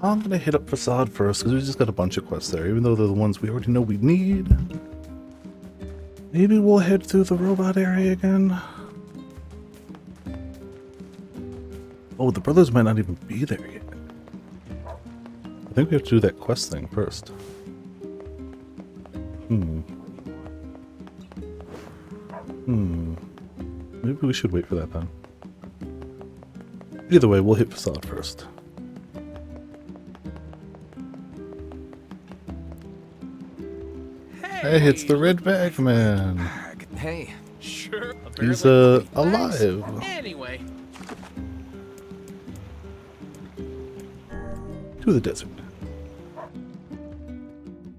I'm gonna hit up Facade first because we just got a bunch of quests there, even though they're the ones we already know we need. Maybe we'll head through the robot area again. Oh, the brothers might not even be there yet. I think we have to do that quest thing first. Maybe we should wait for that then. Either way, we'll hit Facade first. Hey, it's the Red Bag Man. Hey, sure. He's alive. Anyway, To the desert. Is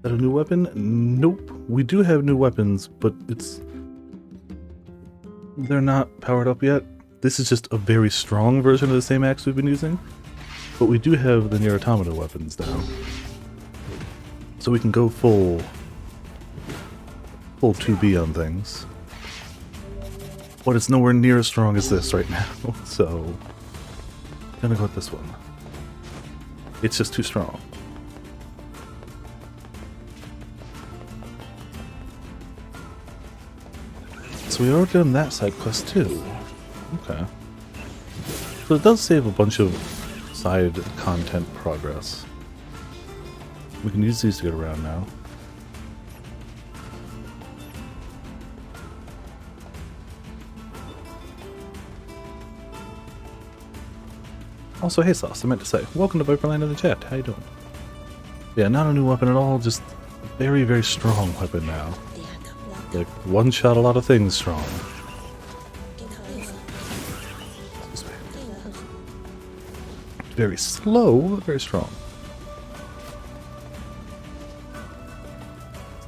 that a new weapon? Nope. We do have new weapons, but they're not powered up yet. This is just a very strong version of the same axe we've been using. But we do have the NieR Automata weapons now. So we can go full 2B on things. But it's nowhere near as strong as this right now, so I'm gonna go with this one. It's just too strong. So we already done that side quest too. Okay. So it does save a bunch of side content progress. We can use these to get around now. Also, hey Sauce, I meant to say, welcome to Viperland in the chat. How you doing? Yeah, not a new weapon at all, just a very, very strong weapon now. Like, one shot a lot of things strong. Excuse me. Very slow, but very strong.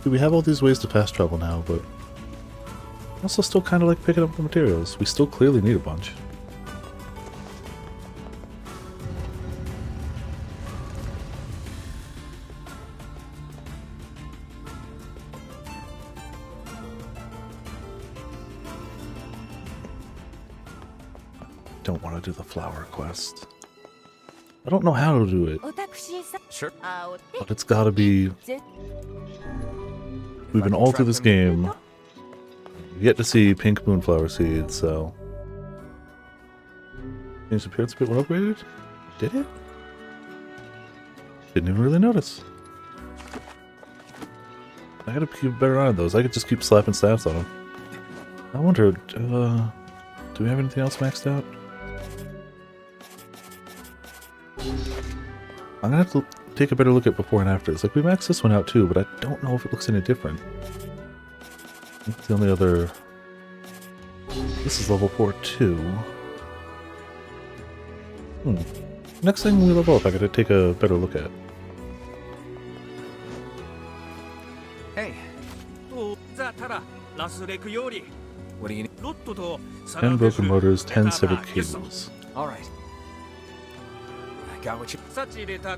See, we have all these ways to fast travel now, but also still kind of like picking up the materials. We still clearly need a bunch. Don't want to do the flower quest. I don't know how to do it, sure. but it's gotta be... We've been all through this game, yet to see pink moonflower seeds, so... Changed appearance a bit when upgraded? Did it? Didn't even really notice. I gotta keep a better eye on those. I could just keep slapping stats on them. I wonder, do we have anything else maxed out? I'm gonna have to take a better look at before and after. It's like we maxed this one out too, but I don't know if it looks any different. That's the only other... This is level 4 too. Next thing we level up, I gotta take a better look at. Hey. What do you need? 10 broken motors, 10 severed cables. Alright. I got what you...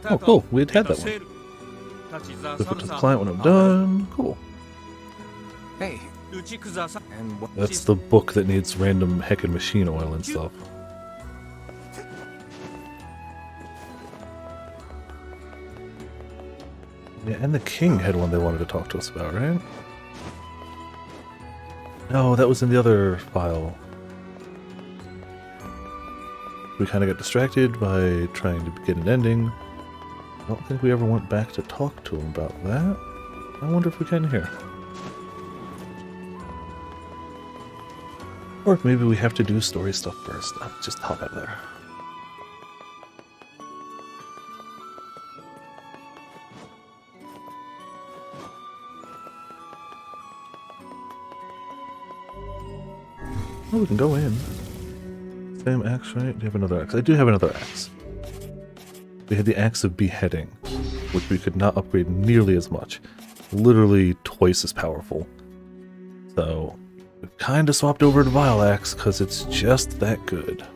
Oh, cool. We had that one. Flip it to the client when I'm done. Cool. Hey. And what... That's the book that needs random heckin' machine oil and stuff. Yeah, and the king had one they wanted to talk to us about, right? No, that was in the other file. We kind of got distracted by trying to get an ending. I don't think we ever went back to talk to him about that. I wonder if we can here. Or if maybe we have to do story stuff first. I'll just hop out there. Oh, we can go in. Same axe, right? Do you have another axe? I do have another axe. We had the axe of beheading, which we could not upgrade nearly as much. Literally twice as powerful. So, we've kind of swapped over to Vile Axe because it's just that good.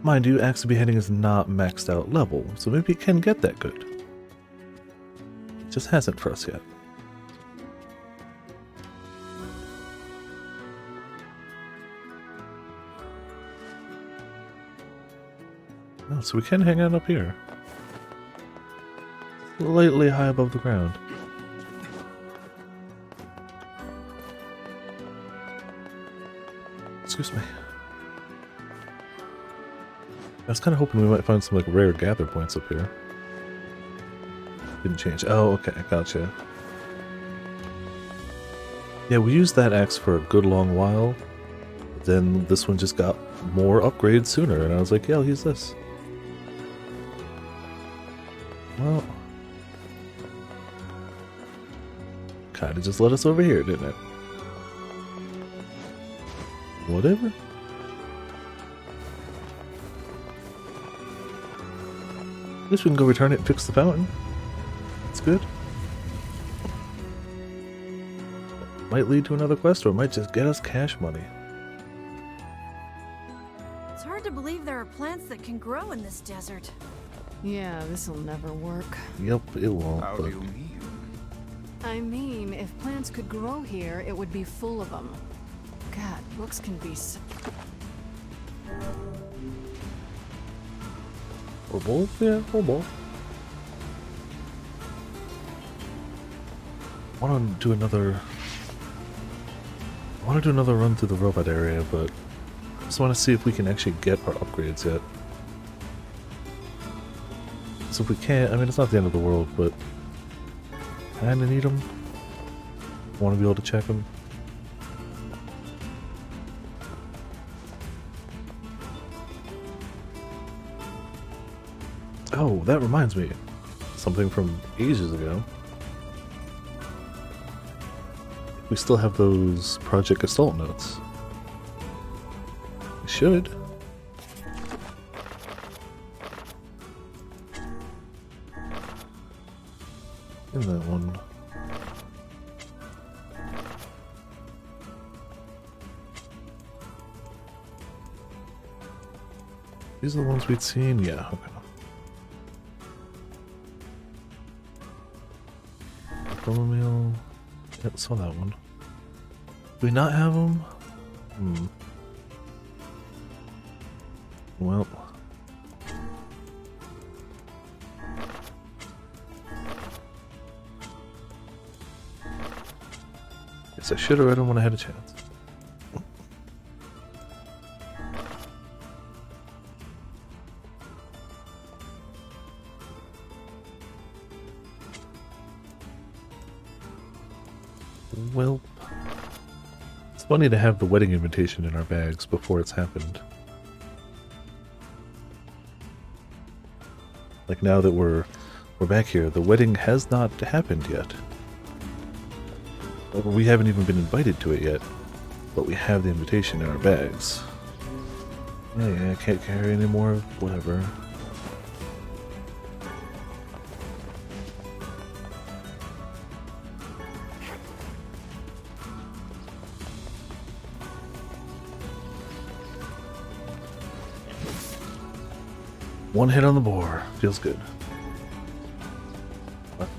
Mind you, axe of beheading is not maxed out level, so maybe it can get that good. It just hasn't for us yet. Oh, so we can hang out up here. Slightly high above the ground. Excuse me. I was kind of hoping we might find some like rare gather points up here. Didn't change. Oh, okay, gotcha. Yeah, we used that axe for a good long while. Then this one just got more upgrades sooner, and I was like, yeah, I'll use this. Well, kind of just let us over here, didn't it? Whatever. At least we can go return it and fix the fountain. That's good. Might lead to another quest, or it might just get us cash money. It's hard to believe there are plants that can grow in this desert. Yeah, this'll never work. Yep, it won't. How But do you mean? I mean, if plants could grow here, it would be full of them. God, books can be so... or both? Yeah, or both. I want to do another run through the robot area, but I just want to see if we can actually get our upgrades yet. So if we can't, I mean, it's not the end of the world, but kinda need them. Want to be able to check them. Oh, that reminds me. Something from ages ago. We still have those Project Gestalt notes. We should. In that one. These are the ones we'd seen? Yeah, okay. Meal. Yep, saw that one. Do we not have them? Well. Guess I should have read them when I had a chance. Well, it's funny to have the wedding invitation in our bags before it's happened. Like now that we're back here, the wedding has not happened yet. Or we haven't even been invited to it yet, but we have the invitation in our bags. Yeah, I can't carry any more, whatever. One hit on the boar. Feels good.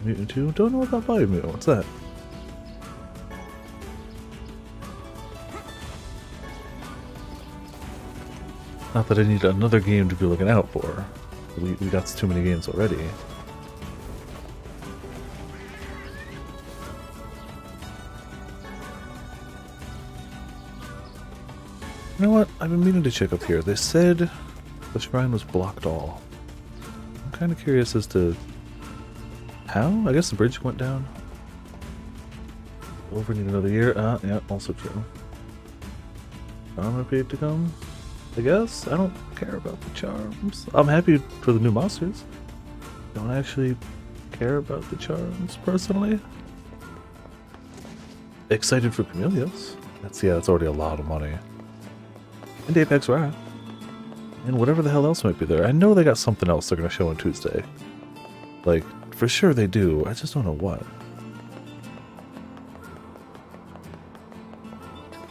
Mutant 2? Don't know about Biomutant. What's that? Not that I need another game to be looking out for. We got too many games already. You know what? I've been meaning to check up here. They said the shrine was blocked all. I'm kind of curious as to how? I guess the bridge went down. Over need another year. Yeah, also true. Charm paid to come. I guess I don't care about the charms. I'm happy for the new monsters. Don't actually care about the charms personally. Excited for Camellios. That's already a lot of money. And Apex Wrath. And whatever the hell else might be there. I know they got something else they're going to show on Tuesday. Like, for sure they do. I just don't know what.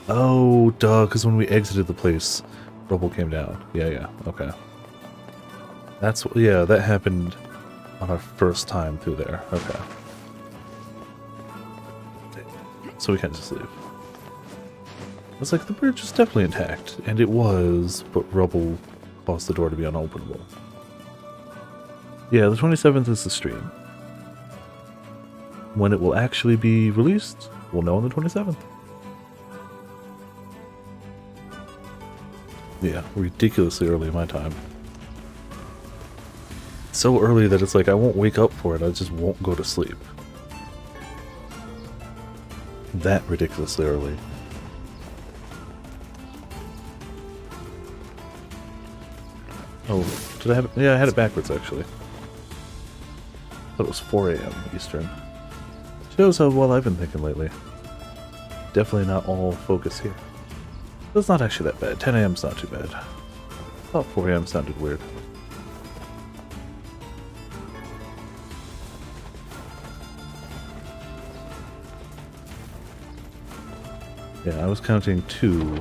Oh, duh, because when we exited the place, rubble came down. Yeah, okay. Yeah, that happened on our first time through there. Okay. So we can't just leave. It's like the bridge was definitely intact, and it was, but rubble caused the door to be unopenable. Yeah, the 27th is the stream. When it will actually be released, we'll know on the 27th. Yeah, ridiculously early my time. So early that it's like I won't wake up for it, I just won't go to sleep. That ridiculously early. Oh, did I have it? Yeah, I had it backwards actually. Thought it was 4 a.m. Eastern. Shows how well I've been thinking lately. Definitely not all focus here. But it's not actually that bad. 10 a.m.'s not too bad. I thought 4 a.m. sounded weird. Yeah, I was counting 2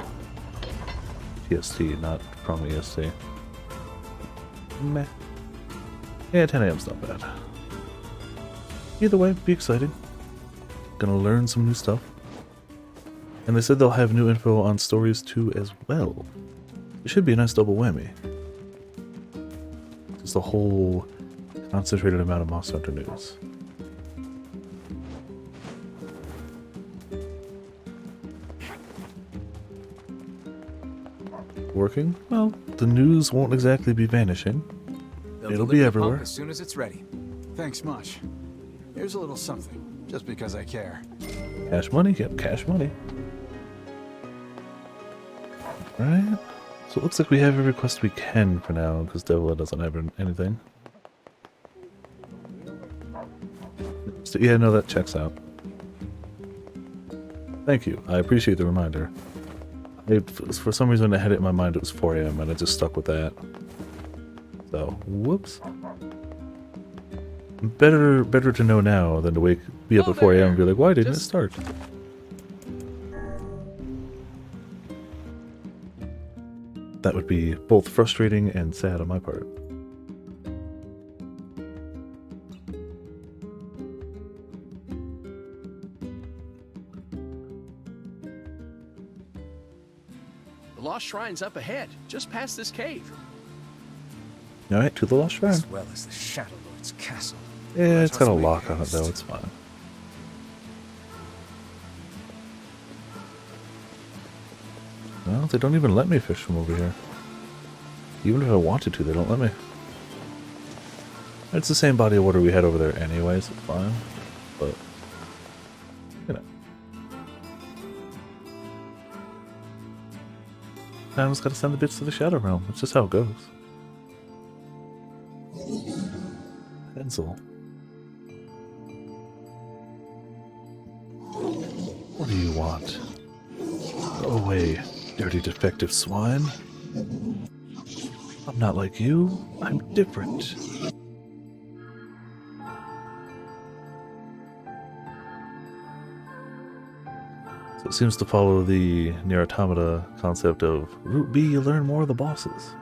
PST, not from EST. Meh. Yeah, 10 a.m.'s not bad. Either way, be exciting. Gonna learn some new stuff. And they said they'll have new info on Stories 2 as well. It should be a nice double whammy. Just a whole concentrated amount of Monster Hunter news. Working? Well, the news won't exactly be vanishing. They'll It'll deliver be the everywhere. pump as soon as it's ready. Thanks much. Here's a little something, just because I care. Cash money? Yep, cash money. Alright. So it looks like we have every quest we can for now, because Devila doesn't have anything. So, yeah, no, that checks out. Thank you. I appreciate the reminder. For some reason I had it in my mind it was 4 a.m. and I just stuck with that. So, whoops. Better to know now than to be up at 4 a.m. and be like, why didn't it start? That would be both frustrating and sad on my part. The Lost Shrine's up ahead, just past this cave. Alright, to the Lost Shrine. As well as the Shadow Lord's castle. Yeah, it's got a Let us lock make on it though, haste. it's fine. Well, they don't even let me fish from over here. Even if I wanted to, they don't let me. It's the same body of water we had over there anyways, it's fine. But, you know. I just gotta send the bits to the Shadow Realm. It's just how it goes. Pencil. What do you want? Go away, dirty defective swine. I'm not like you. I'm different. So it seems to follow the NieR Automata concept of Route B, you learn more of the bosses.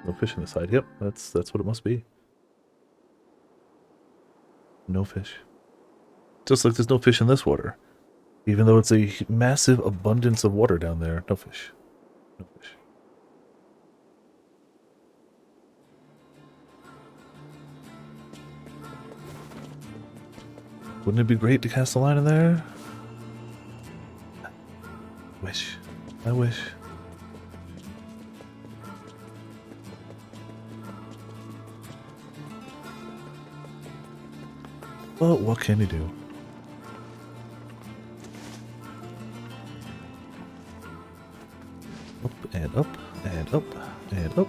No fish in the side. Yep, that's what it must be. No fish. Just like there's no fish in this water. Even though it's a massive abundance of water down there, no fish. No fish. Wouldn't it be great to cast a line in there? Wish. I wish. But what can you do? Up and up and up and up.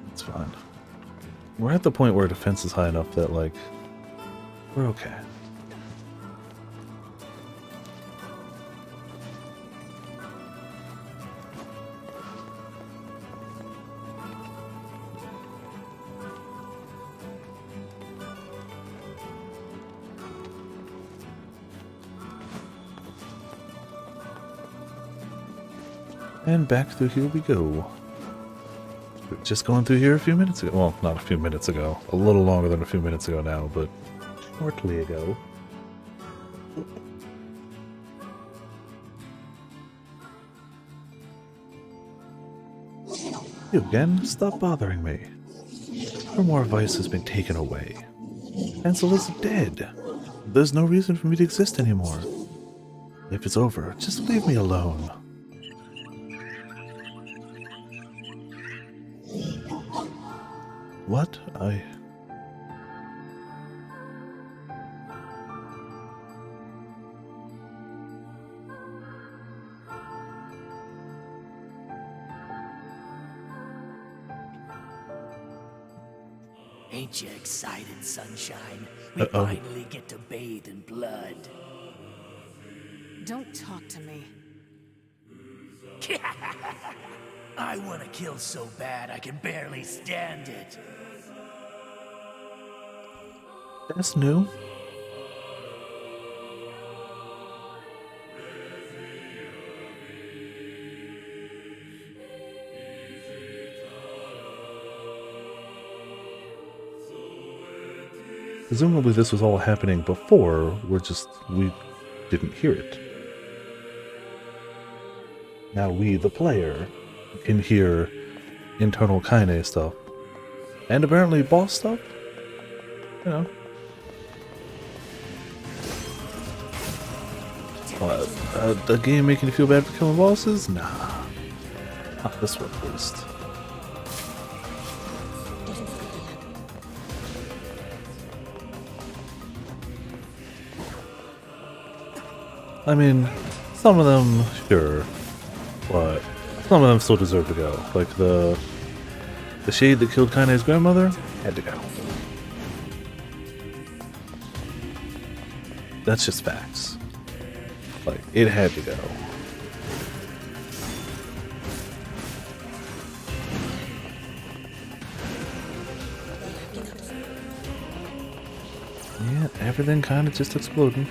That's fine. We're at the point where defense is high enough that, like, we're okay. And back through here we go. We were just going through here a few minutes ago. Well, not a few minutes ago. A little longer than a few minutes ago now, but shortly ago. You again? Stop bothering me. Her more vice has been taken away. Ansel is dead. There's no reason for me to exist anymore. If it's over, just leave me alone. What? Ain't you excited, sunshine? We Uh-oh. finally get to bathe in blood. Don't talk to me. I want to kill so bad I can barely stand it. That's new. Presumably this was all happening before, we didn't hear it. Now we, the player, can hear internal Kaine stuff. And apparently boss stuff? You know. A game making you feel bad for killing bosses? Nah. Not this one, at least. I mean, some of them, sure, but some of them still deserve to go. Like the shade that killed Kaine's grandmother had to go. That's just facts. Like, it had to go. Yeah, everything kind of just exploding.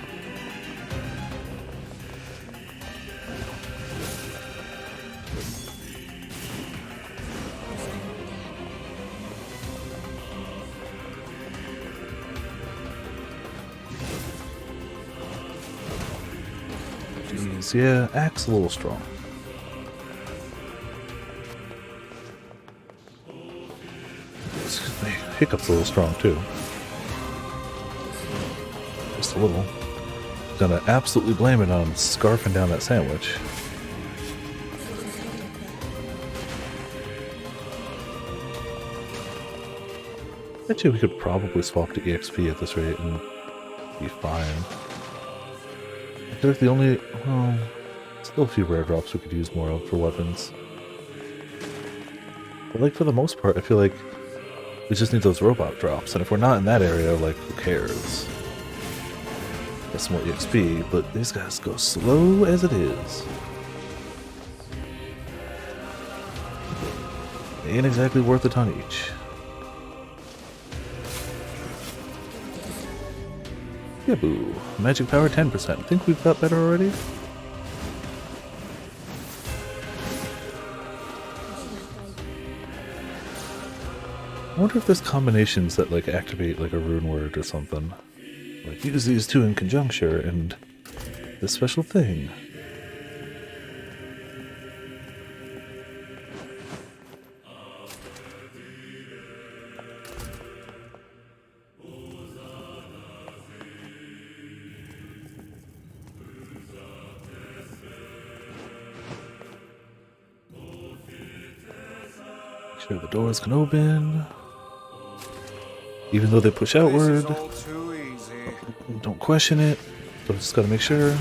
Jeez, yeah, axe a little strong. Excuse me, Hiccup's a little strong too. Just a little. Gonna absolutely blame it on scarfing down that sandwich. Bet you we could probably swap to EXP at this rate and be fine. I feel like the only, well, still a few rare drops we could use more of for weapons. But like for the most part, I feel like we just need those robot drops, and if we're not in that area, like who cares? Get some more EXP, but these guys go slow as it is. They ain't exactly worth a ton each. Yeah, boo. Magic power 10%. Think we've got better already? I wonder if there's combinations that like activate like a rune word or something. Like use these two in conjuncture and this special thing. Sure the doors can open. Even though they push outward. Too easy. Don't question it. But just gotta make sure.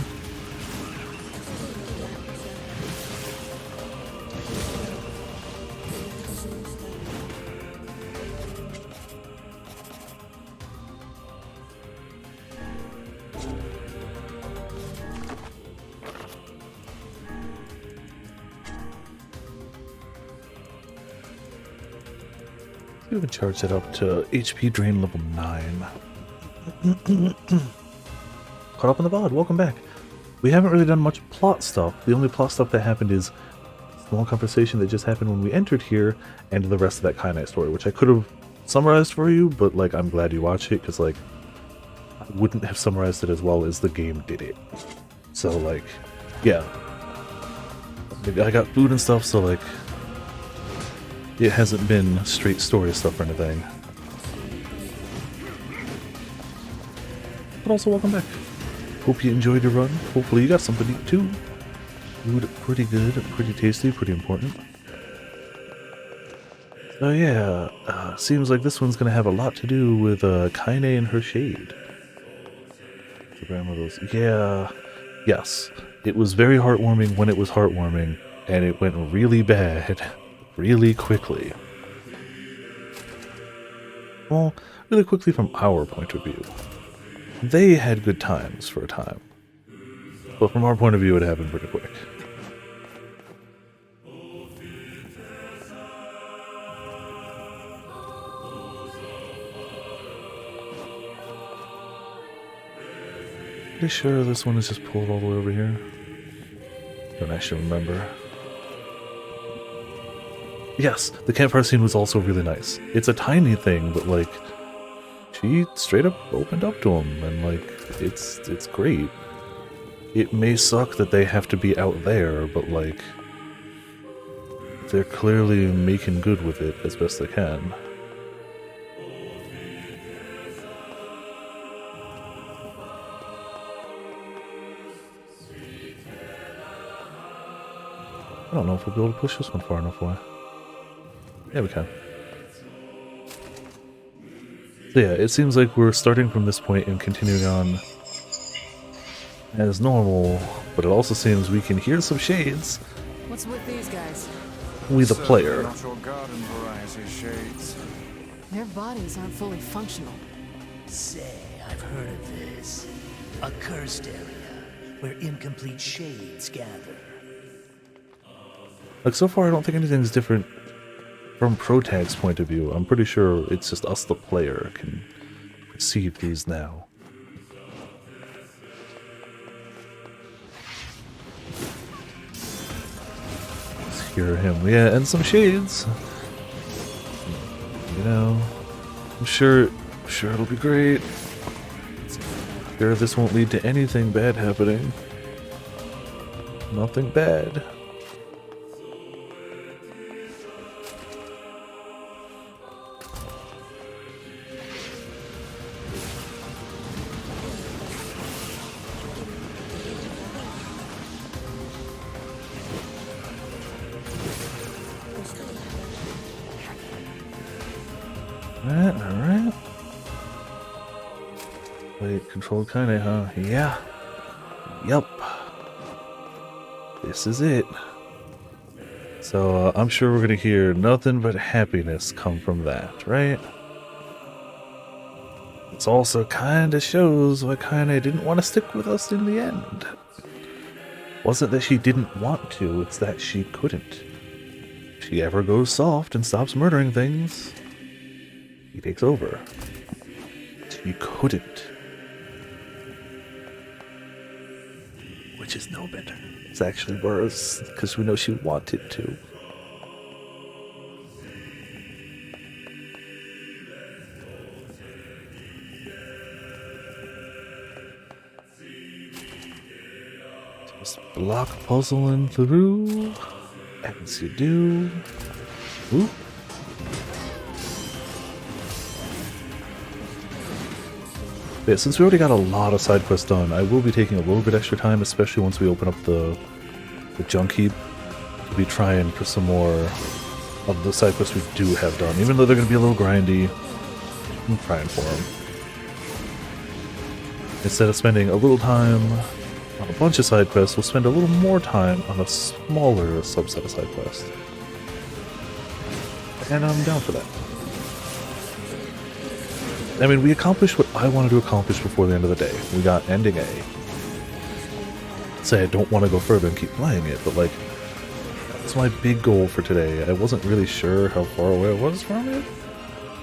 We can charge that up to HP drain level 9. Caught up on the VOD, welcome back. We haven't really done much plot stuff. The only plot stuff that happened is a small conversation that just happened when we entered here, and the rest of that Kainite story, which I could have summarized for you, but like I'm glad you watched it, because like wouldn't have summarized it as well as the game did it. So, like, yeah. I got food and stuff, so, like, it hasn't been straight story stuff or anything. But also, welcome back. Hope you enjoyed your run. Hopefully you got something to eat too. Food pretty good, pretty tasty, pretty important. So yeah, seems like this one's gonna have a lot to do with Kaine and her shade. The grandmother's, yeah, yes. It was very heartwarming when it was heartwarming, and it went really bad, really quickly. Well, really quickly from our point of view. They had good times for a time, but from our point of view, it happened pretty quick. Pretty sure this one is just pulled all the way over here. Don't actually remember. Yes, the campfire scene was also really nice. It's a tiny thing, but like, she straight up opened up to him, and like, it's great. It may suck that they have to be out there, but like, they're clearly making good with it as best they can. I don't know if we'll be able to push this one far enough away. Yeah, we can. So yeah, it seems like we're starting from this point and continuing on as normal, but it also seems we can hear some shades. What's with these guys? We the player. Not your garden variety shades. Their bodies aren't fully functional. Say, I've heard of this. A cursed area where incomplete shades gather. Like, so far I don't think anything's different from Protag's point of view. I'm pretty sure it's just us the player can perceive these now. Let's hear him. Yeah, and some shades. You know, I'm sure it'll be great. Sure, this won't lead to anything bad happening. Nothing bad. Alright. Wait, controlled kinda, huh? Yeah. Yup. This is it. So, I'm sure we're gonna hear nothing but happiness come from that, right? This also kinda shows why Kaine didn't want to stick with us in the end. Wasn't that she didn't want to, it's that she couldn't. If she ever goes soft and stops murdering things, he takes over. She couldn't. Which is no better. It's actually worse, because we know she wanted to. Just block puzzling through, as you do. Ooh. Yeah, since we already got a lot of side quests done, I will be taking a little bit extra time, especially once we open up the junk heap. We'll be trying for some more of the side quests we do have done, even though they're going to be a little grindy. I'm trying for them. Instead of spending a little time on a bunch of side quests, we'll spend a little more time on a smaller subset of side quests. And I'm down for that. I mean, we accomplished what I wanted to accomplish before the end of the day. We got ending A. Say I don't want to go further and keep playing it, but like, that's my big goal for today. I wasn't really sure how far away I was from it.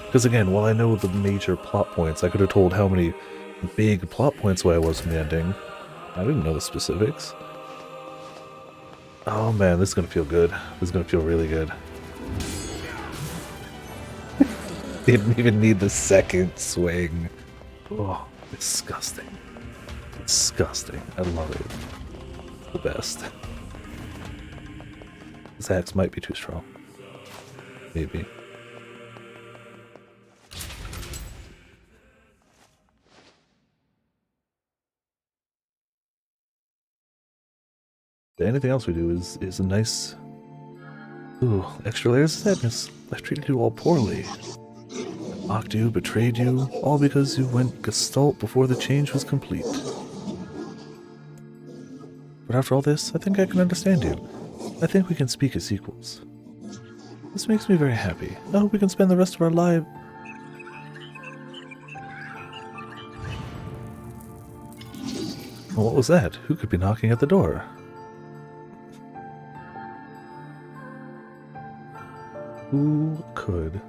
Because again, while I know the major plot points, I could have told how many big plot points away I was from the ending. I didn't know the specifics. Oh man, this is going to feel good. This is going to feel really good. Didn't even need the second swing. Oh. Disgusting. Disgusting. I love it. The best. This axe might be too strong. Maybe. Anything else we do is a nice... Ooh, extra layers of sadness. I've treated you all poorly. Mocked you, betrayed you, all because you went gestalt before the change was complete. But after all this, I think I can understand you. I think we can speak as equals. This makes me very happy. I hope we can spend the rest of our lives... Well, what was that? Who could be knocking at the door? Who could?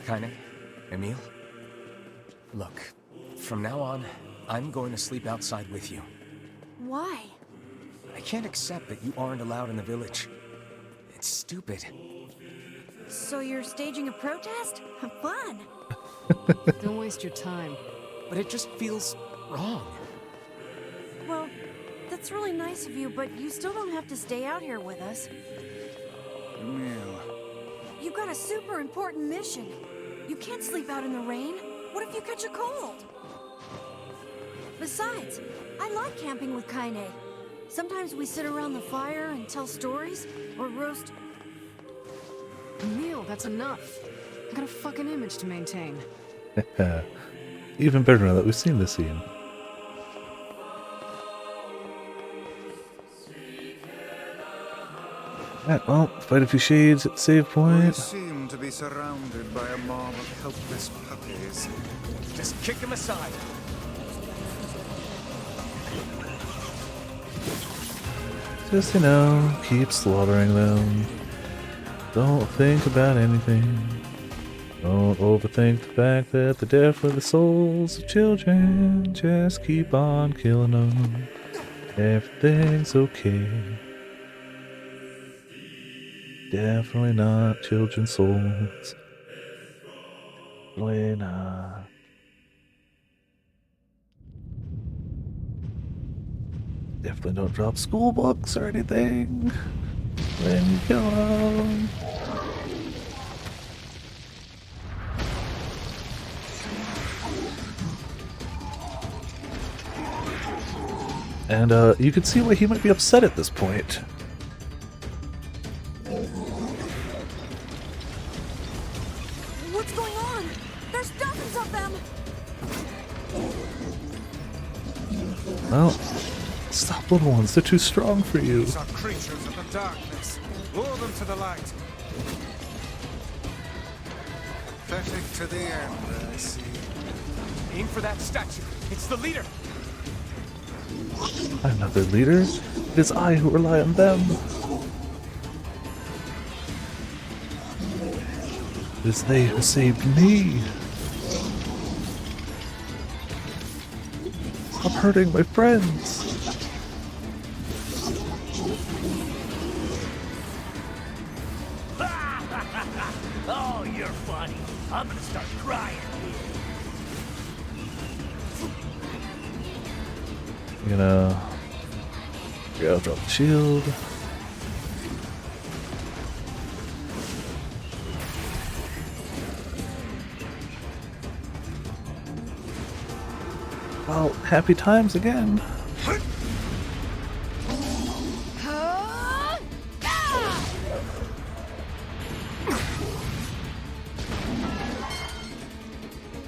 Kaine? Emil? Look, from now on, I'm going to sleep outside with you. Why? I can't accept that you aren't allowed in the village. It's stupid. So you're staging a protest? Fun! Don't waste your time. But it just feels wrong. Well, that's really nice of you, but you still don't have to stay out here with us. Emil. You got a super important mission. You can't sleep out in the rain. What if you catch a cold? Besides, I like camping with Kaine. Sometimes we sit around the fire and tell stories, or roast... Emil, that's enough. I got a fucking image to maintain. Even better now that we've seen this scene. Alright, well, fight a few shades at the save We point. seem to be surrounded by a mob of helpless puppies. Just kick him aside. Just, you know, keep slaughtering them. Don't think about anything. Don't overthink the fact that they're deaf with the souls of children. Just keep on killing them. Everything's okay. Definitely not children's souls. Definitely not. Definitely don't drop school books or anything when you kill them. And you can see why he might be upset at this point. What's going on? There's dozens of them! Well, stop, little ones. They're too strong for you. These are creatures of the darkness. Lure them to the light. Pathetic to the end, I see. Aim for that statue. It's the leader. I'm not their leader. It is I who rely on them. It is they who saved me. Stop hurting my friends. Oh, you're funny. I'm gonna start crying. You know, yeah, I'll drop the shield. Well, happy times again.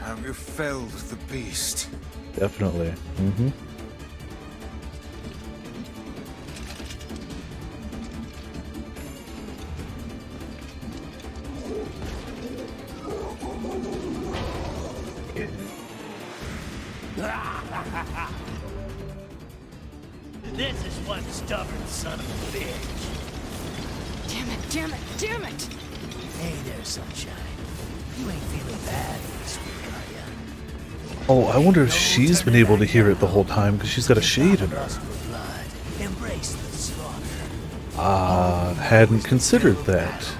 Have you felled the beast? Definitely. Mm-hmm. This is one stubborn son of a bitch. Damn it, damn it, damn it! Hey there, sunshine. You ain't feeling bad this week, are ya? Oh, I wonder if she's been able to hear it the whole time because she's got a shade in her. Blood. Embrace the slaughter. Hadn't considered that.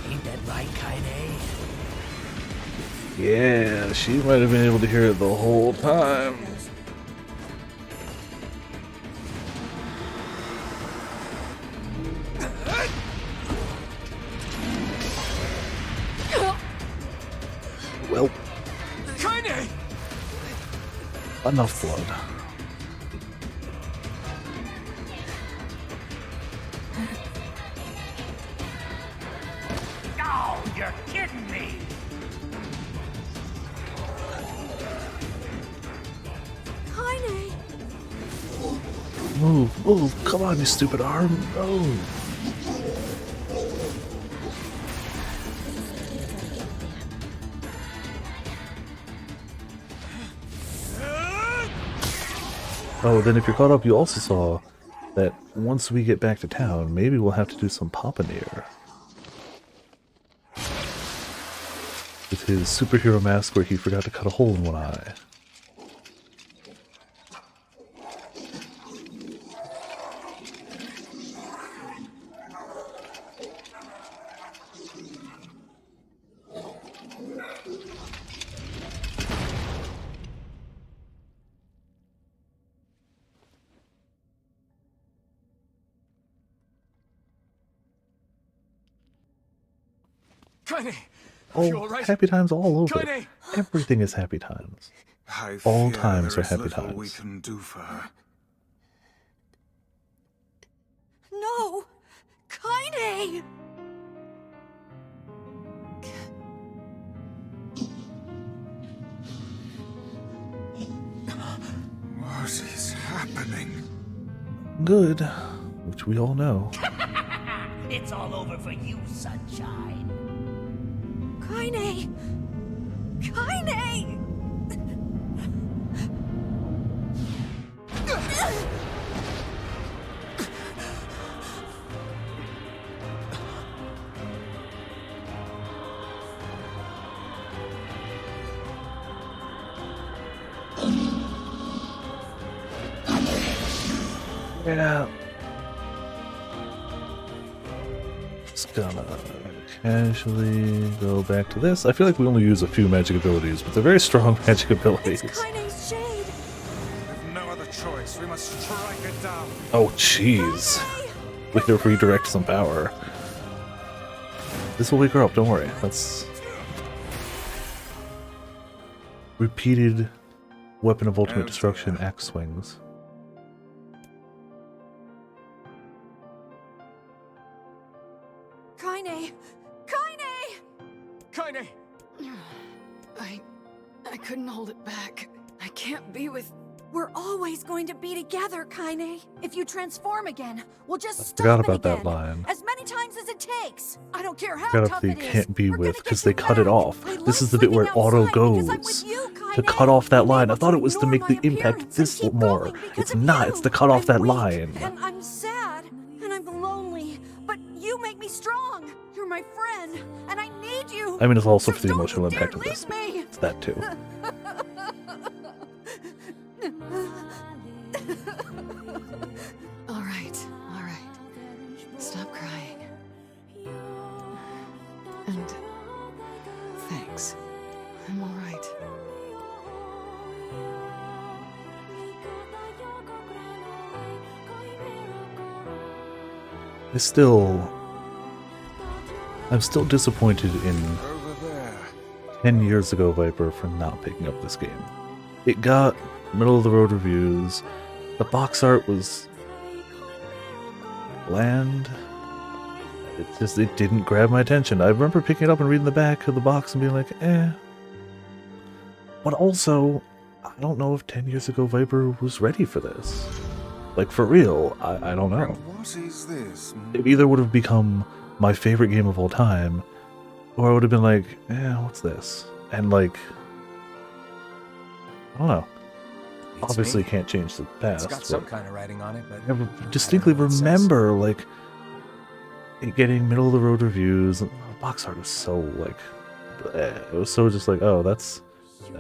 Ain't that right, Kaine? Yeah, she might have been able to hear it the whole time. Well, Kaine! enough blood. Oh, you're kidding me! Kaine! Move, move, come on, you stupid arm. Move. Oh, then if you're caught up, you also saw that once we get back to town, maybe we'll have to do some Papa NieR. With his superhero mask where he forgot to cut a hole in one eye. Kaine! Oh, You all right? happy times all over. Kaine! Everything is happy times. I All fear times there are is happy little times. we can do for her. No! Kaine! What is happening? Good, which we all know. It's all over for you, sunshine. Kaine! Kaine! Yeah. Just gonna casually go back to this. I feel like we only use a few magic abilities, but they're very strong magic abilities. It's Kaine's shade! We've no other choice. We must strike it down. Oh, jeez. We can redirect some power. This will wake her up, don't worry. That's... Repeated weapon of ultimate destruction axe swings. Kaine! Kaine! Kaine! I couldn't hold it back. I can't be with... We're always going to be together, Kaine. If you transform again, we'll just stop forgot it about that again. line. As many times as it takes. I don't care how Forgot tough about it the is. can't be We're with gonna because get they you cut it back. off. I This love is the bit where it sleeping auto outside because I'm goes with you, to Kaine. cut off that Being line. I able thought it was to ignore make the my impact appearance this and keep more. going because It's of not. you. It's to cut off I'm that weak, line. And I'm sad. And I'm lonely. But you make me strong. You're my friend. And I need you. I mean, it's also So for the don't emotional you dare impact of this. leave me. It's that too. All right. Stop crying. And thanks. I'm all right. I'm still disappointed in Over there. 10 years ago Viper for not picking up this game. It got middle of the road reviews. The box art was bland. It didn't grab my attention. I remember picking it up and reading the back of the box and being like, eh. But also, I don't know if 10 years ago Viper was ready for this. Like, for real, I don't know. And what is this? It either would have become my favorite game of all time, or I would have been like, what's this? And like, I don't know. It's Obviously me. can't change the past, It's got some but kind of writing on it, but I distinctly I don't know what it says. remember like it getting middle of the road reviews. And the box art was so like, bleh. It was so just like, oh, that's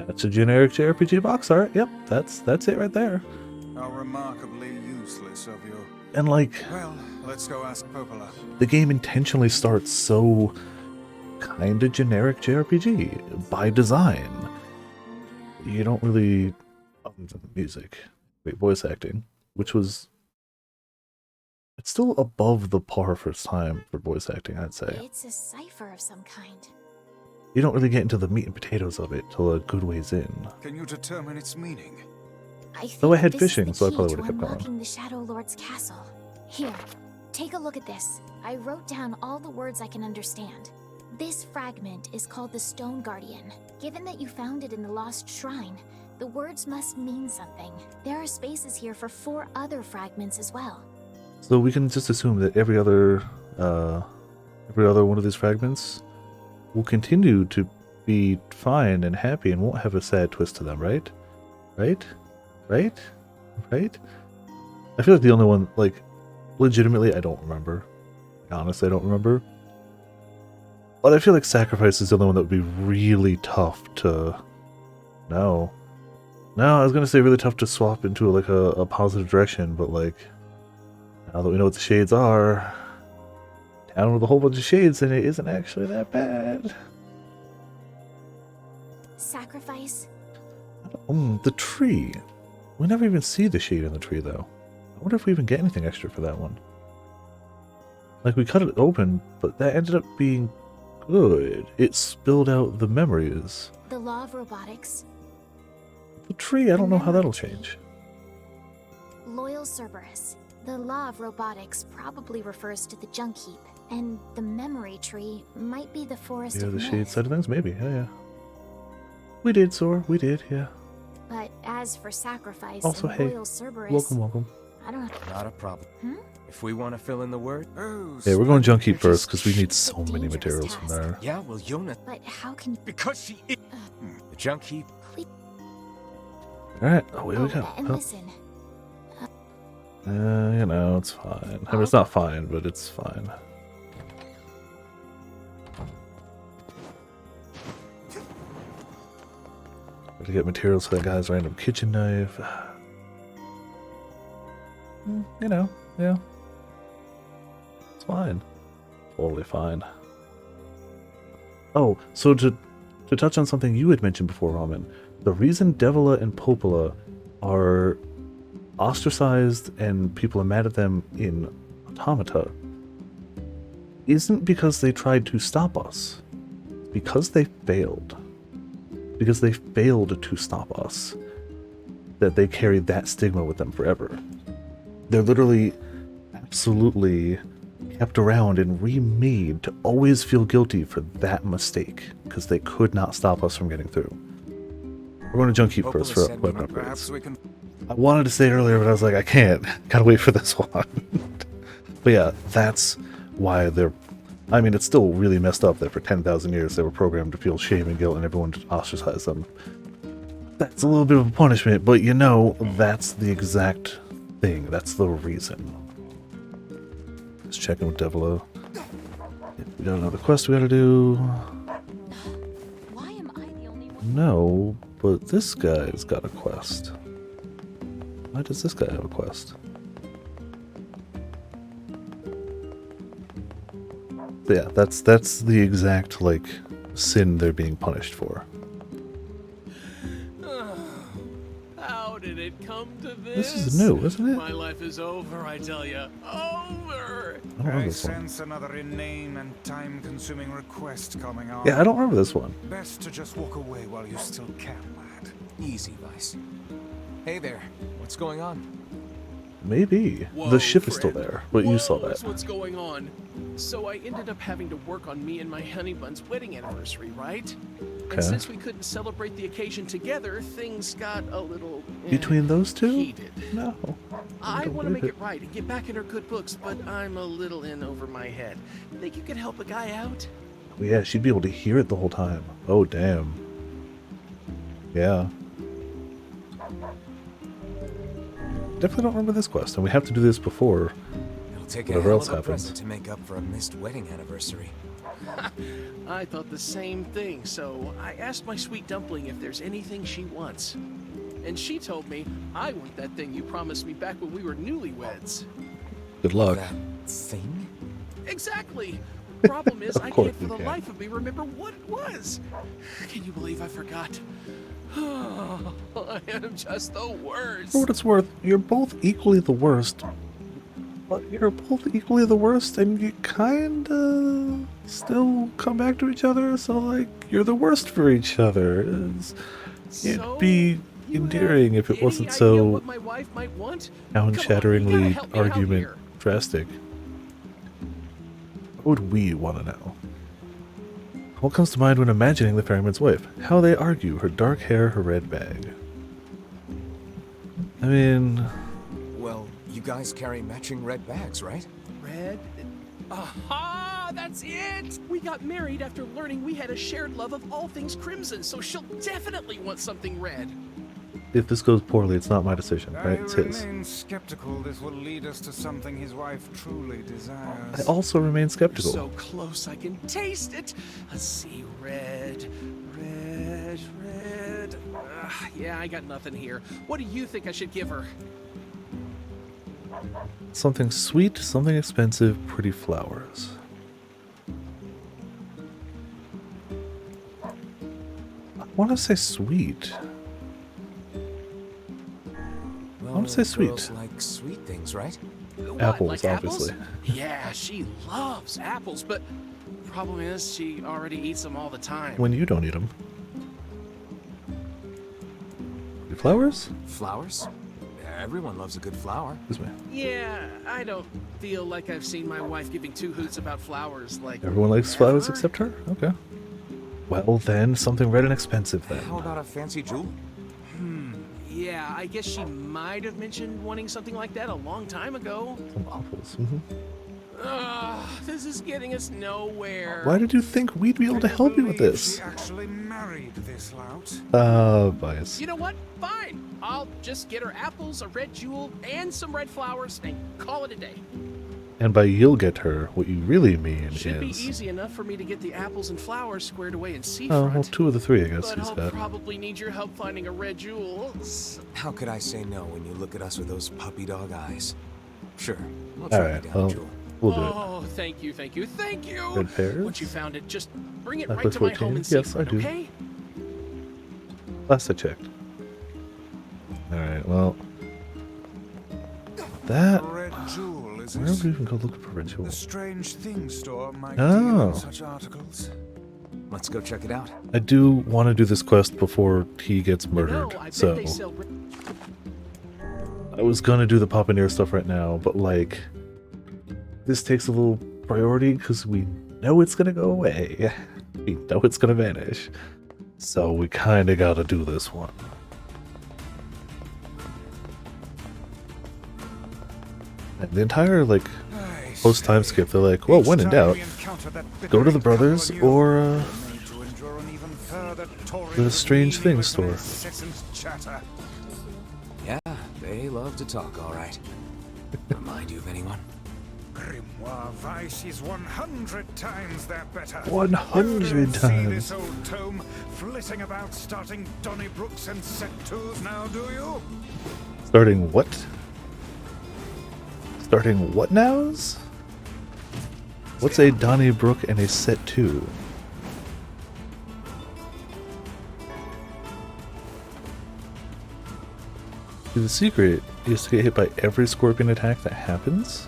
That's a generic JRPG box art. Yep, that's it right there. How remarkably useless of you. And like, Well, let's go ask Popola. the game intentionally starts so kind of generic JRPG by design. You don't really, other than music, great voice acting, which was, it's still above the par for its time for voice acting, I'd say. It's a cipher of some kind. You don't really get into the meat and potatoes of it till a good ways in. Can you determine its meaning? I think Though I had this is fishing, the so I key probably to would've kept going. unlocking the Shadow Lord's castle. Here, take a look at this. I wrote down all the words I can understand. This fragment is called the Stone Guardian. Given that you found it in the Lost Shrine, the words must mean something. There are spaces here for 4 other fragments as well. So we can just assume that every other one of these fragments will continue to be fine and happy and won't have a sad twist to them, right? Right? Right? Right? I feel like the only one, like, legitimately, I don't remember. Honestly, I don't remember. But I feel like Sacrifice is the only one that would be really tough to... No. No, I was gonna say really tough to swap into, like, a positive direction, but, like, now that we know what the shades are, down with a whole bunch of shades and it isn't actually that bad. Sacrifice? The tree. We never even see the shade in the tree, though. I wonder if we even get anything extra for that one. Like, we cut it open, but that ended up being good. It spilled out the memories. The law of robotics. The tree, I don't know how that'll change. Loyal Cerberus. The law of robotics probably refers to the junk heap, and the memory tree might be the forest Yeah, of the myth. shade side of things, maybe. Yeah. We did, Sor. We did, yeah. But as for Sacrifice Also, and hey, Loyal Cerberus, welcome. I don't know. Not a problem. Hmm? If we want to fill in the word, Oh, Yeah, we're going junk heap splendid. first because we need It's a so many dangerous materials from task. there. yeah, well, Yona, But how can Because she is. the junk heap. Alright, away we go. and Oh. listen. You know, it's fine. I mean, it's not fine, but it's fine. Got to get materials for that guy's random kitchen knife. You know, yeah. It's fine. Totally fine. Oh, so to touch on something you had mentioned before, Ramen, the reason Devila and Popola are ostracized and people are mad at them in Automata isn't because they tried to stop us. Because they failed. Because they failed to stop us. That they carry that stigma with them forever. They're literally absolutely kept around and remade to always feel guilty for that mistake because they could not stop us from getting through. We're going to junk heap first for said weapon Perhaps upgrades. we can. I wanted to say it earlier, but I was like, I can't. Gotta wait for this one. But yeah, that's why they're... I mean, it's still really messed up that for 10,000 years they were programmed to feel shame and guilt and everyone to ostracize them. That's a little bit of a punishment, but you know, that's the exact thing. That's the reason. Let's check in with Devila. We got another quest we gotta do. Why am I the only one? No, but this guy's got a quest. Why does this guy have a quest? Yeah, that's the exact, like, sin they're being punished for. How did it come to This is new, isn't it? My life is over, I tell you. Over! I don't remember I this one. sense another inane and time-consuming request coming on. Yeah, I don't remember this one. Best to just walk away while you still can, lad. Easy, Vice. Hey there. What's going on? Maybe. Whoa, The ship is still friend. there, but you saw Whoa, that. is what's going on. So I ended up having to work on me and my honey bun's wedding anniversary, right? Okay. And since we couldn't celebrate the occasion together, things got a little Between those two? heated. No. I don't want to believe make it right and get back in our good books, but I'm a little in over my head. Think you could help a guy out? Oh, yeah, she'd be able to hear it the whole time. Oh, damn. Yeah. Definitely don't remember this quest, and we have to do this before It'll take a Whatever hell else of a happens. present to make up for a missed wedding anniversary. I thought the same thing, so I asked my sweet dumpling if there's anything she wants. And she told me I want that thing you promised me back when we were newlyweds. Good luck. That thing? Exactly. Problem is, Of I course can't for you the can. life of me remember what it was. Can you believe I forgot? I am just the worst. For what it's worth, you're both equally the worst. But you're both equally the worst, and you kinda still come back to each other, so like, you're the worst for each other. It'd be you endearing have if it any wasn't idea so what my wife might want? Come on, you gotta town-shatteringly help me out argument here. drastic. What would we want to know? What comes to mind when imagining the ferryman's wife? How they argue, her dark hair, her red bag. I mean, Well, you guys carry matching red bags, right? Red? Aha! That's it! We got married after learning we had a shared love of all things crimson, so she'll definitely want something red. if this goes poorly, it's not my decision, I right? It's his. remain skeptical this will lead us to something his wife truly desires. I also remain skeptical. So close, I can taste it. Let's see, red. Yeah, I got nothing here. What do you think I should give her? Something sweet, something expensive, pretty flowers. I want to say sweet. Well, want to say sweet. girls like sweet things, right? What, Apples, like apples? obviously. Yeah, she loves apples, but problem is she already eats them all the time. When you don't eat them. Pretty flowers? Flowers? Everyone loves a good flower. Excuse me. Yeah, I don't feel like I've seen my wife giving two hoots about flowers like Everyone likes flowers ever. except her? Okay. Well then, something red and expensive then. How about a fancy jewel? Yeah, I guess she might have mentioned wanting something like that a long time ago. Some apples. This is getting us nowhere. Why did you think we'd be able to help you with Believe this? She actually married this lout. Bias. You know what? Fine. I'll just get her apples, a red jewel, and some red flowers, and call it a day. And by you'll get her, what you really mean Should be is... easy enough for me to get the apples and flowers squared away in Oh, seafront. well, two of the three, I guess But he's I'll got. probably need your help finding a red jewel. How could I say no when you look at us with those puppy dog eyes? Sure, we'll All track right, down well, a jewel. we'll do it. Oh, thank you, thank you, thank you! Red pears? Once you found it, just bring it Back right with to my 14? home in Yes, I Seafront, do. okay? Last I checked. Alright, well... That... Red jewel, is Where would we it? even go looking for red jewel? The strange things store might Oh. deal in such articles. Let's go check it out. I do want to do this quest before he gets murdered, No, I bet so... they sell I was gonna do the Papa NieR stuff right now, but like... This takes a little priority because we know it's gonna go away. We know it's gonna vanish. So we kinda gotta do this one. And the entire, like, I post time say, skip, they're like, well, each when in time doubt, we encounter that go to the bickering brothers couple on you, or, we're made to endure an even further torrent the of Strange Things meaningless and store. incessant chatter. Yeah, they love to talk, all right. Remind you of anyone? Grimoire Vice is 100 times that better. 100 You don't see times. this old tome flitting about starting Donnybrooks and set twos now, do you? Starting what? Starting what nows? What's a Donnybrook and a set 2? See, the secret is to get hit by every scorpion attack that happens.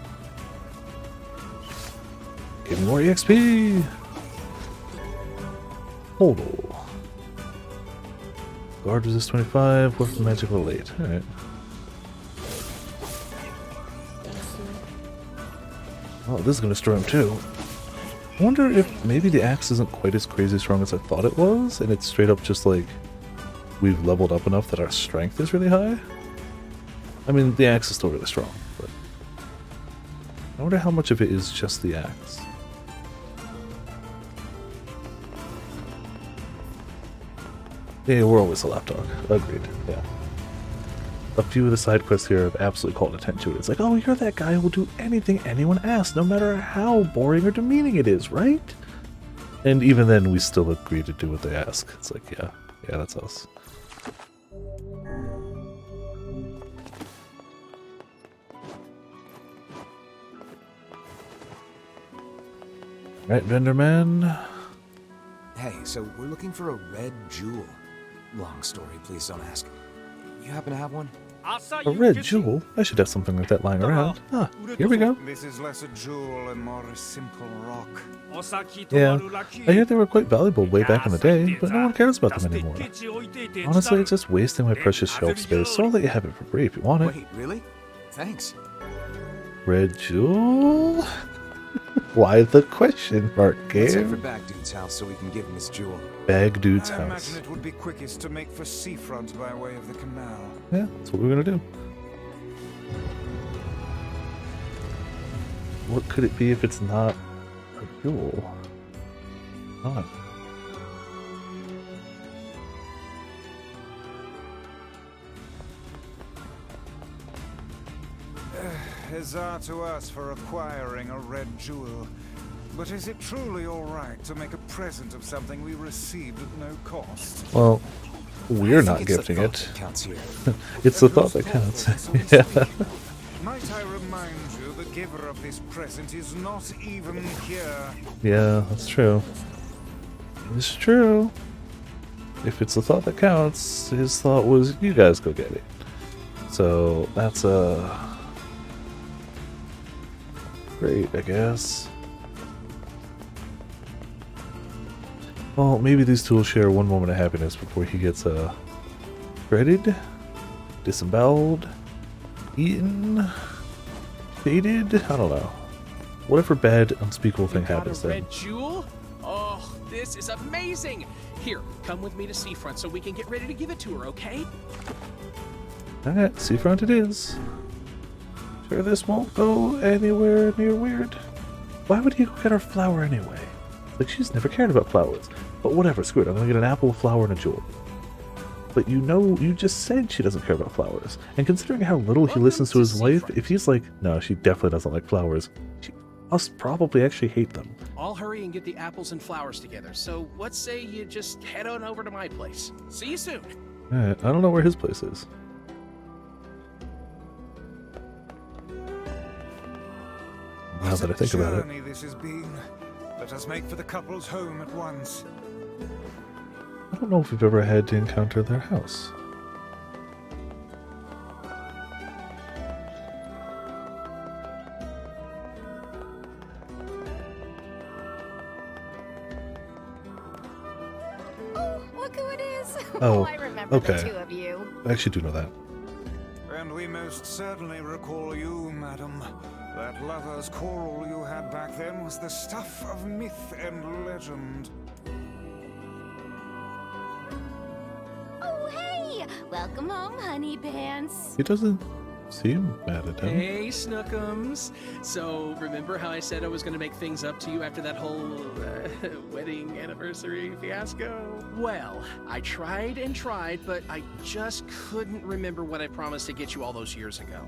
Give me more EXP! Total. Guard resist 25, weapon magical late. Alright. Oh, this is gonna destroy him too. I wonder if maybe the axe isn't quite as crazy strong as I thought it was, and it's straight up just like we've leveled up enough that our strength is really high. I mean, the axe is still really strong, but I wonder how much of it is just the axe. Yeah, we're always a lapdog. Agreed. Yeah. a few of the side quests here have absolutely called attention to it. It's like, oh, you're that guy who will do anything anyone asks, no matter how boring or demeaning it is, right? And even then, we still agree to do what they ask. It's like, yeah, that's us. Right, vendor man. Hey, so we're looking for a red jewel. Long story, please don't ask. You happen to have one? A red jewel? I should have something like that lying around. Ah, here we go. This is less a jewel and more a simple rock. Yeah, I hear they were quite valuable way back in the day, but no one cares about them anymore. Honestly, it's just wasting my precious shelf space, so I'll let you have it for free if you want it. Wait, really? Thanks. Red jewel? Why the question mark, Let's head game? for Bag Dude's house so we can give him his jewel. Bag Dude's I house. imagine it would be quickest to make for seafront by way of the canal. Yeah, that's what we're gonna do. What could it be if it's not a jewel? Oh. Huzzah to us for acquiring a red jewel. But is it truly alright to make a present of something we received at no cost? Well, we're I not think it's the gifting thought it. that counts here. It's the thought that counts. Yeah. Might I remind you, the giver of this present is not even here. Yeah, that's true. It's true. If it's the thought that counts, his thought was, you guys go get it. So, that's great, I guess. Well, maybe these two will share one moment of happiness before he gets, shredded, disemboweled, eaten, faded? I don't know. Whatever bad, unspeakable thing happens Got a then. red jewel? Oh, this is amazing! Here, come with me to Seafront so we can get ready to give it to her, okay? Alright, seafront it is. Sure this won't go anywhere near weird. Why would he go get her flower anyway? Like, she's never cared about flowers. But whatever, screw it, I'm gonna get an apple, a flower, and a jewel. But you know, you just said she doesn't care about flowers. And considering how little he listens to his wife, if he's like, no, she definitely doesn't like flowers, she must probably actually hate them. I'll hurry and get the apples and flowers together, so let's say you just head on over to my place. See you soon! Alright, I don't know where his place is. Now that I think about it. Journey this has been. Let us make for the couple's home at once. I don't know if we've ever had to encounter their house. Oh, look who it is. Oh, I remember okay. the two of you. I actually do know that. And we most certainly recall you, madam. That lover's quarrel you had back then was the stuff of myth and legend. Oh, hey! Welcome home, honey pants. He doesn't seem mad at him. Hey, Snookums! So, remember how I said I was gonna make things up to you after that whole wedding anniversary fiasco? Well, I tried and tried, but I just couldn't remember what I promised to get you all those years ago.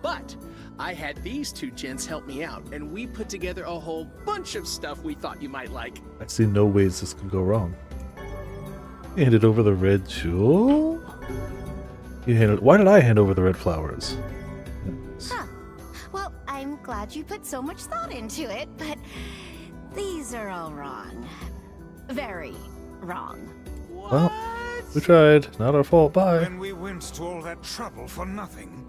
But I had these two gents help me out, and we put together a whole bunch of stuff we thought you might like. I see no ways this could go wrong. He handed over the red jewel? Why did I hand over the red flowers? Huh. Well, I'm glad you put so much thought into it, but these are all wrong. Very wrong. What? Well, we tried. Not our fault. Bye. Then we went to all that trouble for nothing.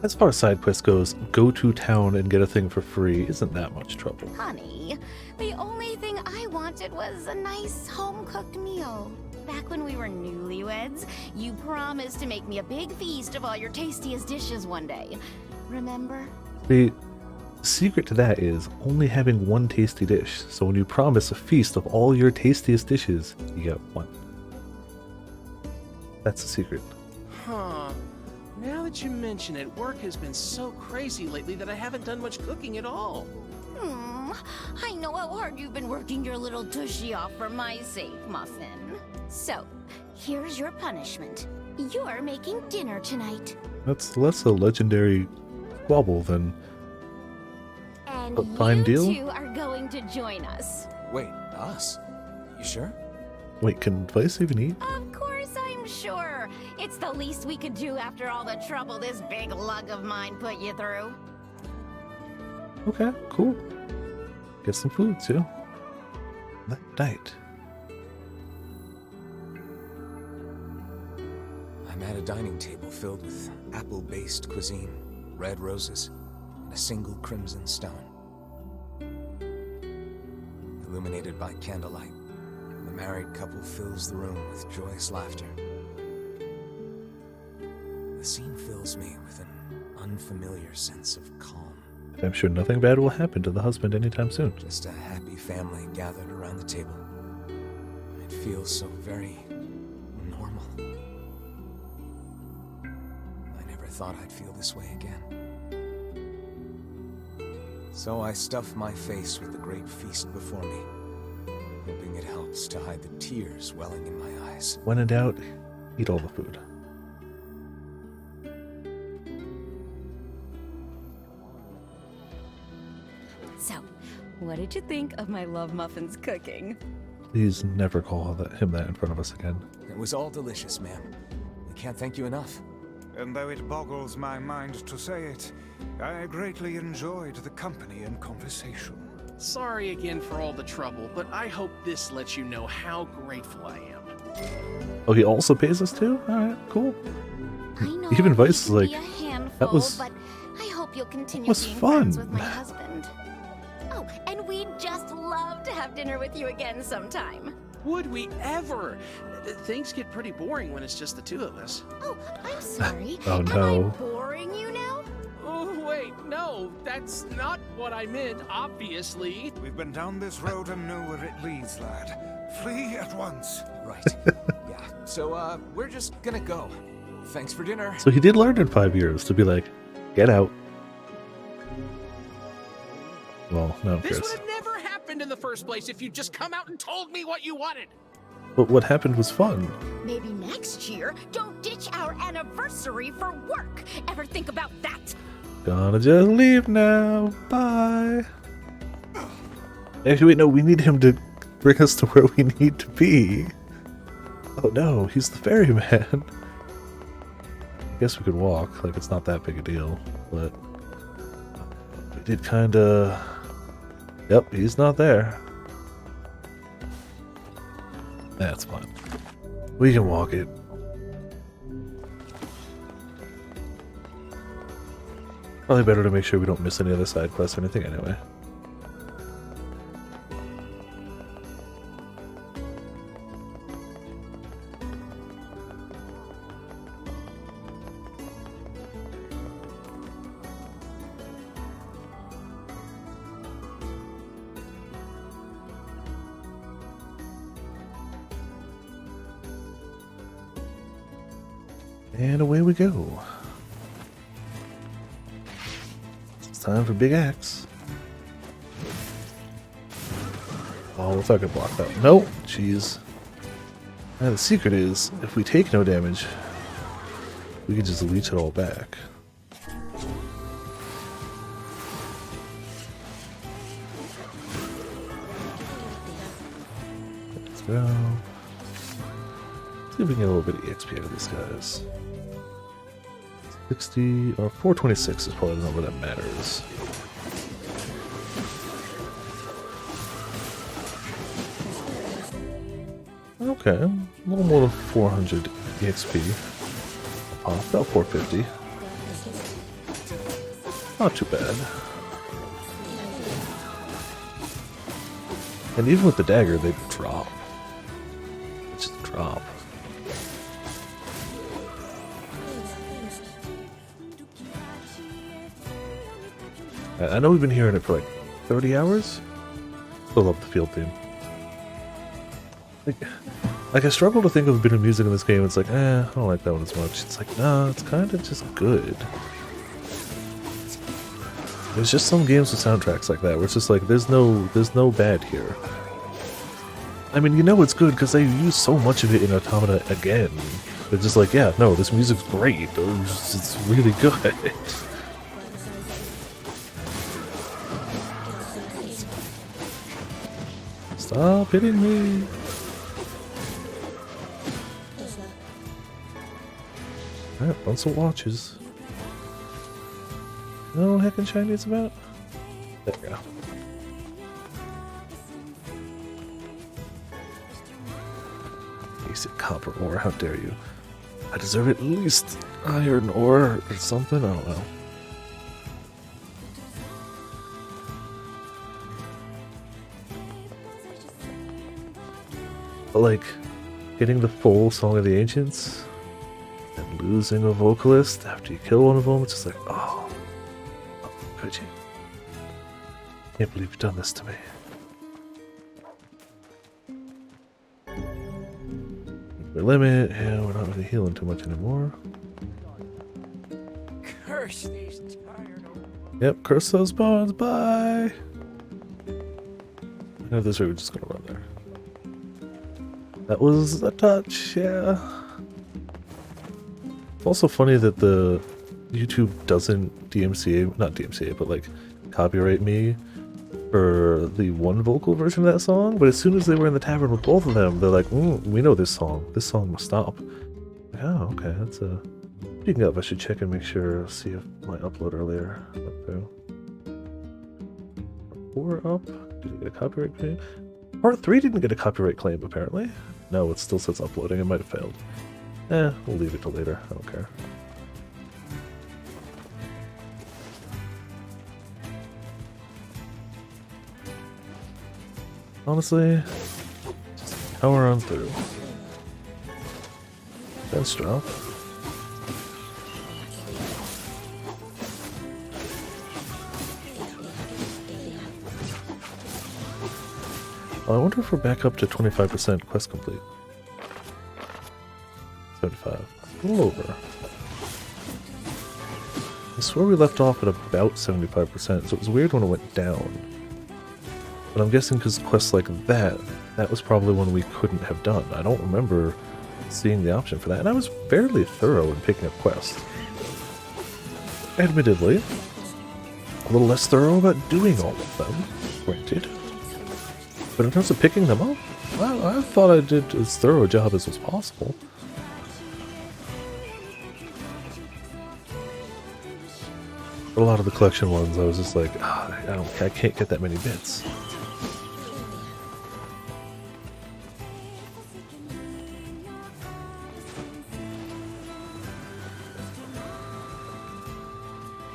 As far as side quest goes, go to town and get a thing for free isn't that much trouble. Honey, the only thing I wanted was a nice home-cooked meal. Back when we were newlyweds, you promised to make me a big feast of all your tastiest dishes one day. Remember? The secret to that is only having one tasty dish. So when you promise a feast of all your tastiest dishes, you get one. That's the secret. Huh. Now that you mention it, work has been so crazy lately that I haven't done much cooking at all. I know how hard you've been working your little tushy off for my sake, Muffin. So, here's your punishment. You're making dinner tonight. That's less a legendary squabble than And a fine you deal. two are going to join us. Wait, us? You sure? Wait, can Vice even eat? Of course I'm sure. It's the least we could do after all the trouble this big lug of mine put you through. Okay, cool. Get some food too. That night. I'm at a dining table filled with apple-based cuisine, red roses, and a single crimson stone. Illuminated by candlelight, the married couple fills the room with joyous laughter. The scene fills me with an unfamiliar sense of calm. I'm sure nothing bad will happen to the husband anytime soon. Just a happy family gathered around the table. It feels so very normal. I never thought I'd feel this way again. So I stuff my face with the great feast before me, hoping it helps to hide the tears welling in my eyes. When in doubt, eat all the food. So, what did you think of my Love Muffins cooking? Please never call him that in front of us again. It was all delicious, ma'am. I can't thank you enough. And though it boggles my mind to say it, I greatly enjoyed the company and conversation. Sorry again for all the trouble, but I hope this lets you know how grateful I am. Oh, he also pays us too? Alright, cool. I know Even we Vice is can like, be a handful, that was- but I hope you'll continue was being fun. friends with my husband. Oh, and we'd just love to have dinner with you again sometime. Would we ever? Things get pretty boring when it's just the two of us. Oh, I'm sorry. Oh, Am no. I boring you now? Oh, wait, no, that's not what I meant, obviously. We've been down this road and know where it leads, lad. Flee at once. Right. Yeah. So, we're just gonna go. Thanks for dinner. So he did learn in 5 years to be like, get out. Well, no, This Chris. would have never happened in the first place if you'd just come out and told me what you wanted. But what happened was fun. Maybe next year, don't ditch our anniversary for work. Ever think about that? Gonna just leave now. Bye. Actually, wait, no, we need him to bring us to where we need to be. Oh no, he's the ferryman. I guess we could walk, like it's not that big a deal, but we did kinda... Yep, he's not there. That's fine. We can walk it. Probably better to make sure we don't miss any other side quests or anything anyway. And away we go. It's time for Big Axe. Oh, if I could block that. Nope, jeez. Now the secret is, if we take no damage, we can just leech it all back. Let's go. See if we can get a little bit of EXP out of these guys. 60 or 426 is probably the number that matters. Okay, a little more than 400 EXP. About 450. Not too bad. And even with the dagger, they drop. They just drop. I know we've been hearing it for like 30 hours. Still love the field theme. Like I struggle to think of a bit of music in this game. It's like, I don't like that one as much. It's like, nah, it's kind of just good. There's just some games with soundtracks like that where it's just like, there's no bad here. I mean, you know it's good because they use so much of it in Automata again. They're just like, yeah, no, this music's great. It's really good. Stop hitting me. Alright, bunch of watches. No heckin' shiny it's about? There we go. Basic copper ore, how dare you? I deserve at least iron ore or something, I don't know. But like, getting the full Song of the Ancients and losing a vocalist after you kill one of them, it's just like, oh, could you? Can't believe you've done this to me. Our limit, yeah, we're not really healing too much anymore. Curse these tired old... Yep, curse those bones, bye! I know this way, we're just gonna run there. That was a touch, yeah. It's also funny that the YouTube doesn't DMCA, not DMCA, but like copyright me for the one vocal version of that song, but as soon as they were in the tavern with both of them, they're like, we know this song must stop. Like, oh, okay, that's a... Speaking of, I should check and make sure, see if my upload earlier went through. 4 up? Did it get a copyright claim? Part 3 didn't get a copyright claim, apparently. No, it still says uploading, it might have failed. We'll leave it till later, I don't care. Honestly, just power on through. Fence drop. I wonder if we're back up to 25% quest complete. 75. A little over. I swear we left off at about 75%, so it was weird when it went down. But I'm guessing because quests like that was probably one we couldn't have done. I don't remember seeing the option for that, and I was fairly thorough in picking up quests. Admittedly, a little less thorough about doing all of them, granted. But in terms of picking them up, well, I thought I did as thorough a job as was possible. But a lot of the collection ones, I was just like, I can't get that many bits.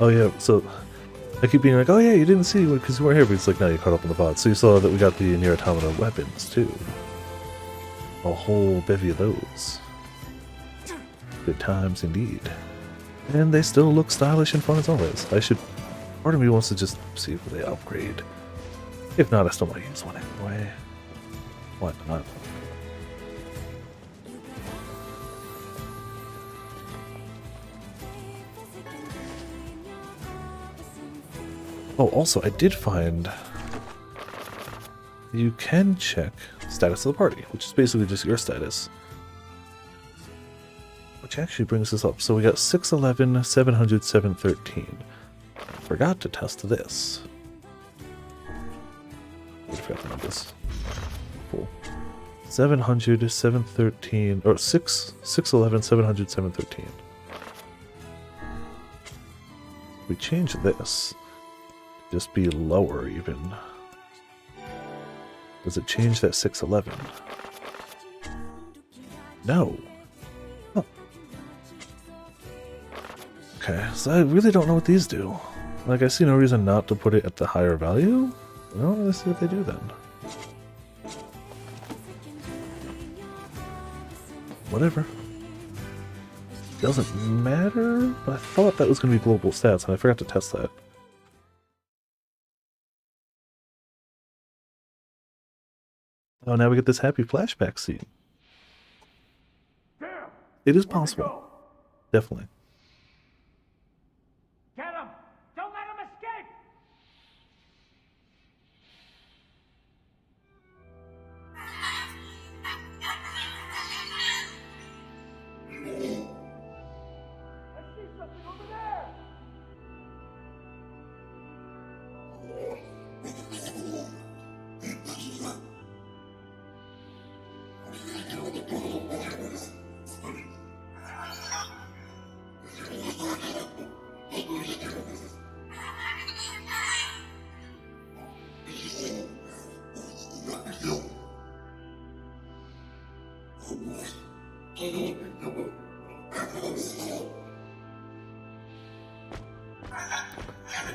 Oh yeah, so I keep being like, oh yeah, you didn't see because you weren't here, but it's like, no, you caught up in the pod. So you saw that we got the NieR Automata weapons too. A whole bevy of those. Good times indeed. And they still look stylish and fun as always. Part of me wants to just see if they upgrade. If not, I still might use one anyway. Why not? Oh, also, I did find you can check status of the party, which is basically just your status. Which actually brings us up. So we got 611, 700, 713. Forgot to test this. I forgot the numbers. Cool. 700, 713, or 611, 700, 713. We change this. Just be lower even. Does it change that 611? No. Huh. Okay, so I really don't know what these do. Like, I see no reason not to put it at the higher value. Well, let's see what they do then. Whatever. Doesn't matter, but I thought that was going to be global stats, and I forgot to test that. Oh, now we get this happy flashback scene. It is possible. Definitely. Get him! Don't let him escape!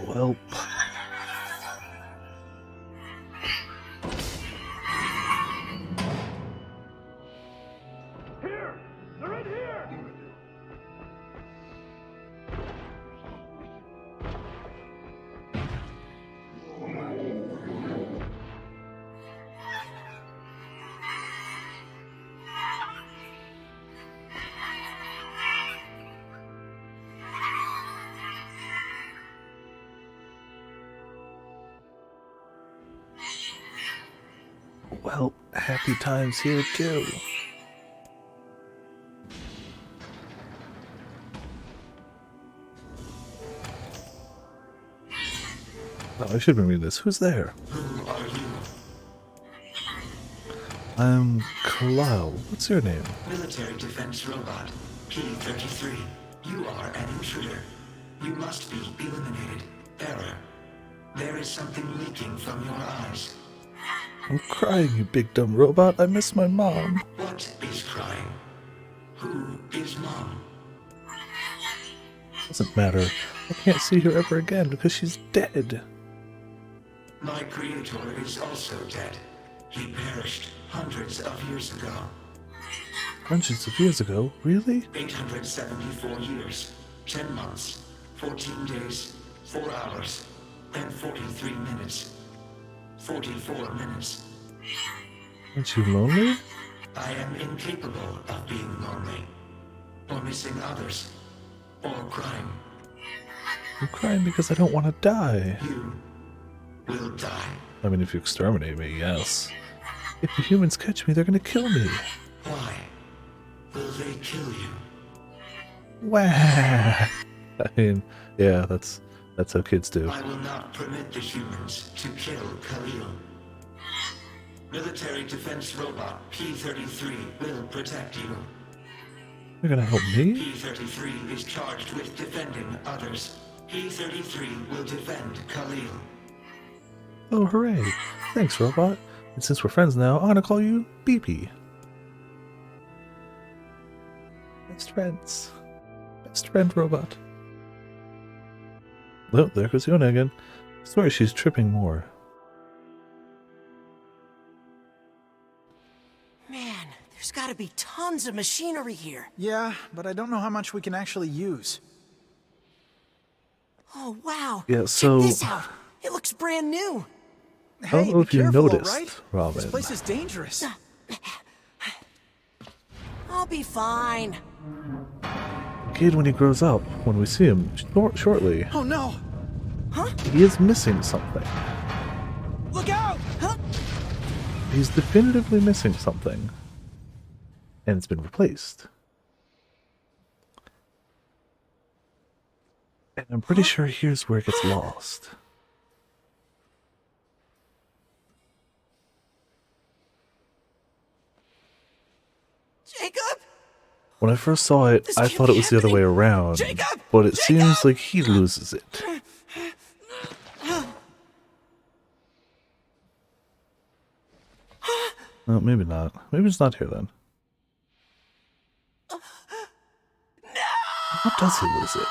Well. Here! They're in here! Well, happy times here too. Oh, I should remember this. Who's there? Who are you? I'm Kalao. What's your name? Military defense robot, P-33. You are an intruder. You must be eliminated. Error. There is something leaking from your eyes. I'm crying, you big dumb robot. I miss my mom. What is crying? Who is Mom? Doesn't matter. I can't see her ever again because she's dead. My creator is also dead. He perished hundreds of years ago. Hundreds of years ago? Really? 874 years, 10 months, 14 days, 4 hours, and 43 minutes. 44 minutes. Aren't you lonely? I am incapable of being lonely, or missing others, or crying. I'm crying because I don't want to die. You will die. I mean, if you exterminate me, yes. If the humans catch me, they're gonna kill me. Why will they kill you? Wah! I mean, yeah, that's how kids do. I will not permit the humans to kill Khalil. Military defense robot P-33 will protect you. You're gonna help me? P-33 is charged with defending others. P-33 will defend Khalil. Oh, hooray. Thanks, robot. And since we're friends now, I'm gonna call you BP. Best friends. Best friend robot. Oh, there goes Yona again. I swear she's tripping more. Man, there's gotta be tons of machinery here. Yeah, but I don't know how much we can actually use. Oh, wow. Yeah, so... Check this out. It looks brand new. I don't Hey, know be if you careful, noticed, right? Robin. This place is dangerous. I'll be fine. Kid, when he grows up, when we see him shortly, Oh no! Huh? he is missing something. Look out! Huh? He's definitively missing something. And it's been replaced. And I'm pretty sure here's where it gets lost. Jacob? When I first saw it, This I can't thought be it was the other way happening. around. Jacob! But it Jacob! seems like he loses it. Oh, maybe not. Maybe it's not here then. How does he lose it?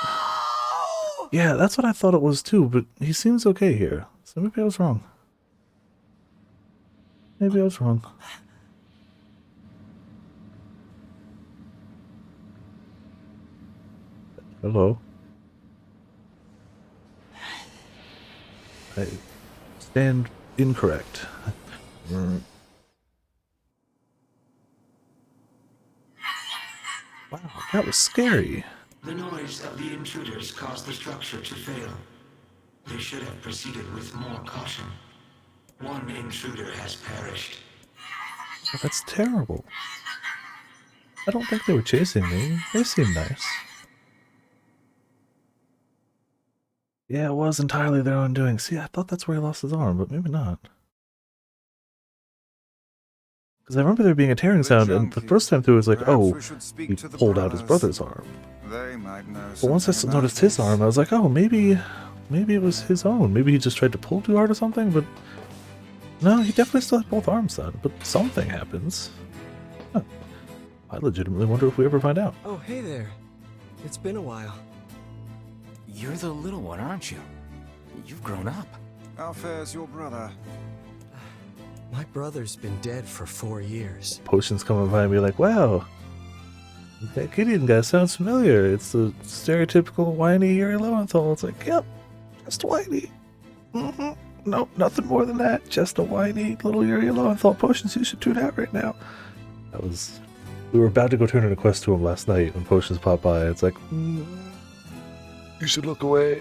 Yeah, that's what I thought it was too, but he seems okay here. So maybe I was wrong. Maybe I was wrong. Hello. I stand incorrect. Wow, that was scary. The noise of the intruders caused the structure to fail. They should have proceeded with more caution. One intruder has perished. Oh, that's terrible. I don't think they were chasing me. They seemed nice. Yeah, it was entirely their own doing. See, I thought that's where he lost his arm, but maybe not. Because I remember there being a tearing sound, and the first time through it was like, oh, he pulled out his brother's arm. They might know. But once I something about noticed his this. arm, I was like, oh, maybe it was his own. Maybe he just tried to pull too hard or something, but no, he definitely still had both arms then. But something happens. Huh. I legitimately wonder if we ever find out. Oh, hey there. It's been a while. You're the little one, aren't you? You've grown up. How fares your brother? My brother's been dead for 4 years. Potion's coming by and be like, wow, that Gideon guy sounds familiar. It's the stereotypical whiny Yuri Lowenthal. It's like, yep, just whiny. Nope, nothing more than that. Just a whiny little Yuri Lowenthal. Potions, you should tune out right now. We were about to go turn in a quest to him last night when Potions popped by. It's like, you should look away.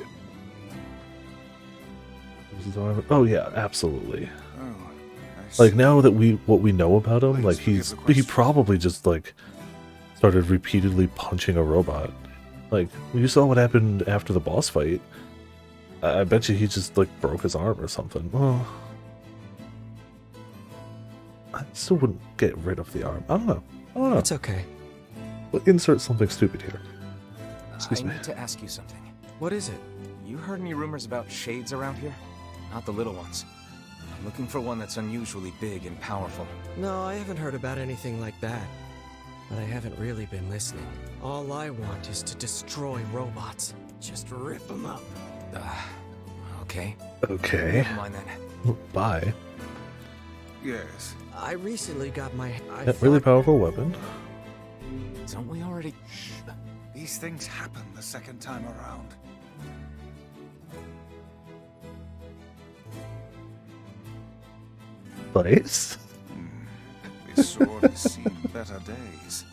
Oh yeah, absolutely. Like now that what we know about him, like he probably just like started repeatedly punching a robot. Like you saw what happened after the boss fight. I bet you he just like broke his arm or something. Oh, I still wouldn't get rid of the arm. I don't know. It's okay. We'll insert something stupid here. Excuse me. I need to ask you something. What is it? You heard any rumors about shades around here? Not the little ones. I'm looking for one that's unusually big and powerful. No, I haven't heard about anything like that. But I haven't really been listening. All I want is to destroy robots. Just rip them up. Okay. Okay. Never mind then. Bye. Yes. I recently got my... That really powerful weapon. Don't we already... Shh. These things happen the second time around. Place? This sword has seen better days.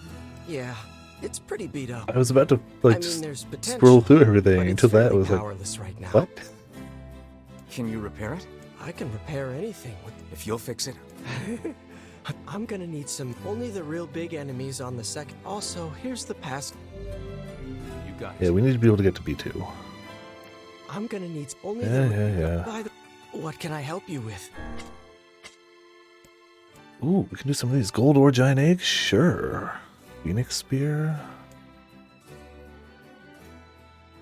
Yeah, it's pretty beat up. I was about to like there's potential, scroll through everything but until it's that fairly was like, powerless right now. what? Can you repair it? I can repair anything with... If you'll fix it. I'm gonna need some... Only the real big enemies on the second... Also, here's the past... You got Yeah, we need to be able to get to B2. I'm gonna need... Only Yeah. By the... What can I help you with? Ooh, we can do some of these gold ore giant eggs? Sure. Phoenix spear.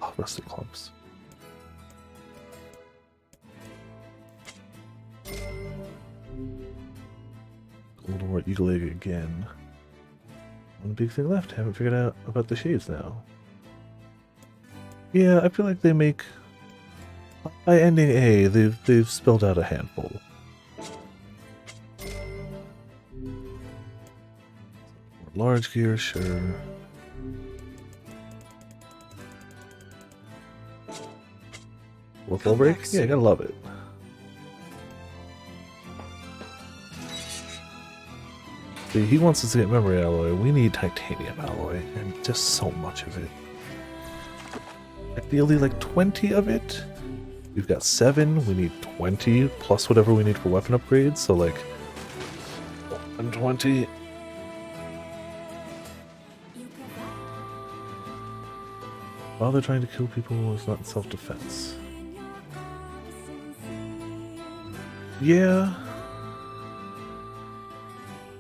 Oh, rusted clumps. Gold ore eagle egg again. One big thing left. Haven't figured out about the shades now. Yeah, I feel like they make... By ending A, they've spelled out a handful. Large gear, sure. Warp break? Yeah, I gotta love it. See, he wants us to get memory alloy. We need titanium alloy, and just so much of it. Ideally, like 20 of it. We've got 7. We need 20 plus whatever we need for weapon upgrades. So like 120. While they're trying to kill people, it's not self-defense. Yeah.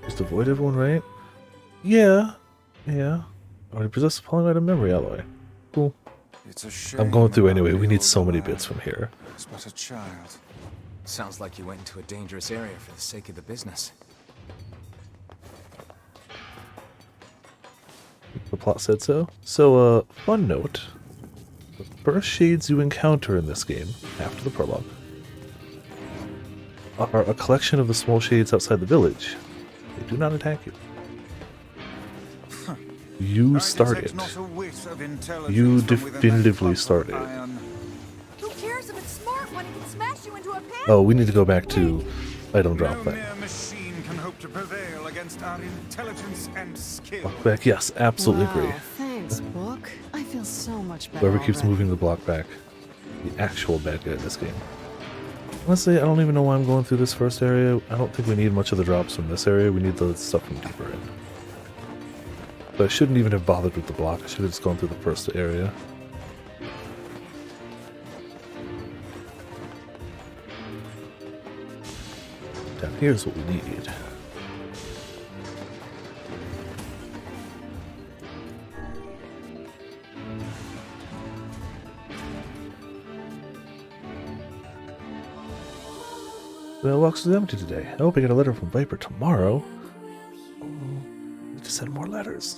Just avoid everyone, right? Yeah. Yeah. Already possess a polymer memory alloy. Cool. It's a shame. I'm going through anyway. We need so many bits from here. It's but a child. Sounds like you went into a dangerous area for the sake of the business. The plot said so. So, fun note. The first shades you encounter in this game, after the prologue, are a collection of the small shades outside the village. They do not attack you. You started. You definitively started. Who cares if it's smart when it can smash you into a pan? Oh, we need to go back to item drop No back. mere machine can hope to prevail against our intelligence and skill. Block back, yes, absolutely Wow, agree. Thanks, book. I feel so much better. Whoever keeps already. moving the block back, the actual bad guy in this game. Honestly, I don't even know why I'm going through this first area. I don't think we need much of the drops from this area. We need the stuff from deeper in. But I shouldn't even have bothered with the block. I should have just gone through the first area. Down here's what we need. The mailbox is empty today. I hope I get a letter from Viper tomorrow. Need to send more letters,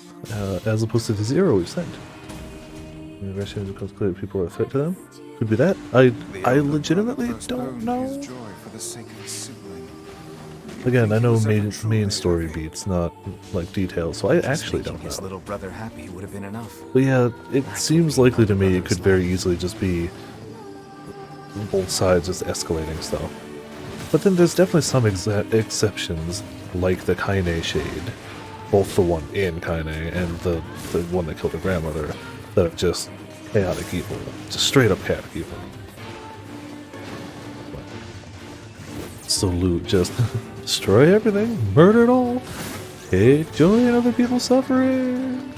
as opposed to the 0 we've sent. When the aggression becomes clear that people are a threat to them. Could be that. I legitimately don't know. Again, I know main story beats, not like details, so I actually don't know. His little brother happy would have been enough. But yeah, it seems likely to me it could very easily just be both sides just escalating stuff. But then there's definitely some exceptions, like the Kaine Shade, both the one in Kaine and the one that killed her grandmother, that are just chaotic evil, just straight up chaotic evil. Salute, just destroy everything, murder it all, take joy in other people's suffering.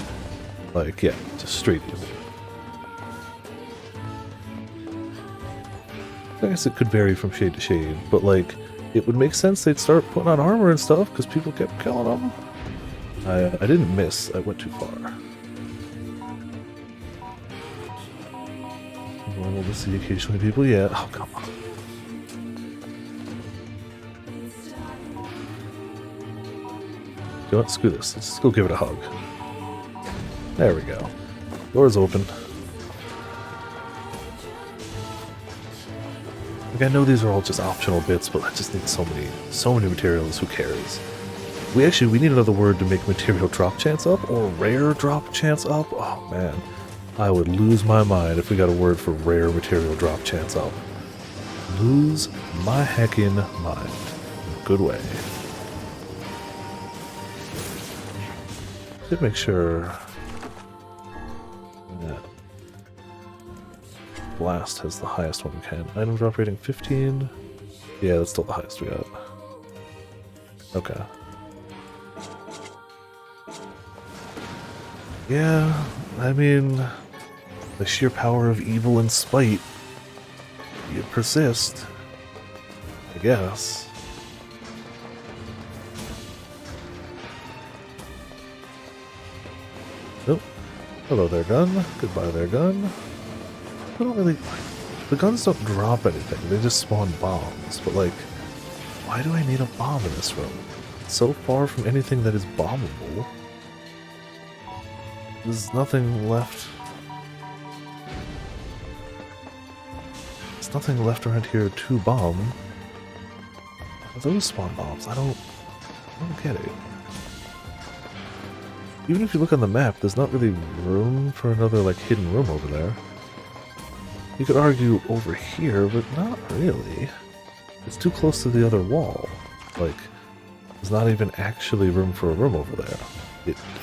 Like, yeah, just straight evil. I guess it could vary from shade to shade, but like, it would make sense they'd start putting on armor and stuff because people kept killing them. I didn't miss, I went too far. Normal to see occasionally people, yeah. Oh, come on. You know what? Screw this. Let's just go give it a hug. There we go. Door's open. Like, I know these are all just optional bits, but I just need so many materials. Who cares? We need another word to make material drop chance up, or rare drop chance up. Oh man, I would lose my mind if we got a word for rare material drop chance up. Lose my heckin' mind. In a good way. Did make sure that Blast has the highest one we can. Item drop rating 15. Yeah, that's still the highest we got. Okay. Yeah, I mean, the sheer power of evil and spite, you persist, I guess. Oh, hello there, gun. Goodbye there, gun. I don't really... The guns don't drop anything, they just spawn bombs, but like, why do I need a bomb in this room? It's so far from anything that is bombable. There's nothing left. There's nothing left around here to bomb. Are those spawn bombs? I don't get it. Even if you look on the map, there's not really room for another like hidden room over there. You could argue over here, but not really. It's too close to the other wall. Like, there's not even actually room for a room over there.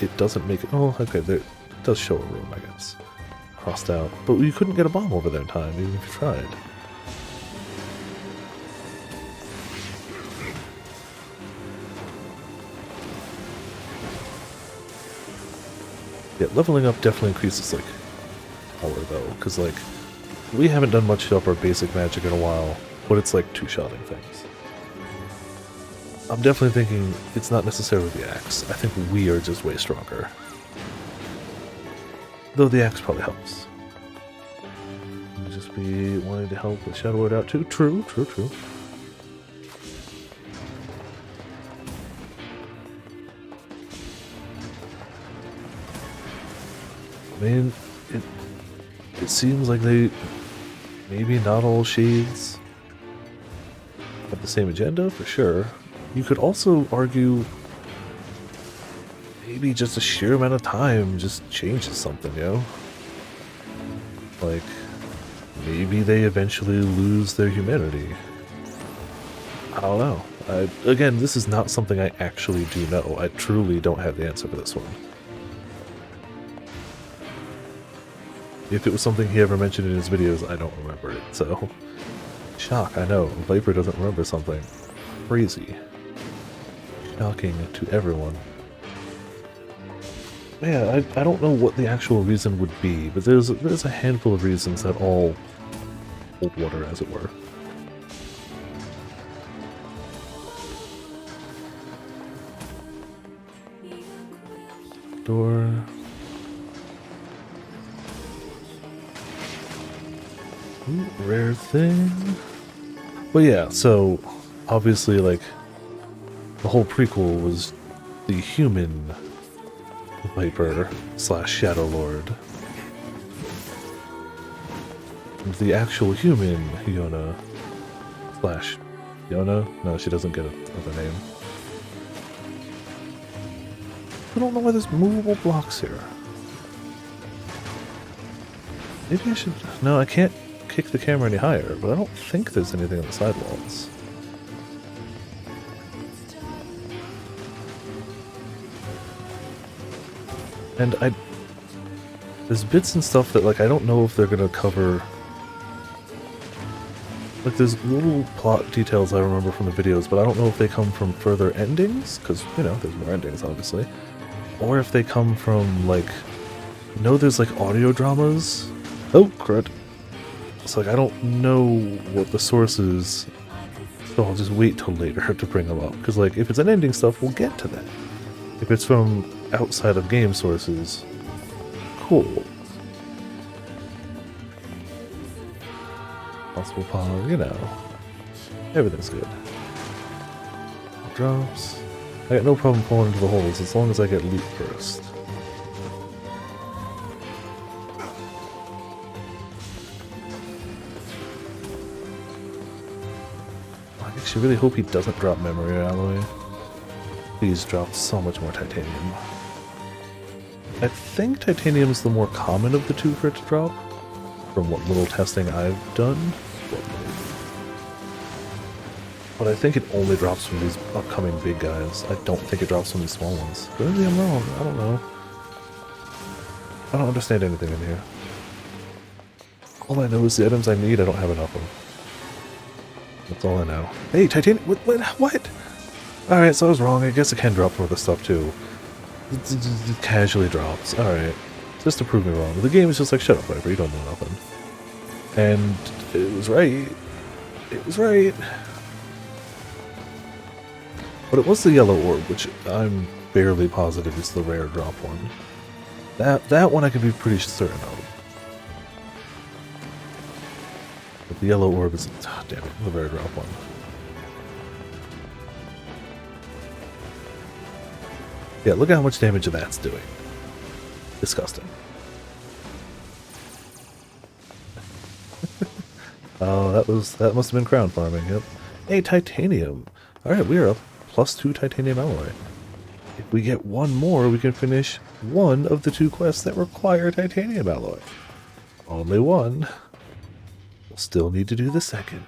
It doesn't make it... Oh, okay, there it does show a room, I guess. Crossed out. But you couldn't get a bomb over there in time, even if you tried. Yeah, leveling up definitely increases, like, power, though. Because, like, we haven't done much up our basic magic in a while, but it's like two-shotting things. I'm definitely thinking it's not necessarily the axe. I think we are just way stronger. Though the axe probably helps. Could just be wanting to help with Shadow Word out too. True. I mean, it seems like they... Maybe not all shades have the same agenda, for sure. You could also argue maybe just a sheer amount of time just changes something, you know? Like, maybe they eventually lose their humanity. I don't know. Again, this is not something I actually do know. I truly don't have the answer for this one. If it was something he ever mentioned in his videos, I don't remember it, so... Shock, I know. Viper doesn't remember something. Crazy. Shocking to everyone. Yeah, I don't know what the actual reason would be, but there's a handful of reasons that all hold water, as it were. Door... Ooh, rare thing. But yeah, so obviously, like, the whole prequel was the human Viper / Shadow Lord. the actual human Yona slash Yona. No, she doesn't get another name. I don't know why there's movable blocks here. Maybe I should... No, I can't kick the camera any higher, but I don't think there's anything on the sidewalls. And there's bits and stuff that, like, I don't know if they're gonna cover... Like, there's little plot details I remember from the videos, but I don't know if they come from further endings, because, you know, there's more endings, obviously. Or if they come from, like... You know there's, like, audio dramas? Oh, crud. It's like, I don't know what the source is, so I'll just wait till later to bring them up. Because, like, if it's an ending stuff, we'll get to that. If it's from outside of game sources, cool. Possible power, you know. Everything's good. Drops. I got no problem falling into the holes as long as I get loot first. I actually really hope he doesn't drop memory alloy. He's dropped so much more titanium. I think titanium's the more common of the two for it to drop, from what little testing I've done. But I think it only drops from these upcoming big guys. I don't think it drops from these small ones. But maybe I'm wrong. I don't know. I don't understand anything in here. All I know is the items I need, I don't have enough of. That's all I know. Hey, titanium! What? Alright, so I was wrong. I guess it can drop more of the stuff too. It casually drops. Alright. Just to prove me wrong. The game is just like, shut up, Viper, you don't know nothing. And it was right. It was right. But it was the yellow orb, which I'm barely positive is the rare drop one. That one I can be pretty certain of. But the yellow orb is, oh, damn it, the rare drop one. Yeah, look at how much damage that's doing. Disgusting. Oh, that must have been crown farming, yep. Hey, titanium! Alright, we are up +2 titanium alloy. If we get one more, we can finish one of the 2 quests that require titanium alloy. Only one. We'll still need to do the second.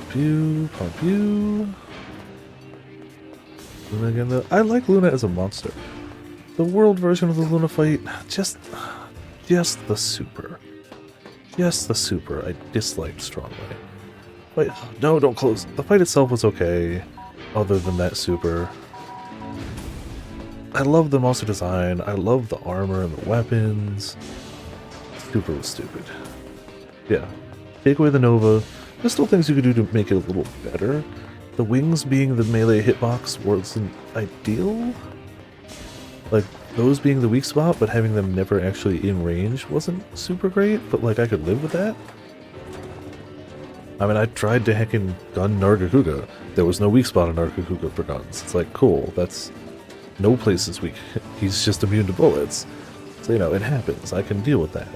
Pew, pump pew. Luna again, though. I like Luna as a monster. The world version of the Luna fight, just the super. Just the super I disliked strongly. Wait, no, don't close. The fight itself was okay, other than that super. I love the monster design, I love the armor and the weapons. Super was stupid. Yeah. Take away the Nova. There's still things you could do to make it a little better. The wings being the melee hitbox wasn't ideal. Like, those being the weak spot, but having them never actually in range wasn't super great, but like I could live with that. I mean, I tried to heckin' gun Nargacuga. There was no weak spot on Nargacuga for guns. It's like, cool, that's... No place is weak. He's just immune to bullets. So, you know, it happens. I can deal with that.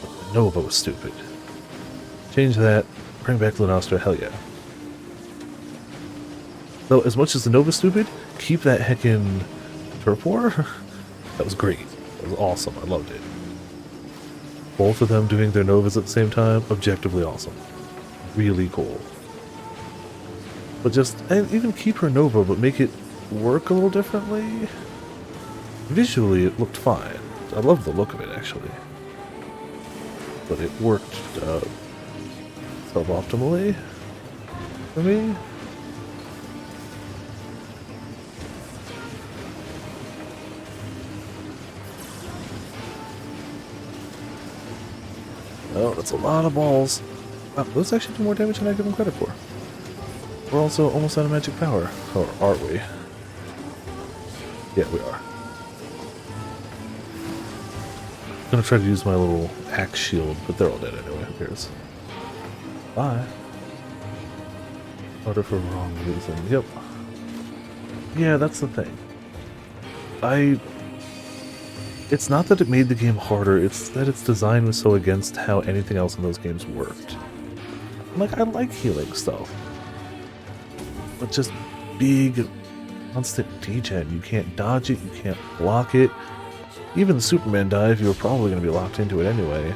But the Nova was stupid. Change that. Bring back Lunastra, hell yeah. Though, as much as the Nova's stupid, keep that heckin' Turf War. That was great. That was awesome. I loved it. Both of them doing their Novas at the same time, objectively awesome. Really cool. But just, and even keep her Nova, but make it work a little differently. Visually, it looked fine. I love the look of it, actually. But it worked suboptimally for me. Oh, that's a lot of balls. Wow, those actually do more damage than I give them credit for. We're also almost out of magic power. Or are we? Yeah, we are. I'm gonna try to use my little axe shield, but they're all dead anyway. Who cares? Bye. Order for wrong reason. Yep. Yeah, that's the thing. It's not that it made the game harder, it's that its design was so against how anything else in those games worked. Like, I like healing stuff. But just big, constant degen. You can't dodge it, you can't block it. Even the Superman dive, you were probably going to be locked into it anyway.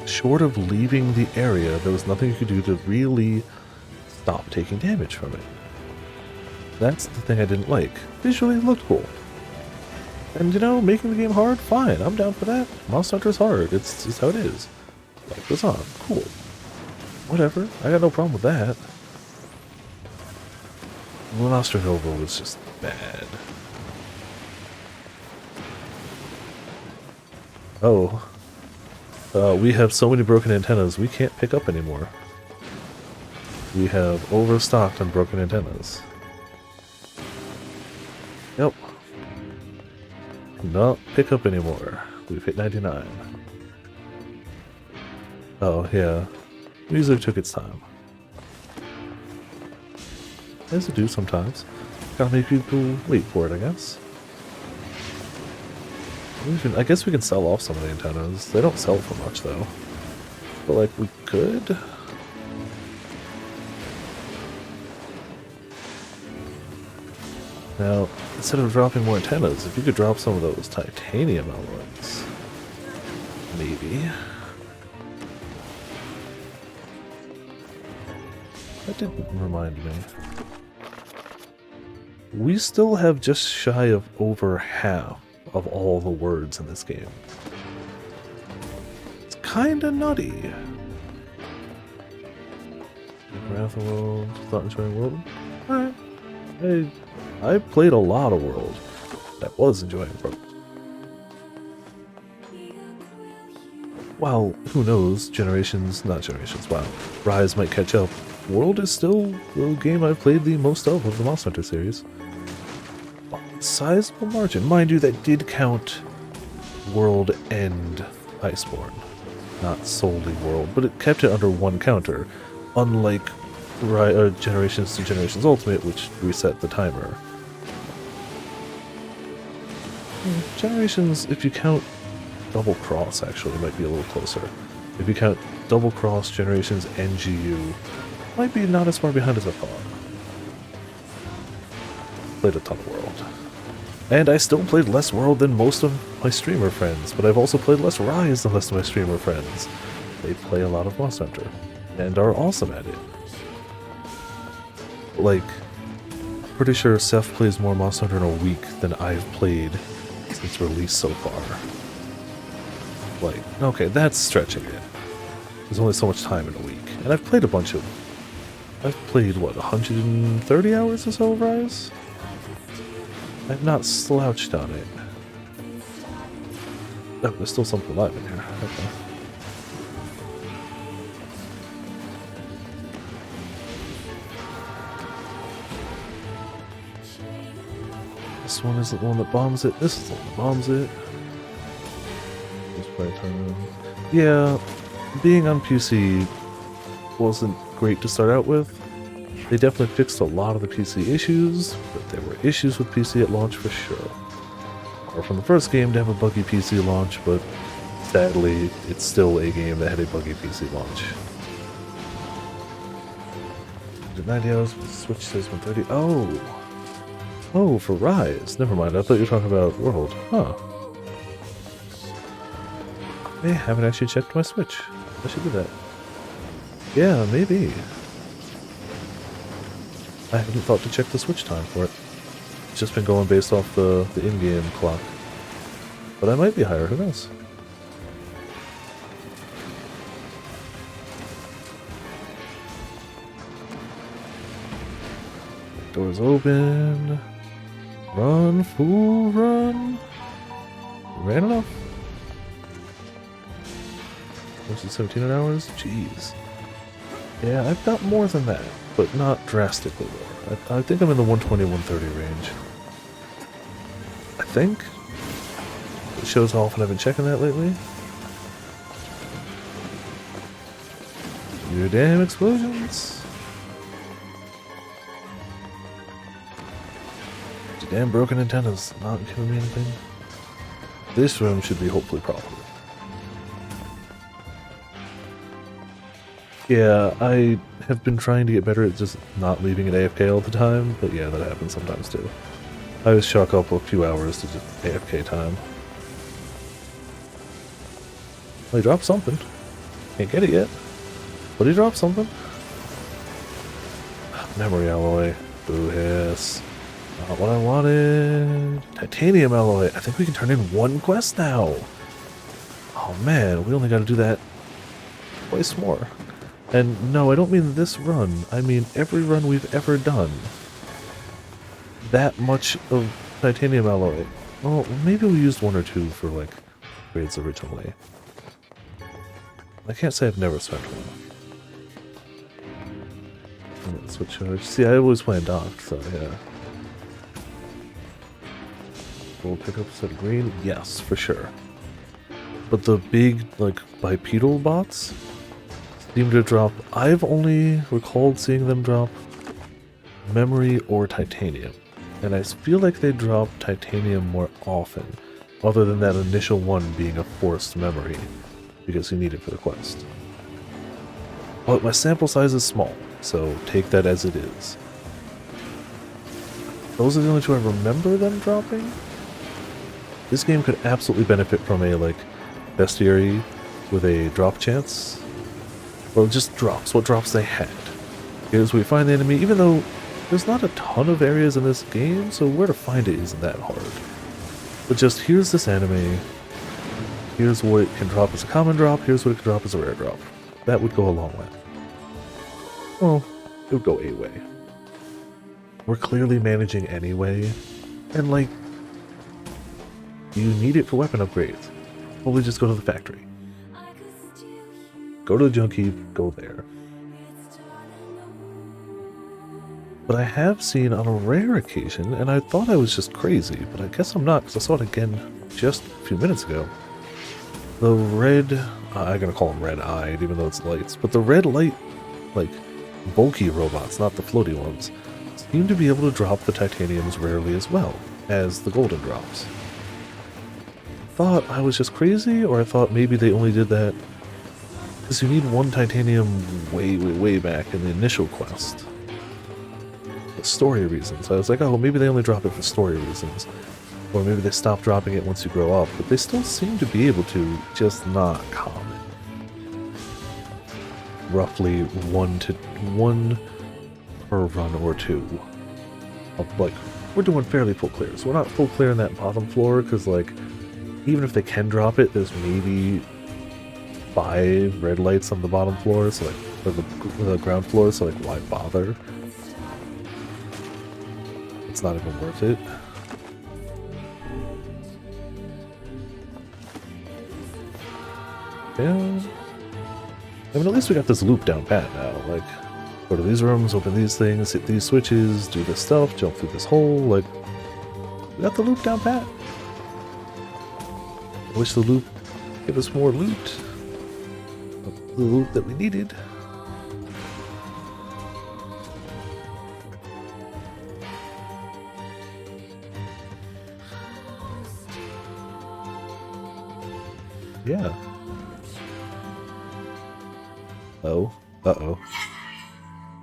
Short of leaving the area, there was nothing you could do to really stop taking damage from it. That's the thing I didn't like. Visually, it looked cool. And you know, making the game hard, fine, I'm down for that. Monster Hunter's hard, it's just how it is. Life goes on, cool. Whatever, I got no problem with that. Monster Nova was just bad. Oh. We have so many broken antennas, we can't pick up anymore. We have overstocked on broken antennas. Yep. Not pick up anymore. We've hit 99. Oh, yeah. Music took its time. As it do sometimes. Gotta make people wait for it, I guess. I guess we can sell off some of the antennas. They don't sell for much, though. But, like, we could. Now, instead of dropping more antennas, if you could drop some of those titanium elements. Maybe. That didn't remind me. We still have just shy of over half of all the words in this game. It's kinda nutty. Wrath of the World, thought enjoying World. Alright. I played a lot of World. That was enjoying World. Well, who knows? Not Generations, wow. Rise might catch up. World is still the game I've played the most of the Monster Hunter series. Sizable margin. Mind you, that did count World and Iceborne. Not solely World, but it kept it under one counter. Unlike Generations to Generations Ultimate, which reset the timer. Generations, if you count Double Cross, actually, might be a little closer. If you count Double Cross, Generations, and GU, might be not as far behind as I thought. Played a ton of World. And I still played less World than most of my streamer friends, but I've also played less Rise than most of my streamer friends. They play a lot of Monster Hunter, and are awesome at it. Like, pretty sure Seth plays more Monster Hunter in a week than I've played since release so far. Like, okay, that's stretching it. There's only so much time in a week. And I've played I've played, what, 130 hours or so of Rise? I've not slouched on it. Oh, there's still something alive in here. Okay. This one isn't the one that bombs it. This is the one that bombs it. Yeah, being on PC wasn't great to start out with. They definitely fixed a lot of the PC issues, but there were issues with PC at launch for sure. Or from the first game to have a buggy PC launch, but sadly, it's still a game that had a buggy PC launch. 90 hours, Switch says 130. Oh, for Rise. Never mind, I thought you were talking about World. Huh. I haven't actually checked my Switch. I should do that. Yeah, maybe. I haven't thought to check the Switch time for it. It's just been going based off the in-game clock. But I might be higher, who knows? Doors open. Run, fool, run. Ran enough? Was it 17 hours? Jeez. Yeah, I've got more than that, but not drastically more. I think I'm in the 120, 130 range. I think. It shows how often I've been checking that lately. Your damn explosions. Damn broken antennas, not giving me anything. This room should be hopefully proper. Yeah, I have been trying to get better at just not leaving it AFK all the time, but yeah, that happens sometimes too. I always chalk up a few hours to just AFK time. Well, he dropped something. Can't get it yet, but he dropped something. Memory alloy. Boo hiss. Not what I wanted. Titanium alloy. I think we can turn in one quest now. Oh man, we only got to do that twice more. And no, I don't mean this run. I mean every run we've ever done. That much of titanium alloy. Well, maybe we used one or two for like grades originally. I can't say I've never spent one. Switch charge. See, I always play docked, so yeah. We'll pick up a set of green? Yes, for sure. But the big, like, bipedal bots seem to drop. I've only recalled seeing them drop memory or titanium. And I feel like they drop titanium more often, other than that initial one being a forced memory, because you need it for the quest. But my sample size is small, so take that as it is. Those are the only two I remember them dropping. This game could absolutely benefit from a, like, bestiary with a drop chance. Well, just drops, what drops they had. Here's where we find the enemy, even though there's not a ton of areas in this game, so where to find it isn't that hard. But just, here's this enemy, here's what it can drop as a common drop, here's what it can drop as a rare drop. That would go a long way. Well, it would go a way. We're clearly managing anyway, and like, you need it for weapon upgrades. Probably just go to the factory. Go to the junk heap, go there. But I have seen on a rare occasion, and I thought I was just crazy, but I guess I'm not, because I saw it again just a few minutes ago. The red, I'm gonna call them red-eyed, even though it's lights, but the red light, like, bulky robots, not the floaty ones, seem to be able to drop the titaniums rarely as well, as the golden drops. Thought I was just crazy, or I thought maybe they only did that because you need one titanium way back in the initial quest. For story reasons. I was like, oh, maybe they only drop it for story reasons. Or maybe they stop dropping it once you grow up, but they still seem to be able to, just not common. Roughly one per run or two. Like, we're doing fairly full clears. We're not full clear in that bottom floor, because, like, even if they can drop it, there's maybe 5 red lights on the bottom floor, so like, or the ground floor, so like, why bother? It's not even worth it. Yeah. I mean, at least we got this loop down pat now. Like, go to these rooms, open these things, hit these switches, do this stuff, jump through this hole. Like, we got the loop down pat. I wish the loop gave us more loot. The loot that we needed. Yeah. Oh. Uh-oh.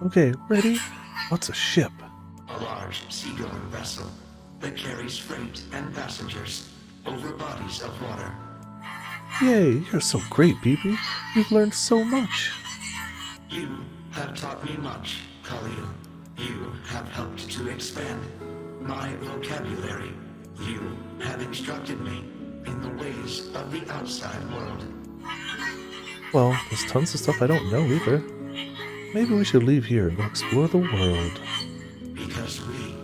Okay, ready? What's a ship? A large seagoing vessel that carries freight and passengers over bodies of water. Yay, you're so great, BB. You've learned so much. You have taught me much, Khalil. You have helped to expand my vocabulary. You have instructed me in the ways of the outside world. Well, there's tons of stuff I don't know either. Maybe we should leave here and go explore the world. Because we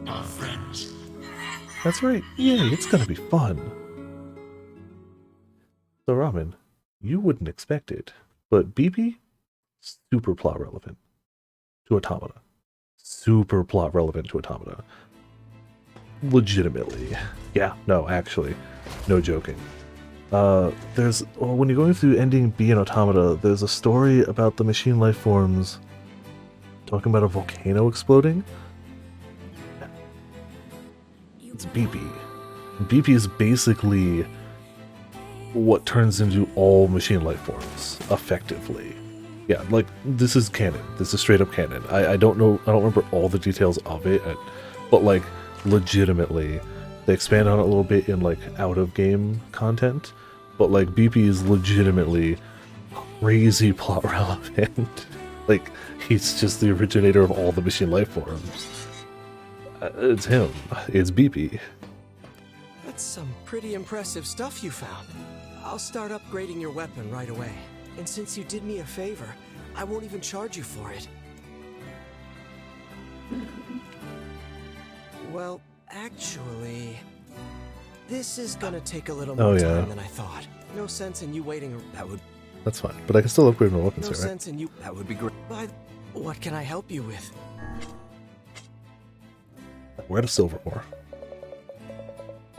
are friends. That's right. Yay, it's gonna be fun. So Ramen, you wouldn't expect it, but BB, super plot relevant to Automata. Super plot relevant to Automata. Legitimately. Yeah, no, actually. No joking. When you're going through ending B in Automata, there's a story about the machine life forms talking about a volcano exploding. it's BP. BP is basically what turns into all machine life forms, effectively. Yeah, like, this is canon. This is straight up canon. I don't know, I don't remember all the details of it, but, like, legitimately, they expand on it a little bit in, like, out-of-game content, but, like, BP is legitimately crazy plot relevant. Like, he's just the originator of all the machine life forms. It's him. It's BP. That's some pretty impressive stuff you found. I'll start upgrading your weapon right away. And since you did me a favor, I won't even charge you for it. Well, actually, this is gonna take a little more time than I thought. No sense in you waiting. That's fine, but I can still upgrade my weapons No here, right? sense in you. That would be great. What can I help you with? We're at a silver ore.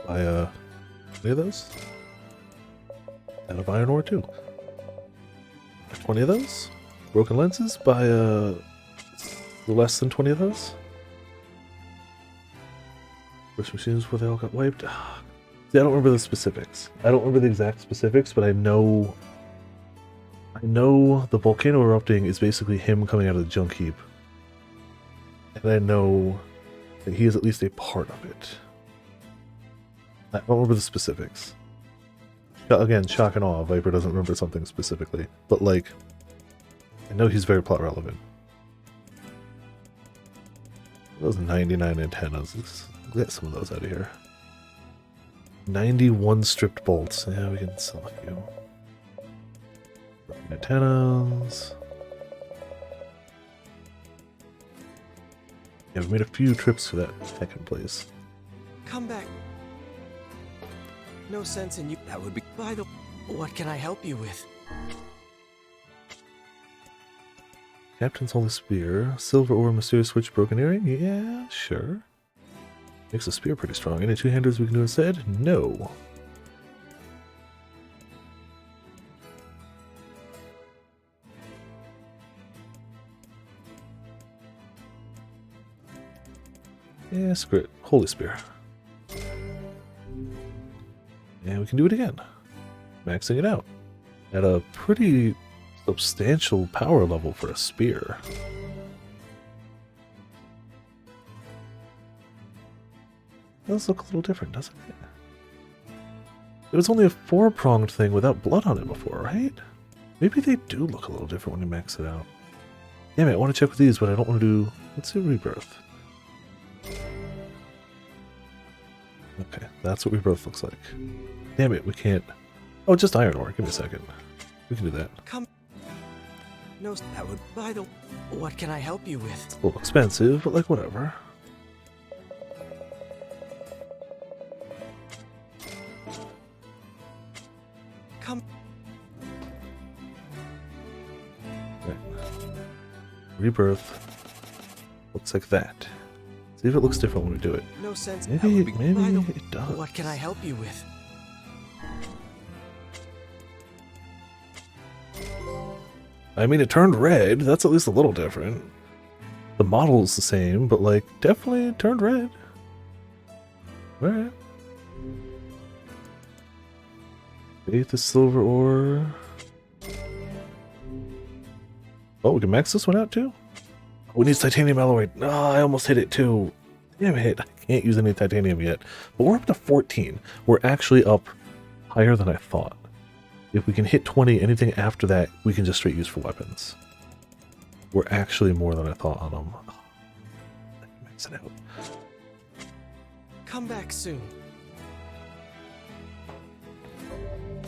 Buy any of those? And of iron ore too. 20 of those? Broken lenses? Buy less than 20 of those? First machines where they all got wiped. See, I don't remember the specifics. I don't remember the exact specifics, but I know the volcano erupting is basically him coming out of the junk heap. And I know that he is at least a part of it. I don't remember the specifics. Again, shock and awe, Viper doesn't remember something specifically. But, like, I know he's very plot relevant. Those 99 antennas. Let's get some of those out of here. 91 stripped bolts. Yeah, we can sell a few. Antennas. Yeah, we made a few trips to that second place. Come back. No sense in you. That would be. By the. What can I help you with? Captain's Holy Spear. Silver ore, mysterious switch, broken earring? Yeah, sure. Makes the spear pretty strong. Any two-handers we can do instead? No. Yeah, screw it. Holy Spear. And we can do it again. Maxing it out. At a pretty substantial power level for a spear. It does look a little different, doesn't it? It was only a four-pronged thing without blood on it before, right? Maybe they do look a little different when you max it out. Damn it, I want to check with these, but I don't want to do... Let's do Rebirth. Okay, that's what Rebirth looks like. Damn it, we can't... Oh, just iron ore. Give me a second. We can do that. Come. No, that would. By the. What can I help you with? It's a little expensive, but like whatever. Come. Right. Rebirth looks like that. See if it looks different when we do it. No sense. Maybe it does. What can I help you with? I mean, it turned red. That's at least a little different. The model's the same, but, like, definitely it turned red. Alright. Faith is silver ore. Oh, we can max this one out, too? We need titanium alloy. Oh, I almost hit it, too. Damn it. I can't use any titanium yet. But we're up to 14. We're actually up higher than I thought. If we can hit 20, anything after that, we can just straight use for weapons. We're actually more than I thought on them. Oh, max it out. Come back soon.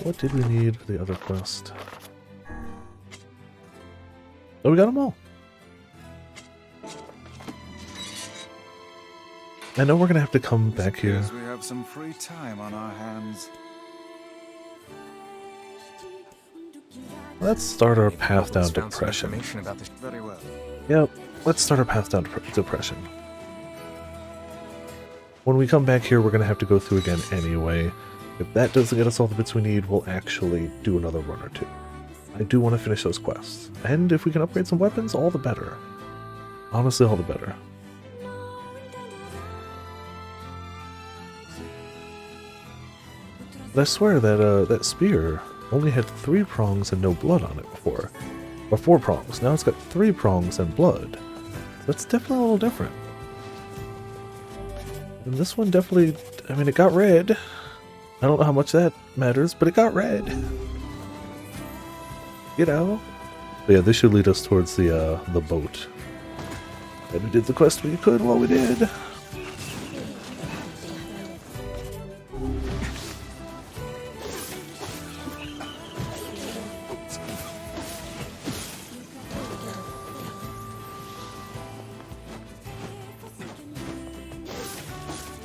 What did we need for the other quest? Oh, we got them all. I know we're going to have to come back here. We have some free time on our hands. Let's start our path down depression. Very well. Yep, let's start our path down depression. When we come back here, we're going to have to go through again anyway. If that doesn't get us all the bits we need, we'll actually do another run or two. I do want to finish those quests. And if we can upgrade some weapons, all the better. Honestly, all the better. But I swear that that spear only had 3 prongs and no blood on it before. Or 4 prongs. Now it's got 3 prongs and blood. That's definitely a little different. And this one definitely, I mean, it got red. I don't know how much that matters, but it got red. You know? But yeah, this should lead us towards the boat. And we did the quest we could while we did.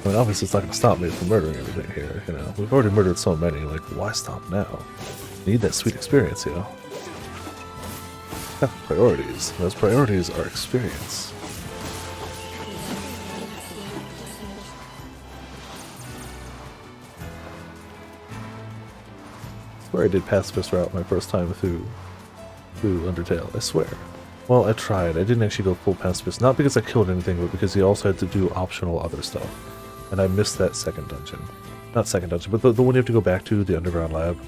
I mean, obviously it's not going to stop me from murdering everything here, you know. We've already murdered so many, like, why stop now? Need that sweet experience, you know. Priorities. Those priorities are experience. I swear I did pacifist route my first time through Undertale, I swear. Well, I tried. I didn't actually go full pacifist, not because I killed anything, but because you also had to do optional other stuff. And I missed that second dungeon. Not second dungeon, but the one you have to go back to, the underground lab.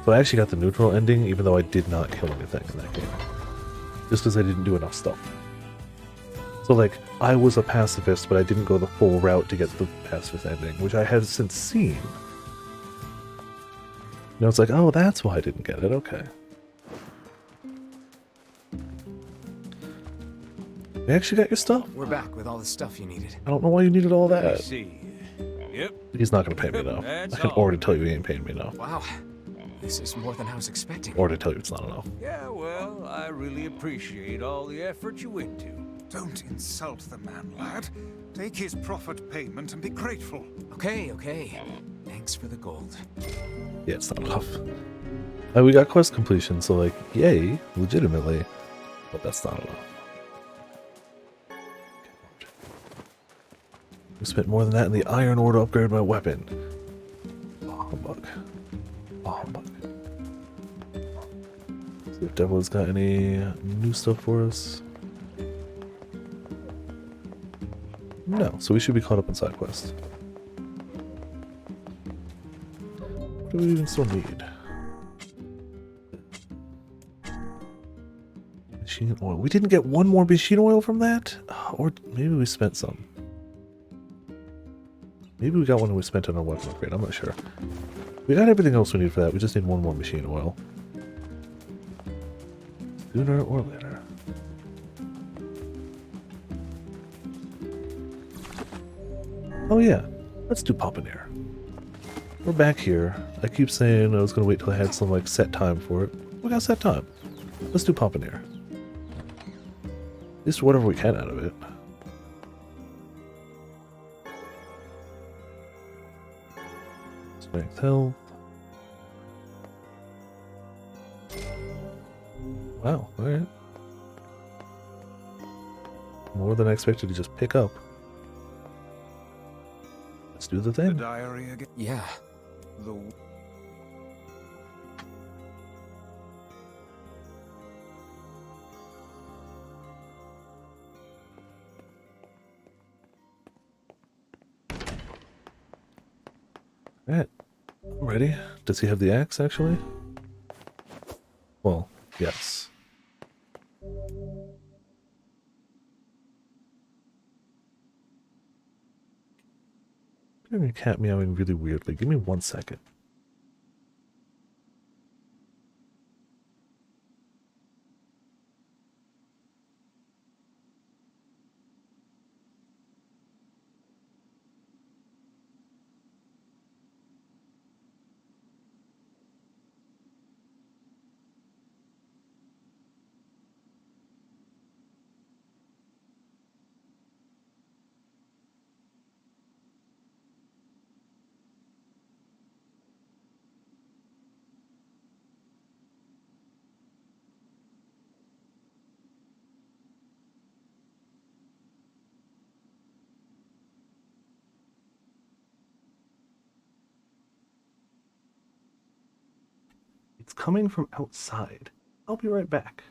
So I actually got the neutral ending, even though I did not kill anything in that game. Just because I didn't do enough stuff. So like, I was a pacifist, but I didn't go the full route to get the pacifist ending, which I have since seen. Now it's like, oh, that's why I didn't get it, okay. You actually got your stuff? We're back with all the stuff you needed. I don't know why you needed all that. I see. Yep. He's not going to pay me enough. I can already tell you he ain't paying me enough. Wow. This is more than I was expecting. Or to tell you it's not enough. Yeah, well, I really appreciate all the effort you went to. Don't insult the man, lad. Take his profit payment and be grateful. Okay. Thanks for the gold. Yeah, it's not enough. We got quest completion, so like, yay, legitimately. But that's not enough. We spent more than that in the iron ore to upgrade my weapon. Oh, humbug. Oh, humbug. See if Devil's got any new stuff for us. No, so we should be caught up in side quest. What do we even still need? Machine oil. We didn't get one more machine oil from that? Or maybe we spent some. Maybe we got one and we spent it on a weapon upgrade, I'm not sure. We got everything else we need for that, we just need one more machine oil. Sooner or later. Oh yeah, let's do Pompaneer. We're back here. I keep saying I was going to wait till I had some like set time for it. We got set time. Let's do Pompaneer. At least whatever we can out of it. Strength, health. Wow, alright. More than I expected to just pick up. Let's do the thing. The diary again? Yeah. The... Alright. I'm ready. Does he have the axe, actually? Well, yes. A cat meowing really weirdly. Give me 1 second. It's coming from outside. I'll be right back.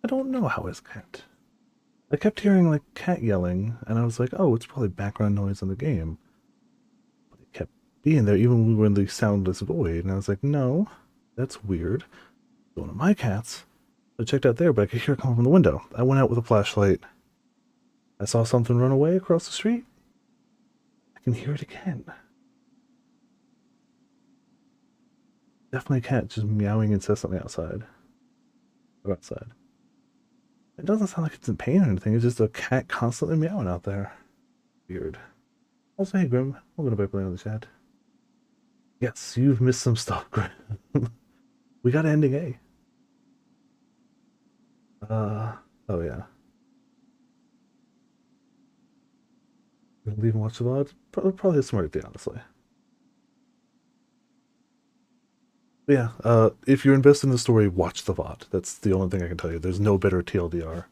I don't know how his cat. I kept hearing like cat yelling, and I was like, oh, it's probably background noise in the game. But it kept being there even when we were in the soundless void, and I was like, no, that's weird. It's one of my cats. I checked out there, but I could hear it coming from the window. I went out with a flashlight. I saw something run away across the street. I can hear it again. Definitely a cat just meowing incessantly outside. Or outside. It doesn't sound like it's in pain or anything. It's just a cat constantly meowing out there. Weird. Also, hey Grim, welcome to playing on the chat. Yes, you've missed some stuff, Grim. We got ending A. Oh yeah. Gonna leave and watch the VOD? Probably a smart idea, honestly. But yeah, if you're invested in the story, watch the VOD. That's the only thing I can tell you. There's no better TLDR.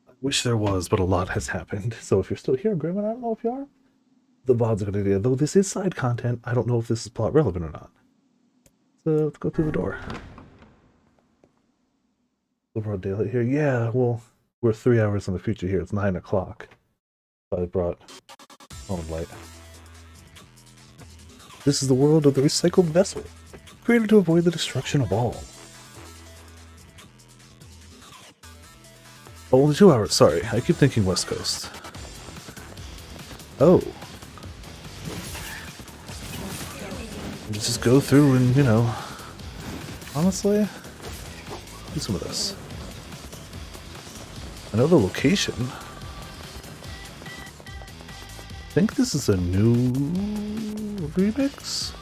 I wish there was, but a lot has happened. So if you're still here, Grim, and I don't know if you are, the VOD's a good idea. Though this is side content, I don't know if this is plot relevant or not. So let's go through the door. Broad daylight here. Yeah, well, we're 3 hours in the future here. It's 9 o'clock. I brought home light. This is the world of the recycled vessel, created to avoid the destruction of all. Oh, only 2 hours. Sorry, I keep thinking West Coast. Oh. Let's just go through and, you know, honestly, do some of this. Another location. I think this is a new remix.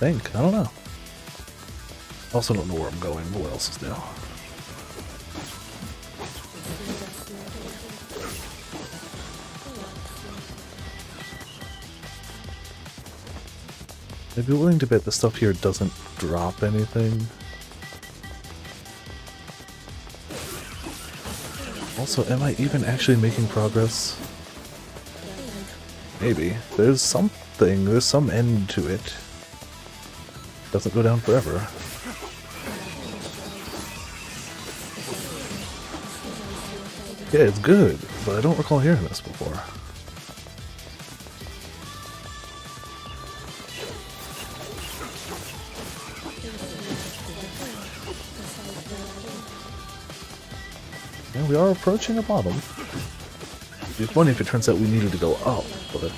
I don't know. Also don't know where I'm going, but what else is new? I'd be willing to bet the stuff here doesn't drop anything. Also, am I even actually making progress? Maybe. There's something, there's some end to it. Doesn't go down forever. Yeah, it's good, but I don't recall hearing this before. Yeah, we are approaching a bottom. It'd be funny if it turns out we needed to go up, but...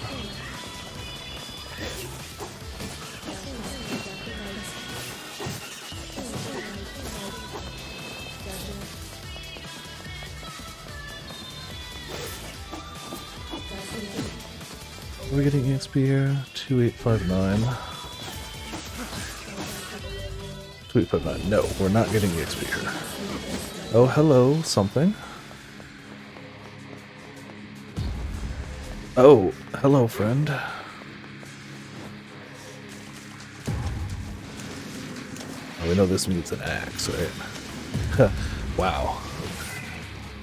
Are we getting EXP here? 2859. 2859. No, we're not getting EXP here. Oh, hello, something. Oh, hello, friend. Oh, we know this means an axe, right? Wow.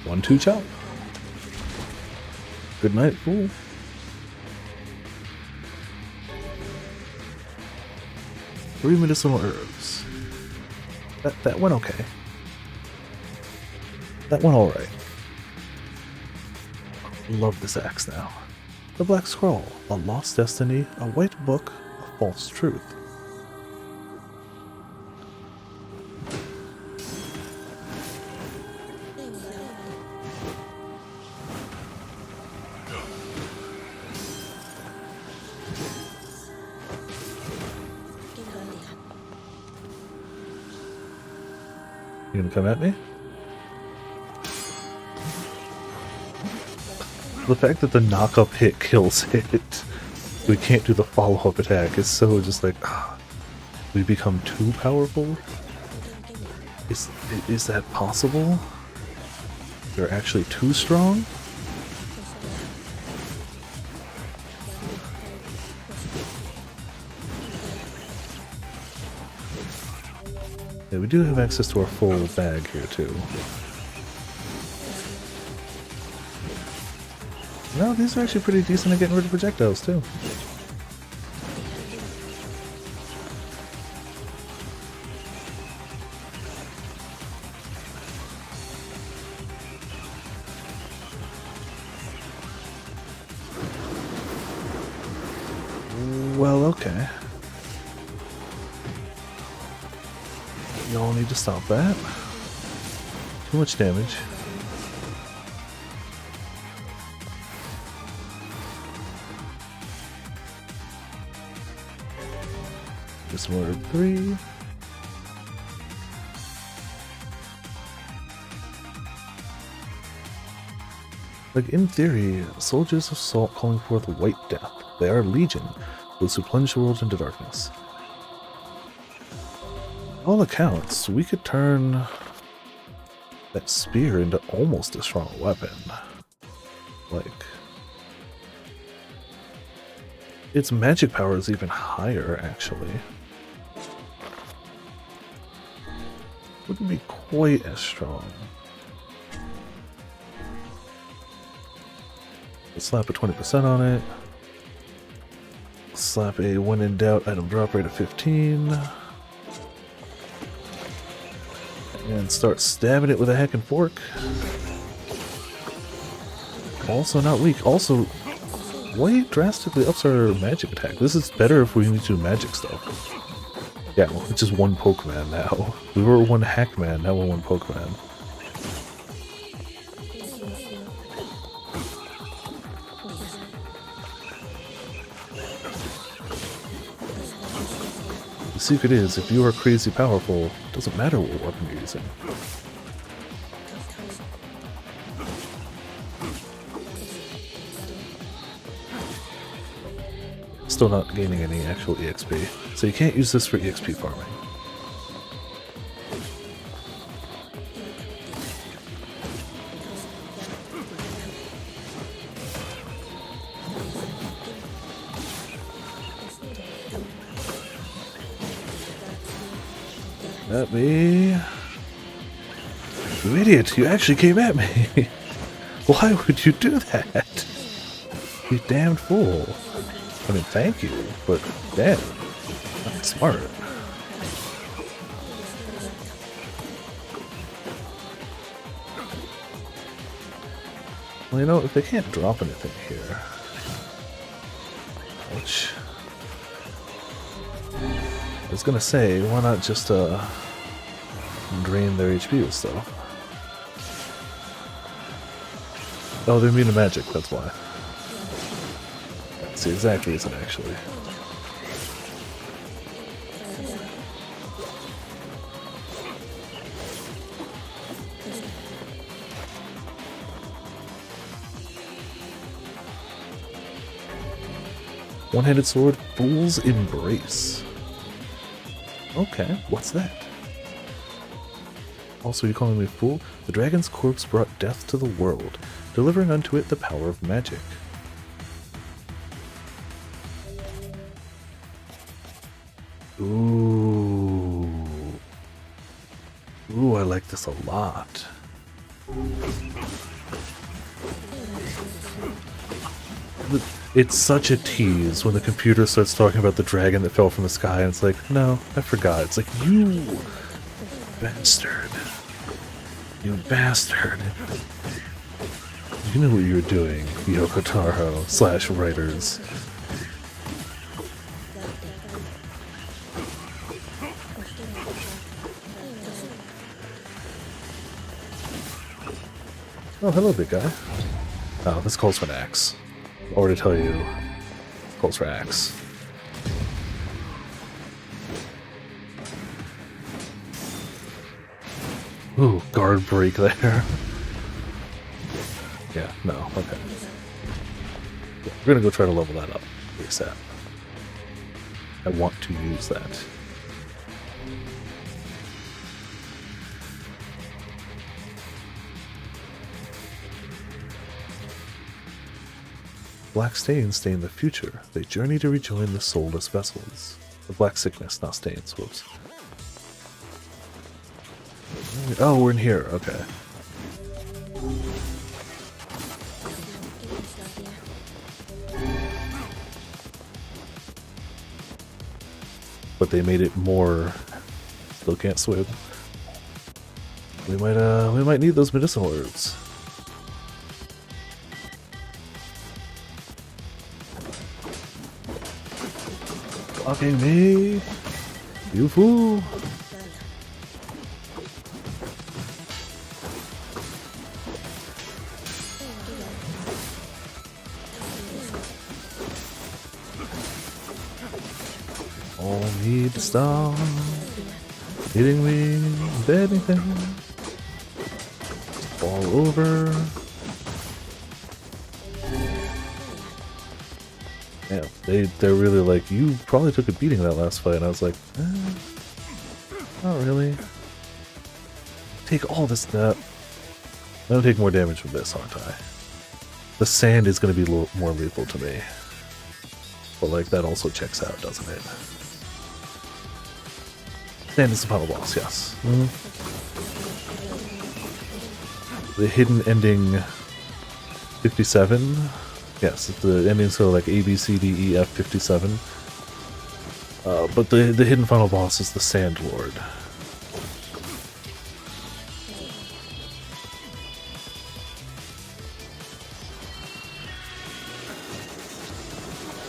1-2 chop. Good night, fool. Three medicinal herbs. That went okay. That went alright. Love this axe now. The Black Scroll, a lost destiny, a white book, a false truth. You gonna come at me? The fact that the knock-up hit kills it, we can't do the follow-up attack, is so just like, we become too powerful? Is that possible? They're actually too strong? Yeah, we do have access to our full bag here too. No, these are actually pretty decent at getting rid of projectiles, too. Well, okay. Y'all need to stop that. Too much damage. Just order 3. Like, in theory, soldiers of Salt calling forth white death. They are legion, those who plunge the world into darkness. By all accounts, we could turn that spear into almost a strong weapon. Like, its magic power is even higher, actually. Wouldn't be quite as strong. Let's slap a 20% on it. Slap a when in doubt item drop rate of 15. And start stabbing it with a hacking fork. Also not weak. Also, way drastically ups our magic attack. This is better if we need to do magic stuff. Yeah, well, it's just one Pokemon now. We were one Hackman, now we're one Pokemon. The secret is, if you are crazy powerful, it doesn't matter what weapon you're using. Still not gaining any actual EXP, so you can't use this for EXP farming. At me. You idiot, you actually came at me. Why would you do that? You damned fool. I mean, thank you, but damn, not smart. Well, you know, if they can't drop anything here, which I was gonna say, why not just drain their HP with stuff? Oh, they're immune to magic, that's why. That's the exact reason, actually. One-handed sword, Fool's Embrace. Okay, what's that? Also, you calling me a fool? The dragon's corpse brought death to the world, delivering unto it the power of magic. Ooh. Ooh, I like this a lot. It's such a tease when the computer starts talking about the dragon that fell from the sky, and it's like, no, I forgot. It's like, you bastard. You bastard. You knew what you were doing, Yoko Taro / writers. Oh, hello, big guy. Oh, this calls for an axe. Or to tell you, it calls for axe. Ooh, guard break there. Yeah, no, okay. Yeah, we're gonna go try to level that up ASAP. I want to use that. Black stains stain the future. They journey to rejoin the soulless vessels. The black sickness, not stains. Whoops. Oh, we're in here. Okay. but they made it more. Still can't swim. We might need those medicinal herbs. Blocking me, you fool! All need to stop hitting me with anything. Fall over. Yeah, they're really like, you probably took a beating that last fight, and I was like, not really. Take all this stuff. I'm gonna take more damage from this, aren't I? The sand is gonna be more lethal to me. But like, that also checks out, doesn't it? Sand is the final boss, yes. The hidden ending 57. Yes, the ending's sort of like A, B, C, D, E, F, 57. But the hidden final boss is the Sand Lord.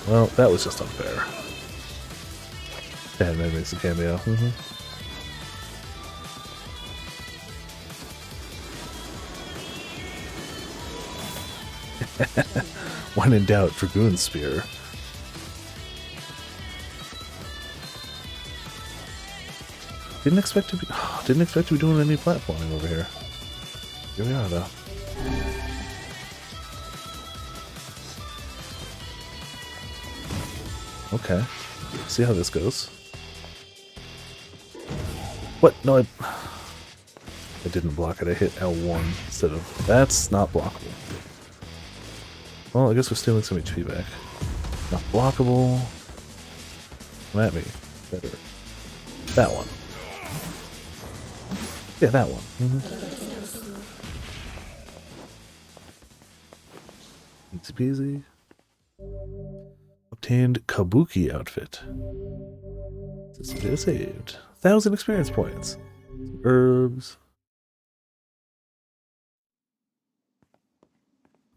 Well, that was just unfair. Sandman makes a cameo. When in doubt, Dragoon Spear. Didn't expect to be doing any platforming over here. Here we are, though. Okay. See how this goes. What? No, I didn't block it. I hit L1 instead of... That's not blockable. Well, I guess we're stealing some HP back. Not blockable. Come at me. Better. That one. Yeah, that one. Easy peasy. Obtained Kabuki outfit. Suspicious saved. 1,000 experience points. Some herbs.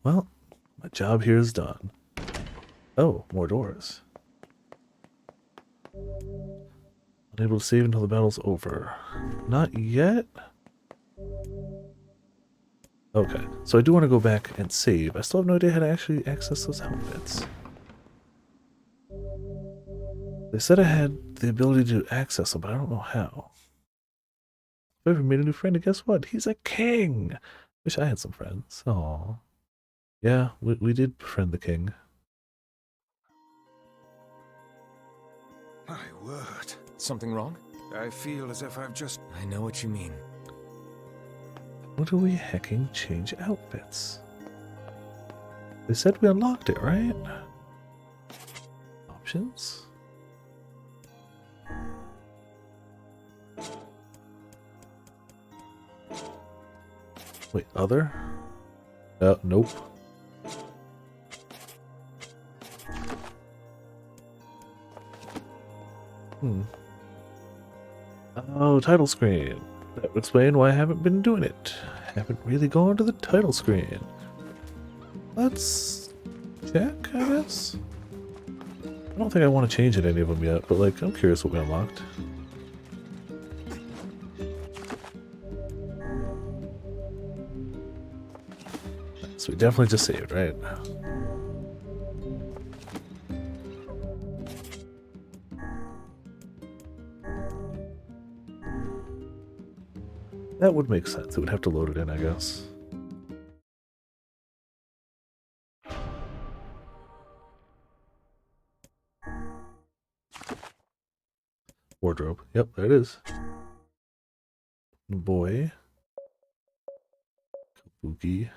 Well, my job here is done. Oh, more doors. Unable to save until the battle's over. Not yet? Okay, so I do want to go back and save. I still have no idea how to actually access those outfits. They said I had the ability to access them, but I don't know how. I've ever made a new friend, and guess what? He's a king! Wish I had some friends. Aww. Yeah, we did befriend the king. My word. Something wrong? I feel as if I've just... I know what you mean. What do we hecking change outfits? They said we unlocked it, right? Options? Wait, other? Nope. Oh, title screen. That would explain why I haven't been doing it. Haven't really gone to the title screen. Let's check, I guess. I don't think I want to change any of them yet, but like, I'm curious what we unlocked. So we definitely just saved, right? That would make sense. It would have to load it in, I guess. Wardrobe. Yep, there it is. Boy. Kabuki.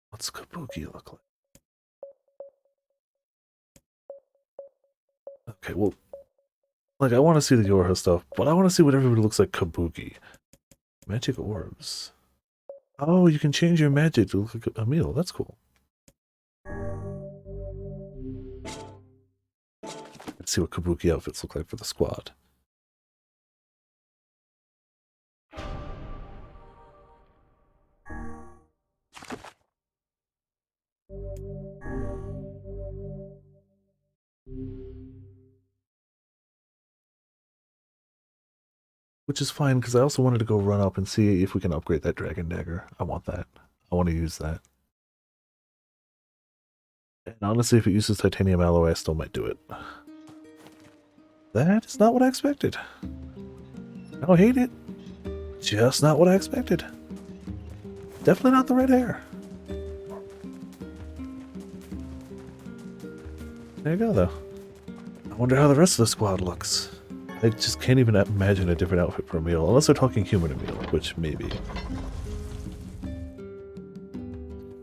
What's Kabuki look like? Okay, well, like, I want to see the Yorha stuff, but I want to see what everybody looks like Kabuki. Magic orbs. Oh, you can change your magic to look like a meal. That's cool. Let's see what kabuki outfits look like for the squad. Which is fine, because I also wanted to go run up and see if we can upgrade that dragon dagger. I want that. I want to use that. And honestly, if it uses titanium alloy, I still might do it. That is not what I expected. I don't hate it. Just not what I expected. Definitely not the red hair. There you go, though. I wonder how the rest of the squad looks. I just can't even imagine a different outfit for Emil, unless they're talking human Emil, which maybe.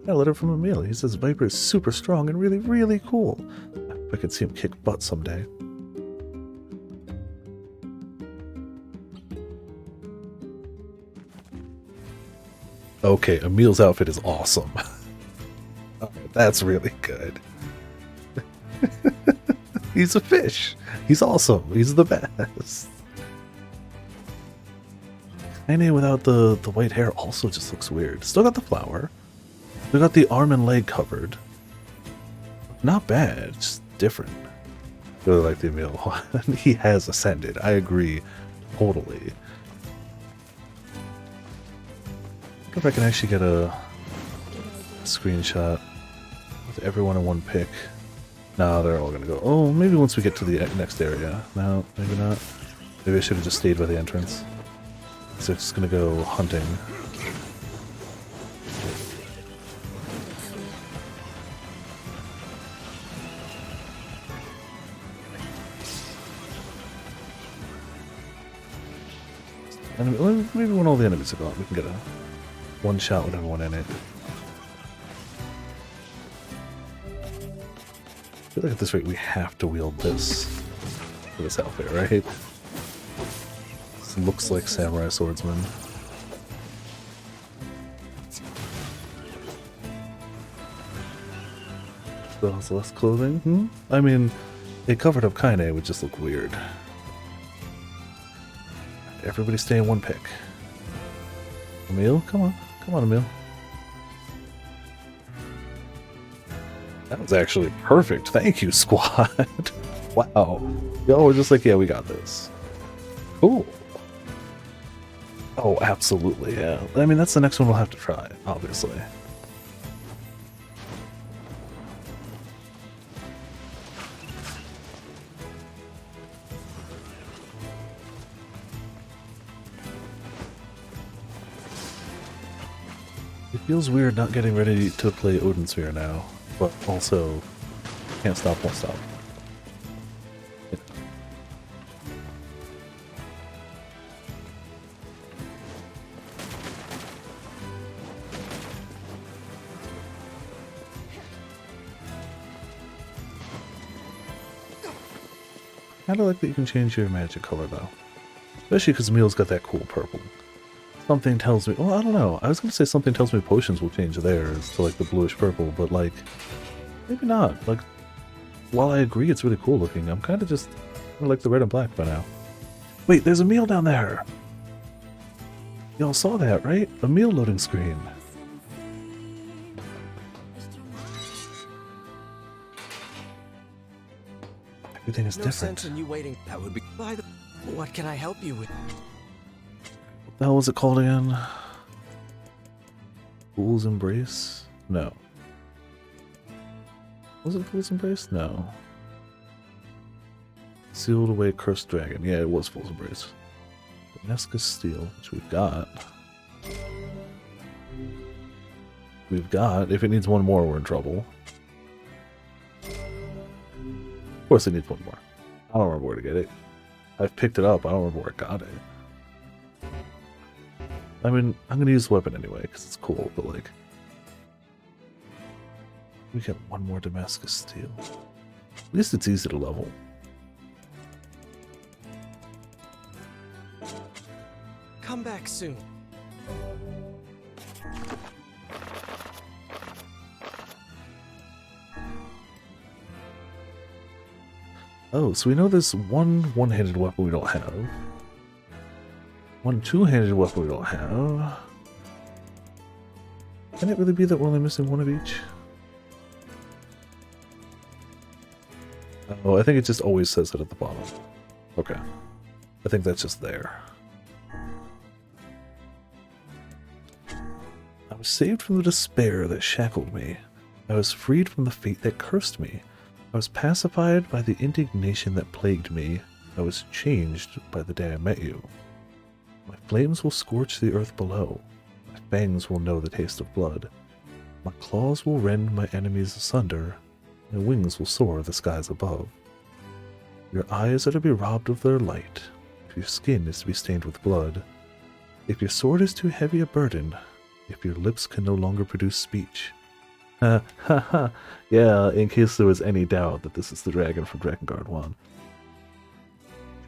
Got a letter from Emil. He says Viper is super strong and really, really cool. I could see him kick butt someday. Okay, Emil's outfit is awesome. Alright, that's really good. He's a fish. He's awesome. He's the best. Kaine without the white hair also just looks weird. Still got the flower. We got the arm and leg covered. Not bad, just different. Really like the Emil. He has ascended. I agree totally. I wonder if I can actually get a screenshot with everyone in one pic. No, they're all gonna go. Oh, maybe once we get to the next area. No, maybe not. Maybe I should have just stayed by the entrance. So it's just gonna go hunting. And maybe when all the enemies are gone, we can get a one shot with everyone in it. I feel like at this rate we have to wield this for this outfit, right? This looks like samurai swordsman. Still has less clothing? I mean, it covered up Kaine would just look weird. Everybody stay in one pick. Emil, come on. Come on, Emil. That was actually perfect. Thank you, squad. Wow. Y'all were just like, yeah, we got this. Cool. Oh, absolutely, yeah. I mean, that's the next one we'll have to try, obviously. It feels weird not getting ready to play Odin Sphere now, but also can't stop, won't stop. Yeah. I kinda like that you can change your magic color though. Especially because Emil's got that cool purple. Something tells me, well, I don't know. I was going to say something tells me potions will change theirs to like the bluish purple, but like, maybe not. Like, while I agree it's really cool looking, I'm kind of just like the red and black by now. Wait, there's a meal down there. Y'all saw that, right? A meal loading screen. Everything is no different. sense in you waiting. That would be. What can I help you with? What the hell was it called again? Fool's Embrace? No. Was it Fool's Embrace? No. Sealed Away Cursed Dragon. Yeah, it was Fool's Embrace. Damascus Steel, which we've got. If it needs one more, we're in trouble. Of course it needs one more. I don't remember where to get it. I've picked it up, I don't remember where I got it. I mean, I'm gonna use the weapon anyway, because it's cool, but like... We get one more Damascus Steel. At least it's easy to level. Come back soon. Oh, so we know there's one-handed weapon we don't have. One two-handed weapon we don't have. Can it really be that we're only missing one of each? Oh, I think it just always says it at the bottom. Okay. I think that's just there. I was saved from the despair that shackled me. I was freed from the fate that cursed me. I was pacified by the indignation that plagued me. I was changed by the day I met you. My flames will scorch the earth below. My fangs will know the taste of blood. My claws will rend my enemies asunder. My wings will soar the skies above. Your eyes are to be robbed of their light. If your skin is to be stained with blood. If your sword is too heavy a burden. If your lips can no longer produce speech. Ha ha ha. Yeah, in case there was any doubt that this is the dragon from Drakengard 1.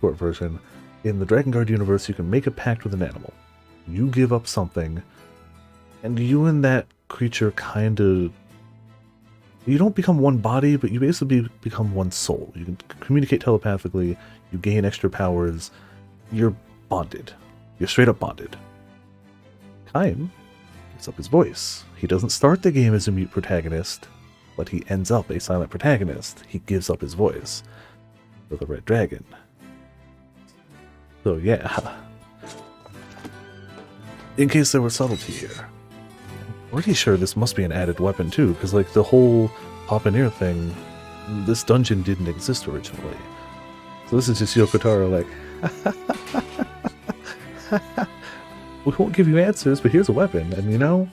Short version. In the Drakengard universe, you can make a pact with an animal. You give up something, and you and that creature kind of... You don't become one body, but you basically become one soul. You can communicate telepathically, you gain extra powers, you're bonded. You're straight up bonded. Kaim gives up his voice. He doesn't start the game as a mute protagonist, but he ends up a silent protagonist. He gives up his voice for the Red Dragon. So yeah. In case there was subtlety here. I'm pretty sure this must be an added weapon too, because like the whole Pop-and-Ear thing, this dungeon didn't exist originally. So this is just Yoko Taro like, we won't give you answers, but here's a weapon, and you know,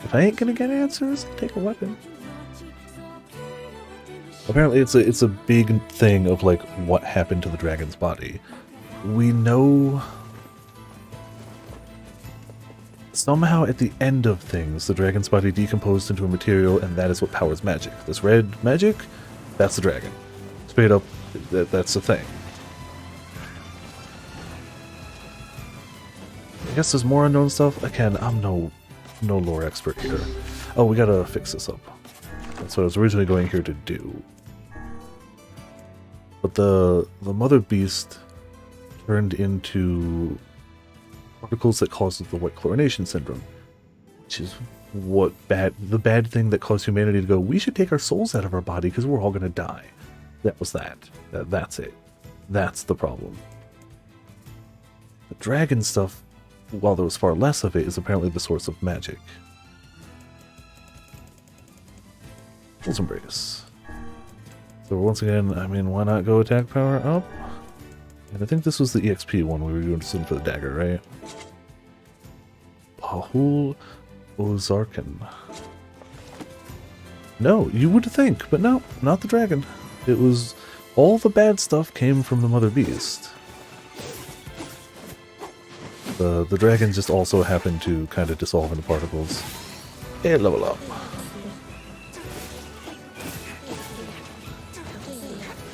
if I ain't gonna get answers, I'll take a weapon. Apparently it's a big thing of like what happened to the dragon's body. We know somehow at the end of things, the dragon's body decomposed into a material, and that is what powers magic. This red magic, that's the dragon. Straight up, that's the thing. I guess there's more unknown stuff. Again, I'm no lore expert here. Oh, we gotta fix this up. That's what I was originally going here to do. But the mother beast turned into particles that causes the white chlorination syndrome, which is what the bad thing that caused humanity to go, we should take our souls out of our body because we're all gonna die. That was that's it. That's the problem. The dragon stuff, while there was far less of it, is apparently the source of magic. Let's embrace. So once again, I mean, why not go attack power up? And I think this was the EXP one we were doing something for the dagger, right? Pahul Ozarkin. No, you would think, but no, not the dragon. It was... all the bad stuff came from the Mother Beast. The dragon just also happened to kind of dissolve into particles. And level up.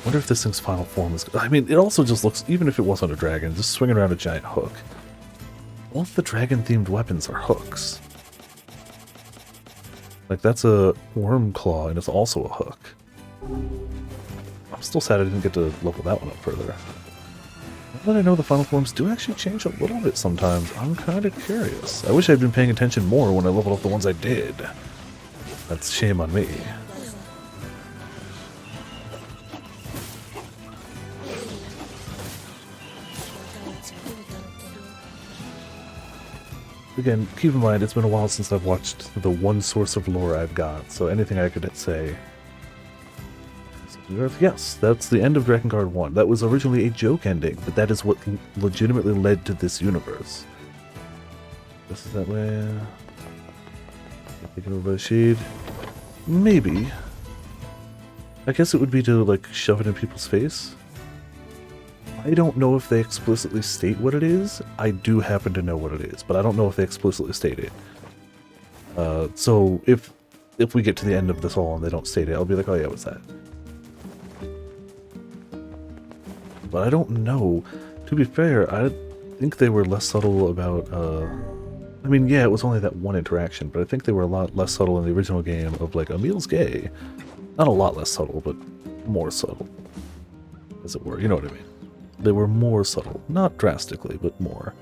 Wonder if this thing's final form is... I mean, it also just looks... even if it wasn't a dragon, just swinging around a giant hook. All of the dragon-themed weapons are hooks. Like, that's a worm claw, and it's also a hook. I'm still sad I didn't get to level that one up further. Now that I know the final forms do actually change a little bit sometimes, I'm kind of curious. I wish I'd been paying attention more when I leveled up the ones I did. That's shame on me. Again, keep in mind, it's been a while since I've watched the one source of lore I've got, so anything I could say... Yes, that's the end of Drakengard 1. That was originally a joke ending, but that is what legitimately led to this universe. This is that way... Taken over by the shade. Maybe. I guess it would be to, like, shove it in people's face. I don't know if they explicitly state what it is. I do happen to know what it is, but I don't know if they explicitly state it. So if we get to the end of this all and they don't state it, I'll be like, oh yeah, what's that? But I don't know. To be fair, I think they were less subtle about, I mean, yeah, it was only that one interaction, but I think they were a lot less subtle in the original game of like, Emil's gay. Not a lot less subtle, but more subtle. as it were. You know what I mean? They were more subtle. Not drastically, but more.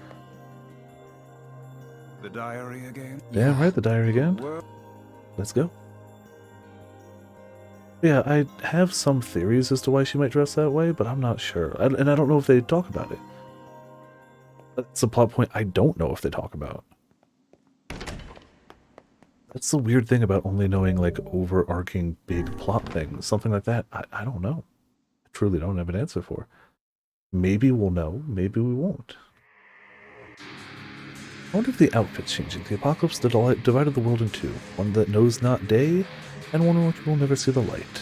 The diary again? Yeah, right, the diary again. Let's go. Yeah, I have some theories as to why she might dress that way, but I'm not sure. And I don't know if they talk about it. That's a plot point I don't know if they talk about. That's the weird thing about only knowing, like, overarching big plot things. Something like that, I don't know. I truly don't have an answer for. Maybe we'll know, maybe we won't. I wonder if the outfit's changing. The apocalypse divided the world in two. One that knows not day, and one in which will never see the light.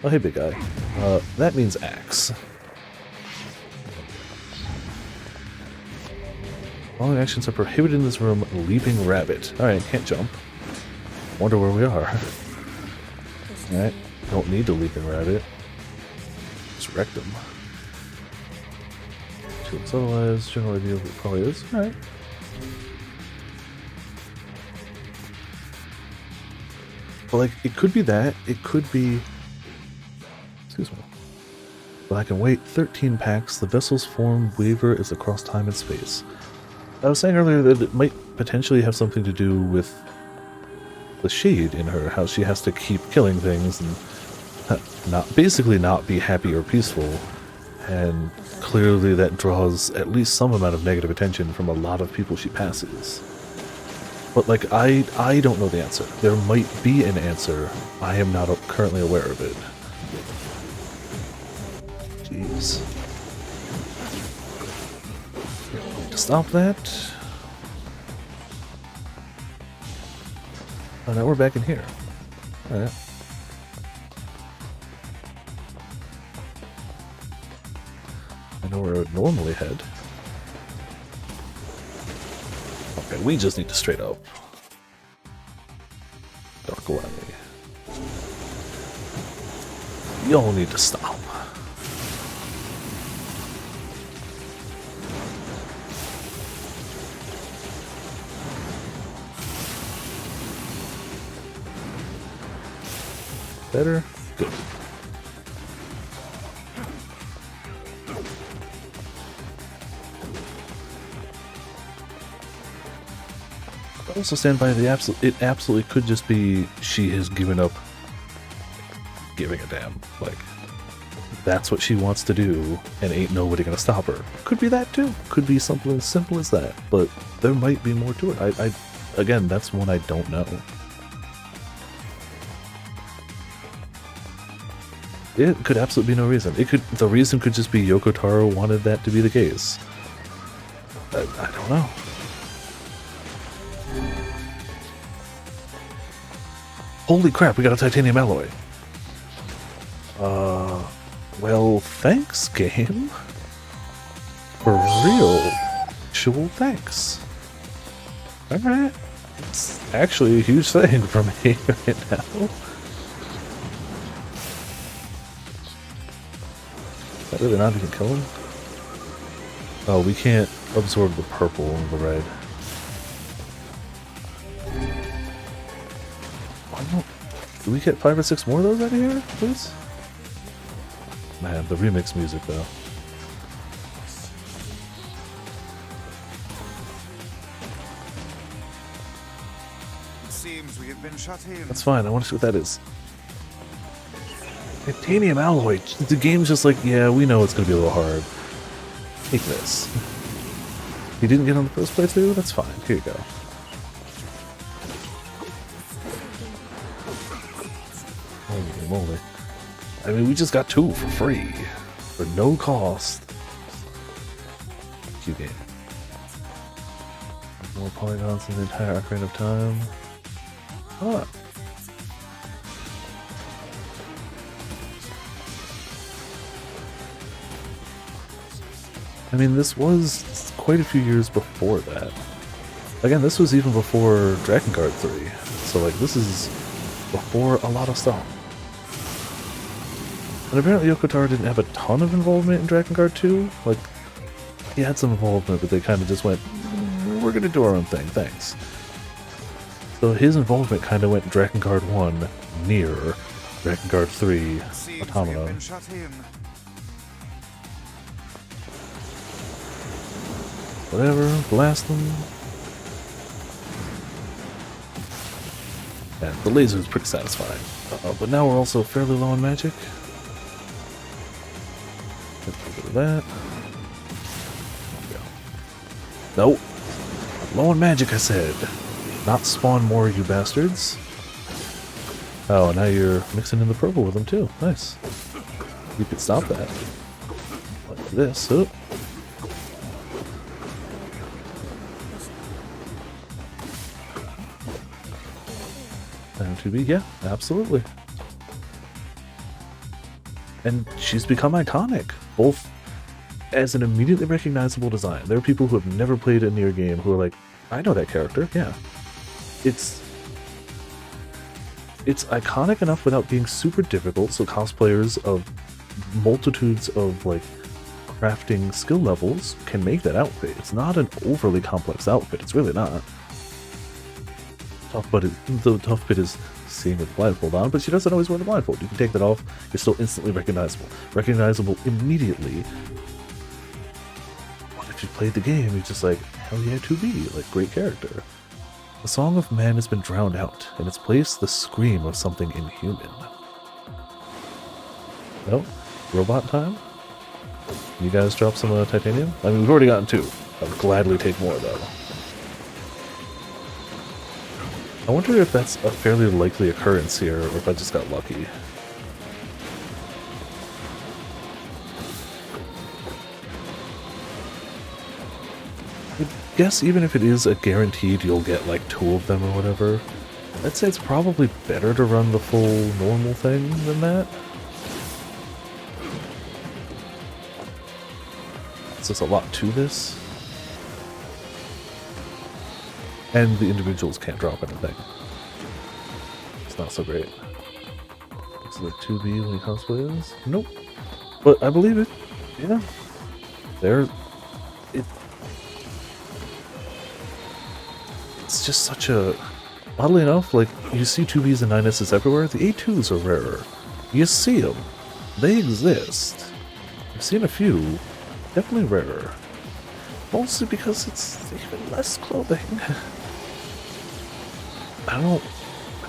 Oh, hey, big guy. That means axe. Following actions are prohibited in this room. Leaping rabbit. Alright, can't jump. Wonder where we are. Alright, don't need to leaping rabbit. Just wrecked him. Too uncivilized, general idea of it probably is. Alright. But, like, it could be that. It could be... Excuse me. Black and white, 13 packs. The vessel's form waver is across time and space. I was saying earlier that it might potentially have something to do with the shade in her, how she has to keep killing things and basically not be happy or peaceful, and clearly that draws at least some amount of negative attention from a lot of people she passes. But, like, I don't know the answer. There might be an answer. I am not currently aware of it. Jeez. To stop that. Oh, now we're back in here. Alright. I know where I would normally head. Okay, we just need to straight up. Dark away. Y'all need to stop. Better? Good. I also stand by the it absolutely could just be she has given up giving a damn. Like, that's what she wants to do, and ain't nobody gonna stop her. Could be that too. Could be something as simple as that. But there might be more to it. Again, that's one I don't know. It could absolutely be no reason. The reason could just be Yoko Taro wanted that to be the case. I don't know. Holy crap, we got a titanium alloy. Well, thanks, game. For real. Actual thanks. Alright. It's actually a huge thing for me right now. Did it not even kill him? Oh, we can't absorb the purple and the red. Why don't... Do we get 5 or 6 more of those out of here, please? Man, the remix music, though. It seems we have been shut in. That's fine, I want to see what that is. Titanium alloy. The game's just like, yeah, we know it's going to be a little hard. Take this. You didn't get on the first playthrough? That's fine. Here you go. Holy moly. I mean, we just got 2 for free. For no cost. Cute game. More polygons in the entire Ocarina of Time. Ah. I mean, this was quite a few years before that. Again, this was even before Dragon Guard 3. So, like, this is before a lot of stuff. And apparently Yoko Taro didn't have a ton of involvement in Dragon Guard 2. Like, he had some involvement, but they kind of just went, we're gonna do our own thing, thanks. So his involvement kind of went Dragon Guard 1, NieR, Dragon Guard 3, Automata. Whatever, blast them. And the laser is pretty satisfying. But now we're also fairly low on magic. Let's get rid of that. Nope. Low on magic, I said. Not spawn more, you bastards. Oh, now you're mixing in the purple with them too. Nice. You could stop that. Like this. Oh. And to be, yeah, absolutely. And she's become iconic, both as an immediately recognizable design. There are people who have never played a NieR game who are like, I know that character, yeah. It's iconic enough without being super difficult, so cosplayers of multitudes of like crafting skill levels can make that outfit. It's not an overly complex outfit, it's really not. The tough bit is seeing with the blindfold on, but she doesn't always wear the blindfold. You can take that off, you're still instantly recognizable. Recognizable immediately. But if you played the game, you're just like, hell yeah, 2B, like, great character. The song of man has been drowned out. In its place, the scream of something inhuman. No? Robot time? You guys drop some titanium? I mean, we've already gotten 2. I would gladly take more, though. I wonder if that's a fairly likely occurrence here, or if I just got lucky. I guess even if it is a guaranteed you'll get like 2 of them or whatever, I'd say it's probably better to run the full normal thing than that. So there's a lot to this. And the individuals can't drop anything. It's not so great. Looks like 2B when he cosplays. Nope. But I believe it. Yeah. It's just such a... Oddly enough, like, you see 2Bs and 9Ss everywhere. The A2s are rarer. You see them. They exist. I've seen a few. Definitely rarer. Mostly because it's even less clothing. I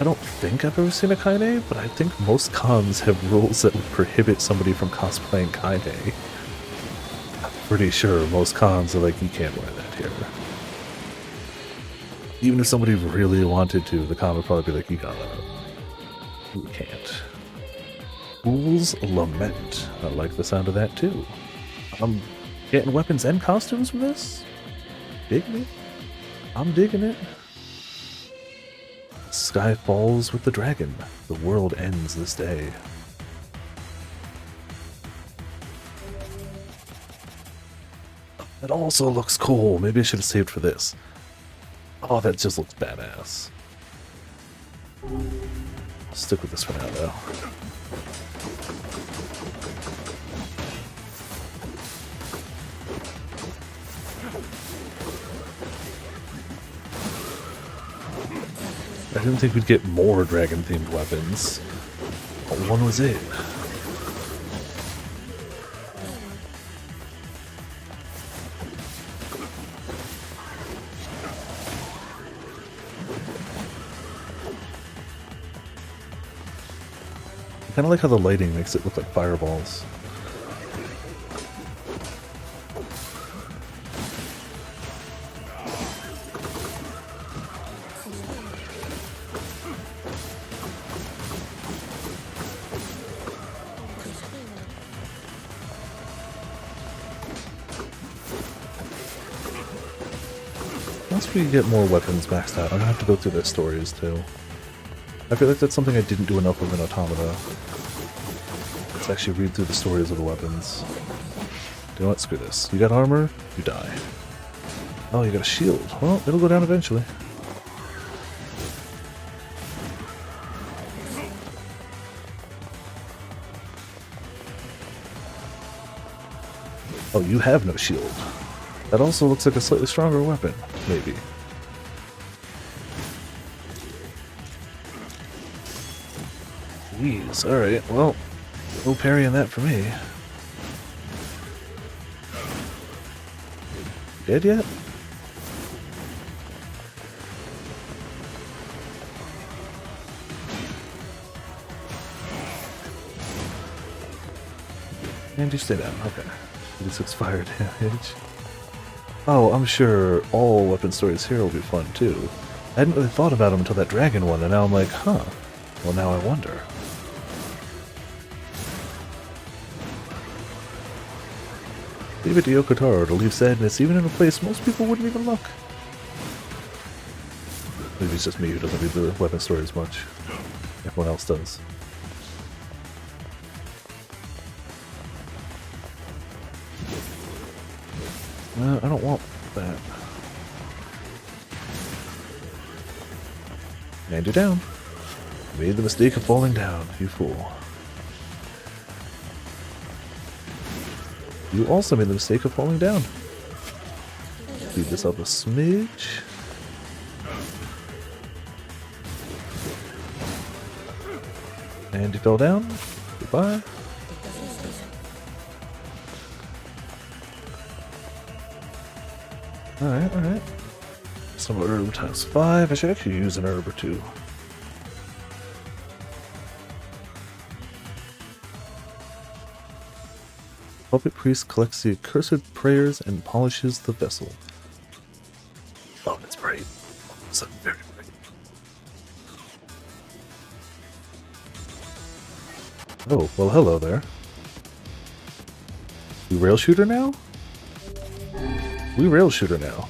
don't think I've ever seen a Kaine, but I think most cons have rules that would prohibit somebody from cosplaying Kaine. I'm pretty sure most cons are like, you can't wear that here. Even if somebody really wanted to, the con would probably be like, you can't. Fool's Lament. I like the sound of that too. I'm getting weapons and costumes from this? Digging it? I'm digging it. Sky falls with the dragon. The world ends this day. That also looks cool. Maybe I should have saved for this. Oh, that just looks badass. I'll stick with this for now, though. I didn't think we'd get more dragon-themed weapons. But one was it. I kind of like how the lighting makes it look like fireballs. Once we get more weapons maxed out, I'm gonna have to go through their stories too. I feel like that's something I didn't do enough of in Automata. Let's actually read through the stories of the weapons. You know what? Screw this. You got armor, you die. Oh, you got a shield. Well, it'll go down eventually. Oh, you have no shield. That also looks like a slightly stronger weapon, maybe. Jeez, alright, well, no parrying that for me. Dead yet? And you stay down, okay. 86 fire damage. Oh, I'm sure all weapon stories here will be fun too. I hadn't really thought about them until that dragon one, and now I'm like, huh. Well, now I wonder. Leave it to Yokotaro to leave sadness even in a place most people wouldn't even look. Maybe it's just me who doesn't read the weapon stories much. Everyone else does. I don't want that. And you're down. You made the mistake of falling down, you fool. You also made the mistake of falling down. Speed this up a smidge. And you fell down. Goodbye. Alright, alright. Some herb times 5. I should actually use an herb or two. Puppet priest collects the accursed prayers and polishes the vessel. Oh, it's bright. It's very bright. Oh, well, hello there. We rail shooter now? We rail shooter now.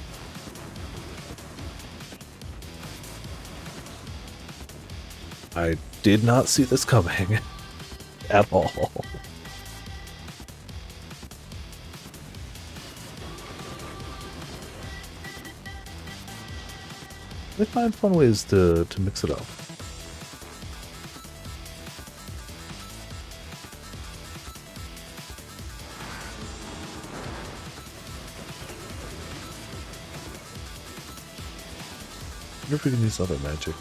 I did not see this coming at all. They find fun ways to mix it up. I wonder if we can use other magic.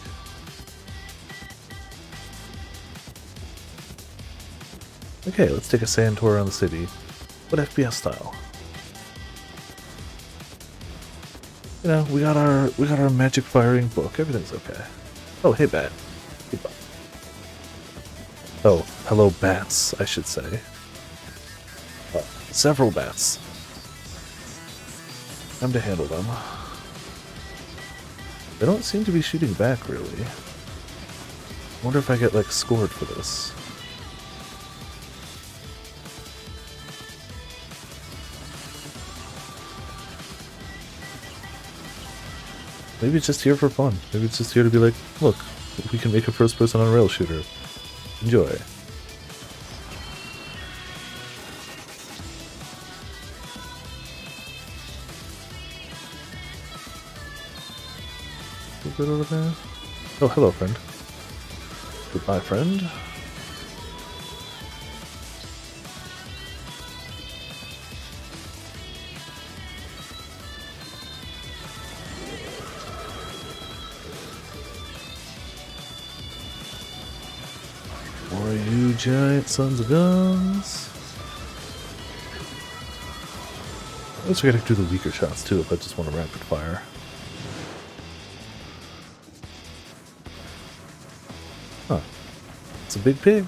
Okay, let's take a sand tour around the city, but FPS style. You know, we got our magic firing book. Everything's okay. Oh, hey, bat. Goodbye. Oh, hello, bats, I should say. Several bats. Time to handle them. They don't seem to be shooting back, really. I wonder if I get, like, scored for this. Maybe it's just here for fun. Maybe it's just here to be like, look, we can make a first-person on-rail shooter. Enjoy. Good over there. Oh, hello, friend. Goodbye, friend. Or you giant sons of guns. I guess we gotta do the weaker shots too if I just want to rapid fire. Huh. It's a big pig.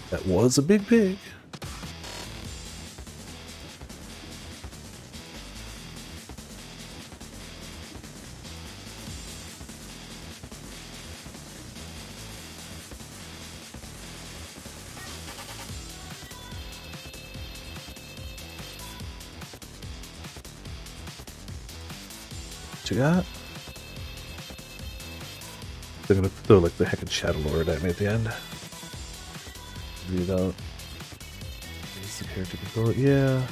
That was a big pig. What you got? They're gonna throw like the heckin' Shadow Lord at me at the end. Read out. Is the character control? Yeah.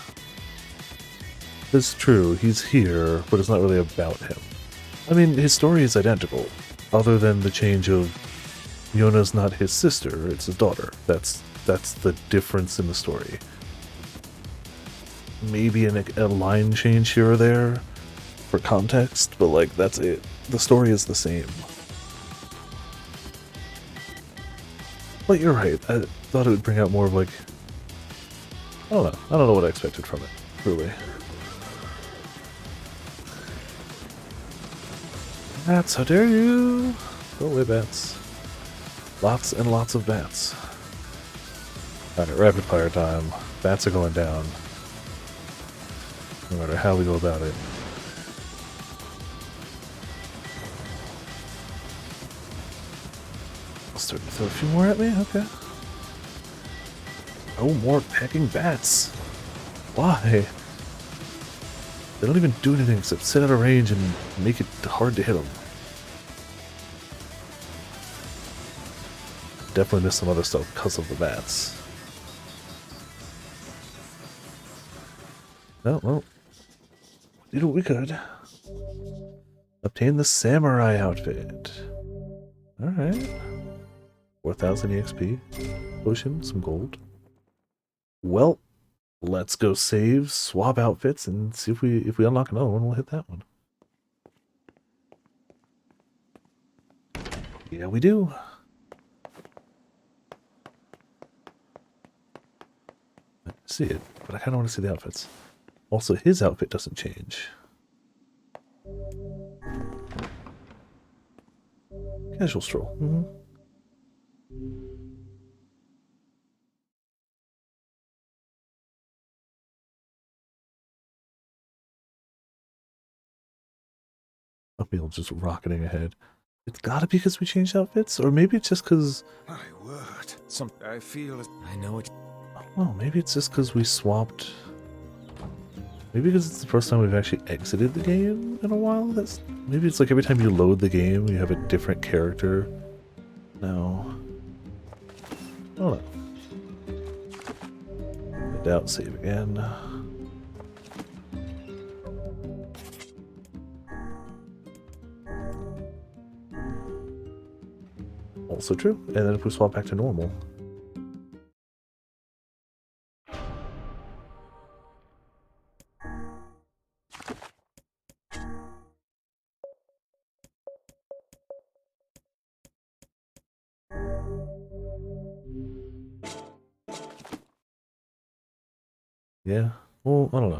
It's true, he's here, but it's not really about him. I mean, his story is identical, other than the change of Yona's not his sister, it's his daughter. That's the difference in the story. Maybe a line change here or there for context, but like, that's it. The story is the same. But you're right, I thought it would bring out more of like, I don't know what I expected from it. Truly. Bats, how dare you! Go away, bats. Lots and lots of bats. Alright, rapid fire time. Bats are going down. No matter how we go about it. I'll start to throw a few more at me? Okay. Oh, more pecking bats. Why? They don't even do anything except sit out of range and make it hard to hit them. Definitely missed some other stuff because of the bats. Oh, well. We did what we could. Obtain the samurai outfit. Alright. 4,000 EXP. Potion, some gold. Well, let's go save, swap outfits, and see if we unlock another one, we'll hit that one. Yeah, we do. I see it, but I kind of want to see the outfits. Also, his outfit doesn't change. Casual stroll. Mm-hmm. Uphill just rocketing ahead. It's gotta be because we changed outfits, or maybe it's just because... My word. I feel... I know it. I don't know, maybe it's just because we swapped... Maybe because it's the first time we've actually exited the game in a while. Maybe it's like every time you load the game, you have a different character. No. I don't know. I doubt save again. Also true. And then if we swap back to normal. Yeah. Well, I don't know. I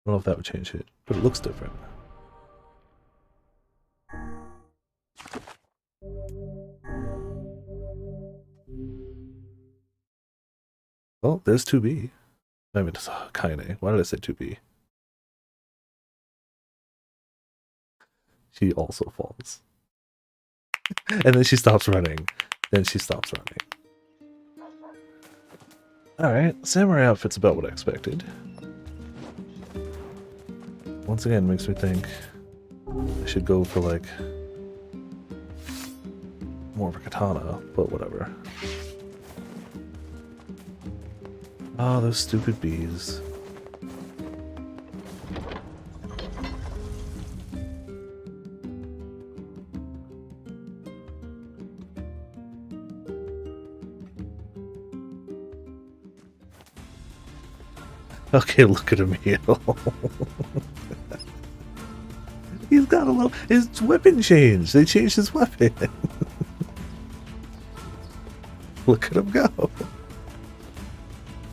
don't know if that would change it, but it looks different. Well, there's 2B. I mean, it's Kaine. Why did I say 2B? She also falls. And then she stops running. Then she stops running. Alright, samurai outfit's about what I expected. Once again, makes me think I should go for, like, more of a katana, but whatever. Ah, those stupid bees. Okay, look at him heal. He's got a little... His weapon changed. They changed his weapon. Look at him go.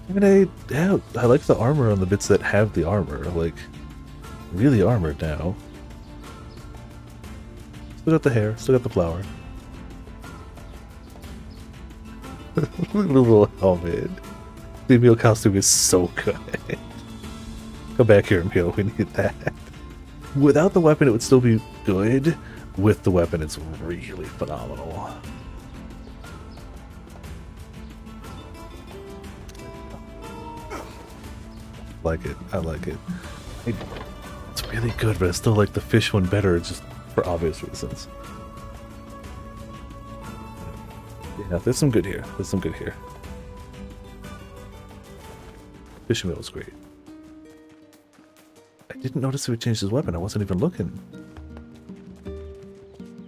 I mean, I like the armor on the bits that have the armor. Like, really armored now. Still got the hair. Still got the flower. Little helmet. The Emil costume is so good. Come back here, Emil. We need that. Without the weapon, it would still be good. With the weapon, it's really phenomenal. Like it. I like it. It's really good, but I still like the fish one better, just for obvious reasons. Yeah, there's some good here. There's some good here. Fish meal is great. I didn't notice he would change his weapon. I wasn't even looking.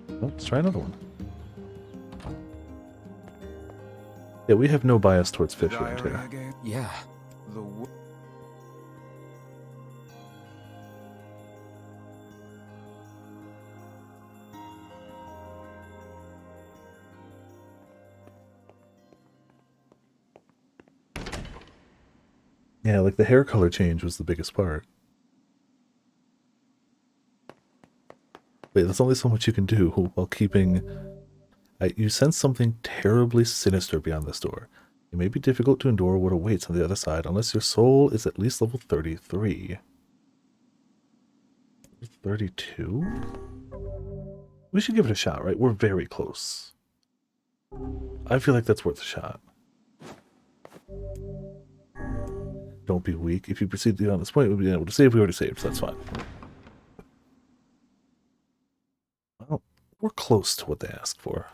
Well, let's try another one. Yeah, we have no bias towards fish around here. Yeah. Yeah, like the hair color change was the biggest part. Wait, there's only so much you can do while keeping... you sense something terribly sinister beyond this door. It may be difficult to endure what awaits on the other side unless your soul is at least level 33. 32? We should give it a shot, right? We're very close. I feel like that's worth a shot. Don't be weak. If you proceed beyond this point, we'll be able to save. We already saved, so that's fine. Well, we're close to what they asked for.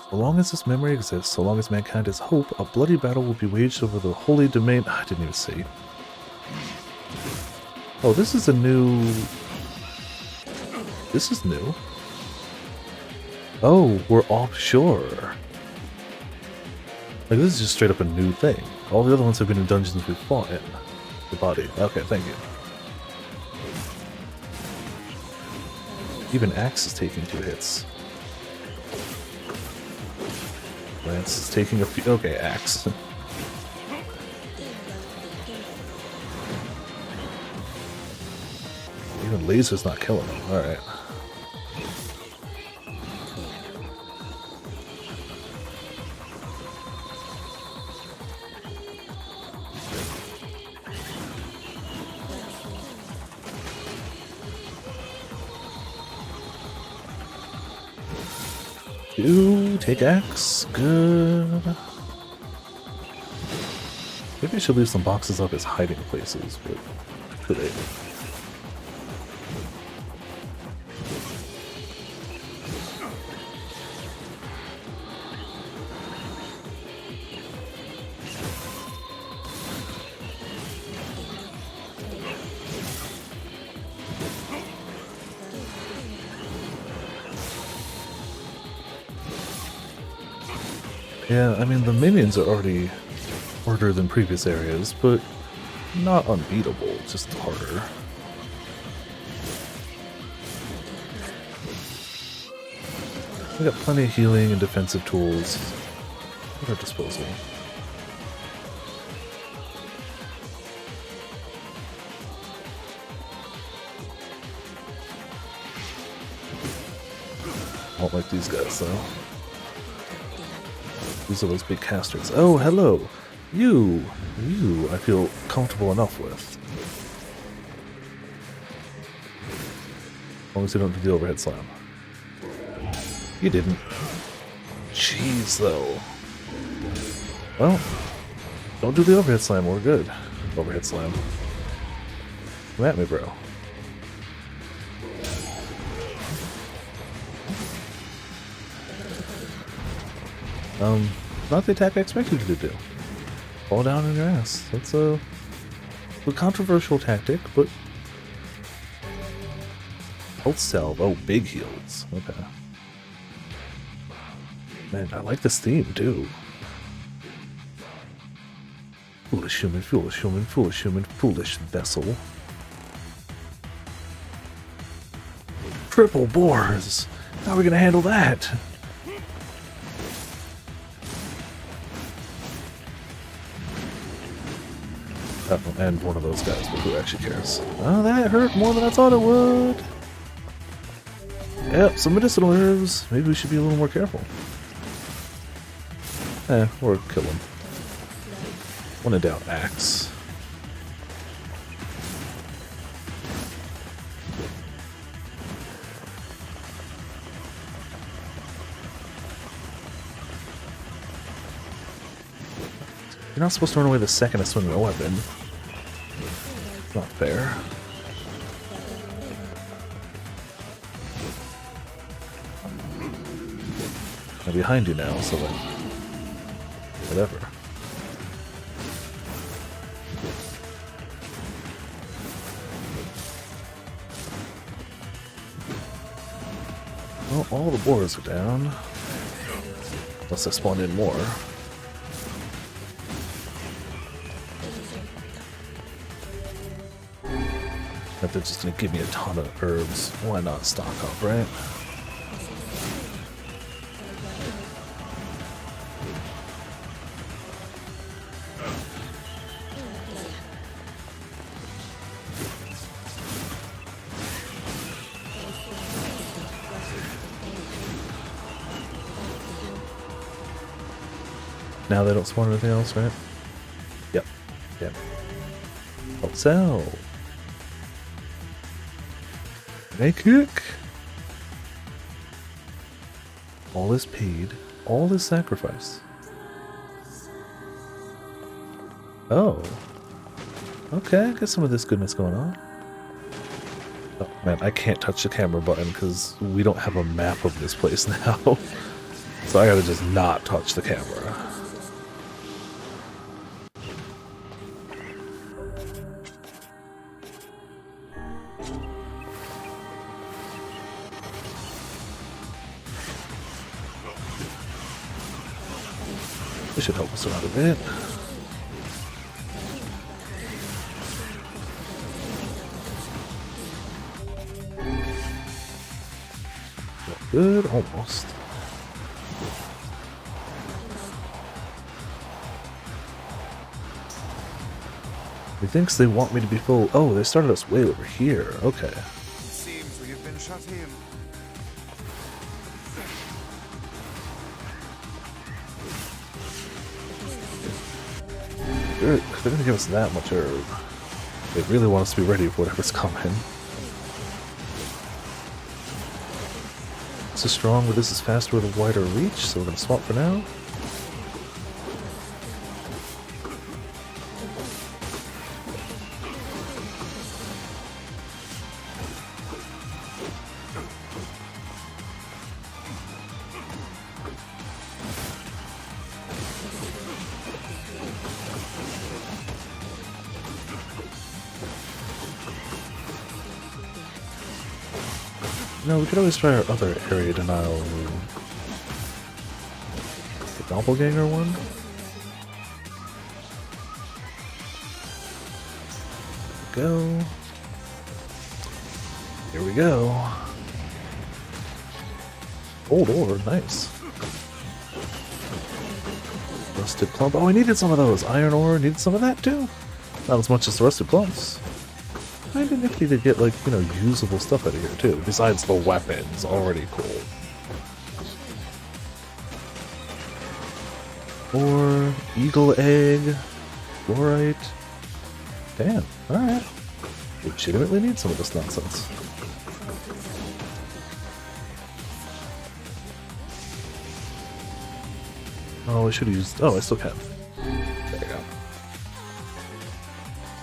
So long as this memory exists, so long as mankind has hope, a bloody battle will be waged over the holy domain. I didn't even see. Oh, this is a new... This is new. Oh, we're offshore. Like, this is just straight up a new thing. All the other ones have been in dungeons we've fought in. The body. Okay, thank you. Even Axe is taking 2 hits. Lance is taking a few. Okay, Axe. Even Laser's not killing him. Alright. Take Axe. Good. Maybe I should leave some boxes up as hiding places, but too late. Yeah, I mean, the minions are already harder than previous areas, but not unbeatable, just harder. We got plenty of healing and defensive tools at our disposal. I don't like these guys, though. These are those big casters. Oh, hello! You I feel comfortable enough with. As long as you don't do the overhead slam. You didn't. Jeez, though. Well, don't do the overhead slam, we're good. Overhead slam. Come at me, bro. Not the attack I expected you to do. Fall down on your ass. That's a controversial tactic, but... Health salve. Oh, big heals. Okay. Man, I like this theme, too. Foolish human, foolish human, foolish human, foolish vessel. Triple boars! How are we gonna handle that? Oh, and one of those guys, but who actually cares? Oh, that hurt more than I thought it would. Yep, some medicinal herbs. Maybe we should be a little more careful. Or kill him. When in doubt, Axe. You're not supposed to run away the second I swing my weapon. Not fair. I'm behind you now, so then... Whatever. Well, all the boars are down. Unless I spawn in more. If they're just gonna give me a ton of herbs, why not stock up, right? Now they don't spawn anything else, right? Yep. Yep. Oh, sell. Make kick. All is paid. All is sacrifice. Oh. Okay, got some of this goodness going on. Oh man, I can't touch the camera button because we don't have a map of this place now. So I gotta just not touch the camera. This should help us out a bit. Good, almost. He thinks they want me to be full. Oh, they started us way over here. Okay. It seems we have been shut in. They're gonna give us that much herb. They really want us to be ready for whatever's coming. This is strong, but this is faster with a wider reach, so we're gonna swap for now. No, we could always try our other area denial room. The doppelganger one? Go. Here we go. Old ore, nice. Rusted clump. Oh, I needed some of those. Iron ore, needed some of that too. Not as much as the rusted clumps. Kinda nifty to get, like, you know, usable stuff out of here too, besides the weapons. Already cool. Or eagle egg, fluorite. Damn, alright. Legitimately need some of this nonsense. Oh, I should have used. Oh, I still can. There you go.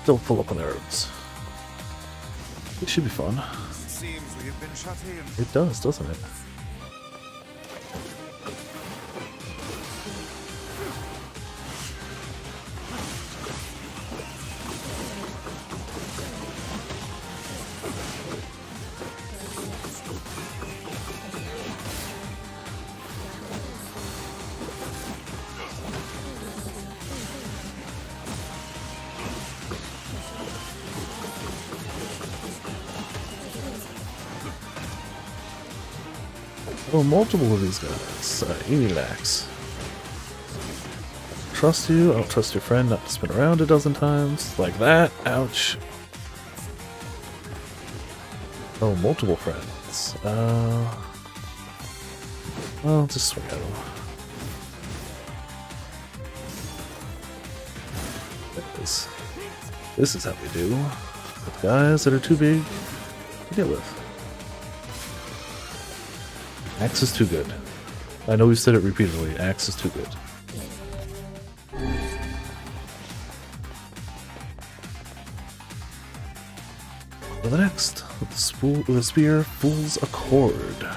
Still full up on herbs. It should be fun. It seems we have been shut in. It does, doesn't it? Oh, multiple of these guys. You need an axe. Trust you. I don't trust your friend not to spin around a dozen times. Like that. Ouch. Oh, multiple friends. Well, just swing at them. This is how we do. With guys that are too big to deal with. Axe is too good. I know we've said it repeatedly. Axe is too good. For the next, the spear Fool's Accord.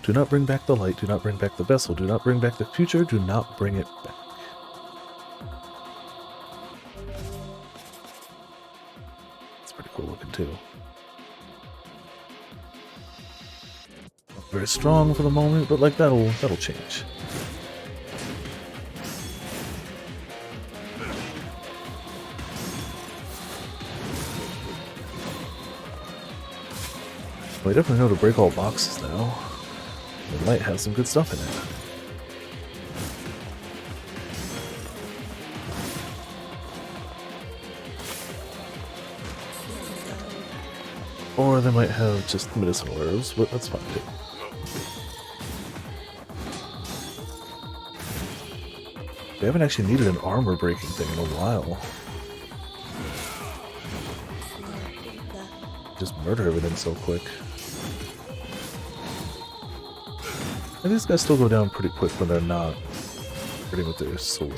Do not bring back the light, do not bring back the vessel, do not bring back the future, do not bring it back. It's pretty cool looking too. Not very strong for the moment, but like that'll change. We definitely know to break all boxes now. The light has some good stuff in it. Or they might have just medicinal herbs, but that's fine too. We haven't actually needed an armor breaking thing in a while. Just murder everything so quick. And these guys still go down pretty quick when they're not hitting with their sword.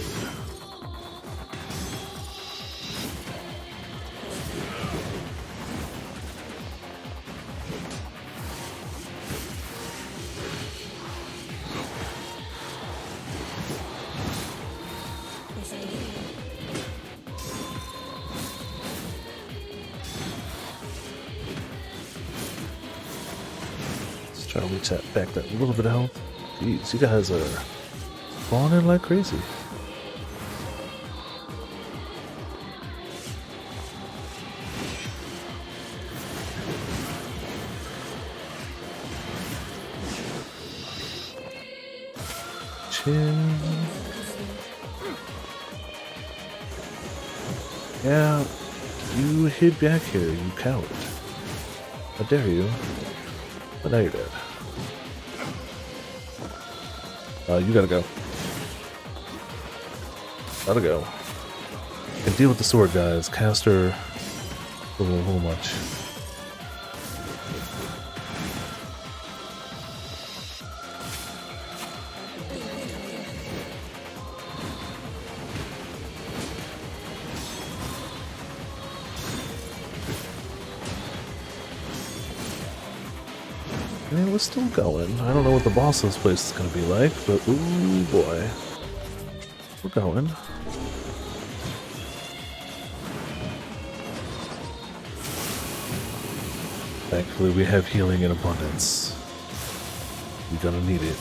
Try to reach back that little bit of health. Jeez, you guys are spawning like crazy. Chin. Yeah, you hid back here, you coward. How dare you? But now you're dead. You gotta go. Gotta go. You can deal with the sword, guys. Caster, a little much. I mean, we're still going. I don't know what the boss's place is going to be like, but ooh boy. We're going. Thankfully, we have healing in abundance. You're gonna need it.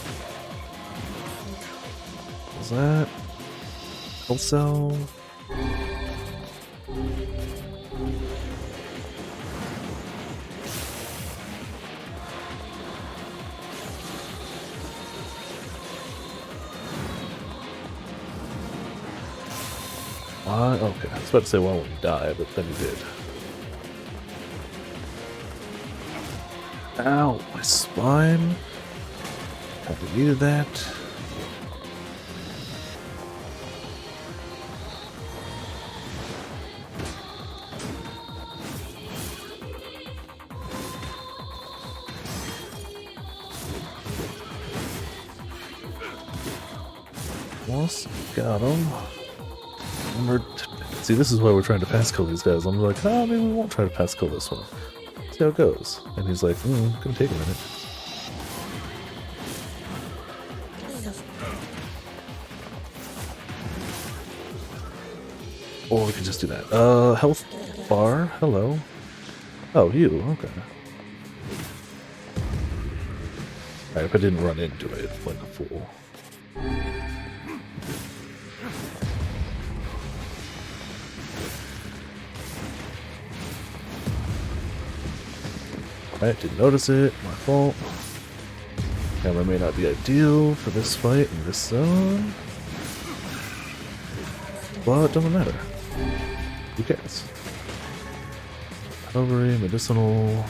What's that? Health cell? Okay, I was about to say why won't you die, but then you did. Ow, my spine. Probably needed that. Almost got him. See, this is why we're trying to pass kill these guys. I'm like, oh, maybe we won't try to pass kill this one. See how it goes. And he's like, gonna take a minute. Or we could just do that. Health bar. Hello. Oh, you. Okay. Alright, if I didn't run into it like a fool. Alright, didn't notice it. My fault. Camera may not be ideal for this fight in this zone. But it doesn't matter. Who cares? Recovery, medicinal.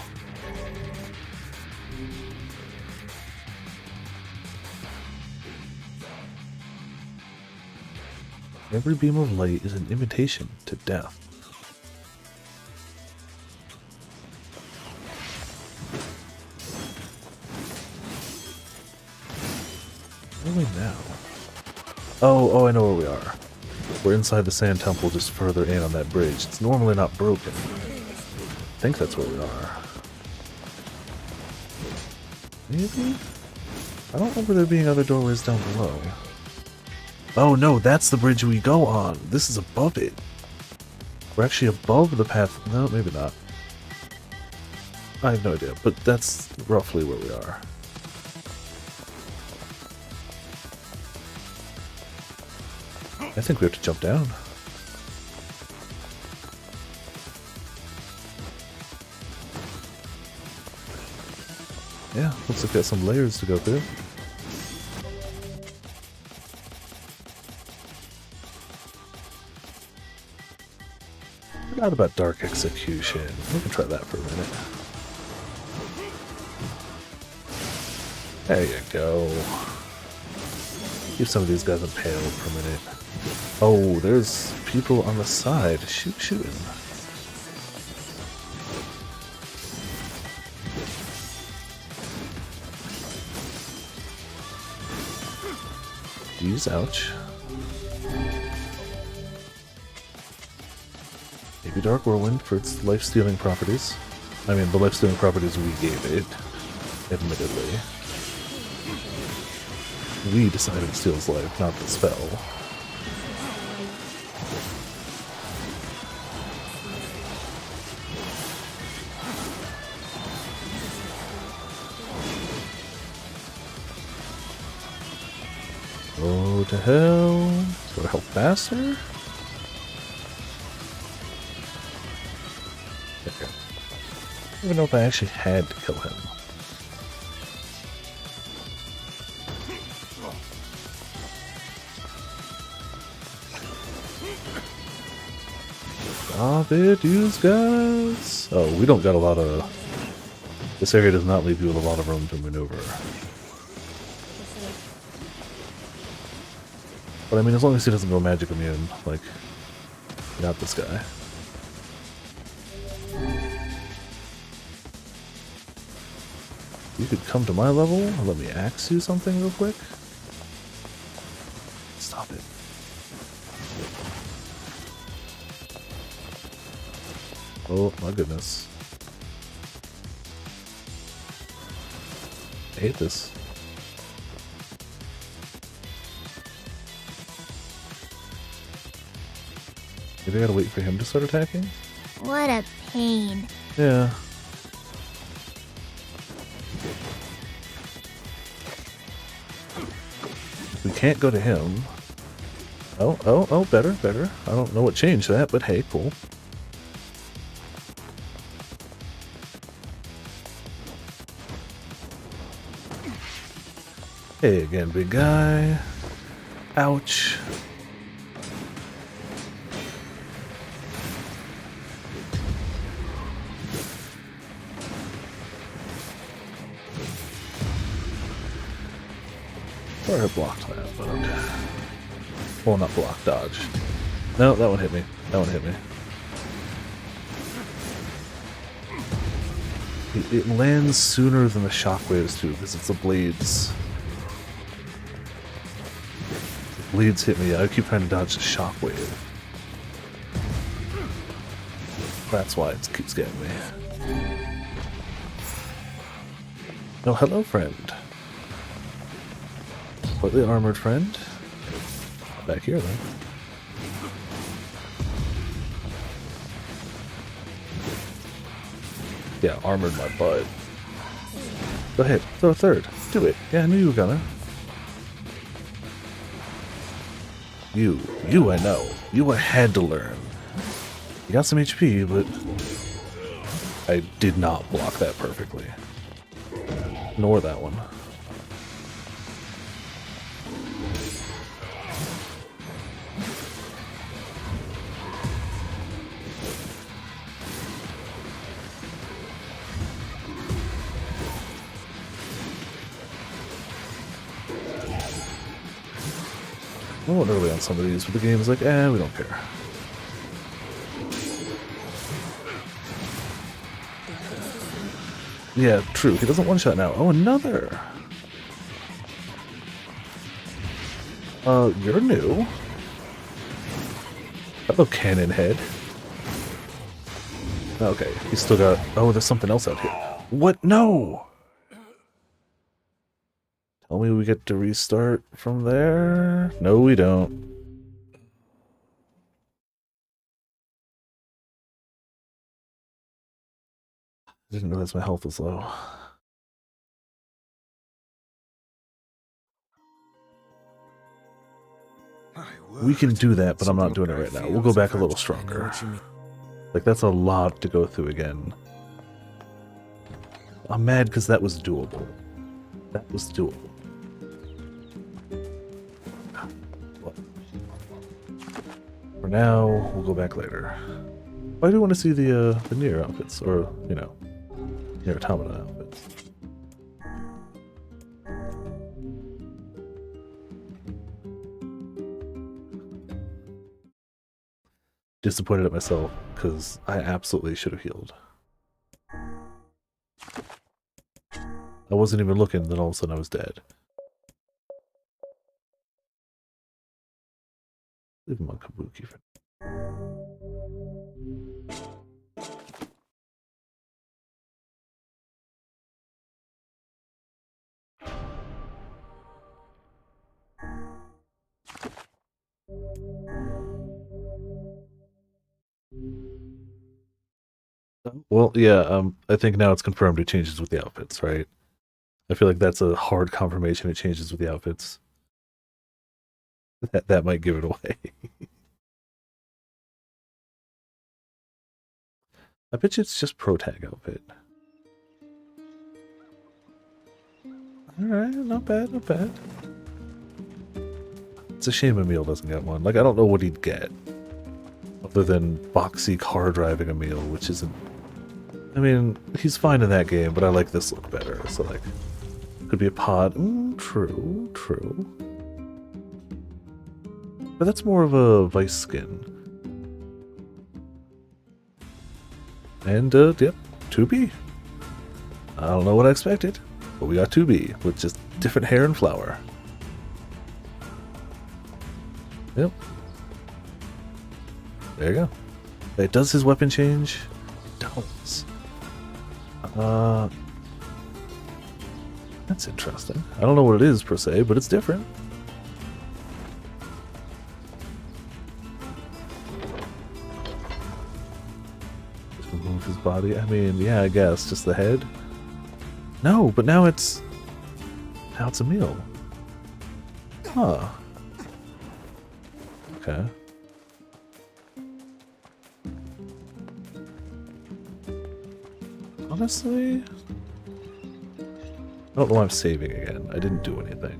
Every beam of light is an invitation to death. Where are we now? Oh, I know where we are. We're inside the Sand Temple, just further in on that bridge. It's normally not broken. I think that's where we are. Maybe? I don't remember there being other doorways down below. Oh no, that's the bridge we go on. This is above it. We're actually above the path. No, maybe not. I have no idea, but that's roughly where we are. I think we have to jump down. Yeah, looks like there's some layers to go through. Forgot about Dark Execution. We can try that for a minute. There you go. Keep some of these guys impaled for a minute. Oh, there's people on the side. Shooting. Jeez, ouch. Maybe Dark Whirlwind for its life-stealing properties. I mean, the life-stealing properties we gave it, admittedly. We decided to steal his life, not the spell. Go to hell. Go to hell faster? Okay. I don't even know if I actually had to kill him. Stop it, you guys! Oh, we don't got a lot of... This area does not leave you with a lot of room to maneuver. But I mean, as long as he doesn't go magic immune, like, not this guy. You could come to my level and let me axe you something real quick. Stop it. Oh my goodness. I hate this. Maybe I gotta wait for him to start attacking? What a pain. Yeah. If we can't go to him... Oh, better. I don't know what changed that, but hey, cool. Hey again, big guy. Ouch. Or I blocked that, but okay. Well, not block, dodge. No, that one hit me. That one hit me. It lands sooner than the shockwaves too, because it's the blades. The blades hit me. I keep trying to dodge the shockwave. That's why it keeps getting me. Oh, hello, friend. Slightly armored friend. Back here, then. Yeah, armored my butt. Go ahead, throw a third. Do it. Yeah, I knew you were gonna. You I know. You had to learn. You got some HP, but I did not block that perfectly. Nor that one. I went early on some of these, but the game is like, we don't care. Yeah, true. He doesn't one-shot now. Oh, another! You're new. Hello, cannon head. Okay, he's still got... Oh, there's something else out here. What? No! Tell me we get to restart from there? No, we don't. I didn't realize my health was low. We can do that, but I'm not doing it right now. We'll go back a little stronger. Like, that's a lot to go through again. I'm mad because that was doable. That was doable. For now, we'll go back later. I do want to see the NieR outfits, or, you know, NieR Automata outfits. disappointed at myself because I absolutely should have healed. I wasn't even looking, then all of a sudden I was dead. Leave him on Kabuki for well, yeah, I think now it's confirmed it changes with the outfits, right? I feel like that's a hard confirmation it changes with the outfits. That might give it away. I bet you it's just pro tag outfit. Alright, not bad, not bad. It's a shame Emil doesn't get one. Like, I don't know what he'd get. Other than boxy car driving Emil, which isn't... I mean, he's fine in that game, but I like this look better. So, like, could be a pod. True, true. But that's more of a Vice skin. And, yep, 2B. I don't know what I expected, but we got 2B with just different hair and flower. Yep. There you go. It does his weapon change? It does. That's interesting. I don't know what it is per se, but it's different. Just remove his body. I mean, yeah, I guess just the head. No, but now it's a meal. Huh. Okay. Honestly, I don't know why I'm saving again. I didn't do anything.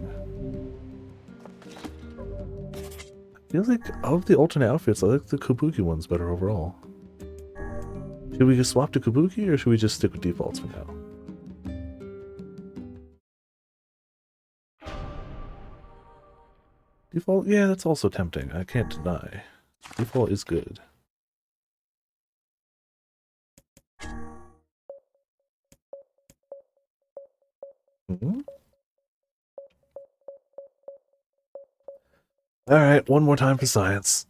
I feel like of the alternate outfits, I like the Kabuki ones better overall. Should we just swap to Kabuki, or should we just stick with defaults for now? Default? Yeah, that's also tempting. I can't deny. Default is good. Alright, one more time for science.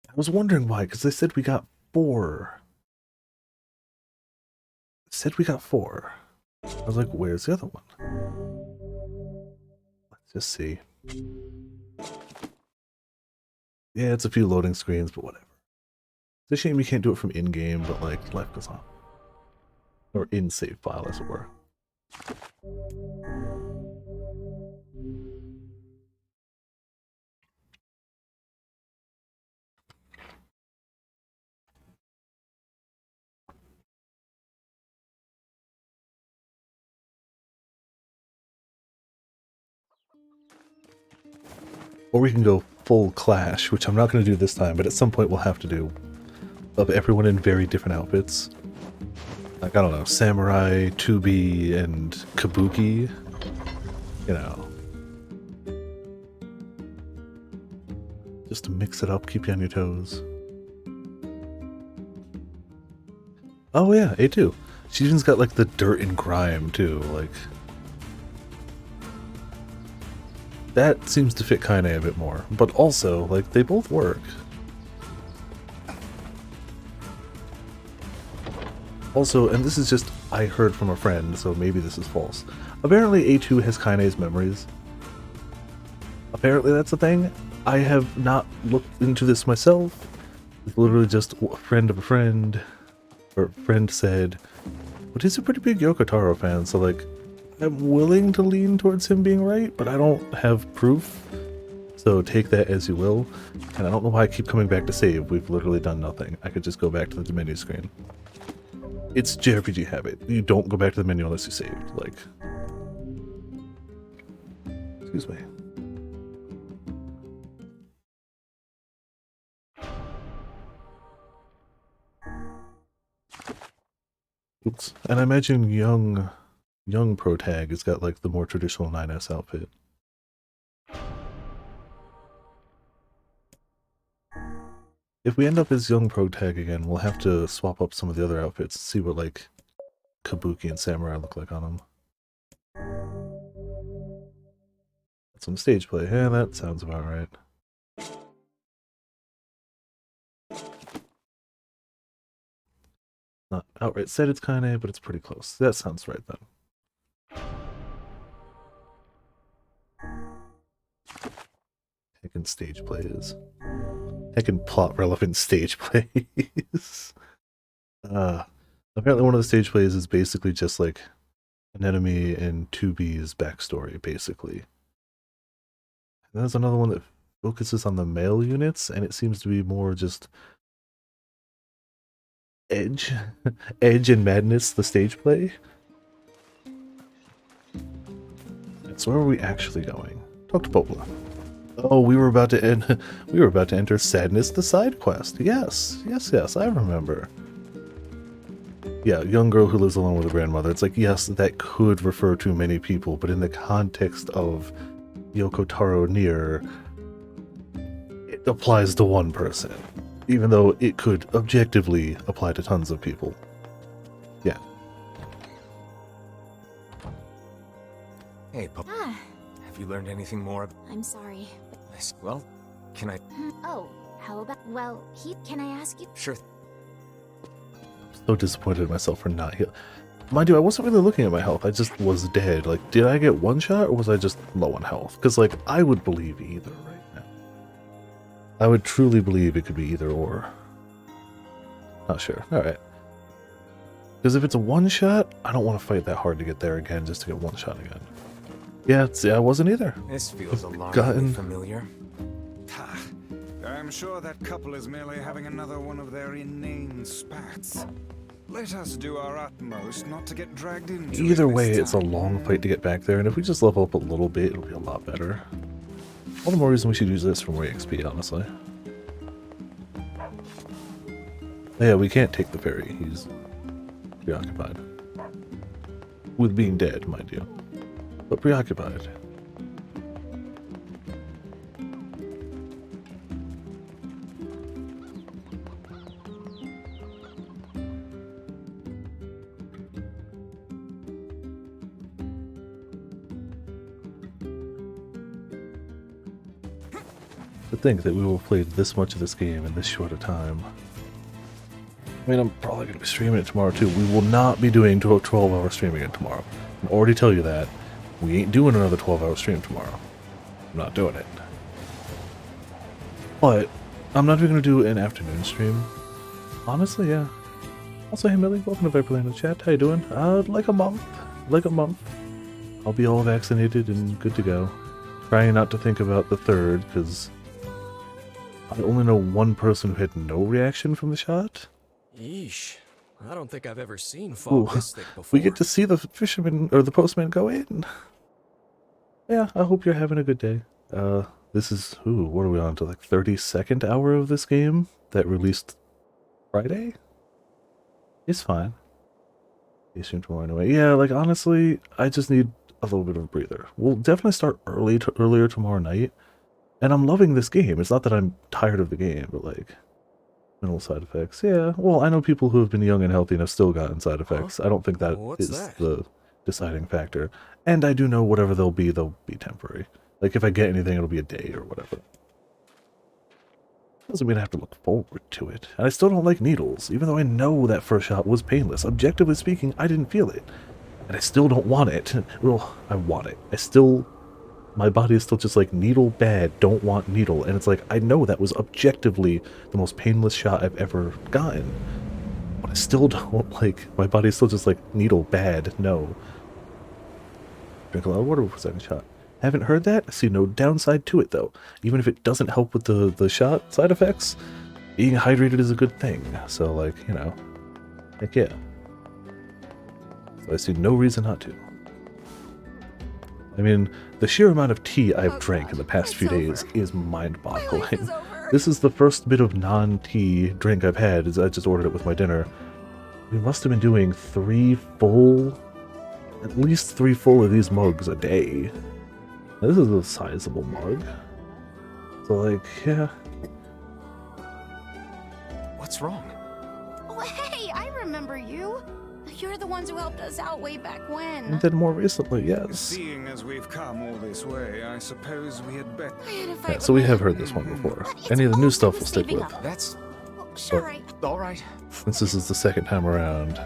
I was wondering why, because they said we got 4. They said we got 4. I was like, where's the other one? Let's just see. Yeah, it's a few loading screens, but whatever. It's a shame you can't do it from in-game, but like, life goes on. Or in save file, as it were. Or we can go full Clash, which I'm not going to do this time, but at some point we'll have to do. Of everyone in very different outfits. Like, I don't know, Samurai, 2B, and Kabuki. You know. Just to mix it up, keep you on your toes. Oh yeah, A2. She even's got like the dirt and grime too, like... That seems to fit Kaine a bit more, but also, like, they both work. Also, and this is just, I heard from a friend, so maybe this is false. Apparently A2 has Kaine's memories. Apparently that's a thing. I have not looked into this myself. It's literally just a friend of a friend, or friend said, but he's a pretty big Yoko Taro fan, so like, I'm willing to lean towards him being right, but I don't have proof. So take that as you will. And I don't know why I keep coming back to save. We've literally done nothing. I could just go back to the menu screen. It's JRPG habit. You don't go back to the menu unless you saved. Like, excuse me. Oops. And I imagine young Pro Tag has got like the more traditional 9S outfit. If we end up as young Protag again, we'll have to swap up some of the other outfits, see what, like, Kabuki and Samurai look like on them. Some stage play. Yeah, that sounds about right. Not outright said it's Kaine, but it's pretty close. That sounds right then. Heckin' stage plays. Heckin' plot relevant stage plays. Apparently one of the stage plays is basically just like an enemy in 2B's backstory, basically. And there's another one that focuses on the male units, and it seems to be more just edge and madness, the stage play. So where are we actually going? Talk to Popla. Oh, we were about to enter Sadness the side quest. Yes, I remember. Yeah, young girl who lives alone with a grandmother. It's like, yes, that could refer to many people, but in the context of Yoko Taro NieR, it applies to one person. Even though it could objectively apply to tons of people. Yeah. Hey, Pop. Have you learned anything more? I'm sorry, but... Well, can I... Oh, how about... Well, can I ask you... Sure. I'm so disappointed in myself for not healing. Mind you, I wasn't really looking at my health. I just was dead. Like, did I get one shot, or was I just low on health? Because, like, I would believe either right now. I would truly believe it could be either or. Not sure. Alright. Because if it's a one shot, I don't want to fight that hard to get there again just to get one shot again. Yeah, I wasn't either. This feels alarmingly familiar. I'm sure that couple is merely having another one of their inane spats. Let us do our utmost not to get dragged into it. Either way, it's a long fight to get back there, and if we just level up a little bit, it'll be a lot better. All the more reason we should use this for more XP, honestly. Yeah, we can't take the ferry. He's preoccupied. With being dead, mind you. But preoccupied. To think that we will have played this much of this game in this short a time. I mean, I'm probably going to be streaming it tomorrow too. We will not be doing 12-hour streaming it tomorrow. I can already tell you that. We ain't doing another 12-hour stream tomorrow. I'm not doing it. But I'm not even going to do an afternoon stream. Honestly, yeah. Also, hey Millie, welcome to Viperland chat. How you doing? Like a month. I'll be all vaccinated and good to go. Trying not to think about the third, because I only know one person who had no reaction from the shot. Yeesh. I don't think I've ever seen fog this thick before. We get to see the fisherman, or the postman go in. Yeah, I hope you're having a good day. This is, what are we on to, like 32nd hour of this game that released Friday? It's fine. Anyway, yeah, like honestly, I just need a little bit of a breather. We'll definitely start earlier tomorrow night, and I'm loving this game. It's not that I'm tired of the game, but like minimal side effects. Yeah, well, I know people who have been young and healthy and have still gotten side effects. I don't think that is the deciding factor. And I do know whatever they'll be temporary. Like if I get anything, it'll be a day or whatever. Doesn't mean I have to look forward to it. And I still don't like needles, even though I know that first shot was painless. Objectively speaking, I didn't feel it. And I still don't want it. Well, I want it. My body is still just like, needle bad, don't want needle. And it's like, I know that was objectively the most painless shot I've ever gotten. But I still don't like, my body is still just like, needle bad, no. Drink a lot of water before second shot. Haven't heard that? I see no downside to it though. Even if it doesn't help with the shot side effects, being hydrated is a good thing. So like, you know, heck yeah. So I see no reason not to. I mean, the sheer amount of tea I've drank in the past few days is mind-boggling. This is the first bit of non-tea drink I've had. I just ordered it with my dinner. We must have been doing at least three full of these mugs a day. Now, this is a sizable mug. So like, yeah. What's wrong? Oh, hey, I remember you. You're the ones who helped us out way back when. And then more recently, yes. Seeing as we've come all this way, I suppose we had better. I had a fight Yeah, with so we my- have heard this one before. But it's Any of the new stuff awesome we'll stick saving with. up. That's Well, sure, all right. Since this is the second time around.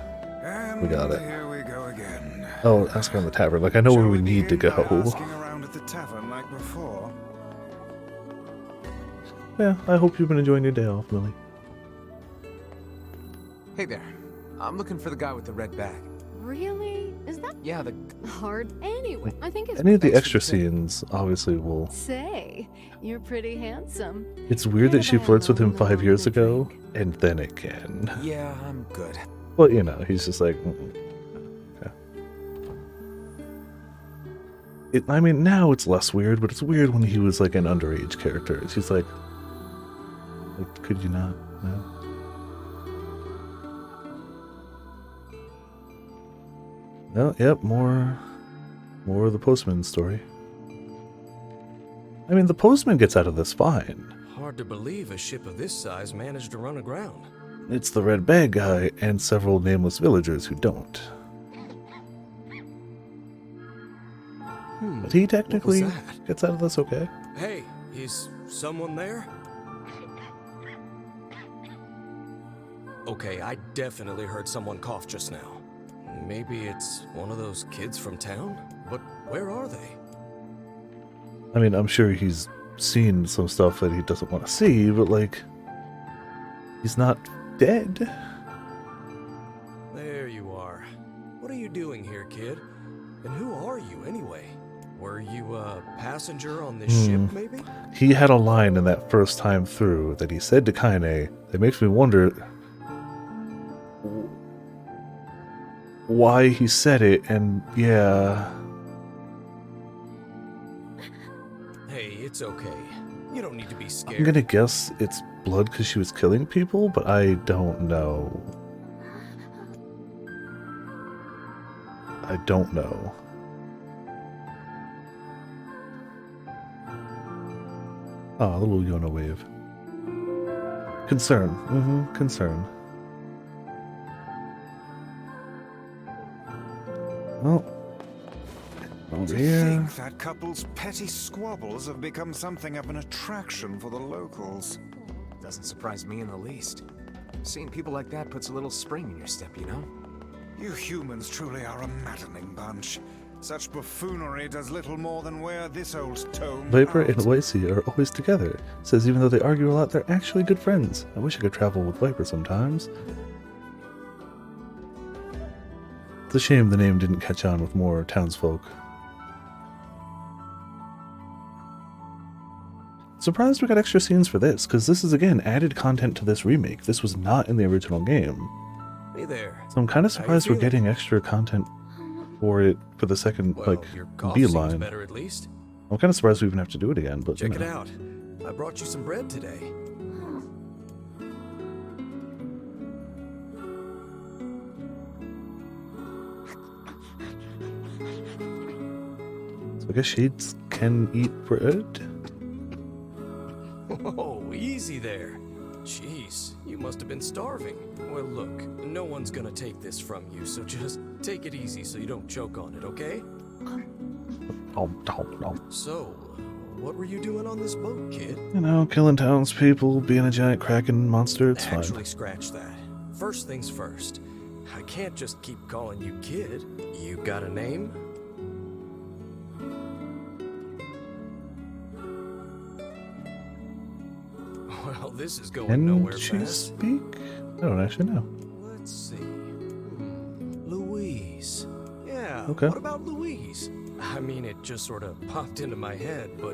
And We got it. Here we go again. Oh, ask around the tavern. Like, I know where Shall we need to begin by go. asking around at the tavern like before? Yeah, I hope you've been enjoying your day off, Millie. Hey there. I'm looking for the guy with the red bag. Really? Is that Yeah, the hard? Anyway, I think it's Any of the best extra to scenes, obviously, will... say you're pretty handsome. It's weird that she Maybe flirts with him I'll 5 years have a ago, drink. and then again. Yeah, I'm good. But, you know, he's just like... Okay. I mean, now it's less weird, but it's weird when he was, like, an underage character. She's like, could you not? No? No, yep, more of the postman story. I mean, the postman gets out of this fine. Hard to believe a ship of this size managed to run aground. It's the red bag guy and several nameless villagers who don't. But he technically What was that? gets out of this okay. Hey, is someone there? Okay, I definitely heard someone cough just now. Maybe it's one of those kids from town? But where are they? I mean, I'm sure he's seen some stuff that he doesn't want to see, but like, he's not dead. There you are. What are you doing here, kid? And who are you, anyway? Were you a passenger on this ship, maybe? He had a line in that first time through that he said to Kaine that makes me wonder why he said it, and yeah. Hey, it's okay. You don't need to be scared. I'm gonna guess it's blood because she was killing people, but I don't know. I don't know. Ah, the little Yona wave. Concern. Concern. Well, over To here. think that couple's petty squabbles have become something of an attraction for the locals. Doesn't surprise me in the least. Seeing people like that puts a little spring in your step, you know? You humans truly are a maddening bunch. Such buffoonery does little more than wear this old tome Viper out. and Whitesea are always together. Says even though they argue a lot, they're actually good friends. I wish I could travel with Viper sometimes. It's a shame the name didn't catch on with more townsfolk. Surprised we got extra scenes for this, because this is again added content to this remake. This was not in the original game. Hey there. So I'm kind of How you surprised we're feeling? getting extra content for it for the second, Well, like, your cough B seems line. better at least. I'm kind of surprised we even have to do it again, but Check you it know. out. I brought you some bread today. So I guess shades can eat bread? Oh, easy there. Jeez, you must have been starving. Well, look, no one's gonna take this from you, so just take it easy so you don't choke on it, okay? So, what were you doing on this boat, kid? You know, killing townspeople, being a giant kraken monster, it's fine. Actually, scratch that. First things first. I can't just keep calling you kid. You got a name? Well, this is going nowhere Can she fast. speak? I don't actually know. Let's see. Louise. Yeah, Okay. what about Louise? I mean, it just sort of popped into my head, but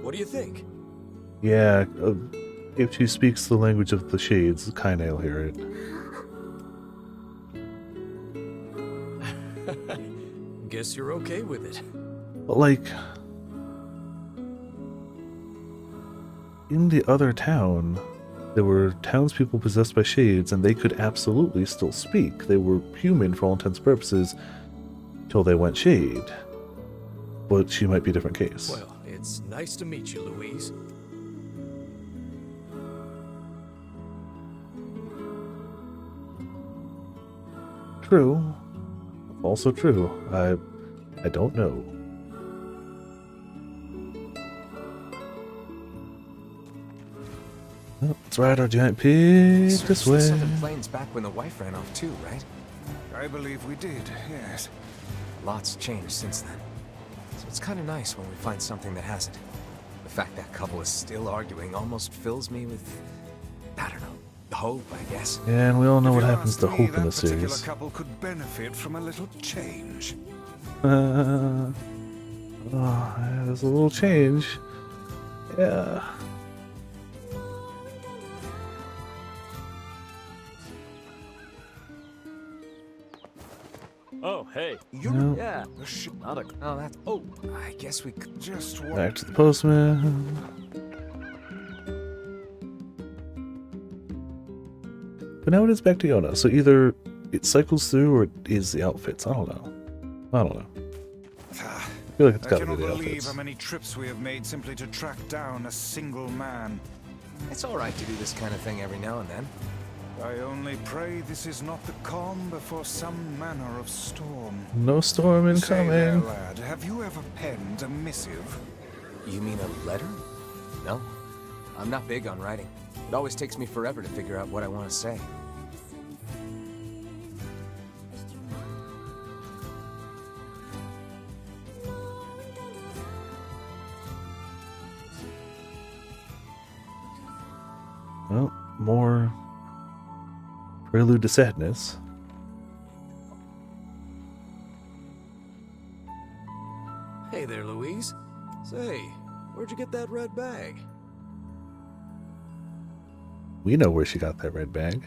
what do you think? Yeah, if she speaks the language of the shades, Kaine will hear it. Guess you're okay with it. But like, in the other town, there were townspeople possessed by shades, and they could absolutely still speak. They were human for all intents and purposes, till they went shade. But she might be a different case. Well, it's nice to meet you, Louise. true. Also true. I don't know. Oh, let's ride our giant pig this way. Southern Plains back when the wife ran off too, right? I believe we did, yes. Lots changed since then. So it's kind of nice when we find something that hasn't. The fact that couple is still arguing almost fills me with, I don't know, hope, I guess. Yeah, and we all know If what you happens ask to me, Hope in that the particular series. couple could benefit from a little change. Oh, yeah, there's a little change. Yeah. Oh, hey. No. Yeah. Not a. Oh, that's. Oh, I guess we could Just Back to the postman. But now it is back to Yona, so either it cycles through or it is the outfits. I don't know. I feel like it's I gotta be cannot the believe outfits. how many trips we have made simply to track down a single man. It's all right to do this kind of thing every now and then. I only pray this is not the calm before some manner of storm. No storm Say there, incoming. lad, have you ever penned a missive? You mean a letter? No. I'm not big on writing. It always takes me forever to figure out what I want to say. Well, more prelude to sadness. Hey there, Louise. Say, where'd you get that red bag? We know where she got that red bag.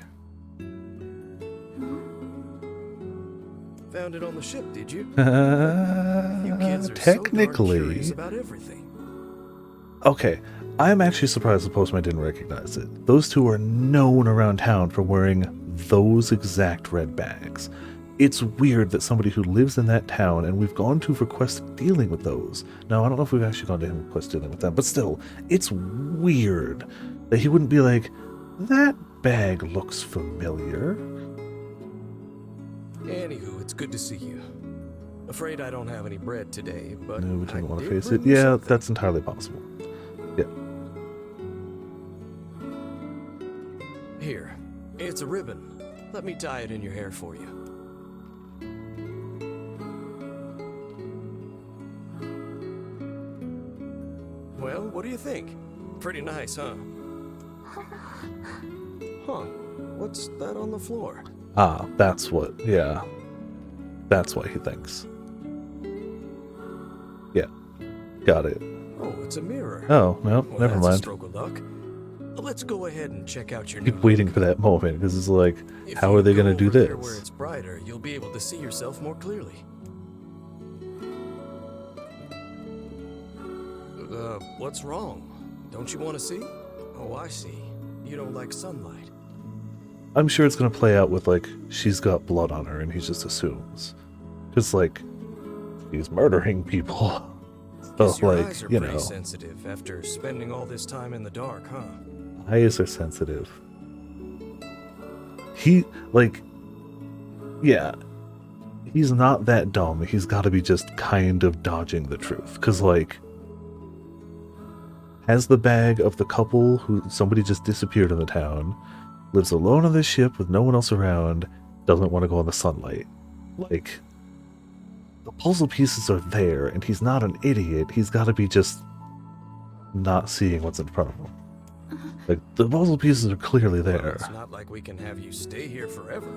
Found it on the ship, did you? You kids are so darn Technically. curious about everything. Okay, I'm actually surprised the postman didn't recognize it. Those two are known around town for wearing those exact red bags. It's weird that somebody who lives in that town, and we've gone to for quest dealing with those. Now, I don't know if we've actually gone to him for quest dealing with them, but still, it's weird that he wouldn't be like, that bag looks familiar. Anywho, it's good to see you. Afraid I don't have any bread today, but No, we didn't want to did face it. bring you Yeah, something. that's entirely possible. Yeah. Here, it's a ribbon. Let me tie it in your hair for you. Well, what do you think? Pretty nice, huh? Huh. What's that on the floor? Ah, that's what, yeah. That's what he thinks. Yeah. Got it. Oh, it's a mirror. Oh, no, Well, never that's a mind. stroke of luck. Let's go ahead and check out your Keep new waiting look. for that moment, because it's like, If how you are they go going to do over there where this? it's brighter, you'll be able to see yourself more clearly. What's wrong? Don't you want to see? Oh, I see. You don't like sunlight. I'm sure it's going to play out with, like, she's got blood on her, and he just assumes. Because, like, he's murdering people. So, Guess your like, eyes are you pretty know, sensitive after spending all this time in the dark, huh? eyes are sensitive. He, like, yeah, he's not that dumb. He's got to be just kind of dodging the truth. Because, like, has the bag of the couple who somebody just disappeared in the town, lives alone on this ship with no one else around, doesn't want to go in the sunlight. Like, the puzzle pieces are there, and he's not an idiot. He's got to be just not seeing what's in front of him. Like, the puzzle pieces are clearly Well, there. it's not like we can have you stay here forever.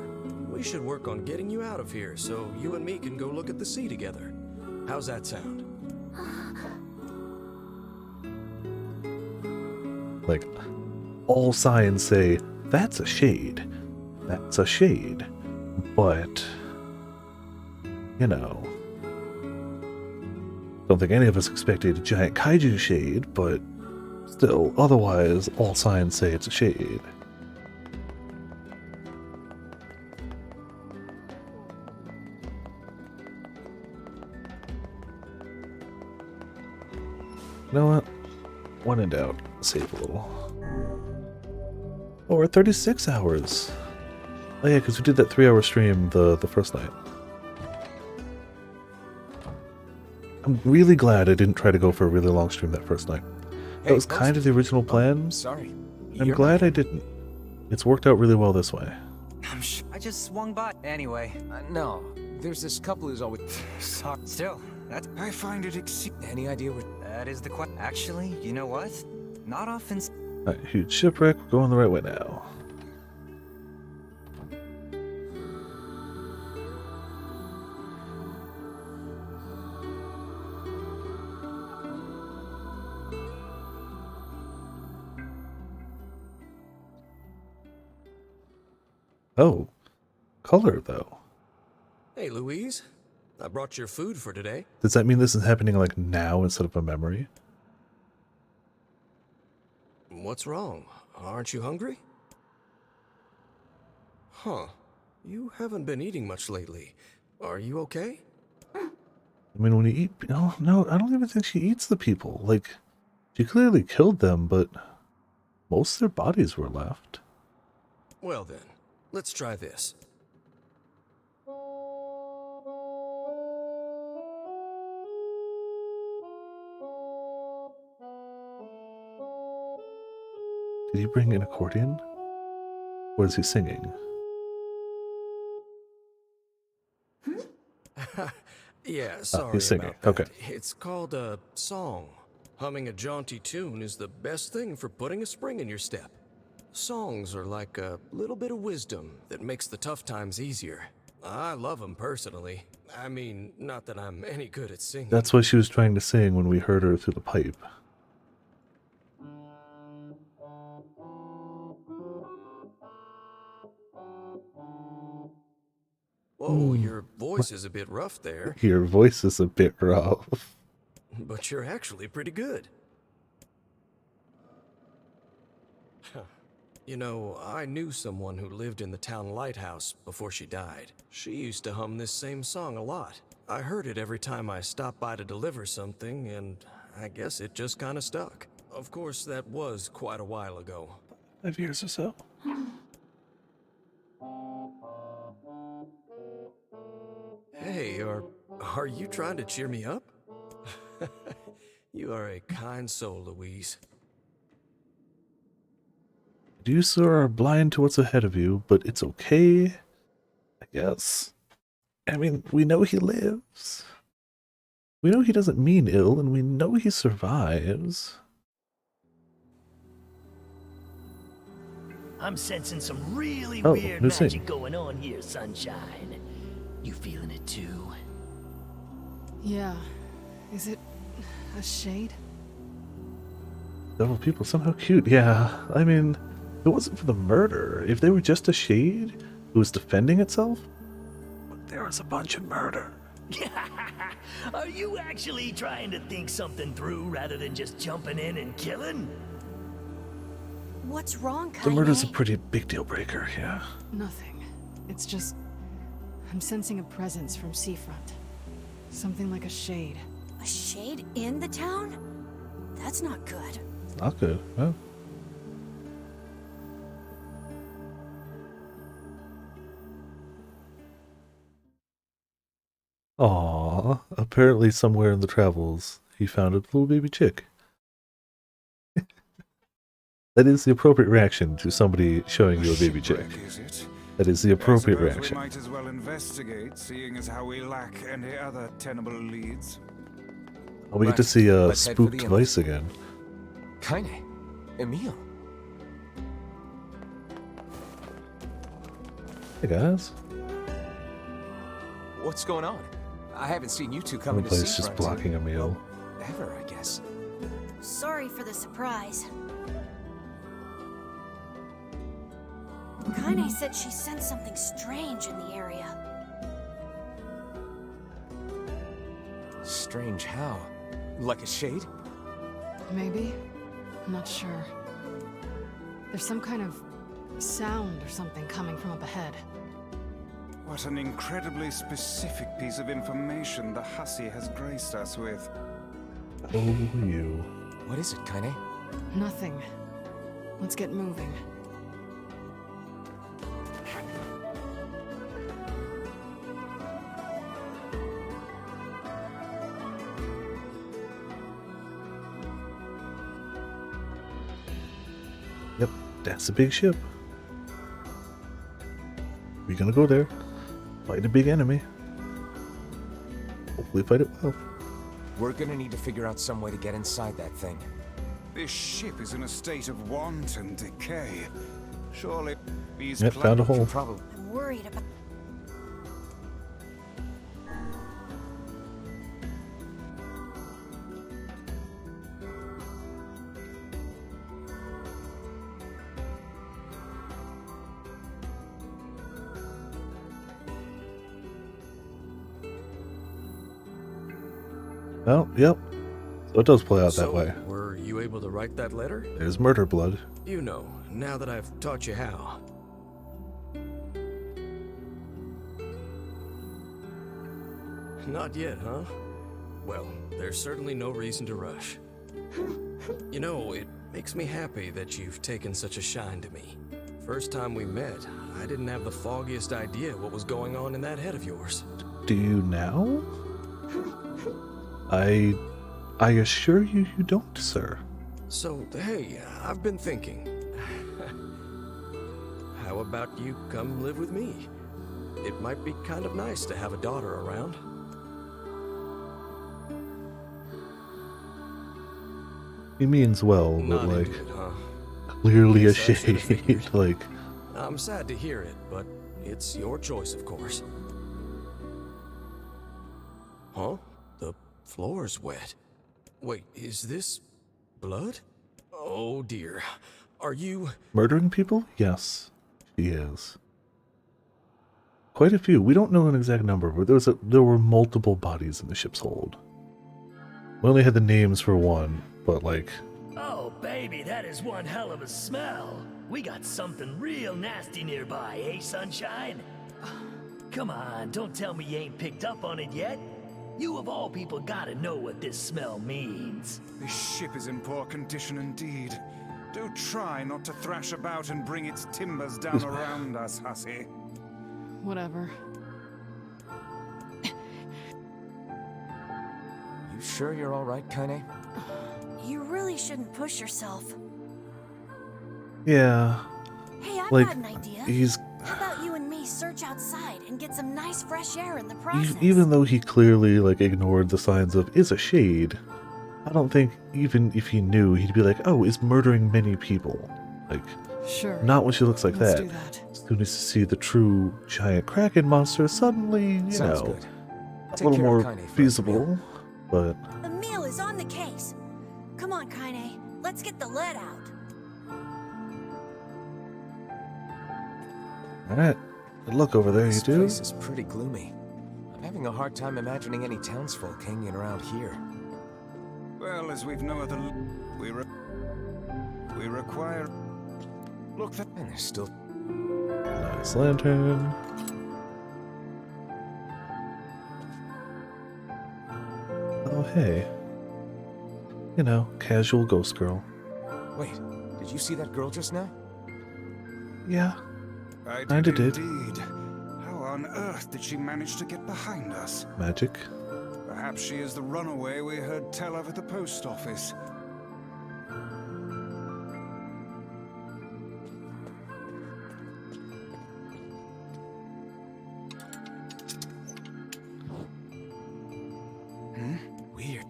We should work on getting you out of here so you and me can go look at the sea together. How's that sound? Like, all signs say, that's a shade. That's a shade. But, you know, don't think any of us expected a giant kaiju shade, but still, otherwise, all signs say it's a shade. You know what? When in doubt, save a little. Oh, we're at 36 hours. Oh yeah, because we did that 3-hour stream the first night. I'm really glad I didn't try to go for a really long stream that first night. That was kind of the original plan. Sorry. I'm glad I didn't. It's worked out really well this way. I just swung by. Anyway. No, there's this couple who's always... Still, that I find it Any idea where... that is the question. Actually, you know what? Not often. Alright, huge shipwreck. We're going the right way now. Oh, color though. Hey, Louise. I brought your food for today. Does that mean this is happening like now instead of a memory? What's wrong? Aren't you hungry? Huh. You haven't been eating much lately. Are you okay? I mean, when you eat... No, I don't even think she eats the people. Like, she clearly killed them, but most of their bodies were left. Well then, let's try this. Did he bring an accordion? Or is he singing? Yeah, sorry he's singing. about that. Okay. It's called a song. Humming a jaunty tune is the best thing for putting a spring in your step. Songs are like a little bit of wisdom that makes the tough times easier. I love them personally. I mean, not that I'm any good at singing. That's what she was trying to sing when we heard her through the pipe. Whoa, your voice is a bit rough there. Your voice is a bit rough. But you're actually pretty good. You know, I knew someone who lived in the town lighthouse before she died. She used to hum this same song a lot. I heard it every time I stopped by to deliver something, and I guess it just kind of stuck. Of course, that was quite a while ago. 5 years or so. Hey, are you trying to cheer me up? You are a kind soul, Louise. You, sir, are blind to what's ahead of you, but it's okay, I guess. I mean, we know he lives. We know he doesn't mean ill, and we know he survives. I'm sensing some really Oh, weird new magic scene. going on here, Sunshine. You feeling it too? Yeah. Is it a shade? Several people somehow cute. Yeah, I mean, if it wasn't for the murder, if they were just a shade who was defending itself, but there was a bunch of murder. Are you actually trying to think something through rather than just jumping in and killing? What's wrong, The murder's a Kaine? pretty big deal breaker, yeah. Nothing. It's just... I'm sensing a presence from seafront. Something like a shade. A shade in the town? That's not good. Not good, huh? Aww, apparently somewhere in the travels, he found a little baby chick. That is the appropriate reaction to somebody showing you a baby chick. Is it? That is the appropriate I suppose reaction. We might as well investigate, seeing as how we lack any other tenable leads. Oh, we get to see a Let's head for the spooked inlet. Vice again. Kaine. Emil. Hey guys. What's going on? I haven't seen you two come One into place just Seafront blocking a meal. ever, I guess. Sorry for the surprise. Kaine said she sensed something strange in the area. Strange how? Like a shade? Maybe? I'm not sure. There's some kind of sound or something coming from up ahead. What an incredibly specific piece of information the hussy has graced us with. Oh, you. What is it, Kaine? Nothing. Let's get moving. That's a big ship. We're gonna go there, fight a big enemy. Hopefully fight it well. We're gonna need to figure out some way to get inside that thing. This ship is in a state of wanton decay. Surely these Yep, found a hole. Probably. I'm worried about. Oh, yep. So it does play out that way. Were you able to write that letter? There's murder blood. You know, now that I've taught you how. Not yet, huh? Well, there's certainly no reason to rush. You know, it makes me happy that you've taken such a shine to me. First time we met, I didn't have the foggiest idea what was going on in that head of yours. Do you now? I assure you, you don't, sir. So, hey, I've been thinking. How about you come live with me? It might be kind of nice to have a daughter around. He means well, but Not like, into it, huh? clearly a Guess I should've shade. figured. Like, I'm sad to hear it, but it's your choice, of course. Huh? The floor's wet. Wait, is this blood? Oh dear. Are you... murdering people? Yes, she is. Quite a few. We don't know an exact number, but there were multiple bodies in the ship's hold. We only had the names for one, but like, Oh, baby, that is one hell of a smell. We got something real nasty nearby, eh, Sunshine? Come on, don't tell me you ain't picked up on it yet. You of all people gotta know what this smell means. This ship is in poor condition indeed. Do try not to thrash about and bring its timbers down around us, hussy. Whatever. You sure you're all right, Kaine? You really shouldn't push yourself. yeah, Hey, I've like got an idea. he's How about you and me search outside and get some nice fresh air in the process? even though he clearly like ignored the signs of is a shade. I don't think even if he knew, he'd be like, oh, is murdering many people. Like, Sure. not when she looks like Let's that. do that. As soon as you see the true giant kraken monster, suddenly, you Sounds know, good. a Take little care of more Kaine for us, feasible. But The meal is on the case. Come on, Kaine. Let's get the lead out. all right, good luck over there, you This do. place is pretty gloomy. I'm having a hard time imagining any townsfolk hanging around here. Well, as we've no other... We require... Look, that... And there's still... Nice lantern. Oh hey, you know, casual ghost girl. Wait, did you see that girl just now? Yeah, I kinda did. Indeed. How on earth did she manage to get behind us? Magic. Perhaps she is the runaway we heard tell of at the post office. Weird.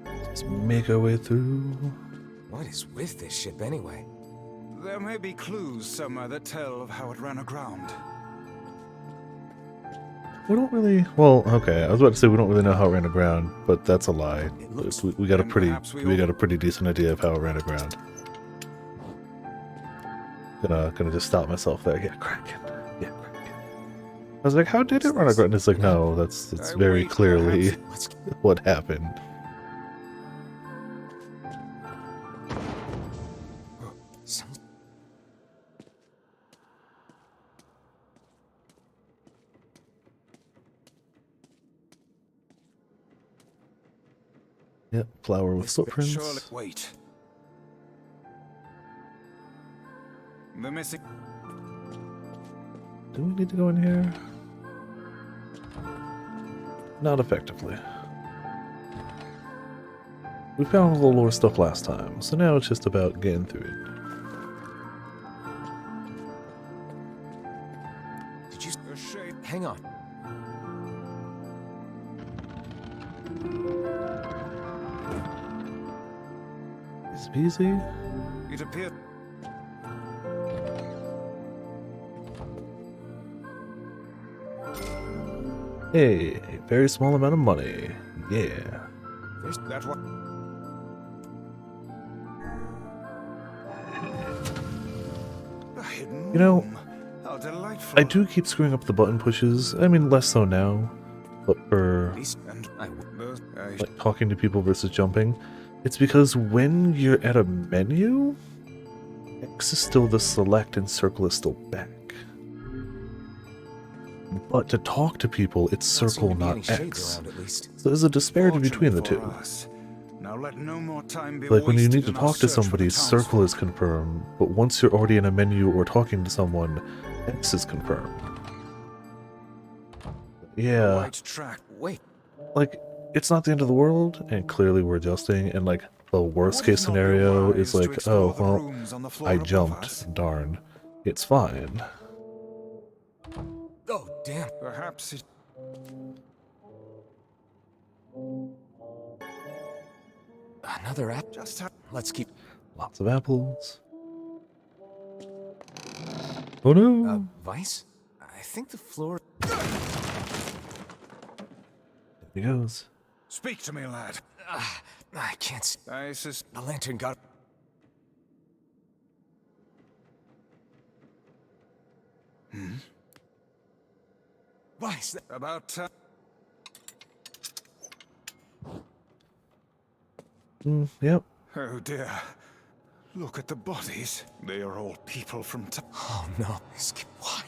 Let's make our way through. What is with this ship anyway? There may be clues somewhere that tell of how it ran aground. We don't really. Well, okay. I was about to say we don't really know how it ran aground, but that's a lie. It looks- We got a and pretty perhaps we we all- got a pretty decent idea of how it ran aground. Gonna just stop myself there. Yeah, Kraken. Yeah, Kraken. I was like, how did it run aground? And it's like, no, that's very wait, clearly Let's... what happened. Sounds... Yep, flower with footprints. Surely... Wait. The missing... Do we need to go in here? Not effectively. We found all the lore stuff last time, so now it's just about getting through it. Did you... Hang on. Easy peasy. It appeared. Hey, a very small amount of money. Yeah. There's that one. A hidden You know, room. How delightful. I do keep screwing up the button pushes. I mean, less so now. But for like talking to people versus jumping, it's because when you're at a menu, X is still the select and circle is still back. But to talk to people, it's circle, not X. So there's a disparity between the two. Now let no more time be Like when you need wasted to in our talk to search for the somebody, circle is confirmed, but once you're already in a menu or talking to someone, X is confirmed. Yeah. Right track. Wait. Like, it's not the end of the world, and clearly we're adjusting, and like, the worst case scenario is like, oh, well, I jumped, darn. It's fine. Oh, damn. Perhaps it... Another app? Just let's keep... Lots of apples. Oh no! Vice? I think the floor... There he goes. Speak to me, lad. I can't see. The lantern got... Vice, about... Yep. Oh dear. Look at the bodies. They are all people from... Oh no. Why?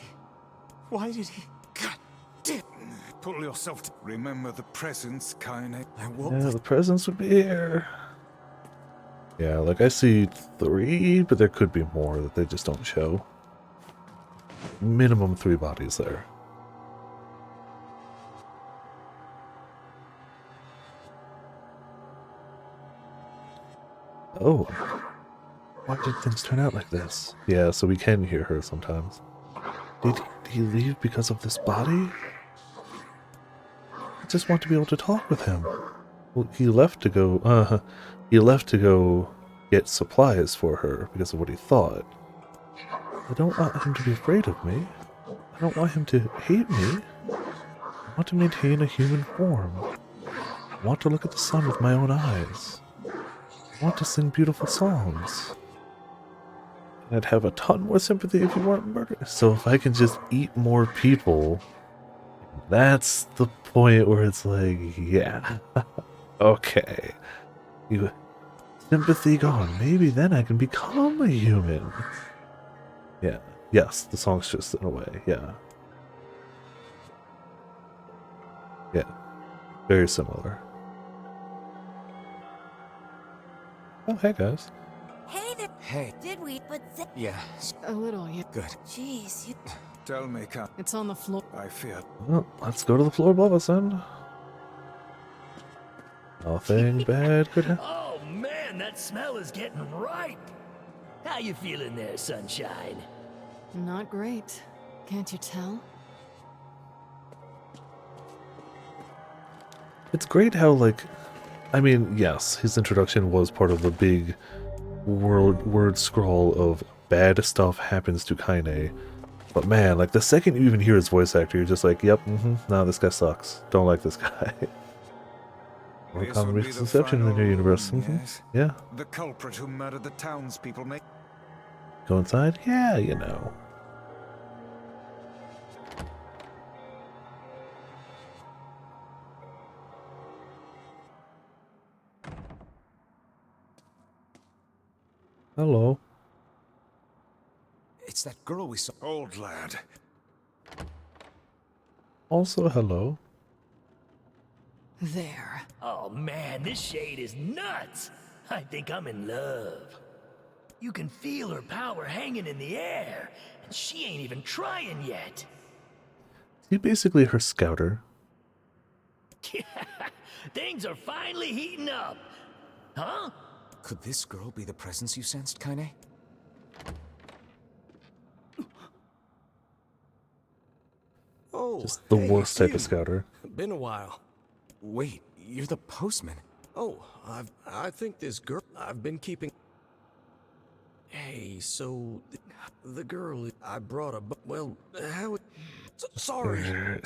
Why did he... God damn. Pull yourself to... Remember the presence, Kaine. I won't... Yeah, the presents would be here. Yeah, like I see 3, but there could be more that they just don't show. Minimum 3 bodies there. Oh. Why did things turn out like this? Yeah, so we can hear her sometimes. Did he leave because of this body? I just want to be able to talk with him. Well, he left to go, get supplies for her because of what he thought. I don't want him to be afraid of me. I don't want him to hate me. I want to maintain a human form. I want to look at the sun with my own eyes. I want to sing beautiful songs. And I'd have a ton more sympathy if you weren't murdered. So if I can just eat more people, that's the point where it's like, yeah, okay. You sympathy gone. Maybe then I can become a human. Yeah. Yes, the song's just in a way. Yeah. Yeah. Very similar. Oh, hey guys. Hey there. Hey. Did we? But yeah. A little, yeah. Good. Jeez, you... Tell me, Kaine. It's on the floor. I fear. Well, let's go to the floor above us then. Nothing bad could happen. Oh man, that smell is getting ripe. How you feeling there, Sunshine? Not great. Can't you tell? It's great how, like, I mean, yes, his introduction was part of the big word scroll of bad stuff happens to Kaine. But man, like, the second you even hear his voice actor, you're just like, yep, no, this guy sucks. Don't like this guy. More common misconception in the NieR universe. Yes. Yeah. The culprit who murdered the townspeople may... Go inside? Yeah, you know. Hello. It's that girl we saw. Old lad. Also, hello. There. Oh man, this shade is nuts. I think I'm in love. You can feel her power hanging in the air, and she ain't even trying yet. Is he basically her scouter? Things are finally heating up. Huh? Could this girl be the presence you sensed, Kaine? Oh, Just the hey, worst it's type you. of scouter. Been a while. Wait, you're the postman. Oh, I think this girl I've been keeping. Hey, so the girl I brought a well, how? Sorry.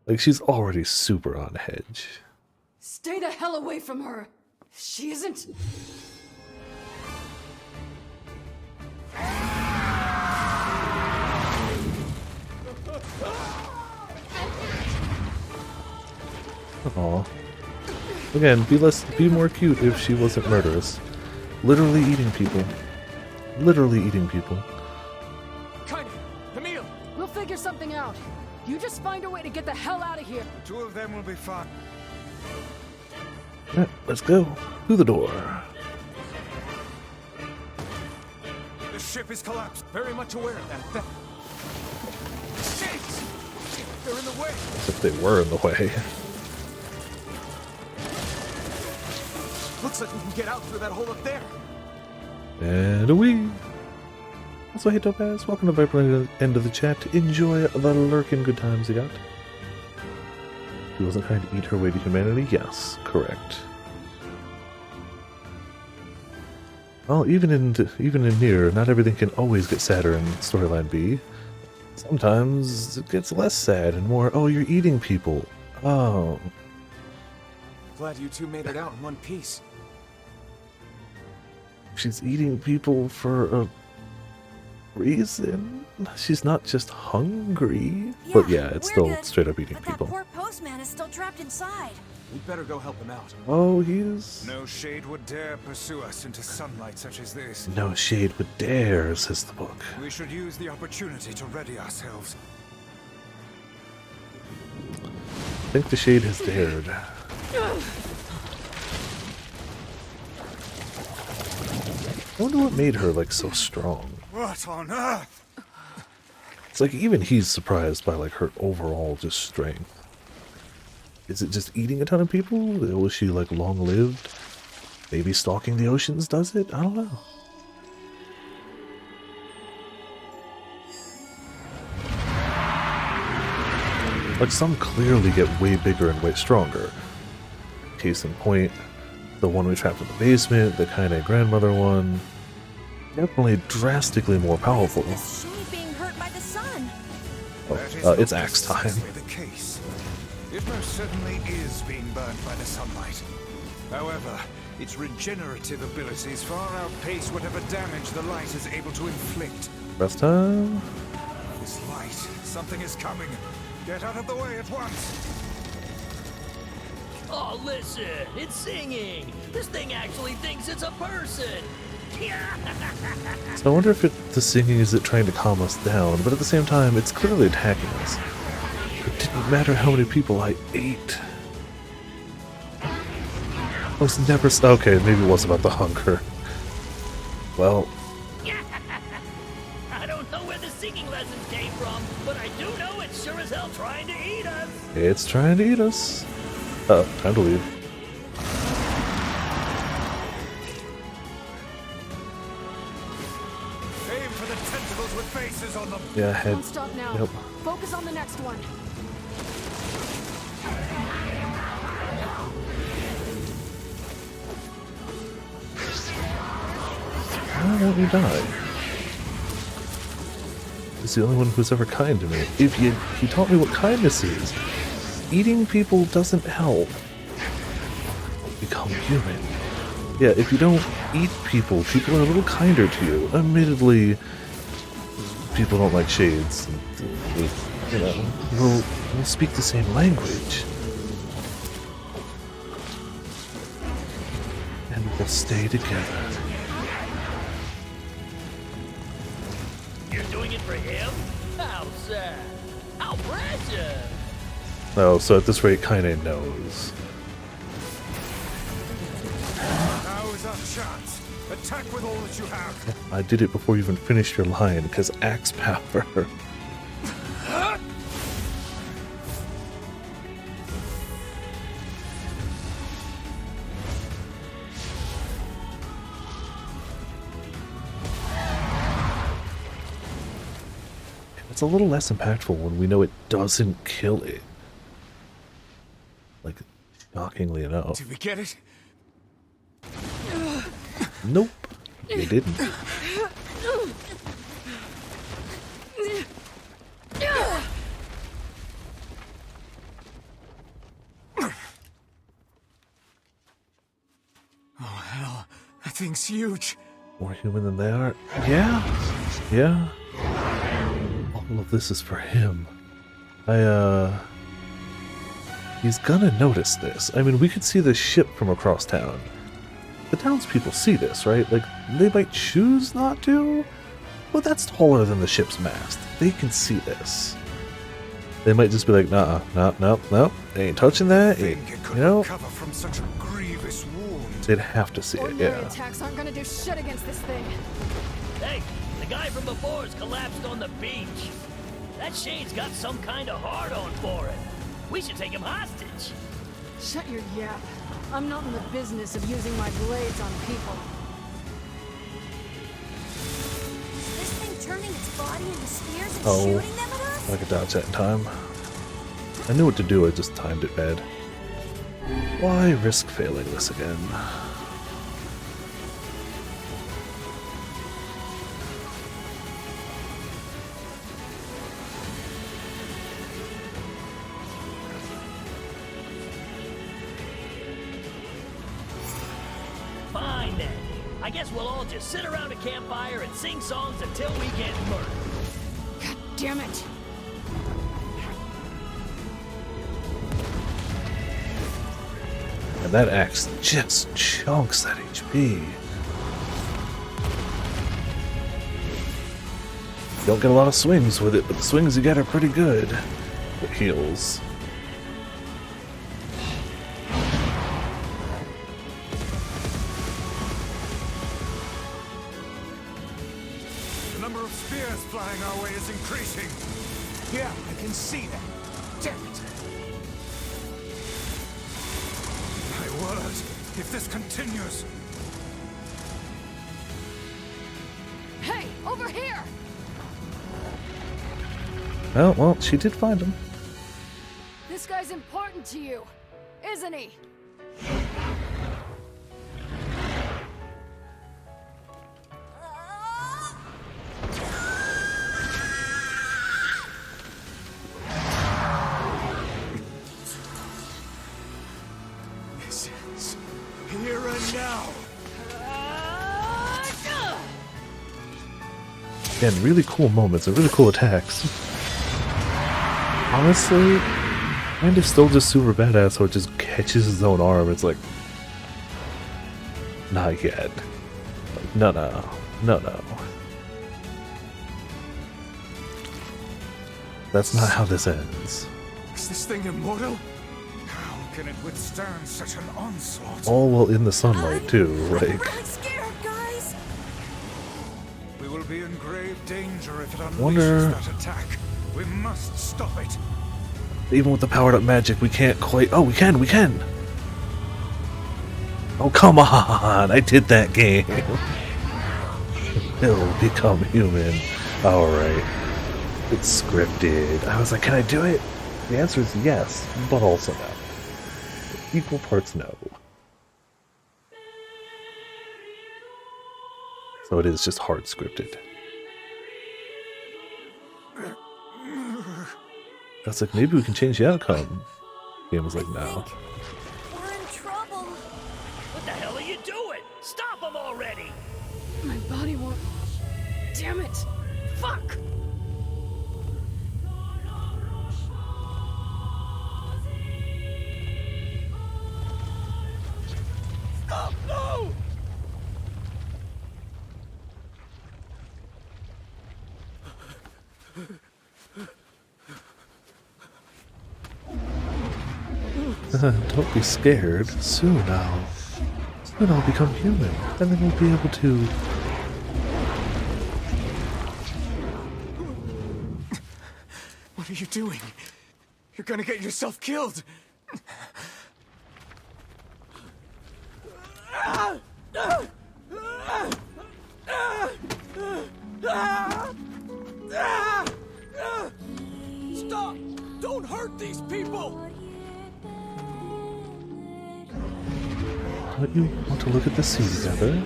Like, she's already super on edge. Stay the hell away from her. She isn't. Aw. Again, be more cute if she wasn't murderous. Literally eating people. Literally eating people. Kaine! Camille! We'll figure something out. You just find a way to get the hell out of here. The two of them will be fine. Alright, let's go. Through the door. The ship is collapsed. Very much aware of that. Shit! They're in the way! As if they were in the way. Looks like we can get out through that hole up there. And away. Also, hey Topaz, welcome to Viper End of the Chat. Enjoy the lurking good times you got. She wasn't trying to eat her way to humanity? Yes, correct. Well, even in NieR, not everything can always get sadder in storyline B. Sometimes it gets less sad and more, oh, you're eating people. Oh. Glad you two made it out in one piece. She's eating people for a reason. She's not just hungry. But yeah, it's still good, straight up eating but people. That poor postman is still trapped inside. We'd better go help him out. Oh, he's... No shade would dare pursue us into sunlight such as this. No shade would dare, says the book. We should use the opportunity to ready ourselves. I think the shade has dared. I wonder what made her, like, so strong. What on earth? It's like even he's surprised by, like, her overall just strength. Is it just eating a ton of people? Was she, like, long-lived? Maybe stalking the oceans does it? I don't know. Like, some clearly get way bigger and way stronger. Case in point, the one we trapped in the basement, the Kaine grandmother one. Definitely drastically more powerful. This Shui being hurt by the sun. Oh, it's axe time. The case. It most certainly is being burned by the sunlight. However, its regenerative abilities far outpace whatever damage the light is able to inflict. Rest time. This light, something is coming. Get out of the way at once. Oh, listen, it's singing. This thing actually thinks it's a person. So I wonder if the singing is it trying to calm us down, but at the same time, it's clearly attacking us. It didn't matter how many people I ate. I was never... Okay, maybe it was about the hunger. Well... I don't know where the singing lessons came from, but I do know it's sure as hell trying to eat us. It's trying to eat us. Oh, time to leave. Aim for the tentacles with faces on them. Yeah, head. Don't stop now. Yep. Focus on the next one. Why won't you die? He's the only one who's ever kind to me. If he taught me what kindness is. Eating people doesn't help become human. Yeah, if you don't eat people, people are a little kinder to you. Admittedly, people don't like shades. You know, we'll speak the same language. And we'll stay together. You're doing it for him? How sad. How precious. Oh, so at this rate, Kaine knows. Now is our chance. Attack with all that you have. I did it before you even finished your line, because axe power. It's a little less impactful when we know it doesn't kill it. Like, shockingly enough. Did we get it? Nope, you didn't. Oh hell, that thing's huge. More human than they are. Yeah. Yeah. All of this is for him. He's gonna notice this. I mean, we could see the ship from across town. The townspeople see this, right? Like, they might choose not to, but that's taller than the ship's mast. They can see this. They might just be like, nah, no, they ain't touching that. Ain't, you know? Recover from such a grievous wound. They'd have to see it, Ordinary yeah. attacks aren't gonna do shit against this thing. Hey, the guy from before's collapsed on the beach. That Shane's got some kind of hard-on for it. We should take him hostage. Shut your yap. I'm not in the business of using my blades on people. Is this thing turning its body into spears and Oh, shooting them at us? I could dodge that in time. I knew what to do, I just timed it bad. Why risk failing this again? Fine then. I guess we'll all just sit around a campfire and sing songs until we get murdered. God damn it! And that axe just chunks that HP. Don't get a lot of swings with it, but the swings you get are pretty good. It heals. The number of spears flying our way is increasing. Yeah, I can see that. Damn it. My word, if this continues... Hey, over here! Oh, well, she did find him. This guy's important to you, isn't he? This is here and now. Again, really cool moments and really cool attacks. Honestly, and is still just super badass, so it just catches his own arm. It's like, not yet. Like, no. That's not how this ends. Is this thing immortal? How can it withstand such an onslaught? All while in the sunlight, too. Like, Really scared, guys. We will be in grave danger if it unleashes Wonder- that attack. We must stop it. even with the powered up magic, we can't quite. Oh, we can! Oh, come on! I did that game. He'll become human. Alright. It's scripted. I was like, can I do it? The answer is yes, but also no. Equal parts no. So it is just hard scripted. I was like, maybe we can change the outcome. The game was like, no. We're in trouble. What the hell are you doing? Stop him already! My body won't... Damn it! Fuck! Stop! No! Don't be scared. Soon I'll become human, and then we'll be able to... What are you doing? You're gonna get yourself killed. You want to look at the sea together?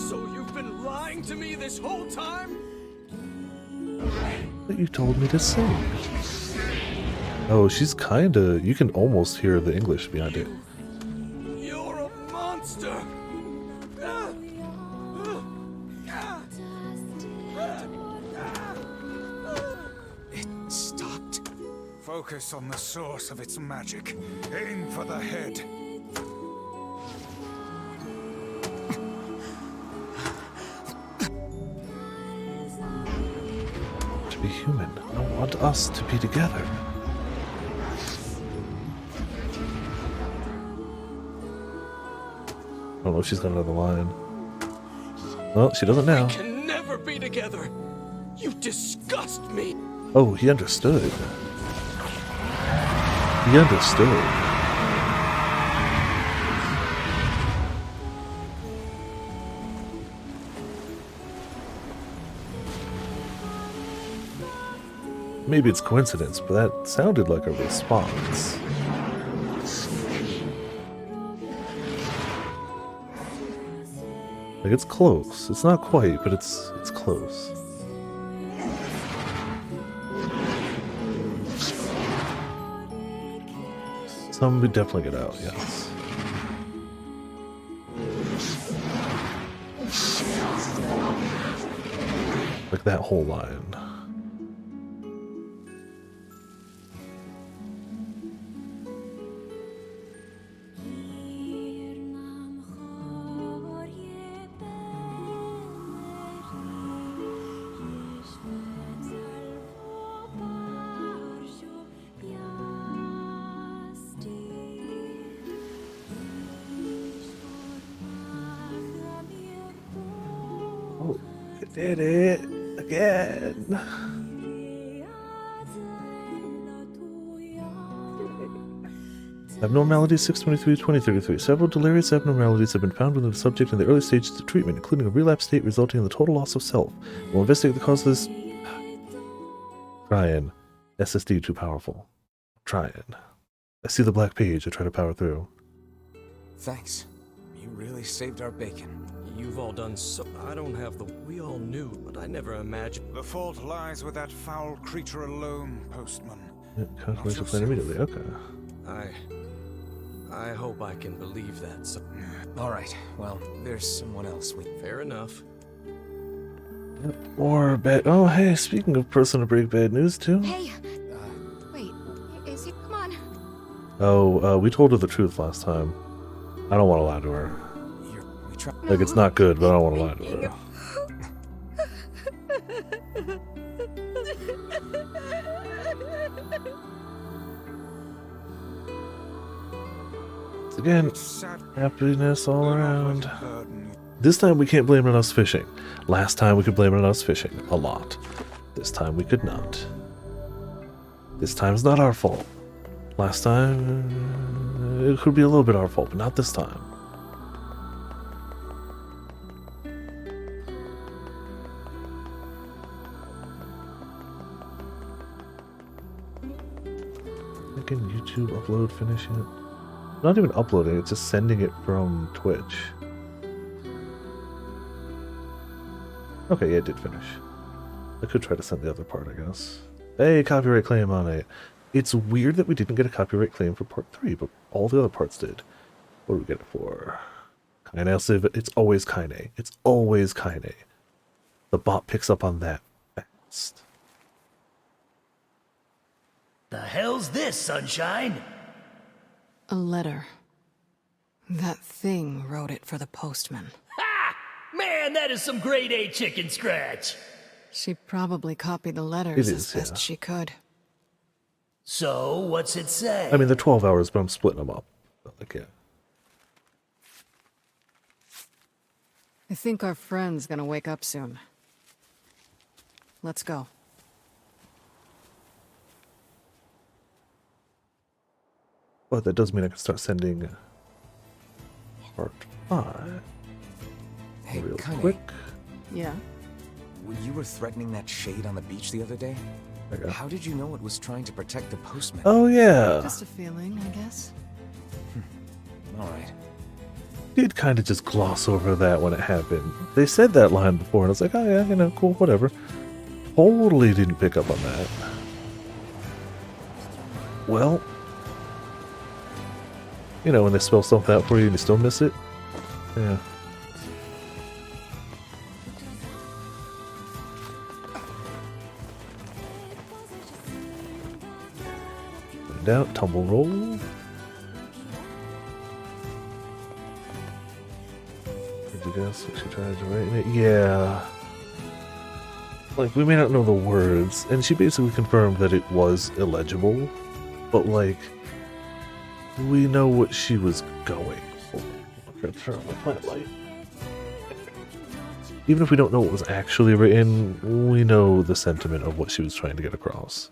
So you've been lying to me this whole time? But you told me to sing. Oh, she's kinda... You can almost hear the English behind it. You're a monster! It stopped. Focus on the source of its magic. Aim for the head. To be human, I want us to be together. I don't know if she's got another line. Well, she doesn't now. We can never be together. You disgust me. Oh, he understood. He understood. Maybe it's coincidence, but that sounded like a response. Like, it's close. It's not quite, but it's close. Some would definitely get out, yes. Like that whole line. Oh, I did it again. Abnormality 623-2033. Several delirious abnormalities have been found within the subject in the early stages of treatment, including a relapse state resulting in the total loss of self. We'll investigate the cause of this. Trying. SSD too powerful. Trying. I see the black page. I try to power through. Thanks. You really saved our bacon. You've all done so. I don't have the. We all knew, but I never imagined. The fault lies with that foul creature alone, Postman. Yeah, confirmation plan immediately. Okay. I hope I can believe that. So. All right. Well, there's someone else. Fair enough. Or bad. Oh, hey. Speaking of person to break bad news too. Hey. Wait. Is he? Come on. Oh, we told her the truth last time. I don't want to lie to her. Like, it's not good, but I don't want to lie to her. Once again, happiness all around. This time we can't blame it on us fishing. Last time we could blame it on us fishing. A lot. This time we could not. This time it's not our fault. Last time, it could be a little bit our fault, but not this time. Can YouTube upload finish it? Not even uploading, it's just sending it from Twitch. Okay, yeah, it did finish. I could try to send the other part, I guess. Hey, copyright claim on it. It's weird that we didn't get a copyright claim for part 3, but all the other parts did. What do we get it for? Kaine, it's always Kaine. It's always Kaine. The bot picks up on that fast. The hell's this, Sunshine? A letter. That thing wrote it for the postman. Ha! Man, that is some grade A chicken scratch. She probably copied the letters It as is, best yeah. she could. So, what's it say? I mean, they're 12 hours, but I'm splitting them up. Like, yeah. I think our friend's gonna wake up soon. Let's go. But that does mean I can start sending part 5 Hey, real Kaine, quick. Yeah? when you were threatening that shade on the beach the other day, Okay. how did you know it was trying to protect the postman? Oh, yeah. Just a feeling, I guess. Alright. Did kind of just gloss over that when it happened. They said that line before, and I was like, oh yeah, you know, cool, whatever. Totally didn't pick up on that. Well, you know, when they spell something out for you and you still miss it. Yeah. Find out, tumble roll. Guess she tried to write it. Yeah. Like, we may not know the words, and she basically confirmed that it was illegible, but like, we know what she was going for. Turn on the plant light. Even if we don't know what was actually written, we know the sentiment of what she was trying to get across.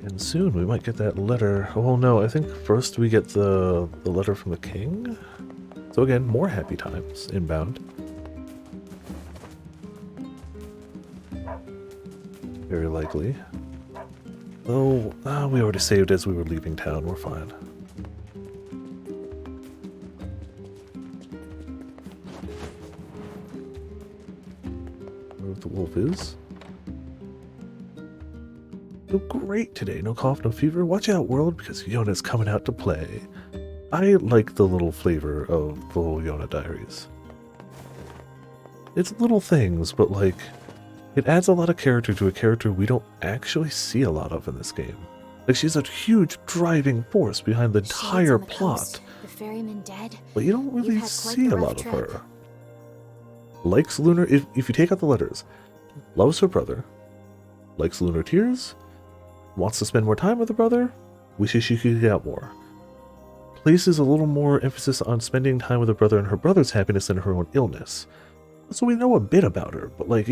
And soon we might get that letter. Oh no, I think first we get the letter from the king. So again, more happy times inbound. Very likely. Though, we already saved as we were leaving town, we're fine. Where the wolf is. So great today, no cough, no fever. Watch out, world, because Yona's coming out to play. I like the little flavor of the little Yona diaries. It's little things, but like, it adds a lot of character to a character we don't actually see a lot of in this game. Like, she's a huge driving force behind the entire plot. The ferryman dead. But you don't really see a lot of her. Likes lunar, if you take out the letters, loves her brother, likes lunar tears, wants to spend more time with her brother, wishes she could get out more. Places a little more emphasis on spending time with her brother and her brother's happiness than her own illness. So we know a bit about her, but like,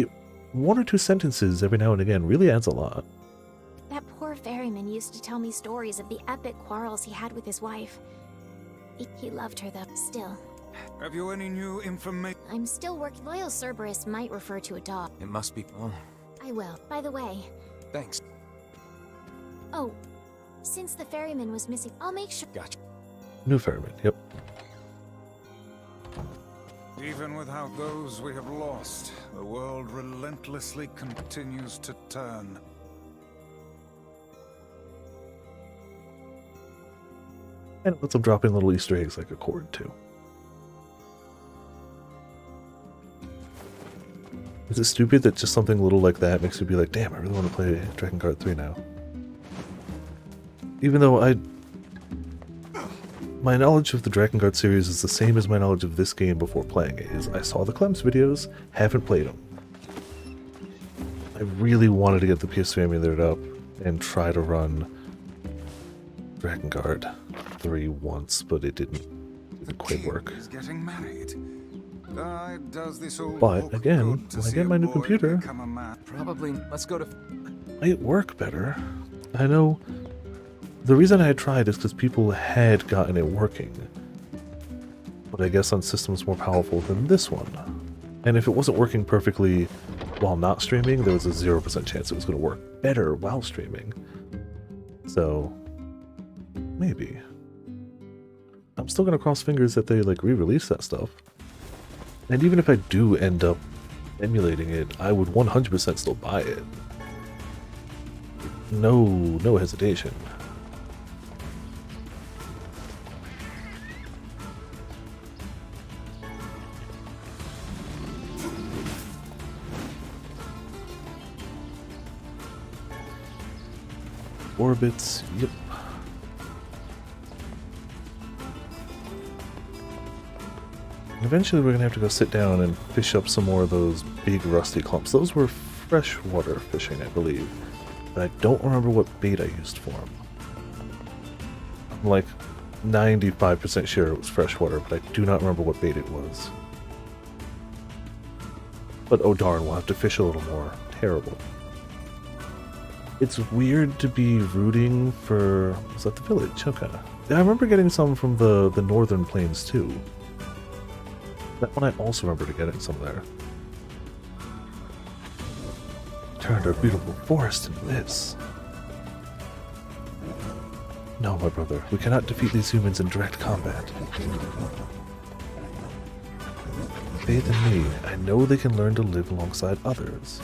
one or two sentences every now and again really adds a lot. That poor ferryman used to tell me stories of the epic quarrels he had with his wife. He loved her though, still. Have you any new information? I'm still working. Loyal Cerberus might refer to a dog. It must be. Oh. I will. By the way. Thanks. Oh, since the ferryman was missing, I'll make sure. Gotcha. New ferryman, yep. Even without those we have lost, the world relentlessly continues to turn. And it lets them drop in little Easter eggs like a chord, too. Is it stupid that just something little like that makes you be like, damn, I really want to play Dragon Guard 3 now? Even though my knowledge of the Dragon Guard series is the same as my knowledge of this game before playing it. Is I saw the Clem's videos, haven't played them. I really wanted to get the PS3 emulated up and try to run Dragon Guard 3 once, but it didn't quite work. He's getting married. Does this all But again, when I get my new computer, probably let's go to. Might work better. I know. The reason I had tried is because people had gotten it working. But I guess on systems more powerful than this one. And if it wasn't working perfectly while not streaming, there was a 0% chance it was going to work better while streaming. So, maybe. I'm still going to cross fingers that they like re-release that stuff. And even if I do end up emulating it, I would 100% still buy it. No hesitation. Orbits, yep. Eventually we're going to have to go sit down and fish up some more of those big rusty clumps. Those were freshwater fishing, I believe. But I don't remember what bait I used for them. I'm like 95% sure it was freshwater, but I do not remember what bait it was. But oh darn, we'll have to fish a little more. Terrible. It's weird to be rooting for... Was that the village? Okay. I remember getting some from the northern plains too. That one I also remember getting some there. turned our beautiful forest into this. No, my brother, we cannot defeat these humans in direct combat. Faith in me, I know they can learn to live alongside others.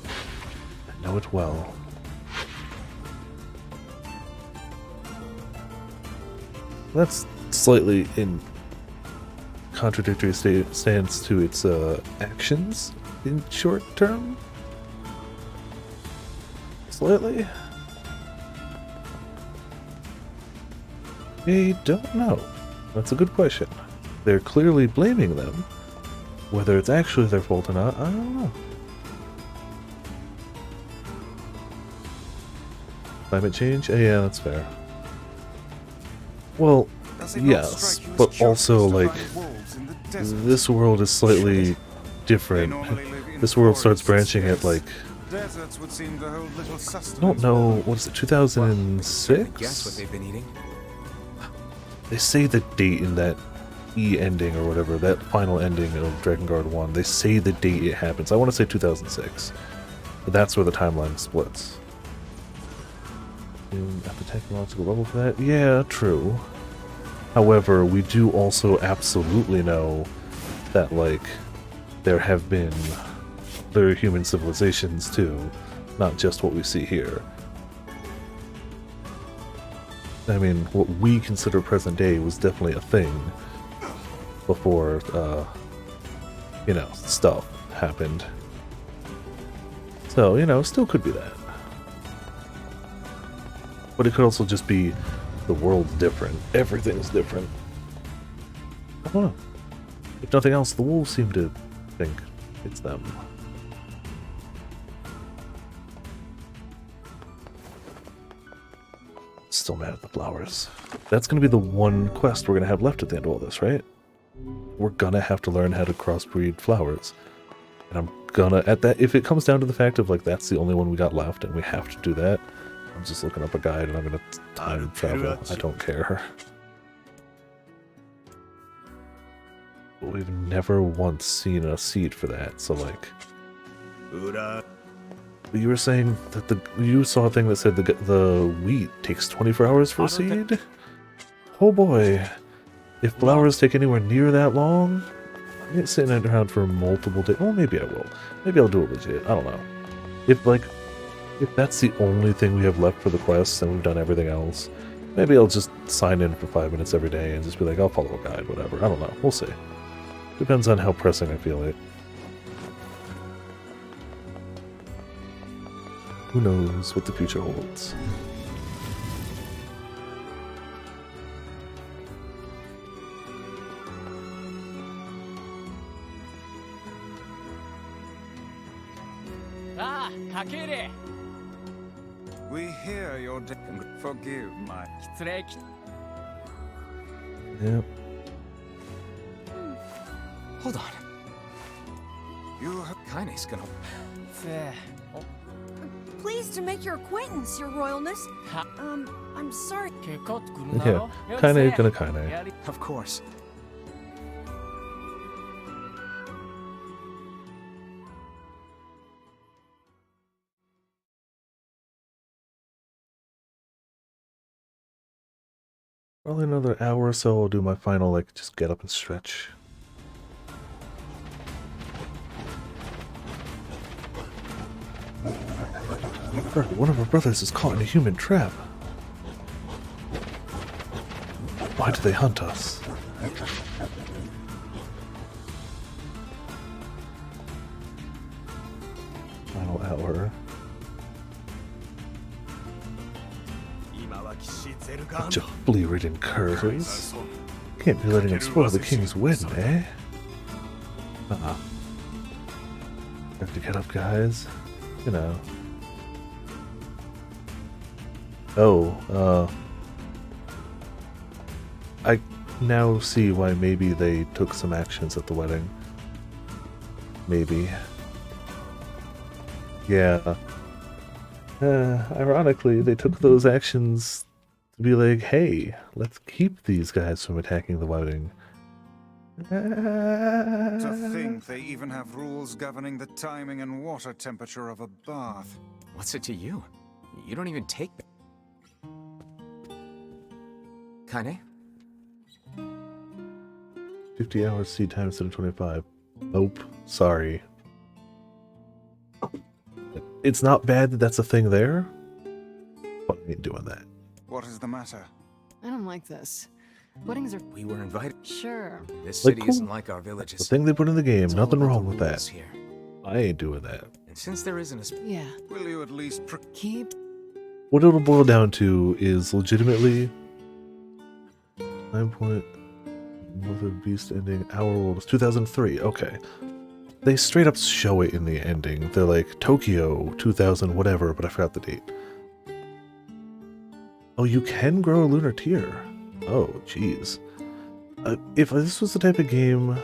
I know it well. That's slightly in contradictory stance to its actions in short term. Slightly. I don't know. That's a good question. They're clearly blaming them. Whether it's actually their fault or not, I don't know. Climate change? Yeah, that's fair. Well, yes, but also, like, this world is slightly different. This world starts branching at, like, I don't know, what is it, 2006? Guess what they've been eating? They say the date in that E ending or whatever, that final ending of Dragon Guard 1, they say the date it happens. I want to say 2006. But that's where the timeline splits. At the technological level for that? Yeah, true. However, we do also absolutely know that, like, there have been other human civilizations too, not just what we see here. I mean, what we consider present day was definitely a thing before, you know, stuff happened. So, you know, still could be that. But it could also just be the world's different. Everything's different. I don't know. If nothing else, the wolves seem to think it's them. Still mad at the flowers. That's going to be the one quest we're going to have left at the end of all this, right? We're going to have to learn how to crossbreed flowers. And I'm gonna, at that, if it comes down to the fact of, like, that's the only one we got left and we have to do that, I'm just looking up a guide and I'm going to time travel. I don't care. But we've never once seen a seed for that, so, like... But you were saying that you saw a thing that said the wheat takes 24 hours for a seed? Oh boy. If flowers take anywhere near that long, I'm not sitting around for multiple days. Oh, maybe I will. Maybe I'll do it legit. I don't know. If that's the only thing we have left for the quest and we've done everything else, maybe I'll just sign in for 5 minutes every day and just be like, I'll follow a guide, whatever. I don't know. We'll see. Depends on how pressing I feel it. Who knows what the future holds? Ah, Kakere! We hear your forgive my... Yep. Hold on. You have Kaine's gonna... Pleased to make your acquaintance, Your Royalness. I'm sorry. Yeah, Kaine gonna Kaine. Of course. Probably another hour or so I'll do my final, like, just get up and stretch. One of our brothers is caught in a human trap. Why do they hunt us? Final hour. Bunch of flea-ridden curs. Can't be letting them spoil the king's wedding, eh? Have to get up, guys. You know. Oh, I now see why maybe they took some actions at the wedding. Maybe. Yeah. Ironically, they took those actions to be like, hey, let's keep these guys from attacking the wedding. To think they even have rules governing the timing and water temperature of a bath. What's it to you? You don't even take them. Kaine? 50 hours seed time instead of 25. Nope. Sorry. It's not bad that that's a thing there, but I ain't doing that. What is the matter? I don't like this. Weddings are... We were invited. Sure. This Like, city cool. isn't like our villages. The thing they put in the game, It's all nothing about wrong the with that. rules here. I ain't doing that. And since there isn't a... Yeah. Will you at least Keep... What it'll boil down to is legitimately 9 point Mother Beast ending. Our World was 2003. Okay. They straight up show it in the ending. They're like, Tokyo 2000 whatever, but I forgot the date. Oh, you can grow a lunar tier. Oh, jeez. If this was the type of game...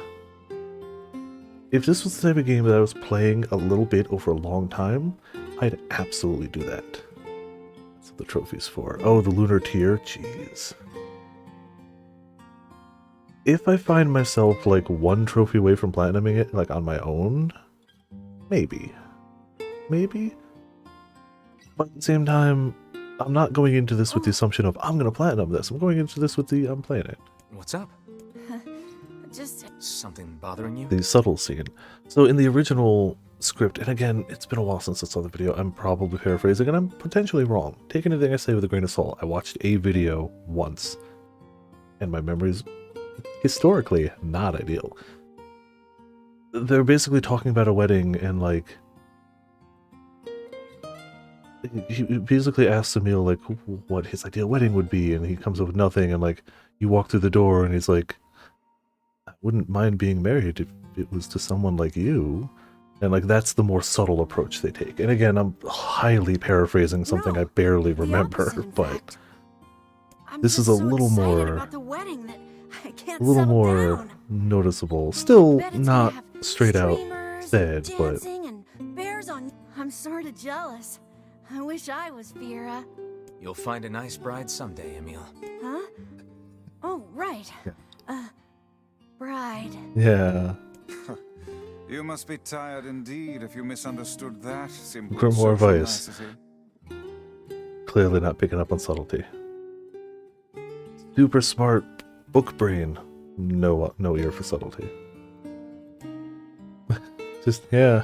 If this was the type of game that I was playing a little bit over a long time, I'd absolutely do that. That's what the trophy's for. Oh, the lunar tier? Jeez. If I find myself like one trophy away from platinuming it, like on my own, maybe. Maybe? But at the same time, I'm not going into this with the assumption of, I'm going to platinum this. I'm going into this with the, I'm playing it. What's up? Just... Something bothering you? The subtle scene. So in the original script, and again, it's been a while since I saw the video, I'm probably paraphrasing, and I'm potentially wrong. Take anything I say with a grain of salt. I watched a video once, and my memory's historically not ideal. They're basically talking about a wedding, and like, he basically asks Emil like what his ideal wedding would be, and he comes up with nothing, and like, you walk through the door and he's like, I wouldn't mind being married if it was to someone like you. And like, that's the more subtle approach they take. And again, I'm highly paraphrasing something I barely remember, but this is a little more, a little more noticeable. Still not straight out said, but bears on. I'm sort of jealous. I wish I was Vera. You'll find a nice bride someday, Emil. Huh? Oh, right. Yeah. Bride. Yeah. You must be tired indeed if you misunderstood that simple Grimoire social Vice. nicety. Clearly not picking up on subtlety. Super smart book brain. No ear for subtlety. Just, yeah.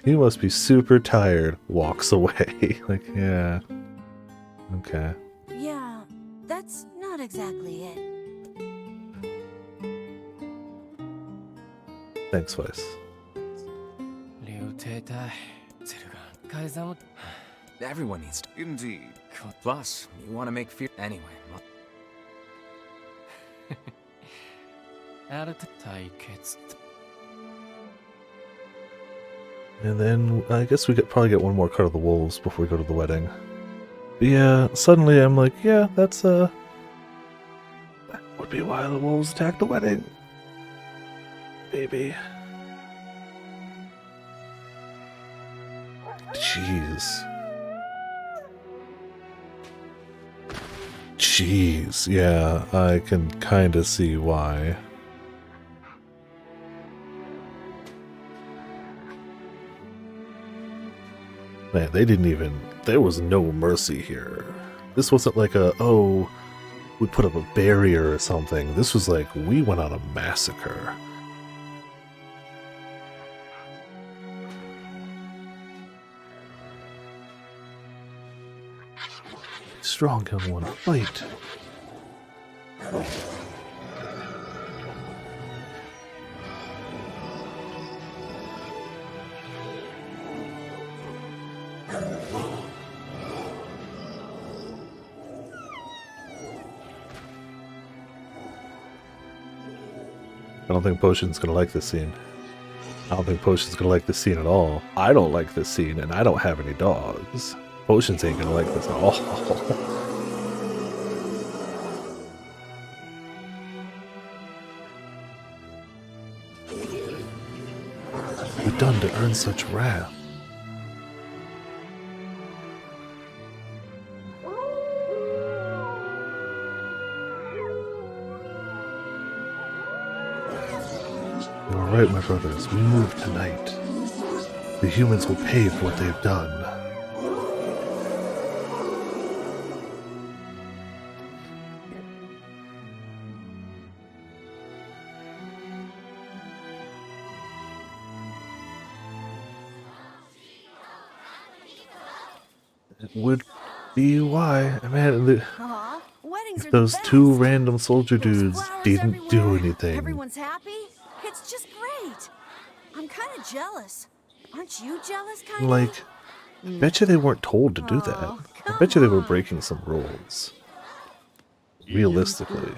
You must be super tired. Walks away. Like, yeah. Okay. Yeah, that's not exactly it. Thanks, Vice. Everyone needs to. Indeed. Plus, you want to make fear anyway. And then I guess we could probably get one more cut of the wolves before we go to the wedding. But yeah, suddenly I'm like, yeah, that's that would be why the wolves attacked the wedding. Baby. Jeez. Jeez, yeah, I can kinda see why. Man, they didn't even... There was no mercy here. This wasn't like a, oh, we put up a barrier or something. This was like, we went on a massacre. Strong young one, fight! I don't think Potion's gonna like this scene. I don't think Potion's gonna like this scene at all. I don't like this scene, and I don't have any dogs. Potions ain't gonna like this at all. We've done to earn such wrath. right, my brothers, we move tonight. The humans will pay for what they've done. It would be why, man. Aw, weddings If are the those best. two random soldier There's dudes flowers didn't do everywhere. anything, Everyone's happy. It's just great. I'm kind of jealous. Aren't you jealous, kind like, I bet you they weren't told to do that. Oh, I bet you they were breaking some rules. Realistically.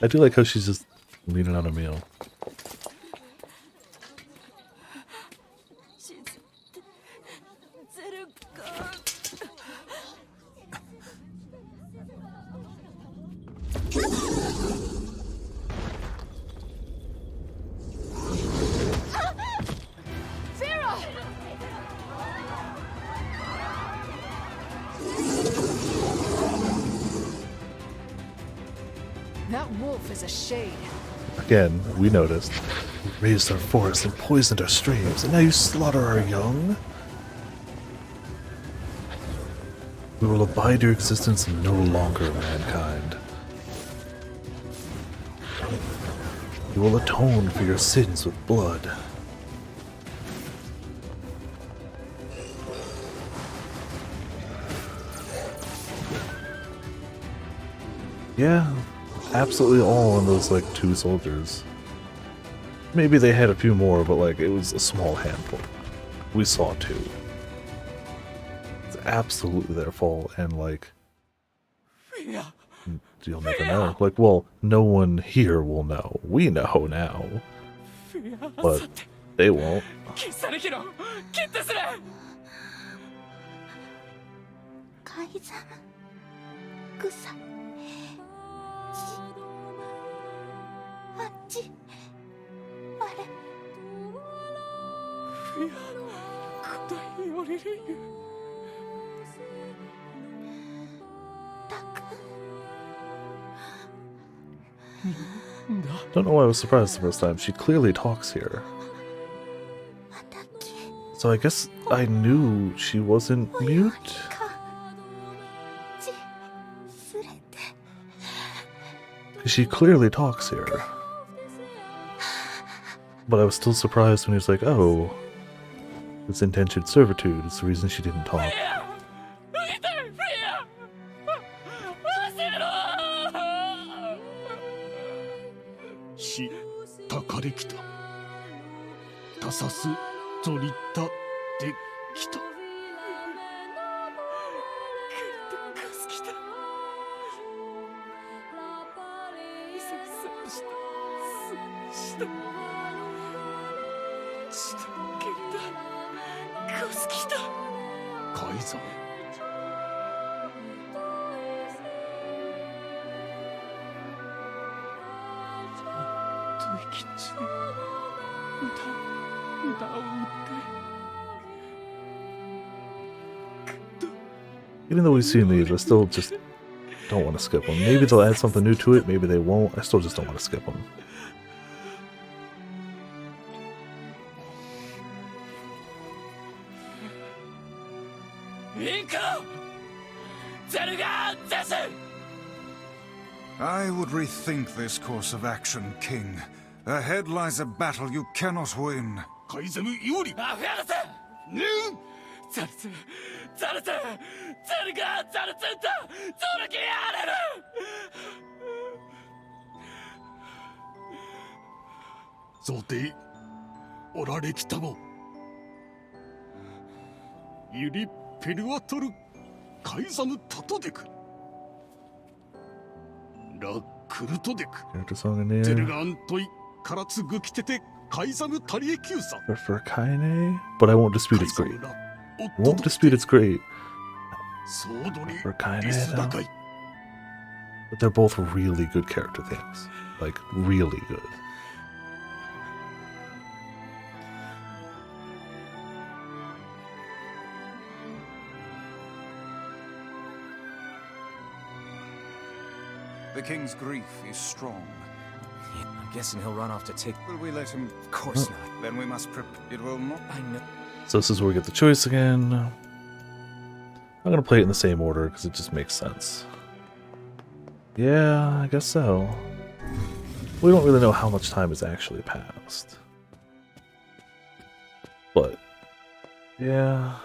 I do like how she's just leaning on a meal. That wolf is a shade. Again, we noticed. You raised our forests and poisoned our streams, and now you slaughter our young? We will abide your existence no longer, mankind. You will atone for your sins with blood. Yeah, absolutely all on those, like, two soldiers. Maybe they had a few more, but, like, it was a small handful. We saw two. It's absolutely their fault, and, like, you'll never know. Like, well, no one here will know. We know now. But they won't. Don't know why I was surprised the first time. She clearly talks here. So I guess I knew she wasn't mute. She clearly talks here. But I was still surprised when he was like, oh, it's indentured servitude. It's the reason she didn't talk. Even though we've seen these, I still just don't want to skip them. Maybe they'll add something new to it, maybe they won't. I still just don't want to skip them. I would rethink this course of action, King. Ahead lies a battle you cannot win. Character song in there. からつぐきてて Prefer Kaine, but I won't dispute it's great. Won't dispute it's great. For Kaine, though. But they're both really good character things. Like, really good. The king's grief is strong. Yeah, I'm guessing he'll run off to take... Will we let him? Of course not. Then we must It will not. I know. So this is where we get the choice again. I'm gonna play it in the same order because it just makes sense. Yeah, I guess so. We don't really know how much time has actually passed. But, yeah.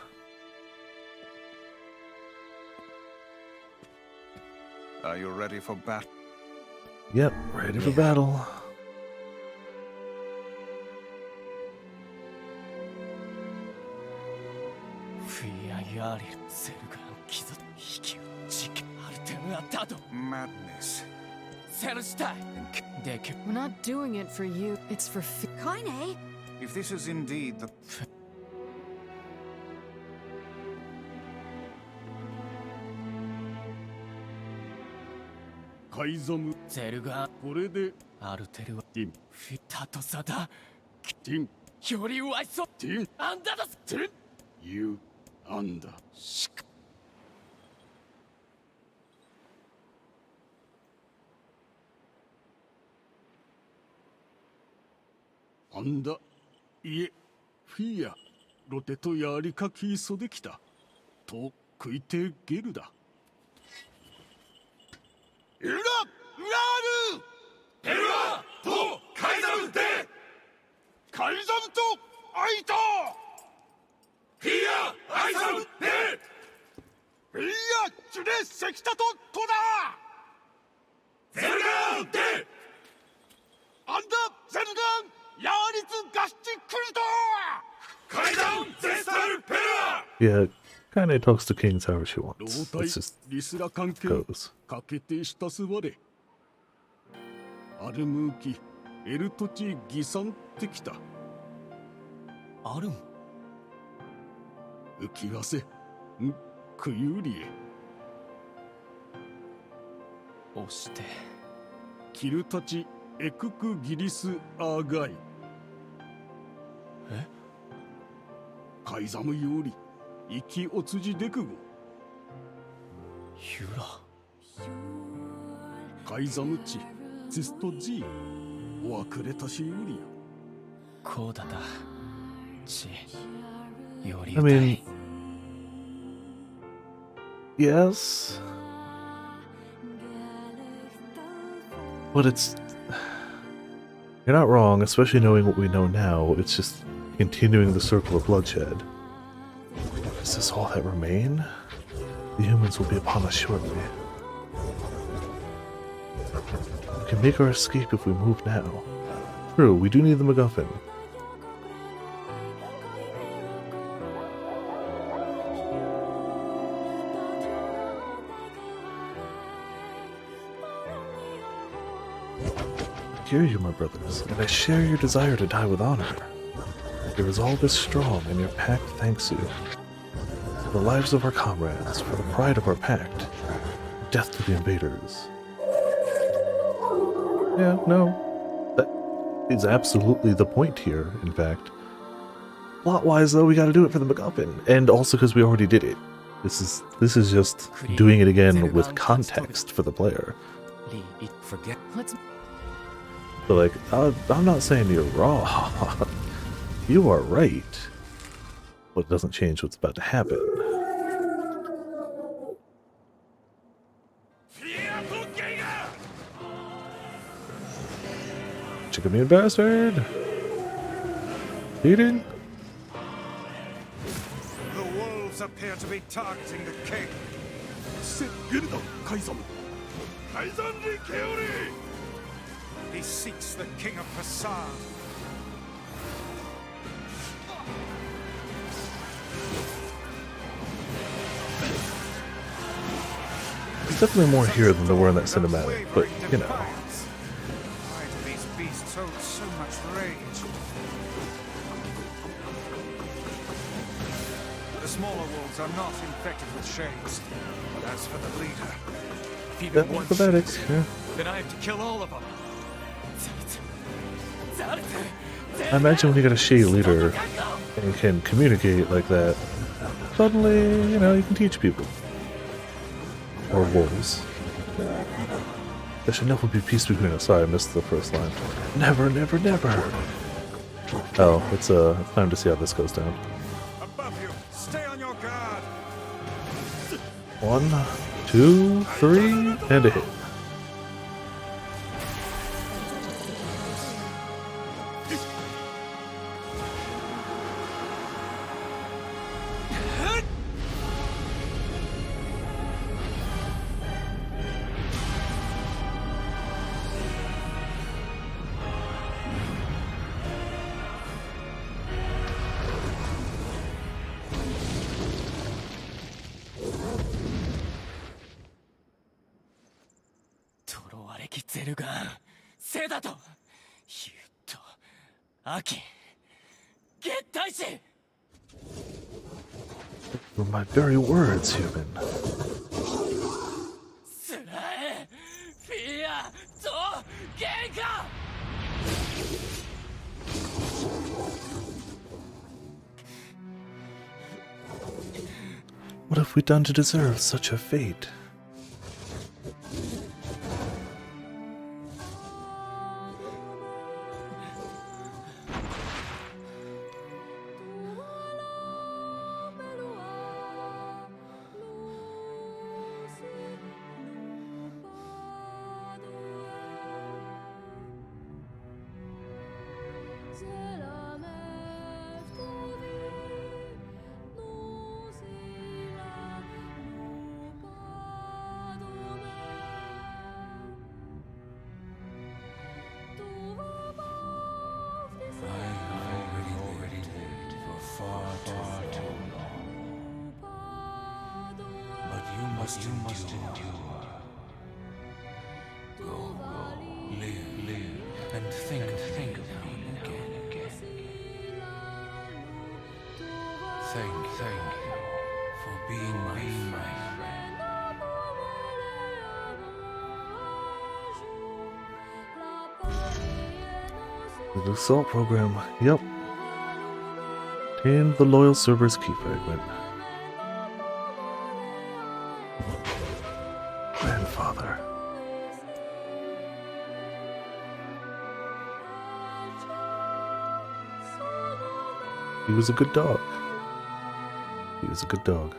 Are you ready for battle? Yep, ready for battle. Madness. We're not doing it for you. It's for Kaine? If this is indeed the... Yeah, kinda talks to kings however she wants. It's just goes. アルムーキ、エルトチ、ギサンってきた。アルム浮きわせ、クユーリエ。押して。キルタチ、エククギリス、アーガイ。えカイザムより、生きおつじデクゴ。ユラ。カイザムチ。 Zisto G, o akureta shiuri. Kodata. I mean, yes, but it's, you're not wrong, especially knowing what we know now. It's just continuing the circle of bloodshed. Is this all that remain? The humans will be upon us shortly. We can make our escape if we move now. True, we do need the MacGuffin. I hear you, my brothers, and I share your desire to die with honor. Your resolve is strong, and your pact thanks you. For the lives of our comrades, for the pride of our pact, death to the invaders. Yeah, no. That is absolutely the point here, in fact. Plot-wise, though, we gotta do it for the MacGuffin, and also because we already did it. This is just doing it again with context for the player. So, like, I'm not saying you're wrong. You are right. But it doesn't change what's about to happen. Chicken meat bastard! Eating? The wolves appear to be targeting the king. He seeks the king of Passad. There's definitely more here than there were in that cinematic, but, you know. Why do these beasts hold so much rage? smaller wolves are not infected with shades. But as for the leader, if Yeah, even one pathetics, shade, yeah. then I have to kill all of them. I imagine when you get a shade leader and can communicate like that, suddenly, you know, you can teach people. Or wolves. There should never be peace between us. Sorry, I missed the first line. Never, never, never. Oh, it's time to see how this goes down. Above you, stay on your guard. 1, 2, 3, and a hit. Were my very words, human. What have we done to deserve such a fate? You must endure. Go, live, and think of me again. Thank you for being my friend. The assault program, yep. Obtain the loyal server's key fragment. Grandfather. He was a good dog. He was a good dog.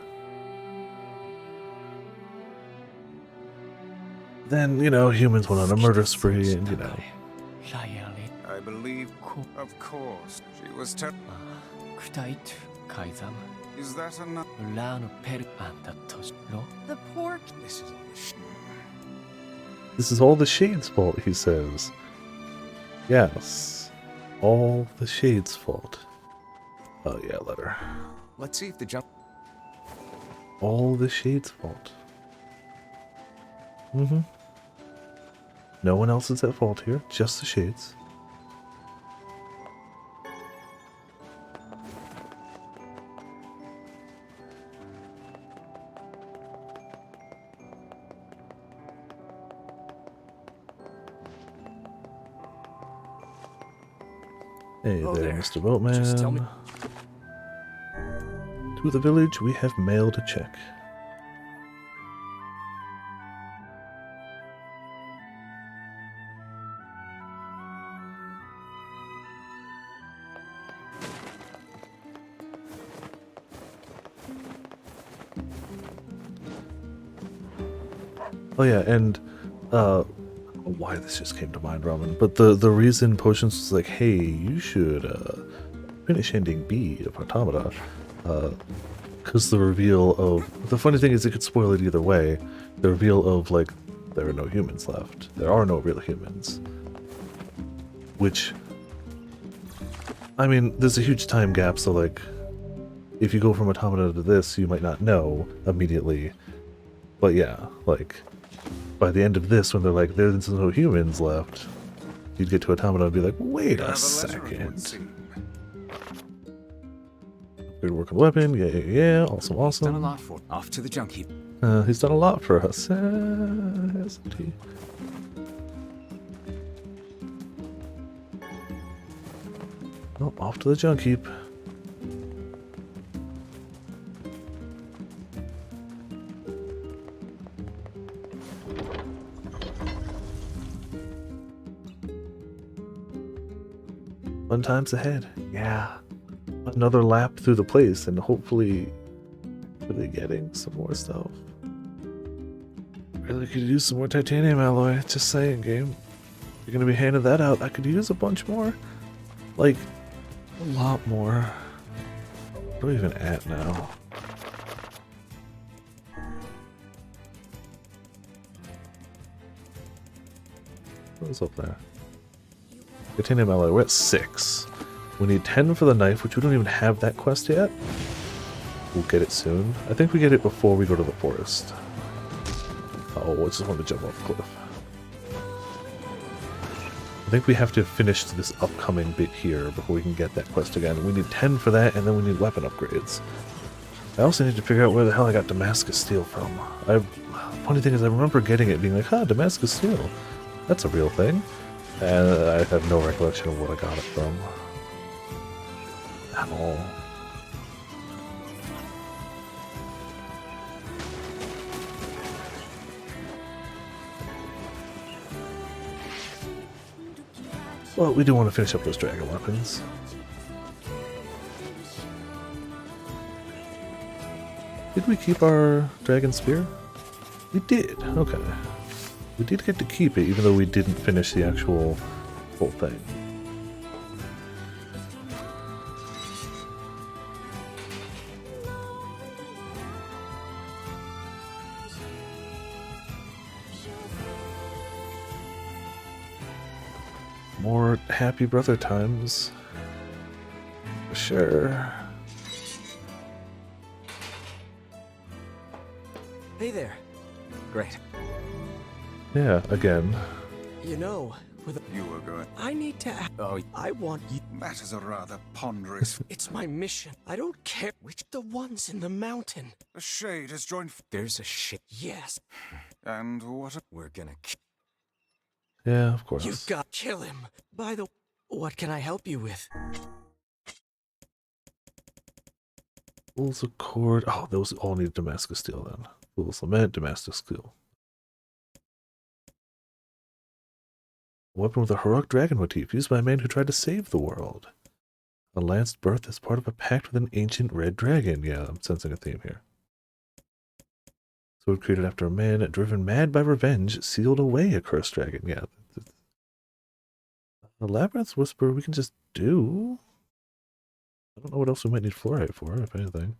Then, you know, humans went on a murder spree and, you know. I believe, of course, she was Is that enough? The pork. This is all the Shade's fault, he says. Yes. All the Shade's fault. Oh yeah, letter. Let's see if the jump. All the Shade's fault. Mm-hmm. No one else is at fault here, just the Shades. Hey there, Mr. Boatman. Just tell me. To the village, we have mailed a check. Oh yeah, and I don't know why this just came to mind, Ramen, but the reason Potions was like, hey, you should finish ending B of Automata, because the reveal of, the funny thing is it could spoil it either way, the reveal of, like, there are no humans left. There are no real humans. Which, I mean, there's a huge time gap, so, like, if you go from Automata to this, you might not know immediately. But yeah, like, by the end of this, when they're like, there's no humans left, you'd get to Automata and be like, wait a second. Good work on the weapon. Yeah, yeah, yeah. Awesome, awesome. Done a lot for. Off to the junk heap. He's done a lot for us. Hasn't he? Oh, off to the junk heap. Fun times ahead. Yeah. Another lap through the place and hopefully really getting some more stuff. Really could use some more titanium alloy. Just saying, game. You're gonna be handing that out. I could use a bunch more. Like, a lot more. What are we even at now? What's up there? Titanium alloy, we're at 6. We need 10 for the knife, which we don't even have that quest yet. We'll get it soon. I think we get it before we go to the forest. Oh, I just want to jump off the cliff. I think we have to finish this upcoming bit here before we can get that quest again. We need 10 for that, and then we need weapon upgrades. I also need to figure out where the hell I got Damascus Steel from. Funny thing is, I remember getting it being like, Damascus Steel. That's a real thing. And I have no recollection of what I got it from. At all. Well, we do want to finish up those dragon weapons. Did we keep our dragon spear? We did, okay. We did get to keep it, even though we didn't finish the actual whole thing. More happy brother times. Sure. Hey there. Great. Yeah, again. You know, with you were going. I need to. Oh, I want you. Matters are rather ponderous. It's my mission. I don't care which the ones in the mountain. A shade has joined. There's a shit. Yes. And what? We're gonna. Yeah, of course. You've got to kill him. By the. What can I help you with? Fools of cord. Oh, those all need Damascus Steel then. Fools lament, Damascus Steel. A weapon with a heroic dragon motif used by a man who tried to save the world. A lanced birth as part of a pact with an ancient red dragon. Yeah, I'm sensing a theme here. Sword created after a man driven mad by revenge sealed away a cursed dragon. Yeah. The Labyrinth's Whisper we can just do. I don't know what else we might need fluorite for, if anything.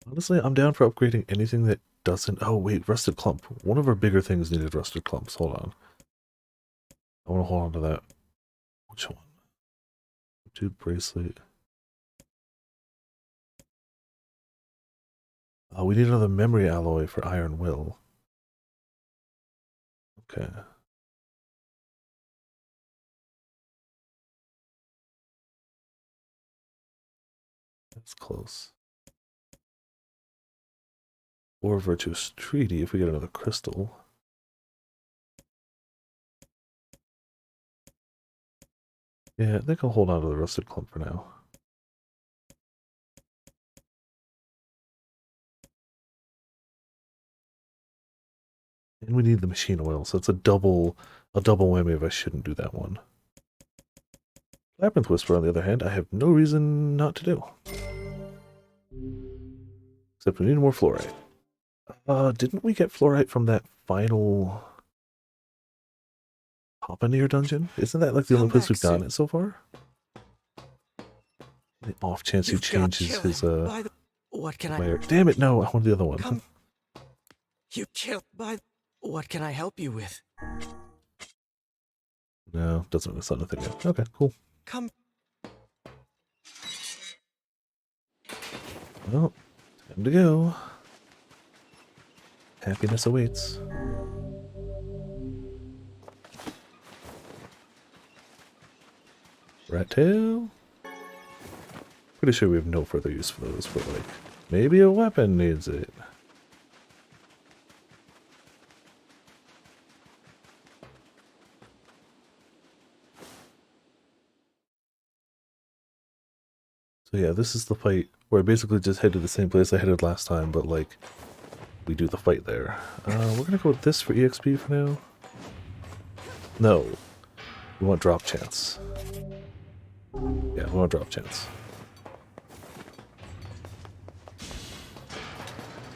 Honestly, I'm down for upgrading anything that doesn't... Oh, wait, Rusted Clump. One of our bigger things needed Rusted Clumps. Hold on. I want to hold on to that. Which one? Dude, bracelet. Oh, we need another memory alloy for Iron Will. Okay. That's close. Or Virtuous Treaty if we get another crystal. Yeah, I think I'll hold on to the Rusted Clump for now. And we need the machine oil, so it's a double whammy if I shouldn't do that one. Labyrinth Whisper, on the other hand, I have no reason not to do. Except we need more fluorite. Didn't we get fluorite from that final Papa NieR dungeon? Isn't that like the only place we've gotten it so far? The off chance he changes his What can I? Damn it! No, I want the other one. Come. You kill. By. What can I help you with? No, doesn't. It's not nothing yet. Okay, cool. Come. Well, time to go. Happiness awaits. Rat tail. Pretty sure we have no further use for those, but like, maybe a weapon needs it. So yeah, this is the fight where I basically just head to the same place I headed last time, but like, we do the fight there. We're gonna go with this for EXP for now. No. We want drop chance. Yeah, we want drop chance.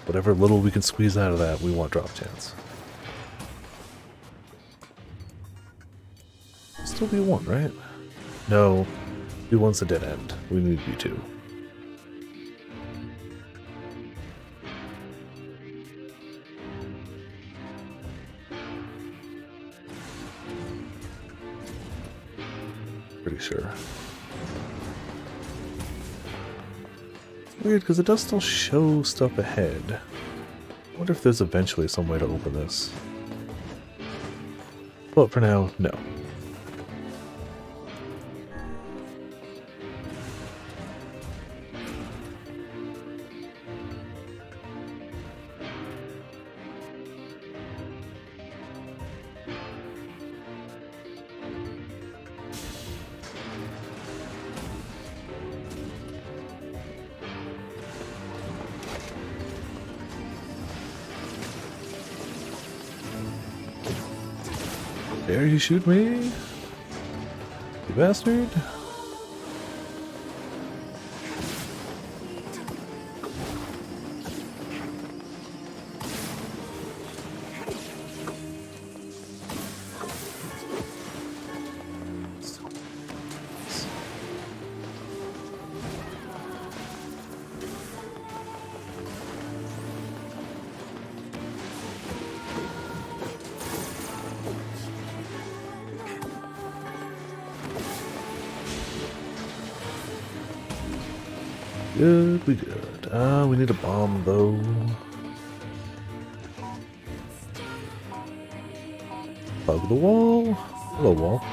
Whatever little we can squeeze out of that, we want drop chance. Still B1, right? No. B1's a dead end. We need B2. Pretty sure. It's weird because it does still show stuff ahead. I wonder if there's eventually some way to open this. But for now, no. Dare you shoot me? You bastard? Good, we good. We need a bomb though. Hug the wall. Hello, wall.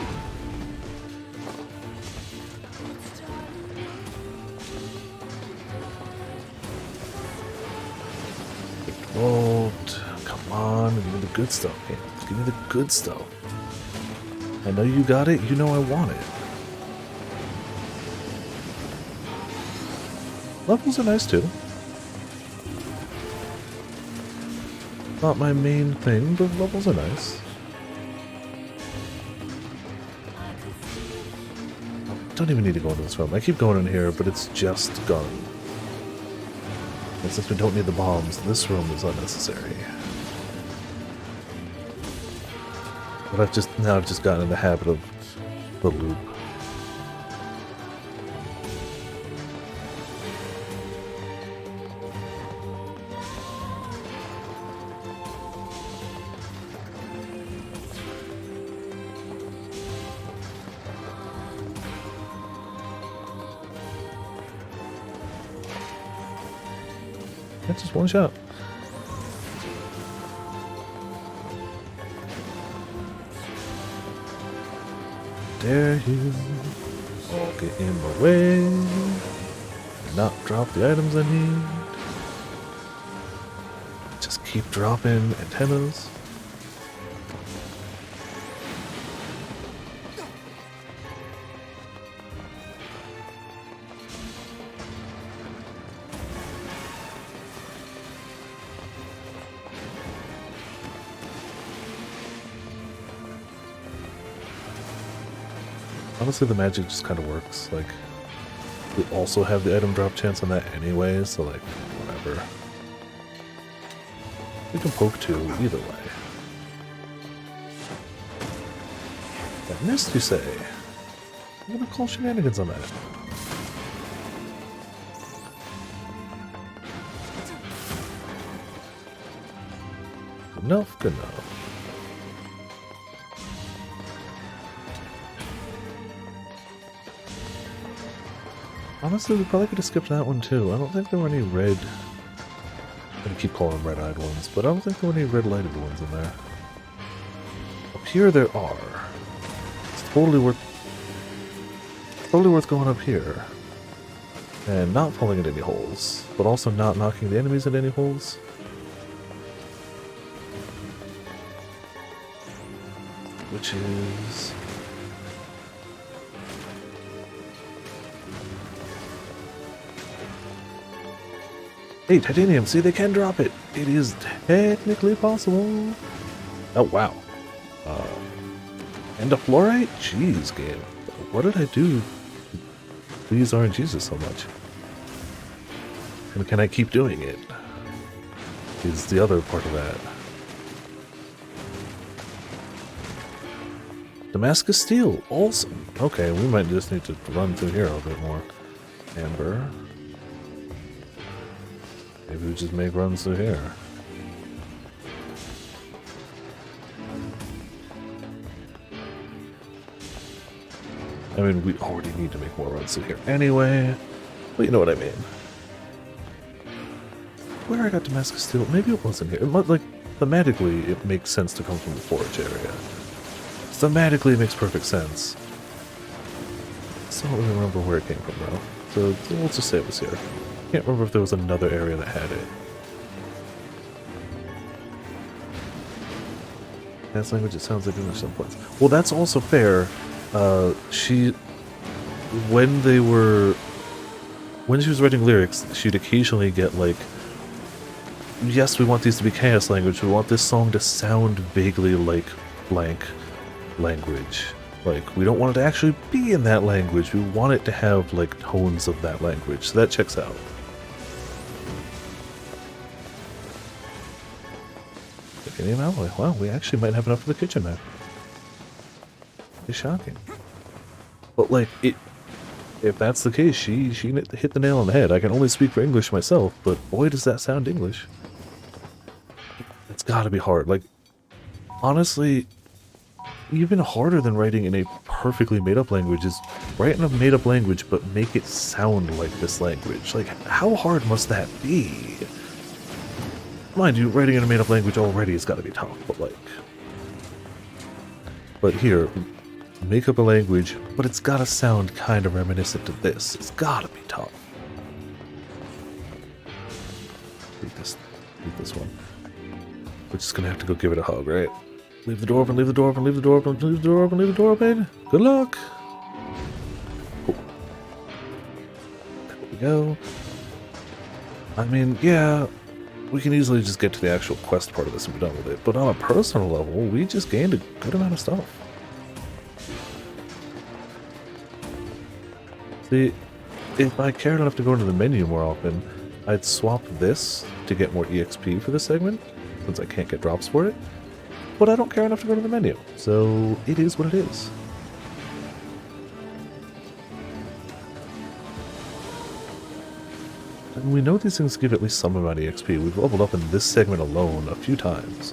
Won't. Come on, give me the good stuff, man. Give me the good stuff. I know you got it, you know I want it. Levels are nice too. Not my main thing, but levels are nice. Don't even need to go into this room. I keep going in here, but it's just gun. And since we don't need the bombs, this room is unnecessary. But I've just gotten in the habit of the loop. That's just one shot. Dare you all get in my way and not drop the items I need. Just keep dropping antennas. Honestly, the magic just kind of works. Like, we also have the item drop chance on that anyway, so like, whatever. We can poke too, either way. That missed, you say? I'm gonna call shenanigans on that. Good enough, good enough. Honestly, we probably could have skipped that one too. I don't think there were any red... I'm gonna keep calling them red-eyed ones, but I don't think there were any red-lighted ones in there. Up here there are. It's totally worth going up here. And not falling into any holes, but also not knocking the enemies into any holes. Which is... Hey, titanium! See, they can drop it! It is technically possible! Oh, wow. And a fluorite? Jeez, game. What did I do to these RNGs so much? And can I keep doing it? Is the other part of that. Damascus Steel! Awesome! Okay, we might just need to run through here a little bit more. Amber. Maybe we just make runs through here. I mean, we already need to make more runs through here anyway, but you know what I mean. Where I got Damascus Steel? Maybe it wasn't here. It might, like, thematically, it makes sense to come from the forage area. Thematically, it makes perfect sense. I still don't really remember where it came from, though. So, let's just say it was here. Can't remember if there was another area that had it. That's language, it sounds like English some points. Well, that's also fair. When she was writing lyrics, she'd occasionally get like, yes, we want these to be chaos language, we want this song to sound vaguely like blank language. Like, we don't want it to actually be in that language, we want it to have like tones of that language, so that checks out. Titanium alloy. Wow, we actually might have enough for the kitchen now. It's shocking. But like, if that's the case, she hit the nail on the head. I can only speak for English myself, but boy does that sound English. It's gotta be hard. Like, honestly, even harder than writing in a perfectly made-up language is write in a made-up language, but make it sound like this language. Like, how hard must that be? Mind you, writing in a made-up language already has got to be tough, but like... But here, make up a language, but it's got to sound kind of reminiscent of this. It's got to be tough. Leave this one. We're just going to have to go give it a hug, right? Leave the door open, leave the door open, leave the door open, leave the door open, leave the door open. Good luck! Cool. There we go. I mean, yeah... We can easily just get to the actual quest part of this and be done with it, but on a personal level, we just gained a good amount of stuff. See, if I cared enough to go into the menu more often, I'd swap this to get more EXP for this segment, since I can't get drops for it, but I don't care enough to go to the menu, so it is what it is. And we know these things give at least some amount of XP. We've leveled up in this segment alone a few times.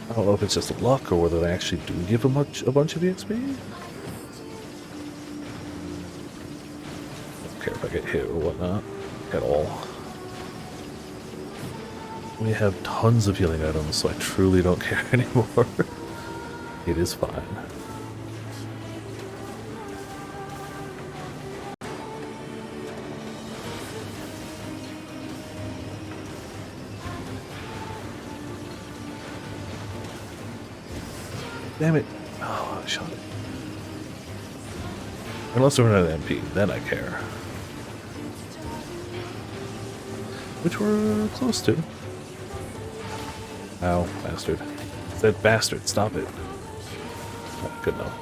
I don't know if it's just luck or whether they actually do give a bunch of XP. I don't care if I get hit or whatnot at all. We have tons of healing items, so I truly don't care anymore. It is fine. Damn it. Oh, I shot it. Unless we're not an MP, then I care. Which we're close to. Ow, bastard. That bastard, stop it. Oh, good enough.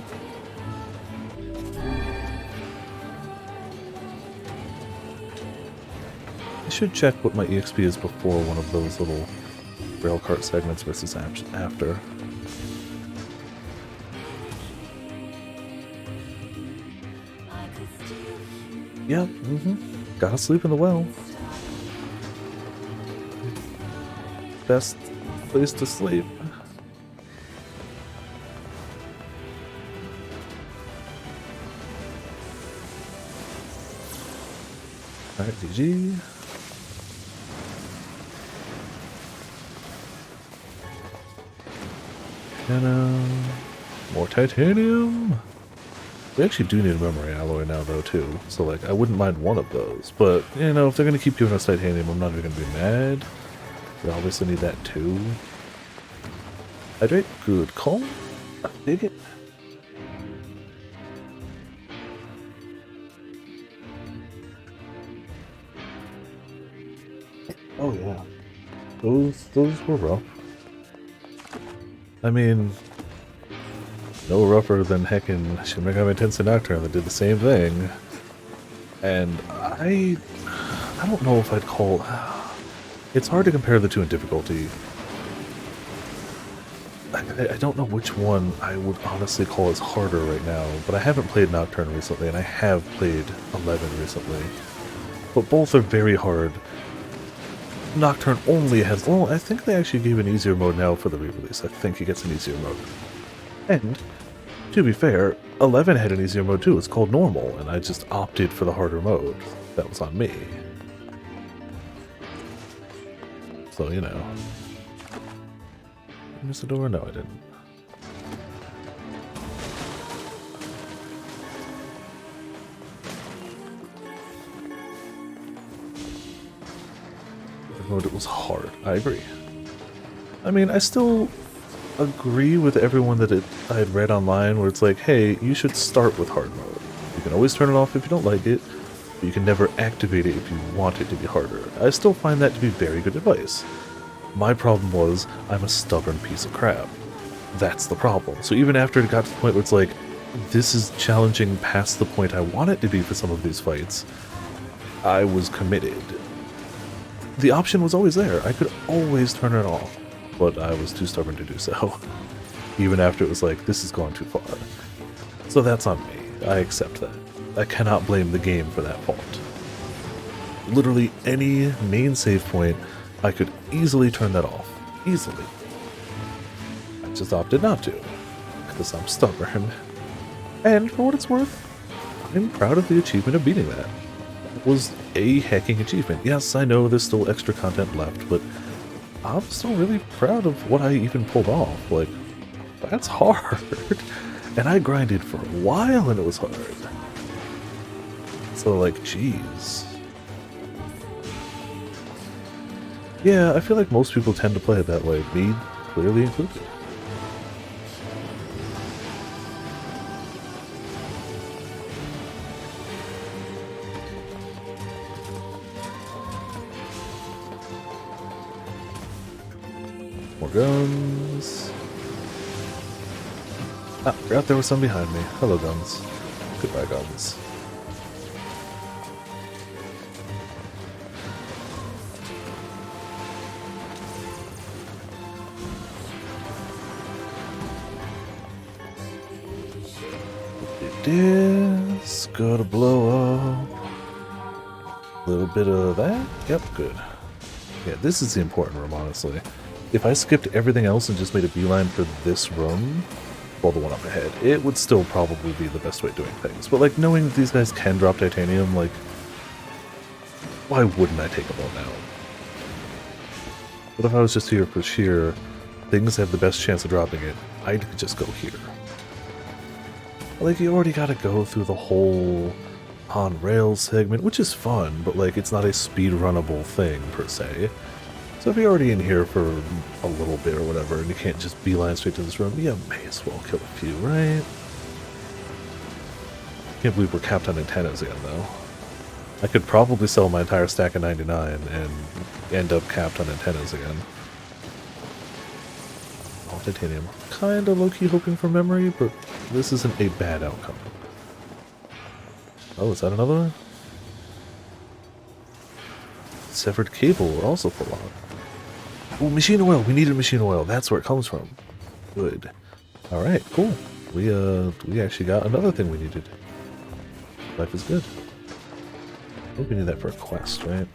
I should check what my EXP is before one of those little railcart segments versus after. Yep, Gotta sleep in the well. Best place to sleep. Alright, GG. Titanium. More titanium. We actually do need a memory alloy now, though, too. So, like, I wouldn't mind one of those. But, you know, if they're going to keep giving us titanium, I'm not even going to be mad. We obviously need that, too. Hydrate. Good call. I dig it. Oh, yeah. Those were rough. I mean, no rougher than heckin' Shin Megami Tensei Nocturne that did the same thing. And I don't know if I'd call... It's hard to compare the two in difficulty. I don't know which one I would honestly call as harder right now, but I haven't played Nocturne recently, and I have played 11 recently. But both are very hard. Nocturne only has... Well, I think they actually gave an easier mode now for the re-release. I think he gets an easier mode. And, to be fair, 11 had an easier mode too. It's called Normal, and I just opted for the harder mode. That was on me. So, you know. Did I miss the door? No, I didn't. Mode, it was hard. I agree. I mean, I still agree with everyone that I had read online where it's like, hey, you should start with hard mode. You can always turn it off if you don't like it, but you can never activate it if you want it to be harder. I still find that to be very good advice. My problem was, I'm a stubborn piece of crap. That's the problem. So even after it got to the point where it's like, this is challenging past the point I want it to be for some of these fights, I was committed. The option was always there. I could always turn it off, but I was too stubborn to do so. Even after it was like, this has gone too far. So that's on me. I accept that. I cannot blame the game for that fault. Literally any main save point, I could easily turn that off. Easily. I just opted not to, because I'm stubborn. And for what it's worth, I'm proud of the achievement of beating that. Was a hacking achievement. Yes, I know there's still extra content left, but I'm still really proud of what I even pulled off. Like, that's hard. And I grinded for a while and it was hard. So, like, jeez. Yeah, I feel like most people tend to play it that way, me clearly included. More guns. Ah, forgot there was some behind me. Hello, guns. Goodbye, guns. This gotta blow up. A little bit of that. Yep, good. Yeah, this is the important room, honestly. If I skipped everything else and just made a beeline for this room, well, the one up ahead, it would still probably be the best way of doing things. But, like, knowing that these guys can drop titanium, like, why wouldn't I take them all now? What if I was just here for sheer things have the best chance of dropping it? I'd just go here. Like, you already gotta go through the whole on-rails segment, which is fun, but, like, it's not a speed-runnable thing, per se. So if you're already in here for a little bit or whatever, and you can't just beeline straight to this room, you may as well kill a few, right? Can't believe we're capped on antennas again, though. I could probably sell my entire stack of 99 and end up capped on antennas again. All titanium. Kinda low-key hoping for memory, but this isn't a bad outcome. Oh, is that another one? Severed cable would also pull on. Oh, machine oil! We needed machine oil. That's where it comes from. Good. Alright, cool. We actually got another thing we needed. Life is good. I think we need that for a quest, right?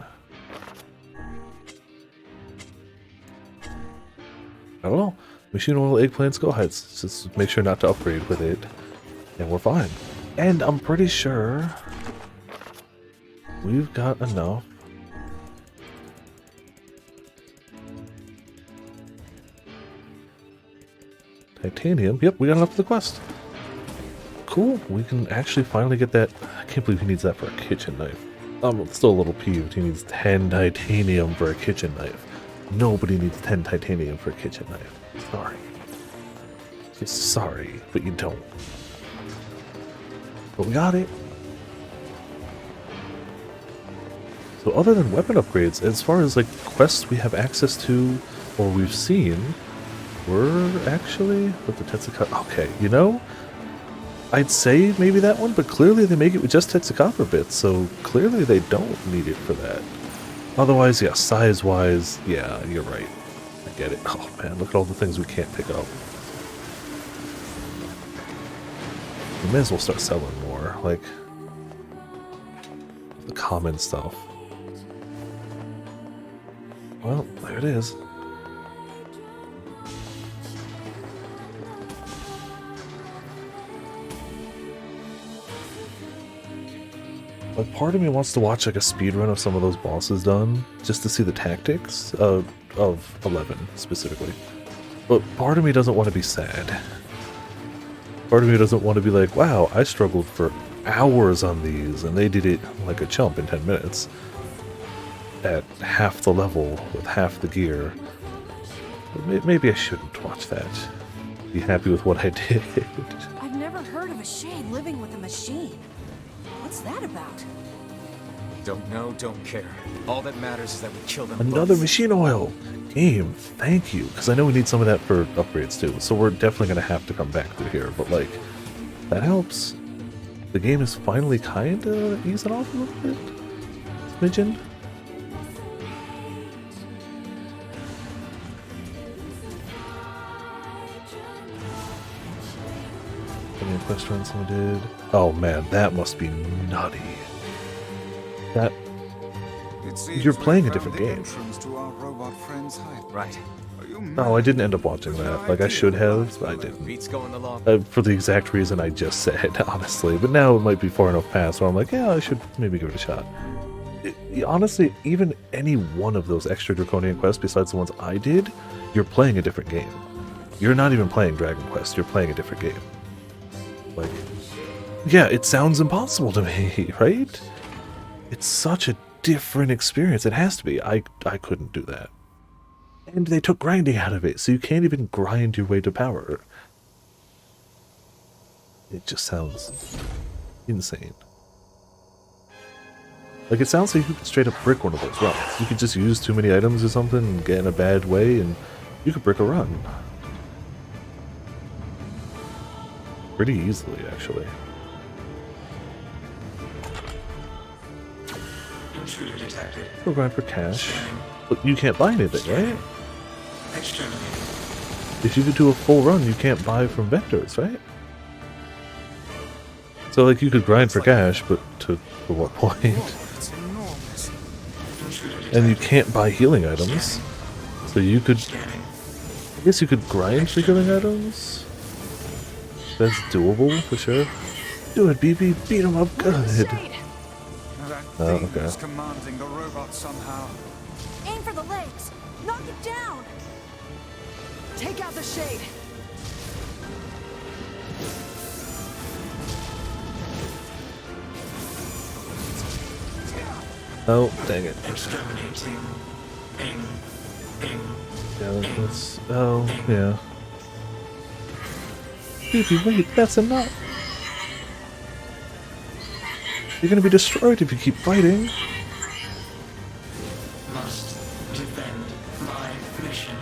I don't know. Machine oil, eggplants, go ahead. Just make sure not to upgrade with it. And we're fine. And I'm pretty sure we've got enough. Titanium. Yep, we got enough for the quest. cool. We can actually finally get that. I can't believe he needs that for a kitchen knife. I'm still a little peeved. He needs 10 titanium for a kitchen knife. Nobody needs 10 titanium for a kitchen knife. Sorry. Just sorry, but you don't. But we got it. So other than weapon upgrades, as far as like quests we have access to or we've seen, we're actually with the Tetsuka. Okay, you know, I'd say maybe that one, but clearly they make it with just Tetsucopper bits, so clearly they don't need it for that. Otherwise, yeah, size-wise, yeah, you're right. I get it. Oh man, look at all the things we can't pick up. We may as well start selling more, like the common stuff. Well, there it is. Like, part of me wants to watch like a speedrun of some of those bosses done, just to see the tactics of 11 specifically. But part of me doesn't want to be sad. Part of me doesn't want to be like, wow, I struggled for hours on these, and they did it like a chump in 10 minutes. At half the level, with half the gear. But maybe I shouldn't watch that. Be happy with what I did. I've never heard of a shade living with a machine. What's that about? Don't know, don't care. All that matters is that we kill them Another both. machine oil! Game, thank you. Because I know we need some of that for upgrades too. So we're definitely going to have to come back through here. But like, that helps. The game is finally kind of easing off a little bit. Smidgen. Any quest runs someone did? Oh man, that must be nutty. That you're playing a different game. Right. No, I didn't end up watching that. Like I should have, but I didn't. Beats going along. For the exact reason I just said, honestly. But now it might be far enough past where I'm like, yeah, I should maybe give it a shot. Honestly, even any one of those extra draconian quests besides the ones I did, you're playing a different game. You're not even playing Dragon Quest. You're playing a different game. Like, yeah, it sounds impossible to me, right? It's such a different experience. It has to be. I couldn't do that. And they took grinding out of it, so you can't even grind your way to power. It just sounds insane. Like, it sounds like you could straight up brick one of those runs. You could just use too many items or something and get in a bad way, and you could brick a run. Pretty easily, actually. Intruder detected. We're going for cash. But you can't buy anything, right? If you could do a full run, you can't buy from vendors, right? So, like, you could grind for cash, but to what point? And you can't buy healing items. So you could... I guess you could grind for healing items? That's doable, for sure. Do it, BB. Beat him up good. Oh, okay. Commanding the robot somehow. Aim for the legs. Knock it down. Take out the shade. Oh, dang it. Exterminating. Yeah, that's... Oh, yeah. BB, wait, that's enough. You're gonna be destroyed if you keep fighting. Must defend my mission.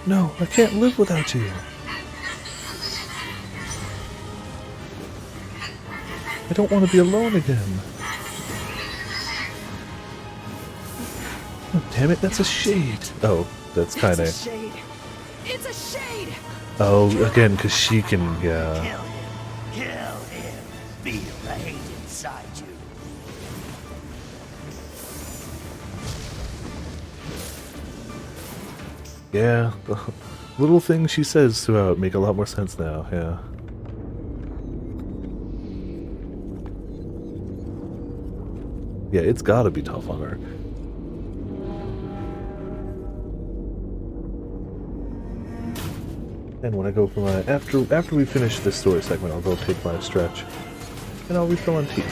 No, I can't live without you. I don't want to be alone again. Oh, damn it, that's a shade. Oh, that's kind of... It's a shade. It's a shade. Oh, again, because she can, yeah. Kill him. Feel the hate inside you. Yeah, the little things she says throughout make a lot more sense now, yeah. Yeah, it's gotta be tough on her. And when I go for my after we finish this story segment, I'll go take my stretch, and I'll refill on tea.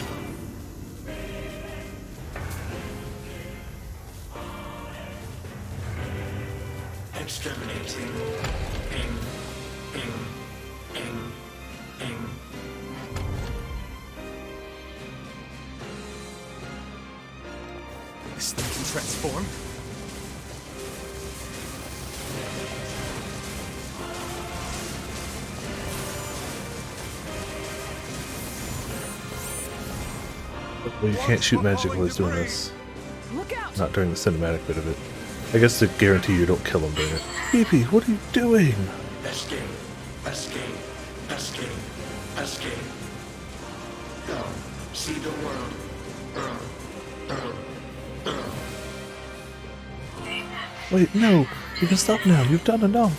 Exterminating. This thing can transform? Well, you can't shoot magic while he's doing this. Look out! Not during the cinematic bit of it. I guess to guarantee you don't kill him during it. Pee-pee, what are you doing? Escape. Escape. Escape. Escape. Go. See the world. Wait, no! You can stop now. You've done enough.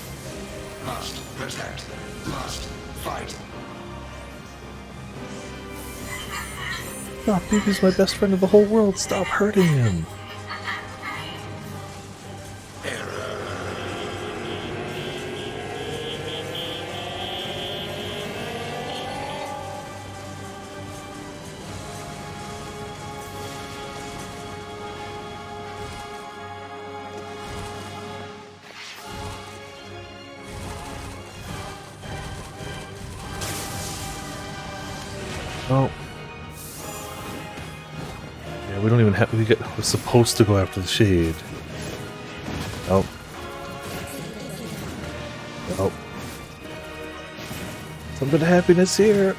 Must protect. Must fight. Stop, Pee-pee's my best friend in the whole world. Stop hurting him. Oh. Yeah, we don't even have. We're supposed to go after the shade. Oh. Oh. Some bit of happiness here.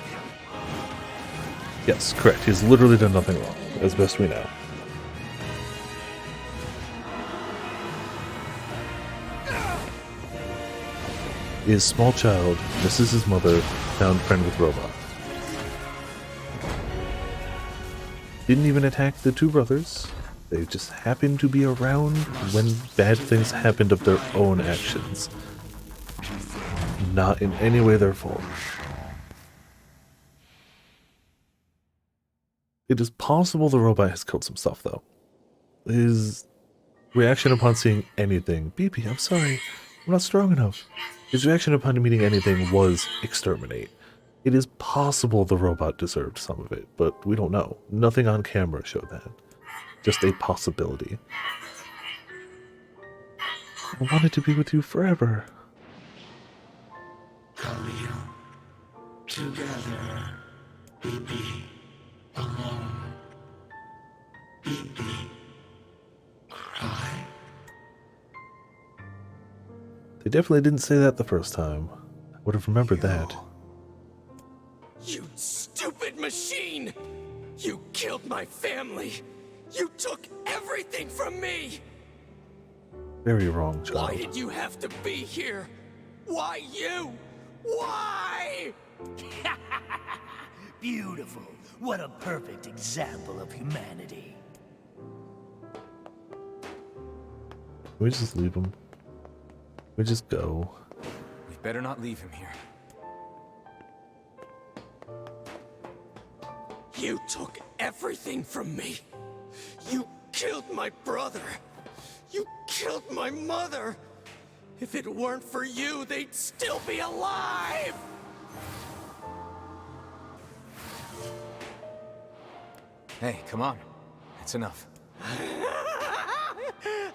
Yes, correct. He's literally done nothing wrong, as best we know. His small child misses his mother, found friend with robot. Didn't even attack the two brothers. They just happened to be around when bad things happened of their own actions. Not in any way their fault. It is possible the robot has killed some stuff, though. His reaction upon seeing anything... BP, I'm sorry, I'm not strong enough. His reaction upon meeting anything was exterminate. It is possible the robot deserved some of it, but we don't know. Nothing on camera showed that. Just a possibility. I wanted to be with you forever. Khalil. Together. BB. Alone. BB. Cry. They definitely didn't say that the first time. I would have remembered that. You stupid machine! You killed my family! You took everything from me! Very wrong, child. Why did you have to be here? Why you? Why? Beautiful. What a perfect example of humanity. Can we just leave him? Can we just go? We better not leave him here. You took everything from me. You killed my brother. You killed my mother. If it weren't for you, they'd still be alive. Hey, come on. That's enough.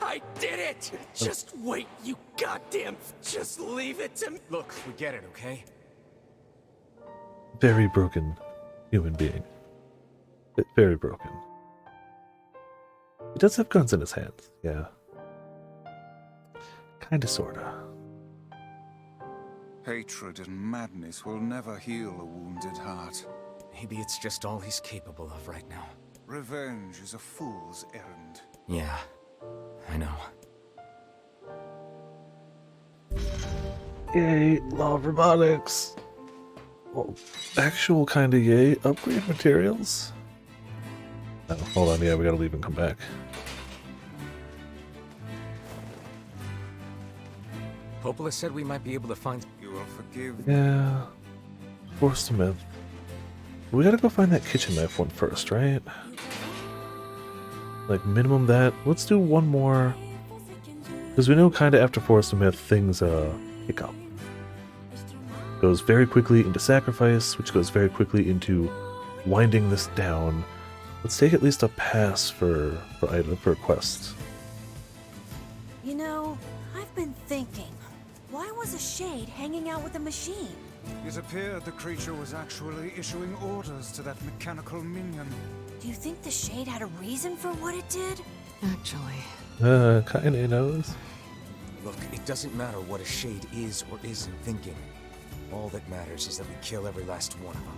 I did it! Just wait, you goddamn... Just leave it to me. Look, we get it, okay? Very broken human being. Very broken. He does have guns in his hands, yeah. Kinda, sorta. Hatred and madness will never heal a wounded heart. Maybe it's just all he's capable of right now. Revenge is a fool's errand. Yeah, I know. Yay, law of robotics. Well, actual kinda yay. Upgrade materials? Oh, hold on, yeah, we gotta leave and come back. Popola said we might be able to find... You will forgive... Yeah. Force to myth. We gotta go find that kitchen knife one first, right? Like, minimum that. Let's do one more. Because we know kinda after Forest of Myth, things, pick up. goes very quickly into sacrifice, which goes very quickly into winding this down. Let's take at least a pass for quests. You know, I've been thinking, why was a shade hanging out with a machine? It appeared the creature was actually issuing orders to that mechanical minion. Do you think the shade had a reason for what it did? Actually. Kinda knows. Look, it doesn't matter what a shade is or isn't thinking. All that matters is that we kill every last one of them.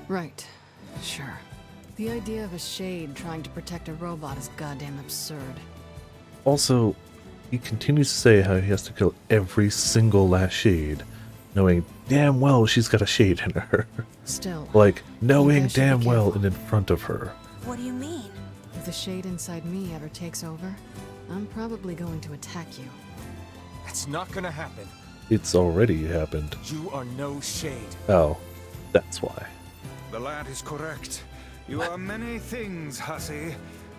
Right. Sure. The idea of a shade trying to protect a robot is goddamn absurd. Also, he continues to say how he has to kill every single last shade, knowing damn well she's got a shade in her. Still. Like, knowing I should be damn well careful. and in front of her. What do you mean? If the shade inside me ever takes over, I'm probably going to attack you. That's not gonna happen. It's already happened. You are no shade. Oh, that's why. The lad is correct. You are many things, hussy,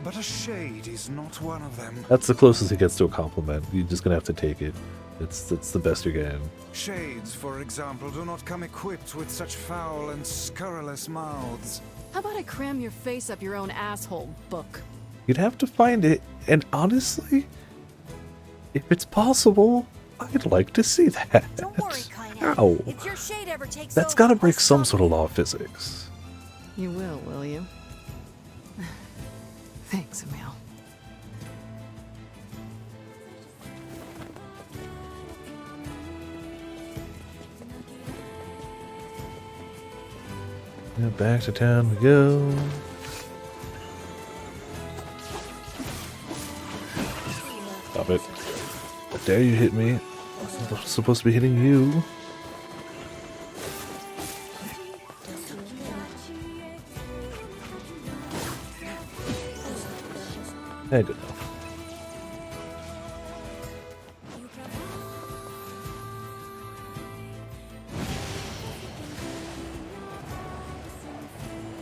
but a shade is not one of them. That's the closest he gets to a compliment. You're just gonna have to take it. It's the best you're getting. Shades, for example, do not come equipped with such foul and scurrilous mouths. How about I cram your face up your own asshole, book? You'd have to find it, and honestly, if it's possible, I'd like to see that. Don't worry, Kainet. Ow. If your shade ever takes That's over, gotta I'll break some stop sort of law of physics. You will you? Thanks, Emil. Yeah, back to town we go. Stop it. How dare you hit me? I'm supposed to be hitting you. Hey, good enough.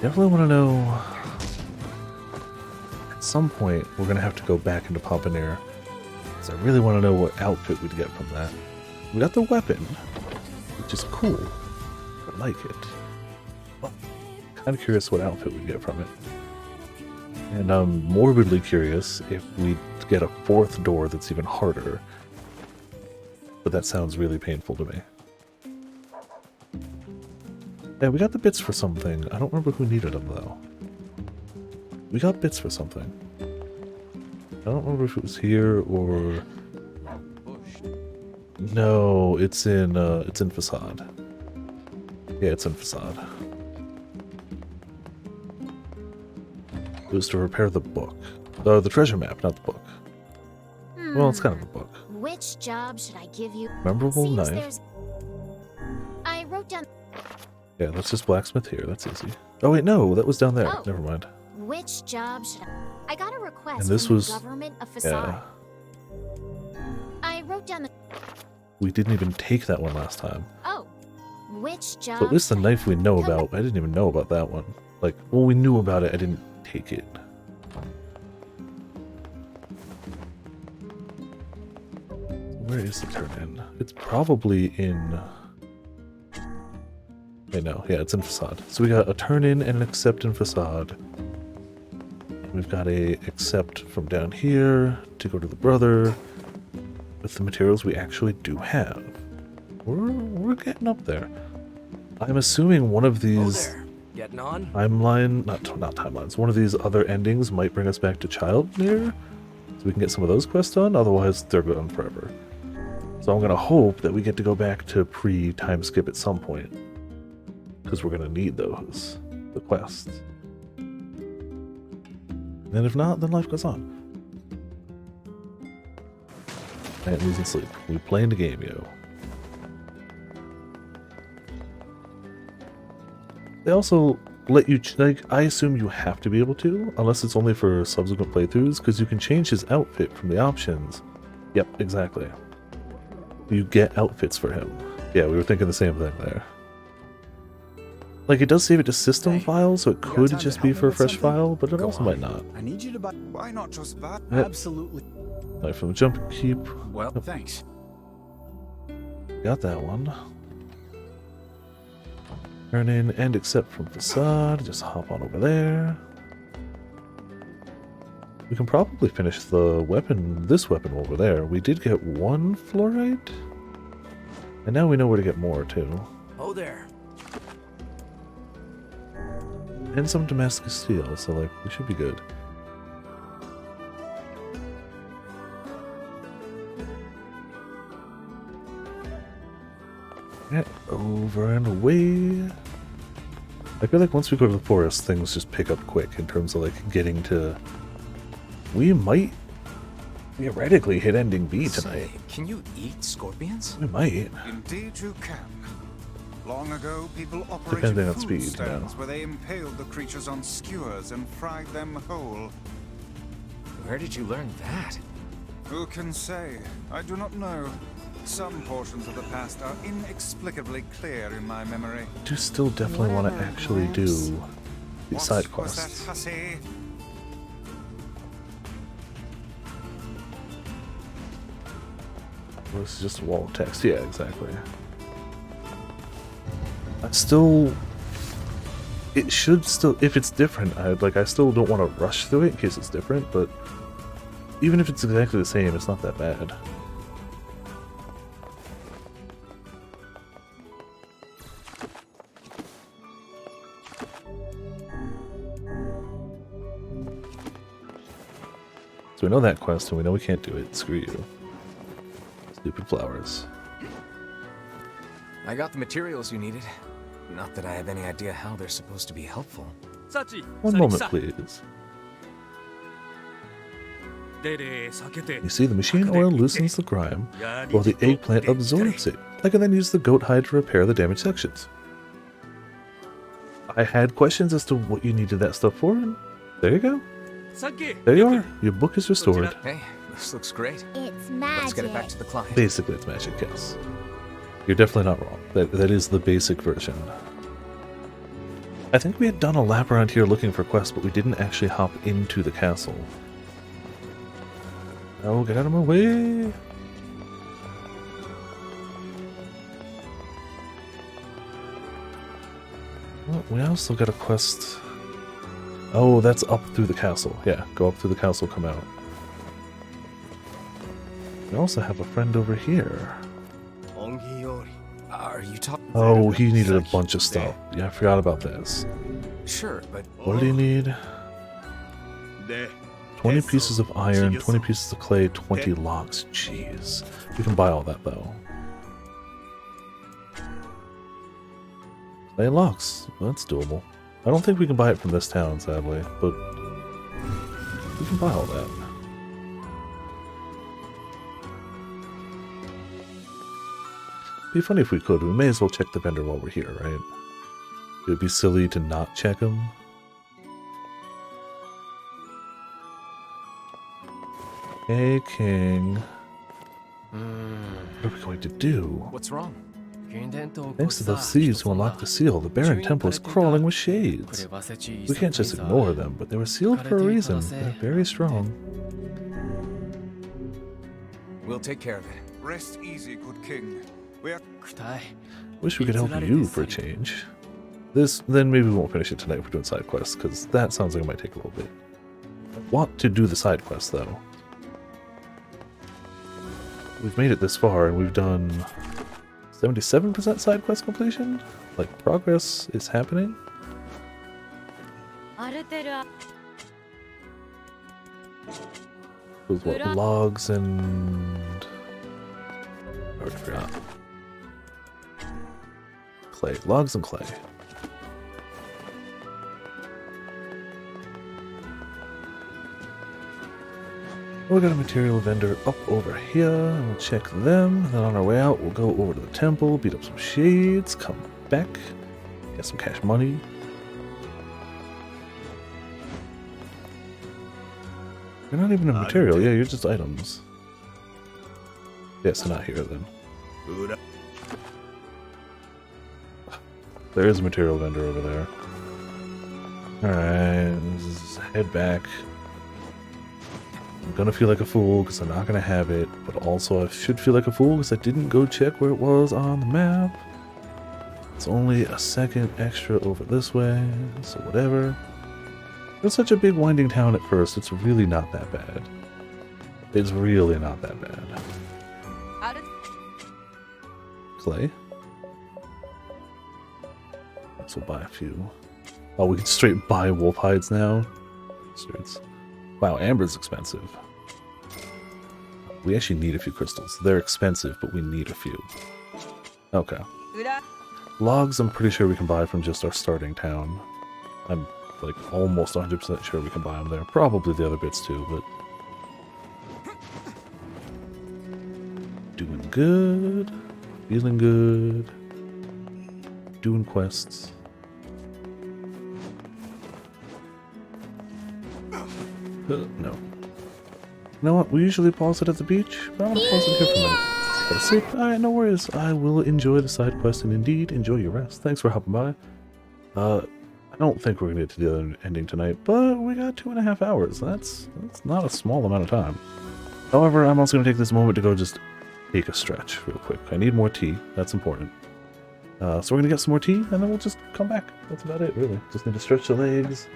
Definitely want to know. At some point, we're gonna have to go back into Pompaneer, because I really want to know what outfit we'd get from that. We got the weapon, which is cool. I like it. But kind of curious what outfit we'd get from it. And I'm morbidly curious if we get a fourth door that's even harder. But that sounds really painful to me. Yeah, we got the bits for something. I don't remember who needed them, though. We got bits for something. I don't remember if it was here or... No, it's in Facade. Yeah, it's in Facade. It was to repair the book. The treasure map, not the book. Well, it's kind of the book. Which job should I give you? Memorable Seems knife. there's- I wrote down. Yeah, that's just blacksmith here. That's easy. Oh wait, no, that was down there. Oh. Never mind. Which job should I got a request And this from was the government of Facade. yeah. I wrote down the. We didn't even take that one last time. Oh, which job? So at least the knife we know about. I didn't even know about that one. Like, well, we knew about it. I didn't take it. Where is the turn in? It's probably in. I know. Yeah, it's in Facade. So we got a turn in and an accept in Facade. We've got a accept from down here to go to the brother with the materials we actually do have. We're getting up there. I'm assuming one of these Getting on? not timelines. One of these other endings might bring us back to Child NieR, so we can get some of those quests done. Otherwise, they're gone forever. So I'm gonna hope that we get to go back to pre-time skip at some point, because we're gonna need those, the quests. And if not, then life goes on. I ain't losing sleep. We playing the game, yo. They also let you, like, I assume you have to be able to, unless it's only for subsequent playthroughs, because you can change his outfit from the options. Yep, exactly. You get outfits for him. Yeah, we were thinking the same thing there. Like, it does save it to system files, so it could just be for a fresh file, but it also might not. I need you to buy. Why not just buy? Yep. Absolutely. Knife from the jump keep. Well, thanks. Got that one. Turn in and accept from facade. Just hop on over there. We can probably finish the weapon, this weapon over there. We did get one fluorite. And now we know where to get more, too. Oh, there. And some Damascus steel, so, like, we should be good. Get over and away. I feel like once we go to the forest, things just pick up quick in terms of, like, getting to... We might theoretically hit ending B tonight. Can you eat scorpions? We might. Indeed you can. Long ago, people operated Depending on food speed, stands yeah. where they impaled the creatures on skewers and fried them whole. Where did you learn that? Who can say? I do not know. Some portions of the past are inexplicably clear in my memory. I do still definitely want to actually do the side What was quests. that, hussy? This is just a wall of text. Yeah, exactly. I still... It should still... If it's different, I still don't want to rush through it in case it's different, but even if it's exactly the same, it's not that bad. So we know that quest, and we know we can't do it. Screw you. Stupid flowers. I got the materials you needed. Not that I have any idea how they're supposed to be helpful. One moment, please. You see, the machine oil loosens the grime, while the eggplant absorbs it. I can then use the goat hide to repair the damaged sections. I had questions as to what you needed that stuff for, and there you go. There you are. Your book is restored. Hey, this looks great. It's magic. Let's get it back to the client. Basically, it's magic, yes. You're definitely not wrong. That is the basic version. I think we had done a lap around here looking for quests, but we didn't actually hop into the castle. Oh, get out of my way! Well, we also got a quest. Oh, that's up through the castle. Yeah, go up through the castle, come out. We also have a friend over here. Are you talking? Oh, he needed a bunch of stuff. Yeah, I forgot about this. Sure, but What do you need? 20 pieces of iron, 20 pieces of clay, 20 locks. Jeez. We can buy all that, though. Clay and locks. Well, that's doable. I don't think we can buy it from this town, sadly, but we can buy all that. Be funny if we could. We may as well check the vendor while we're here, right? It would be silly to not check him. Hey, King. What are we going to do? What's wrong? Thanks to those thieves who unlocked the seal, the Barren Temple is crawling with shades. We can't just ignore them, but they were sealed for a reason. They're very strong. We'll take care of it. Rest easy, good king. We are... Wish we could help you for a change. Then maybe we won't finish it tonight if we're doing side quests, because that sounds like it might take a little bit. I want to do the side quests, though. We've made it this far, and we've done 77% side quest completion? Like, progress is happening? With what, logs and... I already forgot. Clay. Logs and clay. We got a material vendor up over here, and we'll check them. Then on our way out, we'll go over to the temple, beat up some shades, come back, get some cash money. You're not even a material, yeah, you're just items. Yeah, so not here then. There is a material vendor over there. Alright, let's head back. I'm gonna feel like a fool because I'm not gonna have it, but also I should feel like a fool because I didn't go check where it was on the map. It's only a second extra over this way, so whatever. It's such a big winding town at first, it's really not that bad. It's really not that bad. Clay. So we'll buy a few. Oh, we can straight buy wolf hides now? Bastards. Wow, amber's expensive. We actually need a few crystals. They're expensive, but we need a few. Okay. Logs, I'm pretty sure we can buy from just our starting town. I'm like almost 100% sure we can buy them there. Probably the other bits too, but... Doing good. Feeling good. Doing quests. No. You know what? We usually pause it at the beach, but I'm gonna pause it here for a minute. Gotta sleep? Alright, no worries. I will enjoy the side quest and indeed enjoy your rest. Thanks for hopping by. I don't think we're gonna get to the other ending tonight, but we got 2.5 hours. That's not a small amount of time. However, I'm also gonna take this moment to go just take a stretch real quick. I need more tea. That's important. So we're gonna get some more tea, and then we'll just come back. That's about it, really. Just need to stretch the legs,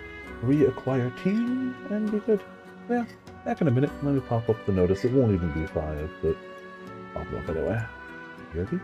reacquire tea, and be good. Yeah, back in a minute. Let me pop up the notice. It won't even be 5, but pop it up anyway. Ready?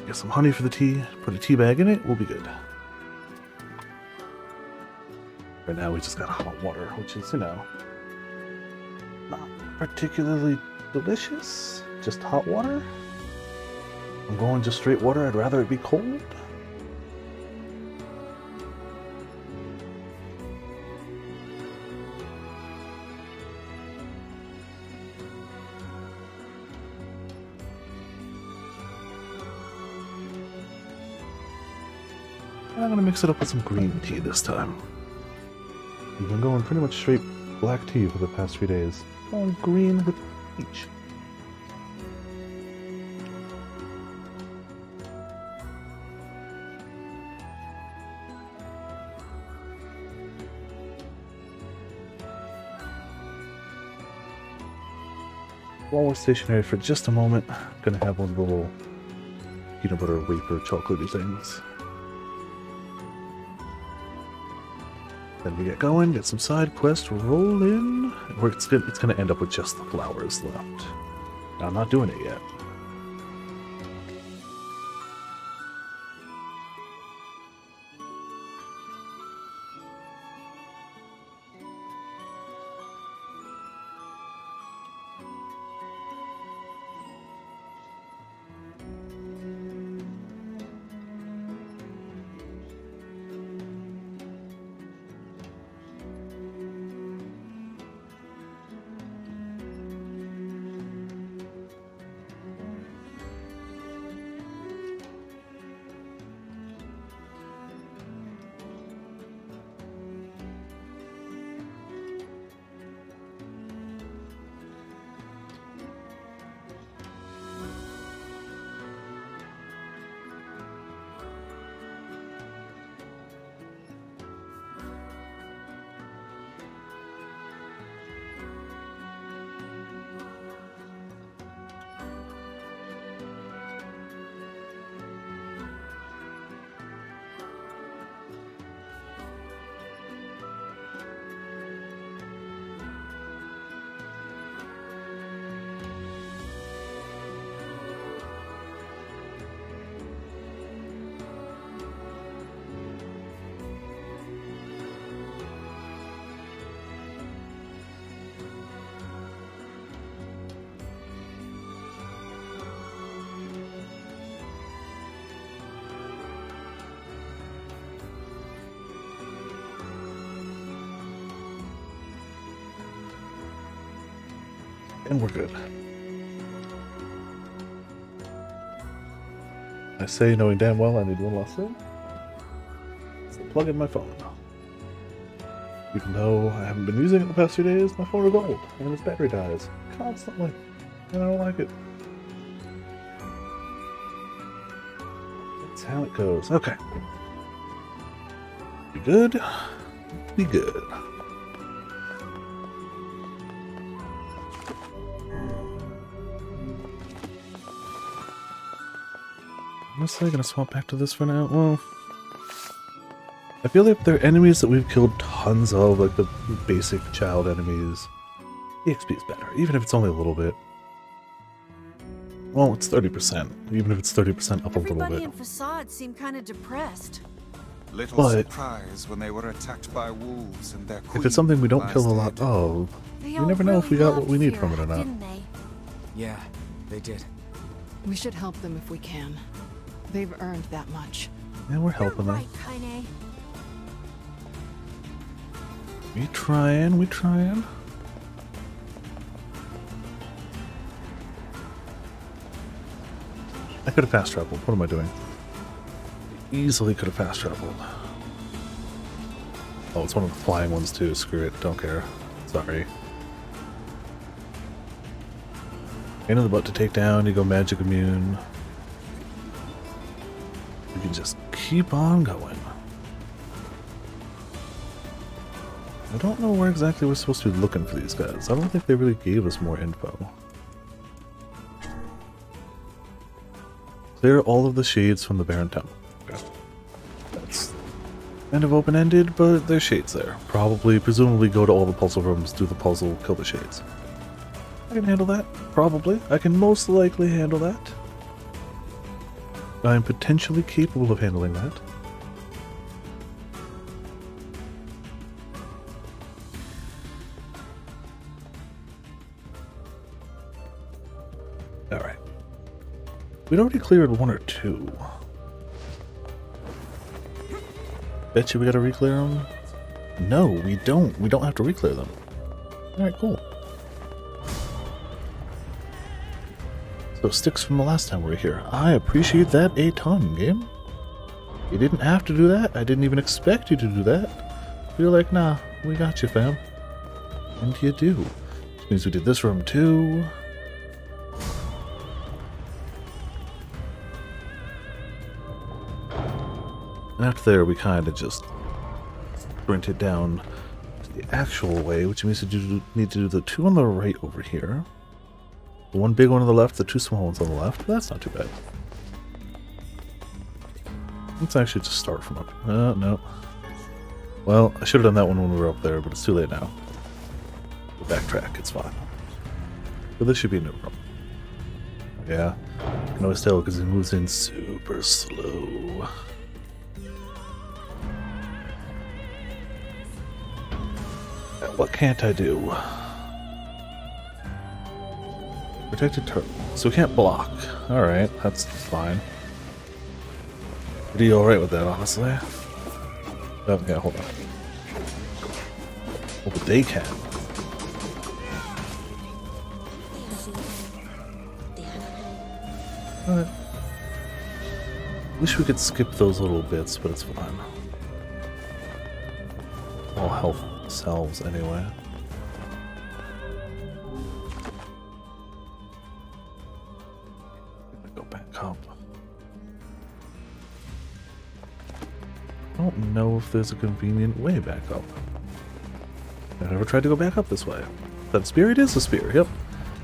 Get some honey for the tea, put a tea bag in it, we'll be good. Right now we just got hot water, which is, you know, not particularly delicious. Just hot water. I'm going just straight water, I'd rather it be cold. I'm gonna mix it up with some green tea this time. We've been going pretty much straight black tea for the past few days. Going green with peach. While we're stationary for just a moment, I'm gonna have one of the little peanut butter wafer chocolatey things. Then we get going, get some side quests, roll in. It's gonna end up with just the flowers left. Now, I'm not doing it yet. And we're good. I say knowing damn well I need one last thing. So plug in my phone. Even though I haven't been using it the past few days, my phone is old and its battery dies constantly. And I don't like it. That's how it goes. Okay. Be good. Be good. I'm honestly gonna swap back to this for now. Well, I feel like they're enemies that we've killed tons of, like the basic child enemies. EXP is better, even if it's only a little bit. Well, it's 30%, even if it's 30% up a little Everybody bit. in Facade seemed kind of depressed. Little But surprise when they were attacked by wolves and their queen if it's something we don't last kill a year. lot of, They we all never know if we really got what we need loved from it or Fira, not. didn't they? Yeah, they did. We should help them if we can. They've earned that much. Yeah, we're helping them. Right, Kaine. We trying, we trying. I could have fast traveled. What am I doing? Easily could have fast traveled. Oh, it's one of the flying ones too. Screw it. Don't care. Sorry. Pain in the butt to take down. You go magic immune. You can just keep on going. I don't know where exactly we're supposed to be looking for these guys. I don't think they really gave us more info. Clear all of the shades from the Barren Temple. Okay. That's kind of open-ended, but there's shades there. Presumably go to all the puzzle rooms, do the puzzle, kill the shades. I can handle that. Probably. I can most likely handle that. I am potentially capable of handling that. Alright. We'd already cleared 1 or 2. Bet you we gotta re-clear them? No, we don't. We don't have to re-clear them. Alright, cool. So sticks from the last time we were here. I appreciate that a ton, game. You didn't have to do that. I didn't even expect you to do that. You're like, nah, we got you, fam. And you do. Which means we did this room too. And after there, we kind of just sprint it down the actual way, which means you need to do the 2 on the right over here. The 1 big one on the left, the 2 small ones on the left. That's not too bad. Let's actually just start from up. No. Well, I should have done that one when we were up there, but it's too late now. We'll backtrack, it's fine. But this should be no problem. Yeah, I can always tell because it moves in super slow. What can't I do? Protected turtle. So we can't block. Alright, that's fine. Pretty alright with that, honestly. Oh, yeah, hold on. Oh, but they can. Alright. Wish we could skip those little bits, but it's fine. All health selves anyway. Go back up. I don't know if there's a convenient way back up. I've never tried to go back up this way. That spear? It is a spear, yep.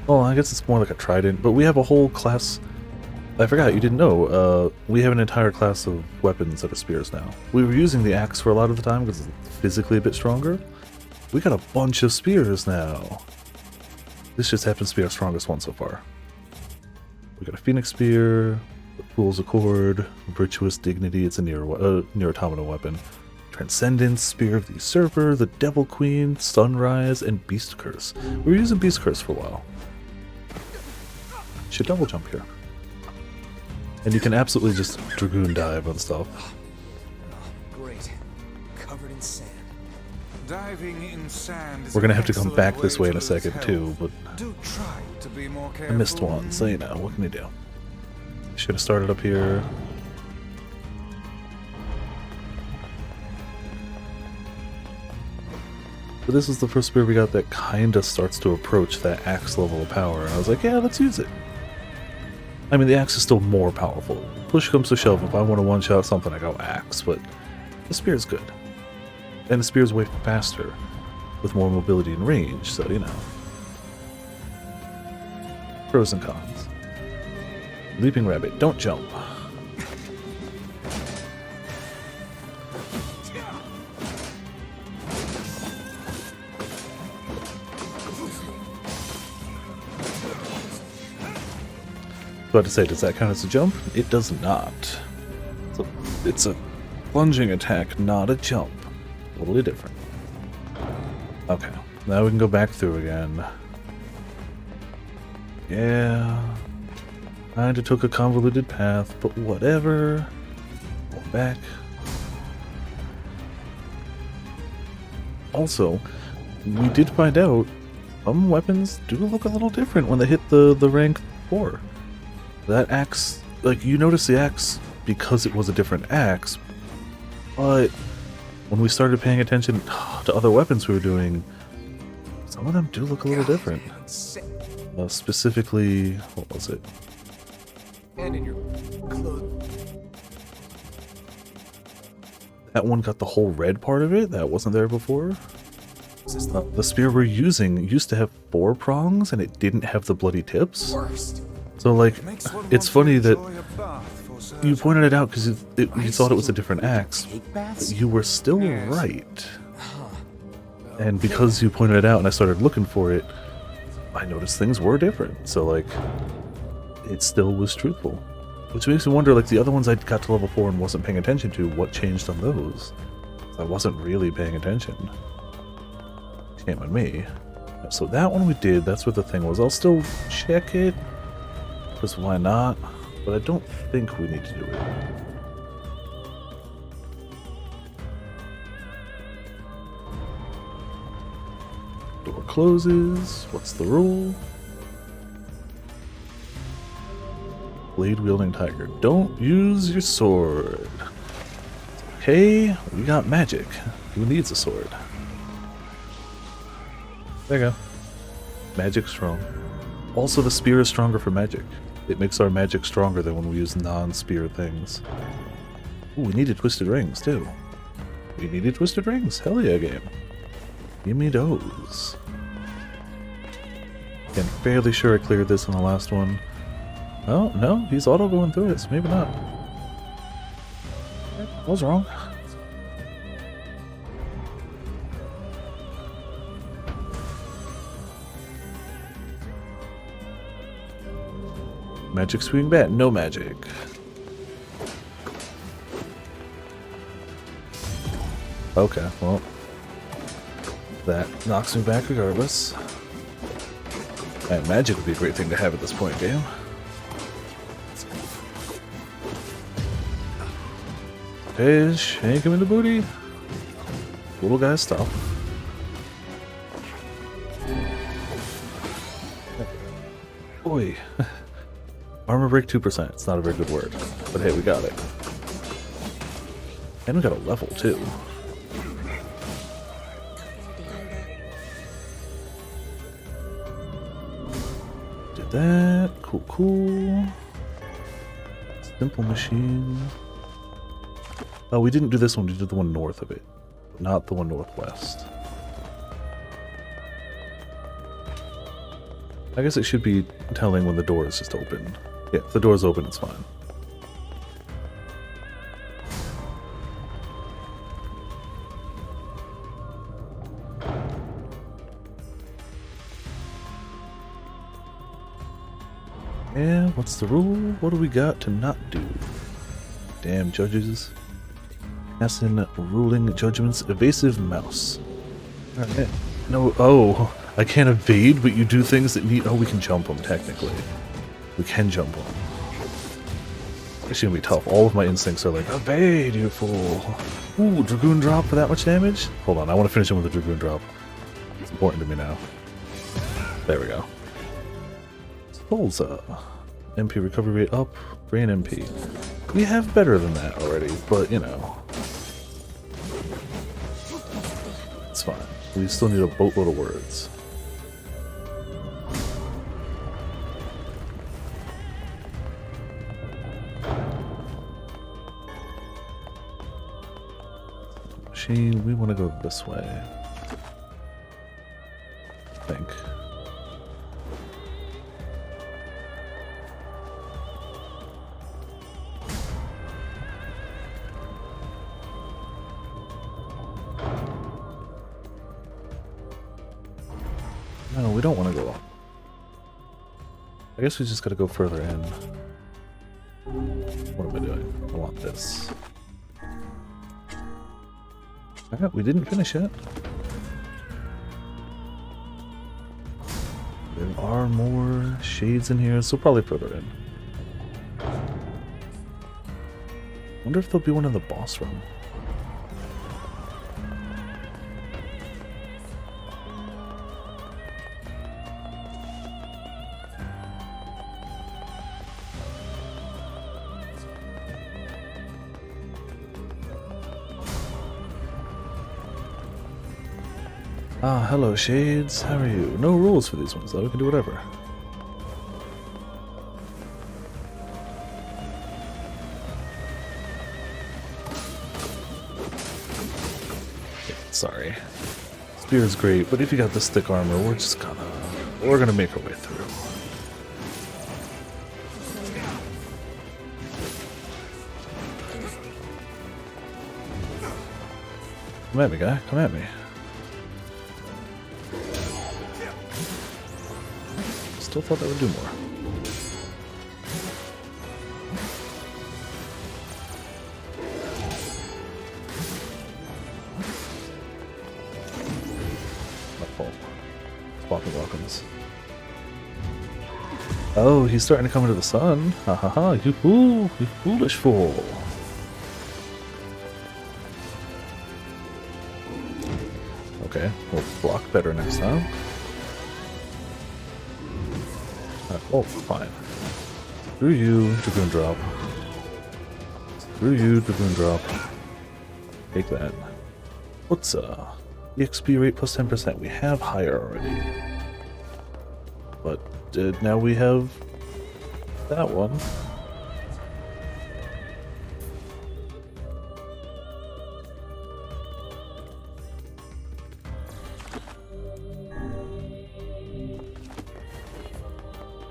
Well, I guess it's more like a trident, but we have a whole class. I forgot, you didn't know, we have an entire class of weapons that are spears now. We were using the axe for a lot of the time because it's physically a bit stronger. We got a bunch of spears now. This just happens to be our strongest one so far. We got a Phoenix Spear, the Fool's Accord, Virtuous Dignity, it's a near automata weapon. Transcendence, Spear of the Usurper, the Devil Queen, Sunrise, and Beast Curse. We were using Beast Curse for a while. Should double jump here. And you can absolutely just Dragoon dive on stuff. Great. Covered in sand. Diving in sand is We're gonna have to an come back excellent this way in a to lose second health. too, but Do try to be more I careful. missed one, so you know, what can you do? Should have started up here. But this is the first spear we got that kinda starts to approach that axe level of power, and I was like, yeah, let's use it. I mean, the axe is still more powerful. Push comes to shove, if I want to one-shot something, I go axe, but the spear is good. And the spear is way faster, with more mobility and range, so, you know. Pros and cons. Leaping rabbit, don't jump. About to say, does that count as a jump? It does not. It's a plunging attack, not a jump. Totally different. Okay, now we can go back through again. Yeah, kinda took a convoluted path, but whatever. Go back. Also, we did find out some weapons do look a little different when they hit the rank 4. That axe, like, you notice the axe because it was a different axe, but when we started paying attention to other weapons we were doing, some of them do look a little different. Specifically, what was it? And in your clothes. That one got the whole red part of it that wasn't there before. The spear we're using used to have 4 prongs and it didn't have the bloody tips. Worst. So, like, it's funny that you pointed it out because you thought it was a different axe, but you were still right. And because you pointed it out and I started looking for it, I noticed things were different. So, like, it still was truthful. Which makes me wonder, like, the other ones I got to level 4 and wasn't paying attention to, what changed on those? I wasn't really paying attention. Shame on me. So that one we did, that's what the thing was. I'll still check it, because why not? But I don't think we need to do it. Door closes. What's the rule? Blade-wielding tiger. Don't use your sword. Okay, we got magic. Who needs a sword? There you go. Magic strong. Also, the spear is stronger for magic. It makes our magic stronger than when we use non-spear things. Ooh, we needed twisted rings, too. We needed twisted rings. Hell yeah, game. Give me those. I'm fairly sure I cleared this in the last one. Oh, no, he's auto going through it, so maybe not. I was wrong. Magic swing bat, no magic. Okay, well, that knocks me back regardless. And magic would be a great thing to have at this point, game. Okay, shank him in the booty. Little guy, stop. Oi. Armor break 2%. It's not a very good word. But hey, we got it. And we got a level, too. Did that. Cool, cool. Simple machine. Oh, we didn't do this one. We did the one north of it. Not the one northwest. I guess it should be telling when the door is just open. Yeah, if the door's open, it's fine. And what's the rule? What do we got to not do? Damn judges. Passing ruling judgments. Evasive mouse. Alright. No, oh, I can't evade, but you do things that need. Oh, we can jump them, technically. We can jump them. It's gonna be tough. All of my instincts are like, evade, you fool. Ooh, Dragoon drop for that much damage? Hold on, I want to finish him with a Dragoon drop. It's important to me now. There we go. Spolza. MP recovery rate up, brain MP. We have better than that already, but you know. It's fine. We still need a boatload of words. Machine, we want to go this way. I think. No, we don't want to go up. I guess we just gotta go further in. What am I doing? I want this. Alright, we didn't finish yet. There are more shades in here, so probably further in. Wonder if there'll be one in the boss room. Ah, hello Shades, how are you? No rules for these ones though, we can do whatever. Sorry. Spear is great, but if you got this thick armor, we're gonna make our way through. Come at me, guy, come at me. Still thought that would do more. swapping weapons. Oh, he's starting to come into the sun. Ha ha ha, you fool, you foolish fool. Okay, we'll block better next time. Oh, fine. Screw you, Dragoon Drop. Screw you, Dragoon Drop. Take that. What's EXP rate plus 10%? We have higher already. But now we have that one.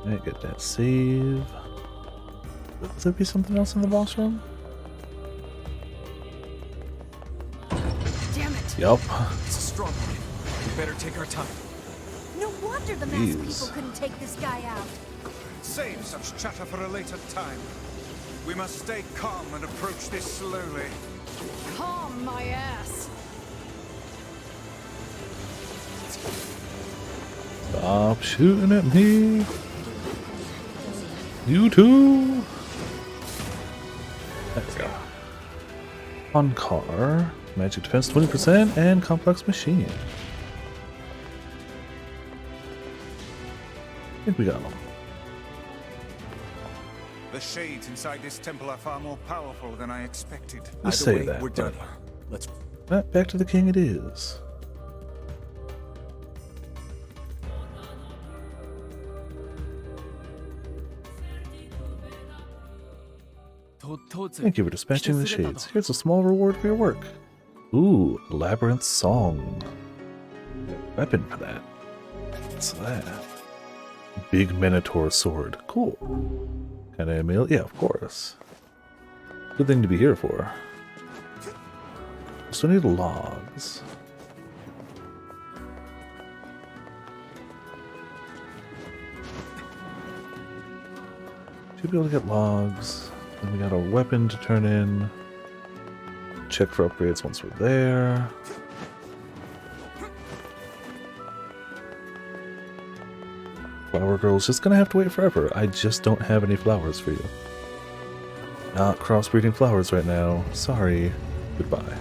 I get that save. Would there be something else in the boss room? Damn it! Yup. It's a strong one. We better take our time. No wonder the masked people couldn't take this guy out. Save such chatter for a later time. We must stay calm and approach this slowly. Calm my ass! Stop shooting at me. You too. There we go. On car, magic defense 20%, and complex machine. I think we got them. The shades inside this temple are far more powerful than I expected. You say that, we're done. Let's back to the king it is. Thank you for dispatching the shades. Here's a small reward for your work. Ooh, Labyrinth Song. Weapon for that. What's that? Big Minotaur Sword. Cool. Can I mail? Yeah, of course. Good thing to be here for. Still need logs. Should be able to get logs. Then we got a weapon to turn in. Check for upgrades once we're there. Flower Girl's just gonna have to wait forever. I just don't have any flowers for you. Not crossbreeding flowers right now. Sorry. Goodbye.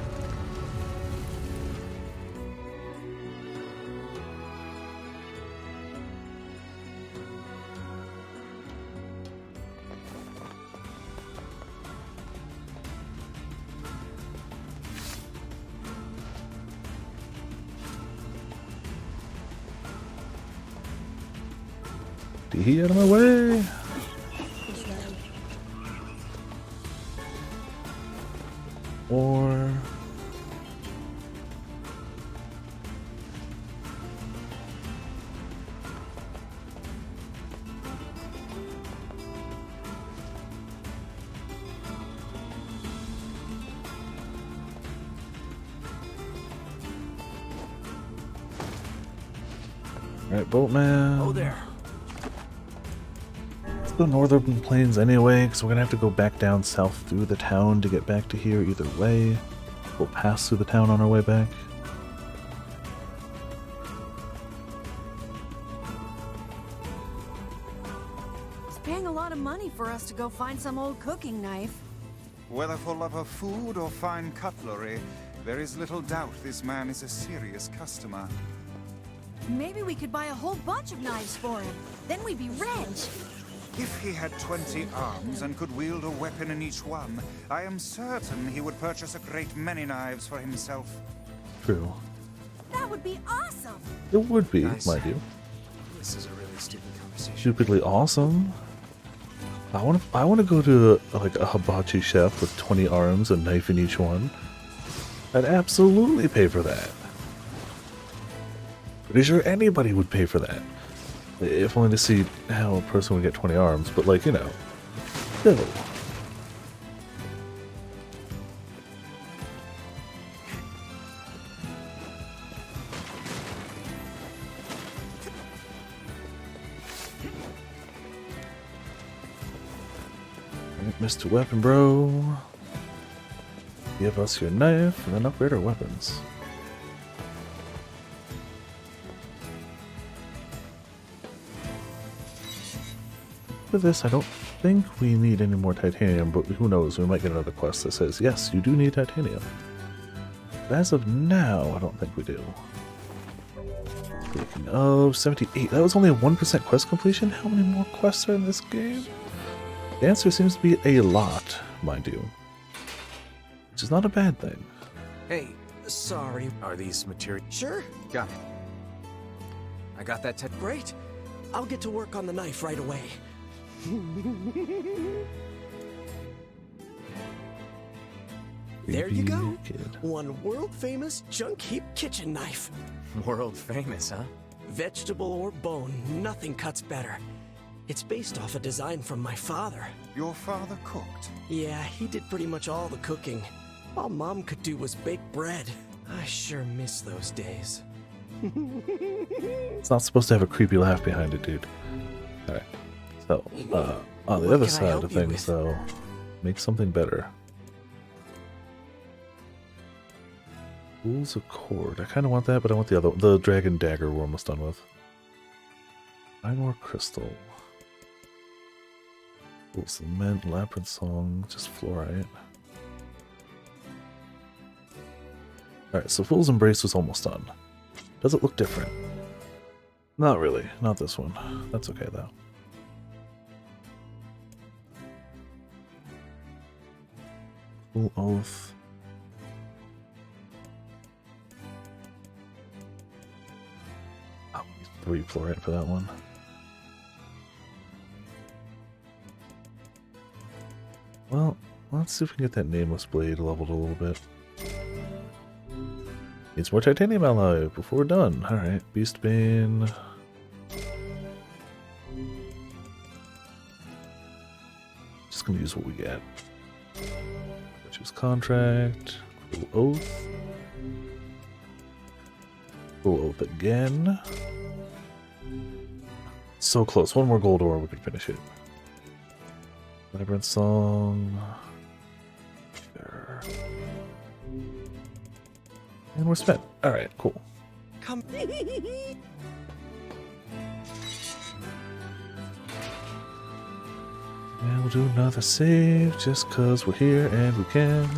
He out of my way. Or alright, Boatman. Oh there. The northern plains anyway, because we're gonna have to go back down south through the town to get back to here either way. We'll pass through the town on our way back. He's paying a lot of money for us to go find some old cooking knife. Whether for love of food or fine cutlery, there is little doubt this man is a serious customer. Maybe we could buy a whole bunch of knives for him. Then we'd be rich. If he had 20 arms and could wield a weapon in each one, I am certain he would purchase a great many knives for himself. True. That would be awesome. It would be, Nice. mind you. This is a really stupid conversation. Stupidly awesome. I want to go to like a hibachi chef with 20 arms, a knife in each one. I'd absolutely pay for that. Pretty sure anybody would pay for that. If only to see how a person would get 20 arms, but like, you know. Still. Alright, Mr. Weapon Bro. Give us your knife and then upgrade our weapons. after this, I don't think we need any more titanium, but who knows? We might get another quest that says, yes, you do need titanium. But as of now, I don't think we do. Speaking of 78, that was only a 1% quest completion? How many more quests are in this game? The answer seems to be a lot, mind you. Which is not a bad thing. Hey, sorry. Are these materials? Sure. Got it. I got that. Great. I'll get to work on the knife right away. There you go. One world-famous junk heap kitchen knife. World famous, huh? Vegetable or bone, nothing cuts better. It's based off a design from my father. Your father cooked? Yeah, he did pretty much all the cooking. All Mom could do was bake bread. I sure miss those days. It's not supposed to have a creepy laugh behind it, dude. Alright. So, on the other side of things, though, make something better. Fool's Accord. I kind of want that, but I want the Dragon Dagger we're almost done with. Iron Ore Crystal. Fool's Cement, Labyrinth Song, just fluorite. Alright, so Fool's Embrace was almost done. Does it look different? Not really. Not this one. That's okay, though. Full Oath. Oh, 3 fluorite for that one. Well, let's see if we can get that Nameless Blade leveled a little bit. Needs more titanium alloy before we're done. Alright, Beastbane. Just gonna use what we get. Choose Contract. Full Oath. Full Oath again. So close. One more gold ore, we can finish it. Labyrinth Song. There. And we're spent. Alright, cool. Come. And we'll do another save just cause we're here and we can.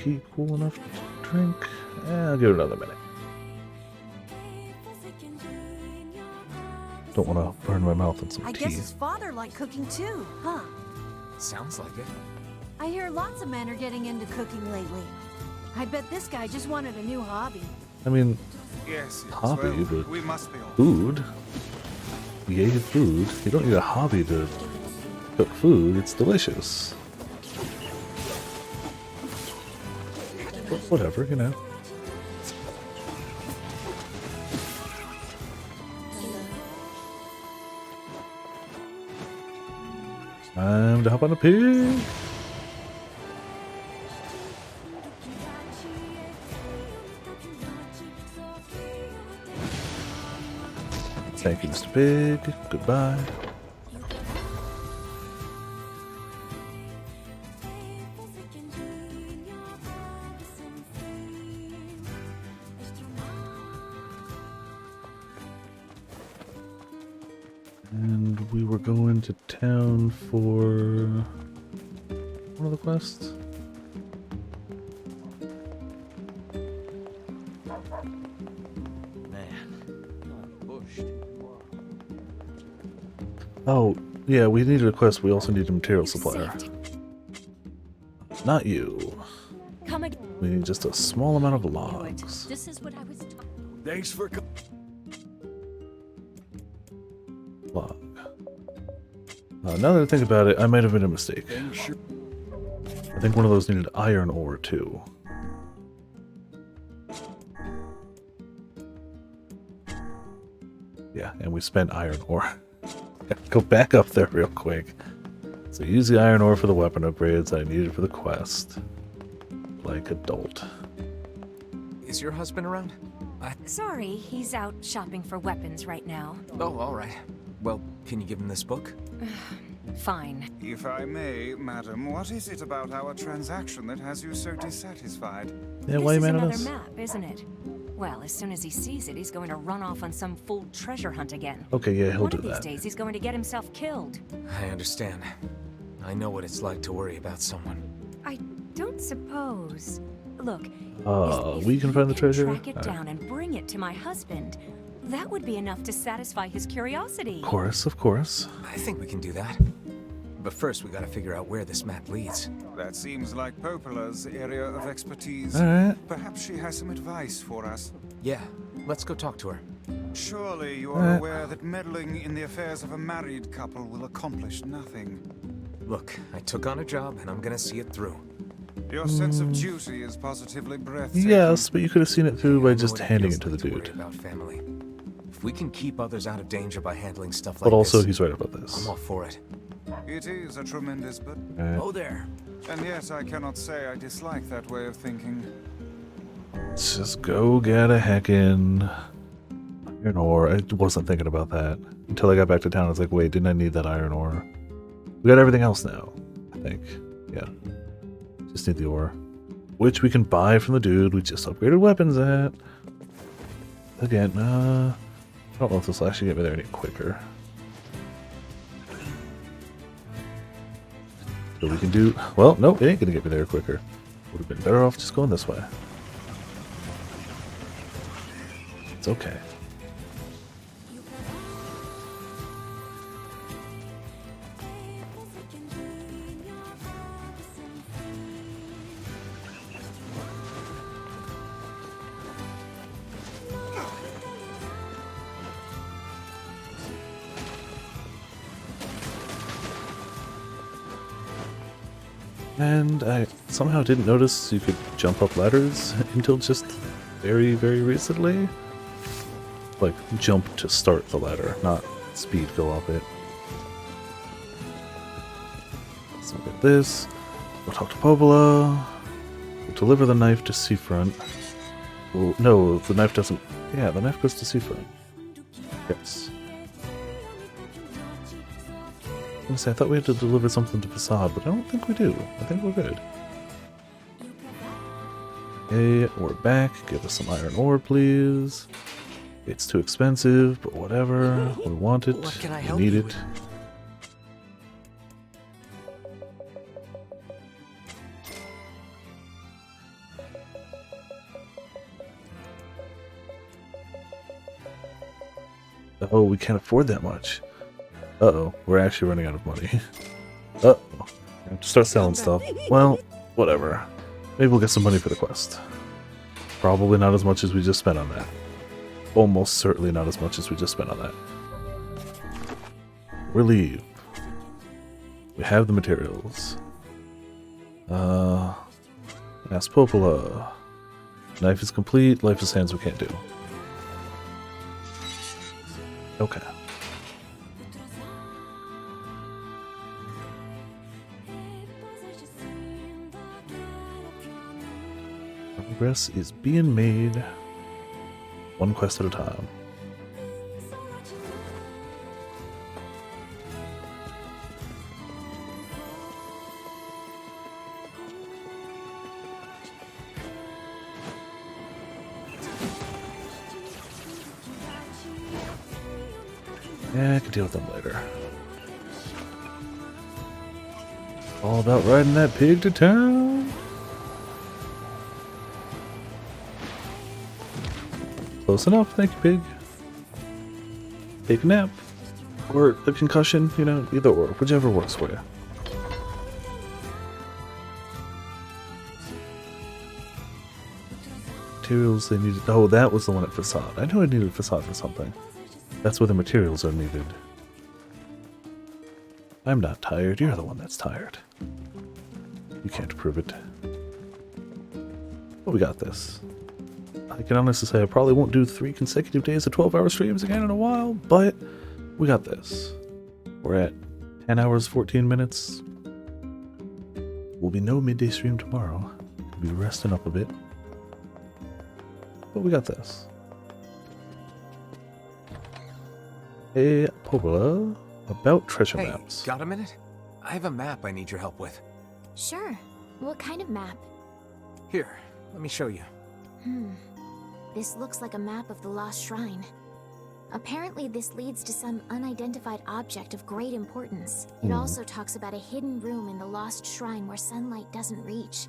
Tea cool enough to drink? I'll give it another minute. Don't want to burn my mouth on some I tea. guess his father liked cooking too, huh? Sounds like it. I hear lots of men are getting into cooking lately. I bet this guy just wanted a new hobby. I mean, yes, hobby, well, but we must be all food. Yay, food. You don't need a hobby to cook food. It's delicious. But whatever, you know. Time to hop on a pig. Thank you, Mr. Pig. Goodbye. And we were going to town for one of the quests. Oh, yeah, we needed a quest. We also need a material supplier. Not you. Come again. We need just a small amount of logs. This is what I was talking. Thanks for Log. Now that I think about it, I might have made a mistake. I think one of those needed iron ore too. Yeah, and we spent iron ore. Go back up there real quick. So use the iron ore for the weapon upgrades I needed for the quest. Like adult. Is your husband around? Sorry, he's out shopping for weapons right now. Oh, all right. Well, can you give him this book? Fine. If I may, madam, what is it about our transaction that has you so dissatisfied? Yeah, This why is you mad at another us? map, isn't it? Well, as soon as he sees it, he's going to run off on some fool treasure hunt again. Okay, yeah, he'll One do of these that. days, he's going to get himself killed. I understand. I know what it's like to worry about someone. I don't suppose. Look, We can find the treasure? track it Alright. down and bring it to my husband. That would be enough to satisfy his curiosity. Of course, of course. I think we can do that. But first, we gotta figure out where this map leads. That seems like Popola's area of expertise. Alright. Perhaps she has some advice for us. Yeah, let's go talk to her. Surely you are aware that meddling in the affairs of a married couple will accomplish nothing. Look, I took on a job, and I'm gonna see it through. Your sense of duty is positively breathtaking. Yes, but you could have seen it through by I know just what it handing feels it to the like worry dude. about family. If we can keep others out of danger by handling stuff like But also, this, he's right about this. I'm all for it. It is a tremendous but... Oh there. And yet I cannot say I dislike that way of thinking. Let's just go get a heckin' iron ore. I wasn't thinking about that until I got back to town. I was like, wait, didn't I need that iron ore? We got everything else now, I think. Yeah. Just need the ore. Which we can buy from the dude we just upgraded weapons at. Again, I don't know if this will actually get me there any quicker. So we can do... Well, no, it ain't gonna get me there quicker. Would have been better off just going this way. It's okay. And I somehow didn't notice you could jump up ladders until just very, very recently. Like, jump to start the ladder, not speed go up it. Let's look at this. We'll talk to Popola. We'll deliver the knife to Seafront. Well, no, the knife doesn't... Yeah, the knife goes to Seafront. Yes. I thought we had to deliver something to Facade, but I don't think we do. I think we're good. Okay, we're back. Give us some iron ore, please. It's too expensive, but whatever. We want it. What can I We help need you it. with? Oh, we can't afford that much. Uh-oh, we're actually running out of money. Uh-oh. We have to start selling stuff. Well, whatever. Maybe we'll get some money for the quest. Probably not as much as we just spent on that. Almost certainly not as much as we just spent on that. Relieve. We have the materials. Ask Popola. Knife is complete, life is hands we can't do. Okay. Progress is being made one quest at a time. Yeah, I can deal with them later. All about riding that pig to town. Close enough, thank you, pig. Take a nap. Or a concussion, you know, either or, whichever works for you. Materials they needed. Oh, that was the one at Facade. I knew I needed Facade for something. That's where the materials are needed. I'm not tired, you're the one that's tired. You can't prove it. But we got this. I can honestly say I probably won't do 3 consecutive days of 12-hour streams again in a while, but we got this. We're at 10 hours, 14 minutes. Will be no midday stream tomorrow. We'll be resting up a bit. But we got this. Hey, Pobola, about treasure Hey, maps. got a minute? I have a map I need your help with. Sure. What kind of map? Here, let me show you. This looks like a map of the Lost Shrine. Apparently, this leads to some unidentified object of great importance. It also talks about a hidden room in the Lost Shrine where sunlight doesn't reach.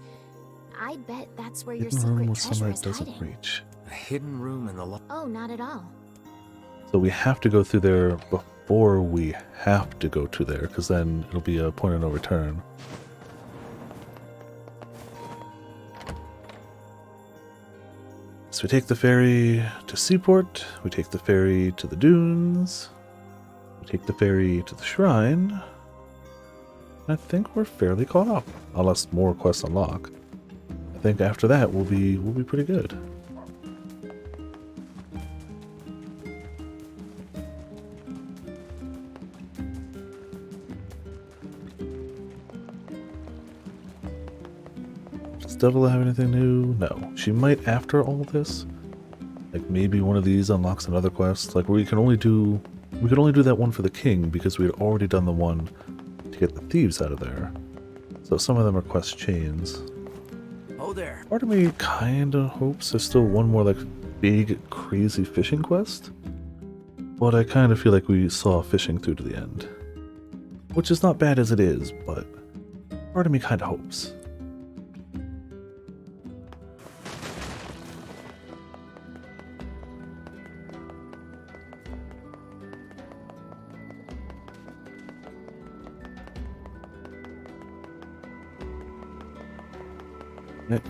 I bet that's where your secret treasure is hiding. Reach. A hidden room in the Oh, not at all. So we have to go through there before we have to go to there, because then it'll be a point of no return. So we take the ferry to Seaport, we take the ferry to the dunes, we take the ferry to the shrine. I think we're fairly caught up, unless more quests unlock. I think after that we'll be pretty good. Does Devil have anything new? No. She might after all this. Like maybe one of these unlocks another quest. Like we could only do that one for the king because we had already done the one to get the thieves out of there. So some of them are quest chains. Oh there. Part of me kinda hopes there's still one more like big crazy fishing quest. But I kinda feel like we saw fishing through to the end. Which is not bad as it is, but part of me kinda hopes.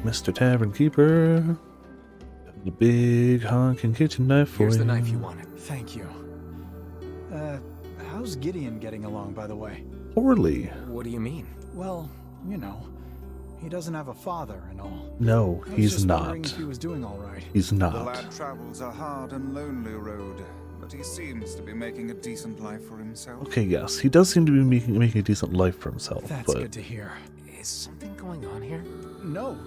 Mr. Tavern Keeper, the big honking kitchen knife for Here's you. the knife you wanted. Thank you. How's Gideon getting along, by the way? Poorly. What do you mean? Well, you know, he doesn't have a father and all. No, I was he's just not. wondering if he was doing all right. He's The not. lad travels a hard and lonely road, but he seems to be making a decent life for himself. Okay, yes, he does seem to be making a decent life for himself. That's but good to hear. Is something going on here? No.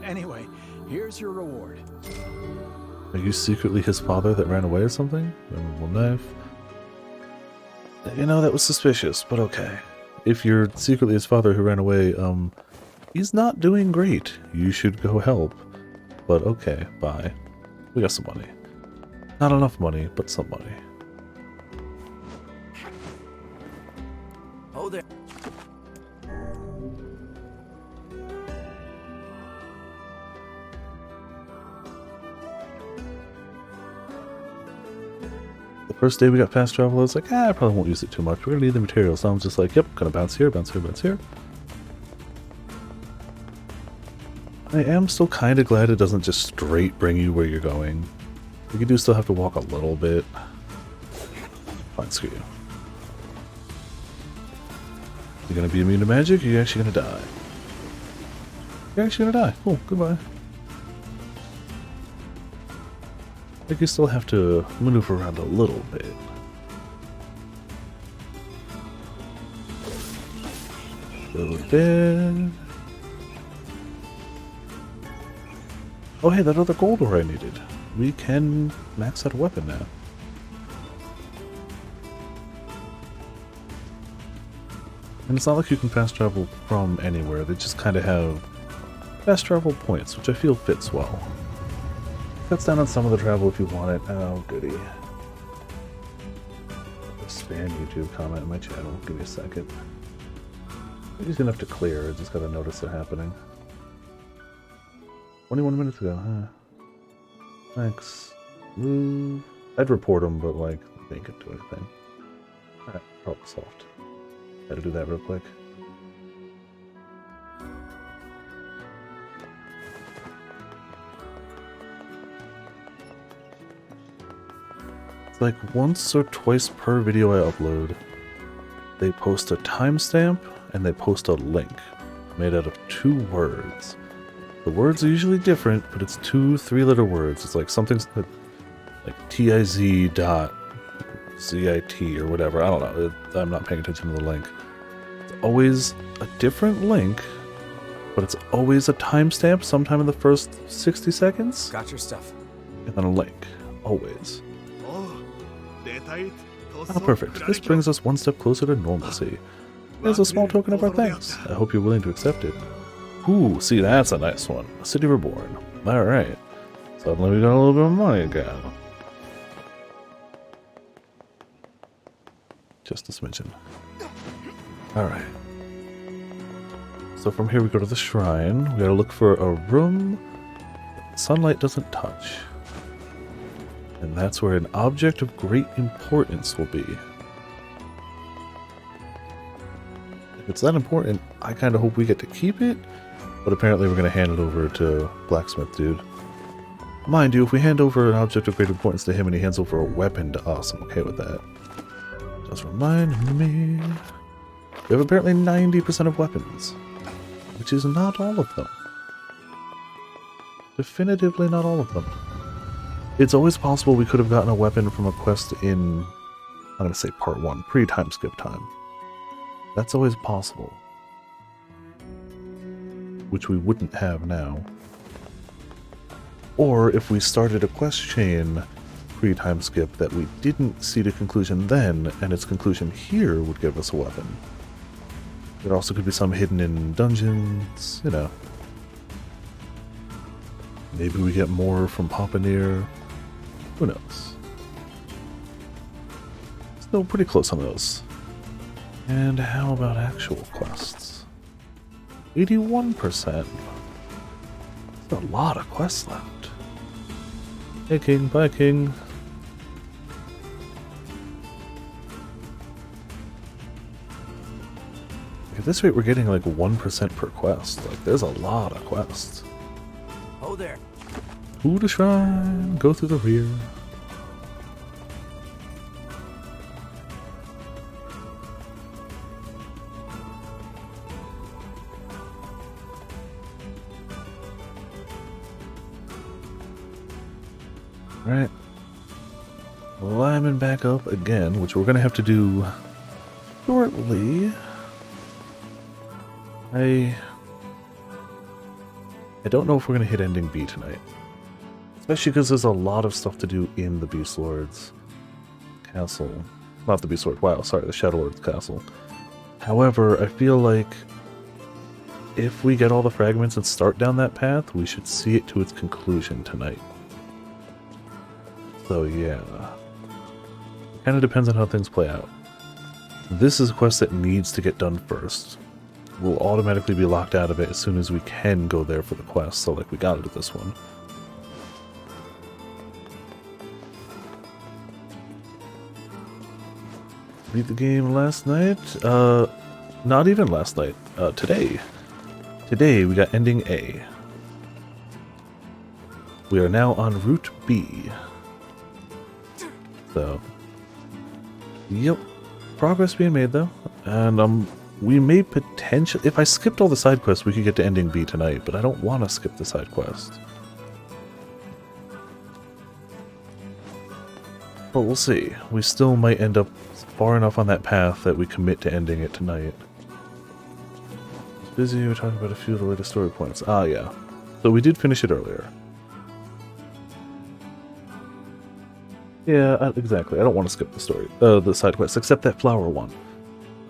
Anyway, here's your reward. Are you secretly his father that ran away or something? Memorable knife. You know, that was suspicious, but okay. If you're secretly his father who ran away, he's not doing great. You should go help. But okay, bye. We got some money. Not enough money, but some money. Oh there. First day we got fast travel, I was like, I probably won't use it too much. We're gonna need the materials. So I'm just like, yep, gonna bounce here, bounce here, bounce here. I am still kind of glad it doesn't just straight bring you where you're going. You do still have to walk a little bit. Fine, screw you. You're gonna be immune to magic, or you're actually gonna die? You're actually gonna die. Cool, goodbye. I think you still have to maneuver around a little bit. Go to bed. Oh hey, that other gold ore I needed. We can max out a weapon now. And it's not like you can fast travel from anywhere, they just kind of have fast travel points, which I feel fits well. Cuts down on some of the travel if you want it. Oh, goody. A spam YouTube comment in my channel. Give me a second. I'm just gonna have to clear. I just gotta notice it happening. 21 minutes ago, huh? Thanks. Move. I'd report them, but like, they ain't gonna do anything. Alright, problem solved. Gotta do that real quick. Like once or twice per video I upload, they post a timestamp and they post a link made out of 2 words. The words are usually different, but it's 2 3-letter words. It's like something like TIZ.ZIT or whatever. I don't know. I'm not paying attention to the link. It's always a different link, but it's always a timestamp sometime in the first 60 seconds. Got your stuff. And then a link. Always. Ah, perfect. This brings us one step closer to normalcy. Here's a small token of our thanks. I hope you're willing to accept it. Ooh, see, that's a nice one. A city reborn. Alright. Suddenly we got a little bit of money again. Just a smidgen. Alright. So from here we go to the shrine. We gotta look for a room sunlight doesn't touch. And that's where an object of great importance will be. If it's that important, I kind of hope we get to keep it, but apparently we're going to hand it over to Blacksmith Dude. Mind you, if we hand over an object of great importance to him and he hands over a weapon to us, I'm okay with that. Just remind me... We have apparently 90% of weapons, which is not all of them. Definitively not all of them. It's always possible we could have gotten a weapon from a quest in, I'm going to say part 1, pre-time skip time. That's always possible. Which we wouldn't have now. Or if we started a quest chain pre-time skip that we didn't see to conclusion then, and its conclusion here would give us a weapon. There also could be some hidden in dungeons, you know. Maybe we get more from Papa NieR. Who knows? Still pretty close on those. And how about actual quests? 81%. There's a lot of quests left. Hey King, bye King. At this rate we're getting like 1% per quest. Like there's a lot of quests. Oh there. To the shrine, go through the rear. Alright. Climbing back up again, which we're going to have to do shortly. I don't know if we're going to hit ending B tonight. Especially because there's a lot of stuff to do in the Beast Lord's castle. Not the Beast Lord, wow, sorry, the Shadow Lord's castle. However, I feel like if we get all the fragments and start down that path, we should see it to its conclusion tonight. So yeah. Kind of depends on how things play out. This is a quest that needs to get done first. We'll automatically be locked out of it as soon as we can go there for the quest, so like we got it at this one. Beat the game last night? Not even last night. Today. Today we got ending A. We are now on route B. So, yep. Progress being made though. And we may potentially, if I skipped all the side quests, we could get to ending B tonight, but I don't want to skip the side quest. But we'll see. We still might end up far enough on that path that we commit to ending it tonight. I was busy, we were talking about a few of the latest story points. Ah, yeah. So we did finish it earlier. Yeah, exactly. I don't want to skip the story, the side quest, except that flower one.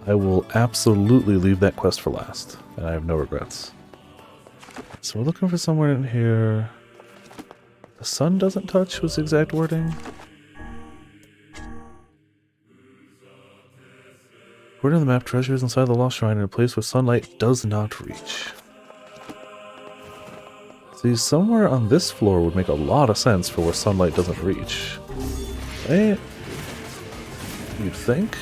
I will absolutely leave that quest for last, and I have no regrets. So we're looking for somewhere in here. The sun doesn't touch was the exact wording. According to the map, treasure is inside the lost shrine in a place where sunlight does not reach. See, somewhere on this floor would make a lot of sense for where sunlight doesn't reach. Right? You'd think?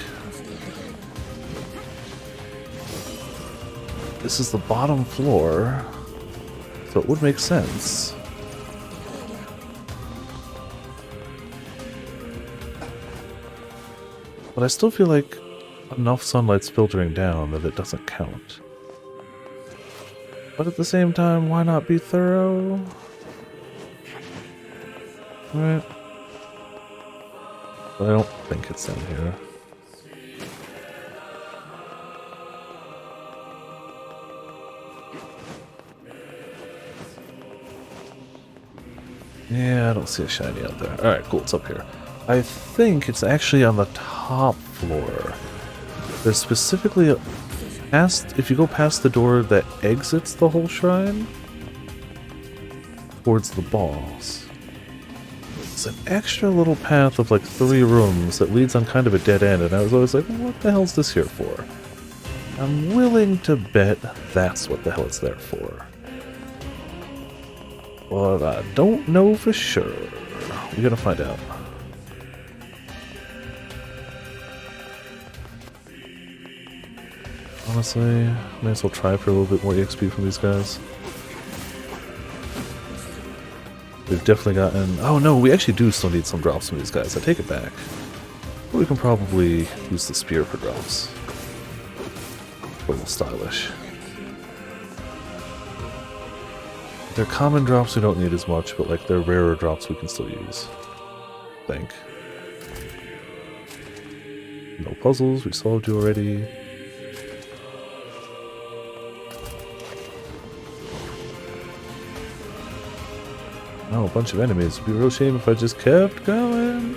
This is the bottom floor, so it would make sense. But I still feel like enough sunlight's filtering down that it doesn't count. But at the same time, why not be thorough? Alright. But I don't think it's in here. Yeah, I don't see a shiny out there. Alright, cool, it's up here. I think it's actually on the top floor. There's specifically if you go past the door that exits the whole shrine towards the boss. It's an extra little path of like 3 rooms that leads on kind of a dead end, and I was always like, what the hell's this here for? I'm willing to bet that's what the hell it's there for. But I don't know for sure. We gotta find out. Honestly, may as well try for a little bit more EXP from these guys. We've definitely gotten... Oh no, we actually do still need some drops from these guys. I take it back. But we can probably use the spear for drops. A little stylish. They're common drops we don't need as much, but like they're rarer drops we can still use. I think. No puzzles, we solved you already. Oh, a bunch of enemies. It'd be a real shame if I just kept going.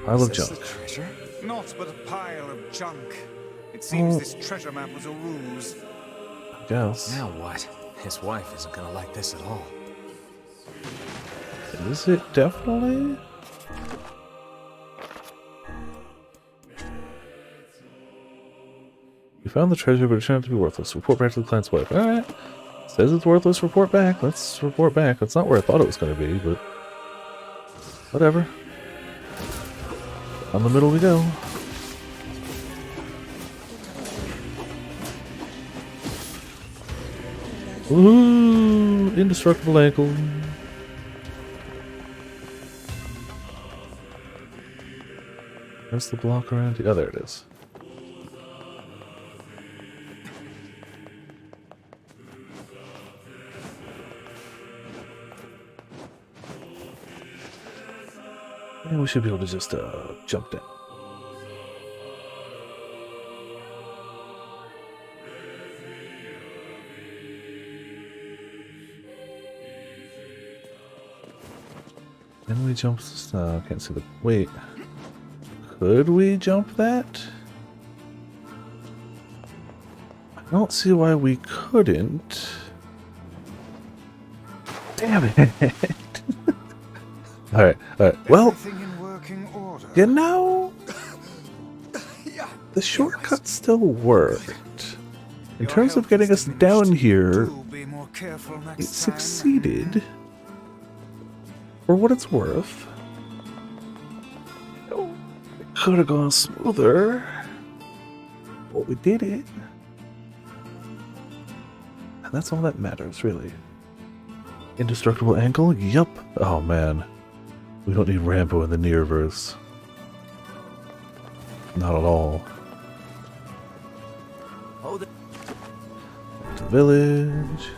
Pile of junk. Treasure? Not but a pile of junk. It seems this treasure map was a ruse. I guess. Now what? His wife isn't gonna like this at all. Is it definitely? We found the treasure, but it turned out to be worthless. Report back to the client's wife. Alright. Says it's worthless, report back. Let's report back. That's not where I thought it was going to be, but... whatever. On the middle we go. Ooh! Indestructible ankle. Where's the block around here? Oh, there it is. And we should be able to just jump down. Can we jump? Can't see the. Wait. Could we jump that? I don't see why we couldn't. Damn it. Alright, alright. Well, you know, the shortcut still worked. In terms of getting us down here, it succeeded. For what it's worth. It could have gone smoother. But we did it. And that's all that matters, really. Indestructible ankle? Yup. Oh man. We don't need Rambo in the NieRverse. Not at all. Back to the village.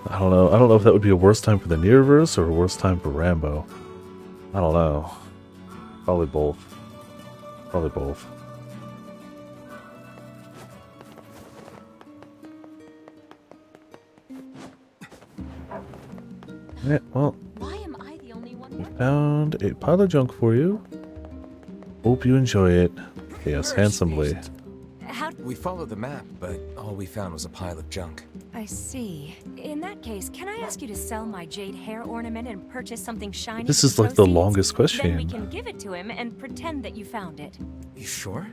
I don't know. I don't know if that would be a worse time for the NieRverse or a worse time for Rambo. I don't know. Probably both. Probably both. Alright, well. We found a pile of junk for you. Hope you enjoy it. Yes, handsomely. We followed the map, but all we found was a pile of junk. I see. In that case, can I ask you to sell my jade hair ornament and purchase something shiny? This is like the longest question. Then we can give it to him and pretend that you found it. You sure?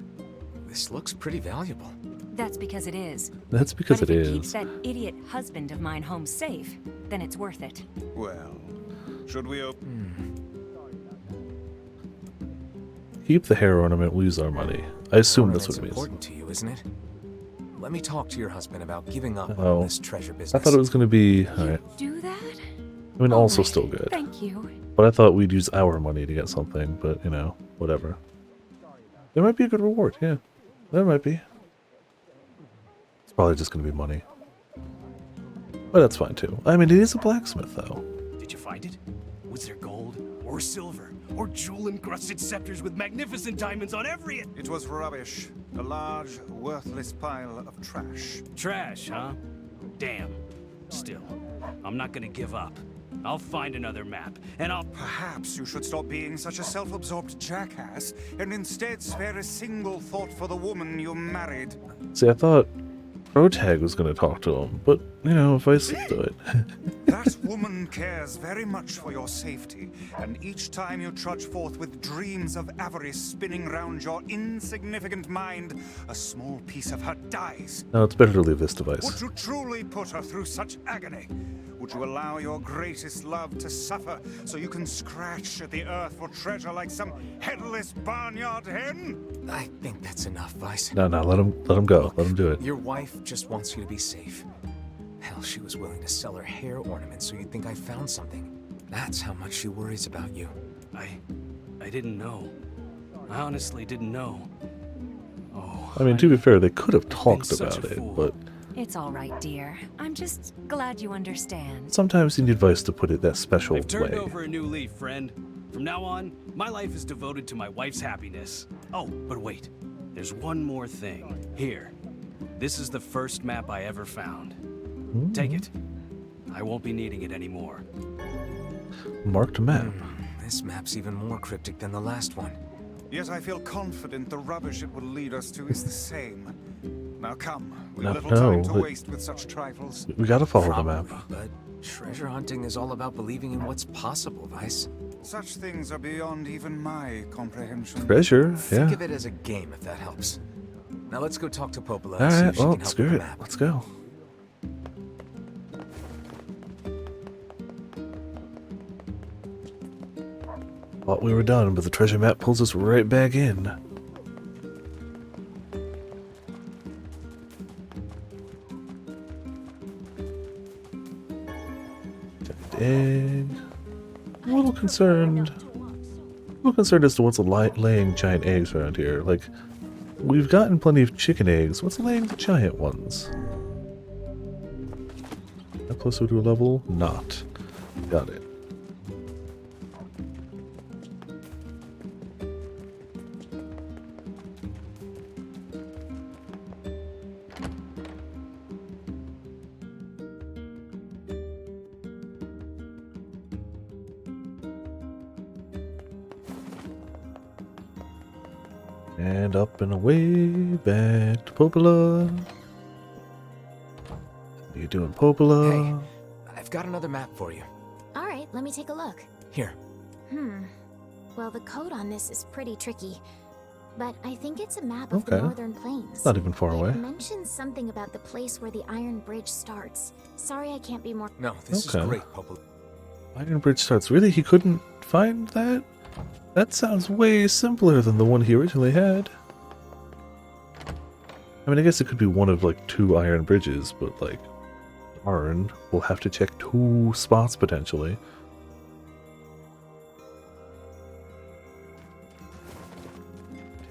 This looks pretty valuable. That's because it is. That's because but it if is. It keeps that idiot husband of mine home safe, then it's worth it. Well, should we open? Keep the hair ornament, we'll use our money. I assume that's what it means. Important to you, isn't it? Let me talk to your husband about giving up Oh. on this treasure business. I thought it was going to be... Alright. Do that? I mean, also still good. Thank you. But I thought we'd use our money to get something, but, you know, whatever. There might be a good reward, yeah. There might be. It's probably just going to be money. But that's fine, too. I mean, it is a blacksmith, though. Did you find it? Was there gold? Or silver? Or jewel-encrusted scepters with magnificent diamonds on every... It was rubbish. A large, worthless pile of trash. Trash, huh? Damn. Still, I'm not gonna give up. I'll find another map, and I'll... Perhaps you should stop being such a self-absorbed jackass and instead spare a single thought for the woman you married. See, I thought Protag was going to talk to him, but, you know, Vice will do it. That woman cares very much for your safety, and each time you trudge forth with dreams of avarice spinning round your insignificant mind, a small piece of her dies. No, it's better to leave this device. Would you truly put her through such agony? Would you allow your greatest love to suffer so you can scratch at the earth for treasure like some headless barnyard hen? I think that's enough, Vice. No, let him go. Let him do it. Your wife just wants you to be safe. Hell, she was willing to sell her hair ornaments so you'd think I found something. That's how much she worries about you. I didn't know. I honestly didn't know. Oh. I mean, to be fair, they could have talked about it, but It's all right, dear. I'm just glad you understand. sometimes you need Vice to put it that special I've turned way. over a new leaf, friend. From now on, my life is devoted to my wife's happiness. Oh, but wait. There's one more thing. Here. This is the first map I ever found. Take it. I won't be needing it anymore. Marked map. This map's even more cryptic than the last one. Yet I feel confident the rubbish it will lead us to is the same. Now come, we've little time to waste with such trifles. We gotta follow the map. But treasure hunting is all about believing in what's possible, Vice. Such things are beyond even my comprehension. Treasure, yeah. Think of it as a game, if that helps. Now let's go talk to Popola. All see if right, she well, can help screw with it. the map. Let's go. Thought we were done, but the treasure map pulls us right back in. Egg. I'm a little concerned. As to what's laying giant eggs around here. Like, we've gotten plenty of chicken eggs. What's laying the giant ones? How closer to a level? Not. Got it. And up and away, back to Popola. How you doing, Popola? Hey, I've got another map for you. All right, let me take a look. Here. Well, the code on this is pretty tricky, but I think it's a map of the Okay. Northern Plains. Not even far away. It mentions something about the place where the Iron Bridge starts. Sorry I can't be more... No, this is Okay. great, Popola. Iron Bridge starts. Really? He couldn't find that? That sounds way simpler than the one he originally had. I mean, I guess it could be one of, like, 2 iron bridges, but, like, darn, we'll have to check 2 spots, potentially.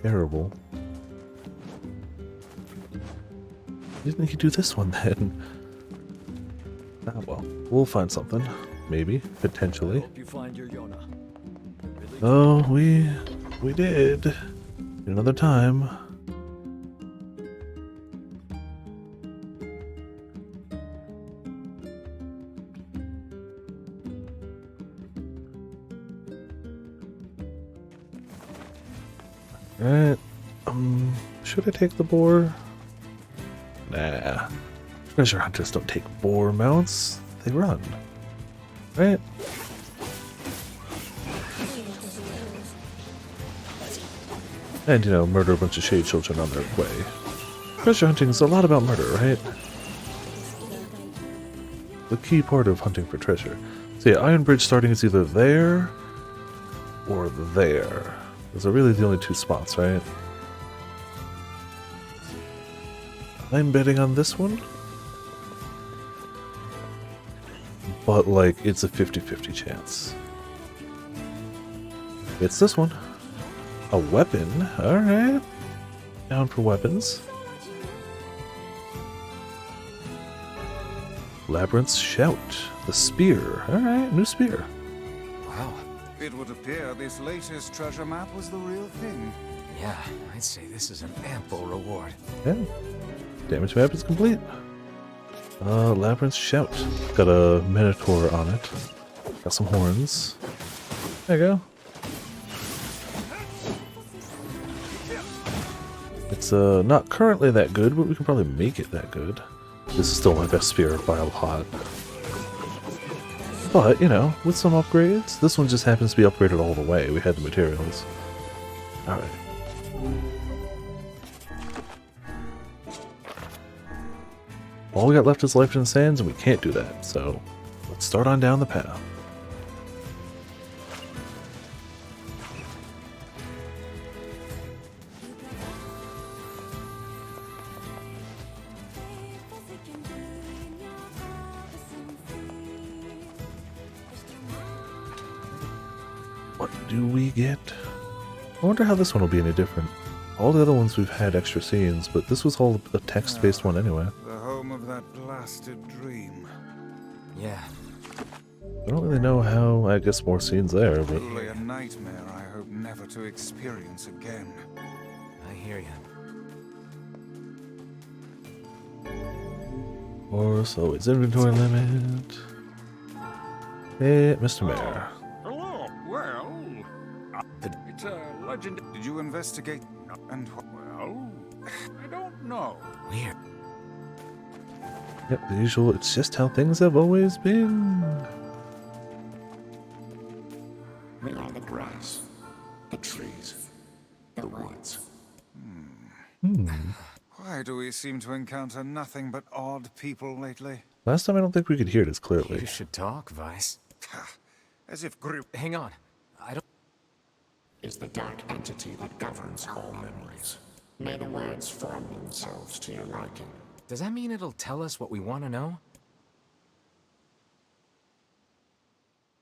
Terrible. Didn't he do this one, then? Ah, well, we'll find something. Maybe. Potentially. Hope you find your Yona. Oh, we did. Another time. Alright. Should I take the boar? Nah. Treasure hunters don't take boar mounts. They run. Right? And, you know, murder a bunch of shade children on their way. Treasure hunting is a lot about murder, right? The key part of hunting for treasure. So yeah, Iron Bridge starting is either there or there. Those are really the only 2 spots, right? I'm betting on this one. But, like, it's a 50-50 chance. It's this one. A weapon? Alright. Down for weapons. Labyrinth's Shout. The spear. Alright, new spear. Wow. It would appear this latest treasure map was the real thing. Yeah, I'd say this is an ample reward. Yeah. Damage map is complete. Labyrinth Shout. Got a Minotaur on it. Got some horns. There you go. It's not currently that good, but we can probably make it that good. This is still like a Spirit Vial Hot. But, you know, with some upgrades, this one just happens to be upgraded all the way. We had the materials. Alright. All we got left is Life in the Sands, and we can't do that, so let's start on down the path. What do we get? I wonder how this one will be any different. All the other ones we've had extra scenes, but this was all a text-based one anyway. The home of that blasted dream. Yeah. I don't really know how I guess more scenes there, but... Truly a nightmare I hope never to experience again. I hear you. Or always inventory limit. Hey, Mr. Mayor. Hello. Well, it's a legend. Did you investigate? And well, I don't know. Weird. Yep, the usual. It's just how things have always been. We are the grass, the trees, the woods. Why do we seem to encounter nothing but odd people lately? Last time I don't think we could hear it as clearly. You should talk, Vice. As if group. Hang on. I don't... Is the dark entity that governs all memories. May the words form themselves to your liking. Does that mean it'll tell us what we want to know?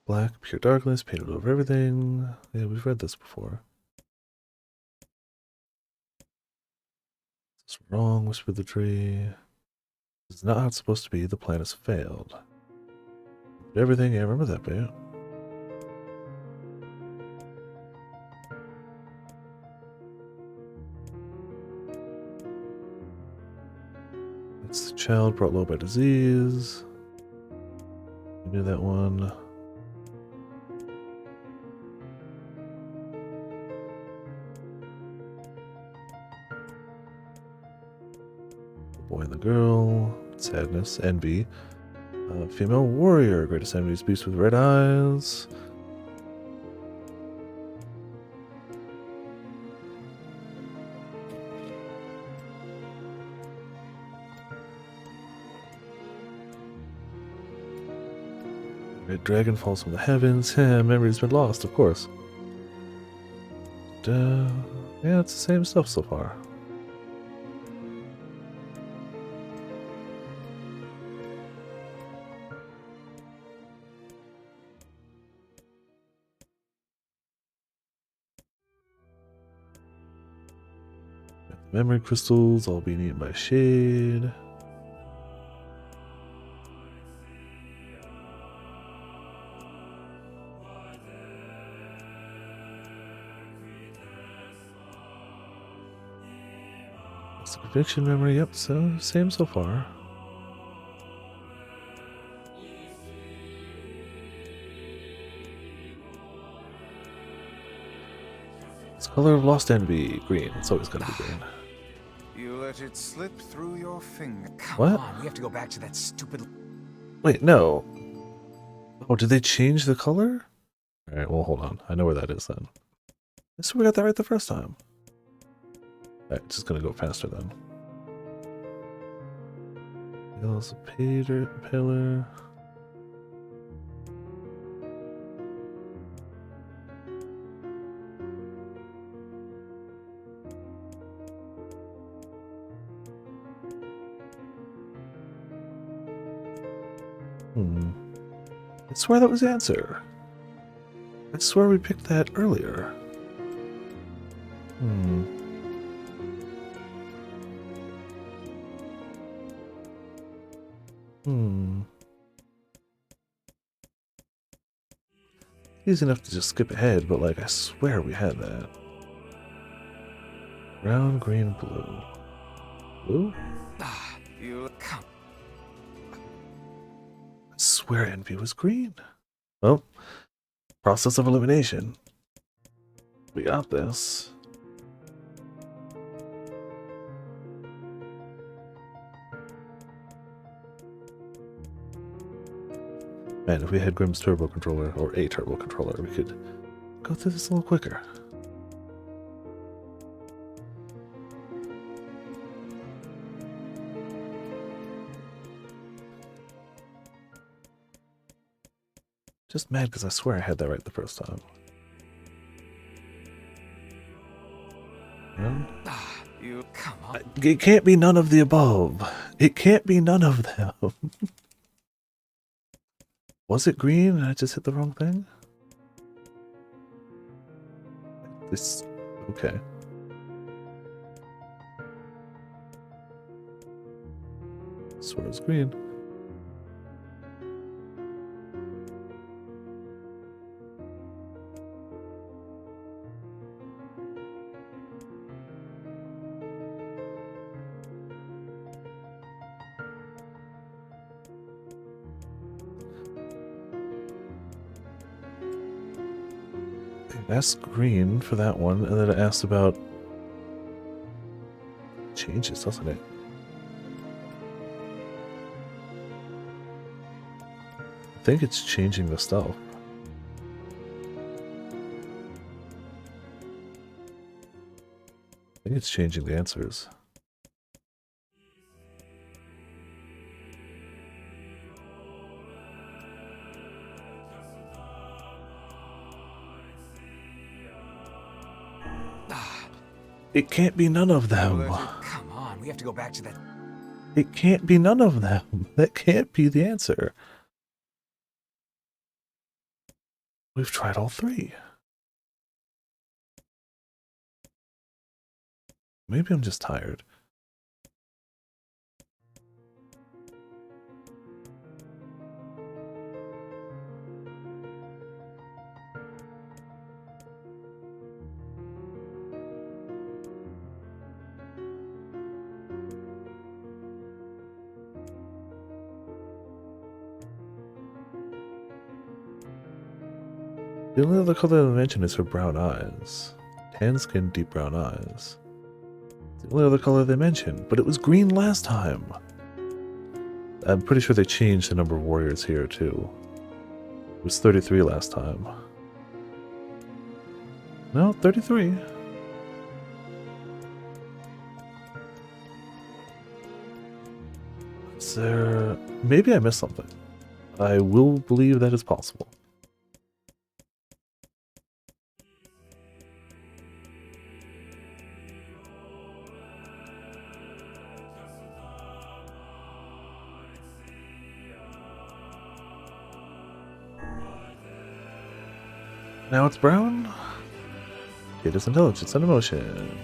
Black, pure darkness, painted over everything. Yeah, we've read this before. It's wrong, whispered the tree. This is not how it's supposed to be. The plan has failed. Everything, yeah, I remember that bit. It's the child brought low by disease. I knew that one. The boy and the girl. Sadness. Envy. Female warrior. Greatest enemy's beast with red eyes. Red dragon falls from the heavens. Memory's been lost, of course. Yeah, it's the same stuff so far. Memory crystals all being eaten by shade. That's the conviction memory. Yep, so same so far. It's color of lost envy. Green. It's always gonna be green. You let it slip through your finger. What? Come on, we have to go back to that stupid... Wait, no. Oh, did they change the color? Alright, well, hold on. I know where that is then. I swear we got that right the first time. Alright, just gonna go faster then. Yellow's a pillar. I swear that was the answer. I swear we picked that earlier. Easy enough to just skip ahead, but like I swear we had that. Brown, green, blue. Blue? You come. swear Envy was green. Well, process of elimination. We got this. Man, if we had Grimm's turbo controller, or a turbo controller, we could go through this a little quicker. Just mad because I swear I had that right the first time. You come on. It can't be none of the above. It can't be none of them. Was it green and I just hit the wrong thing? This... okay. Swear it's green. Asked green for that one, and then it asked about changes, doesn't it? I think it's changing the stuff. I think it's changing the answers. It can't be none of them. Come on, we have to go back to that. It can't be none of them. That can't be the answer. We've tried all three. Maybe I'm just tired. The only other color they mentioned is her brown eyes. Tan skin, deep brown eyes. It's the only other color they mentioned, but it was green last time. I'm pretty sure they changed the number of warriors here too. It was 33 last time. No, 33. Is there... maybe I missed something. I will believe that is possible. Now it's brown. It is intelligence and emotion.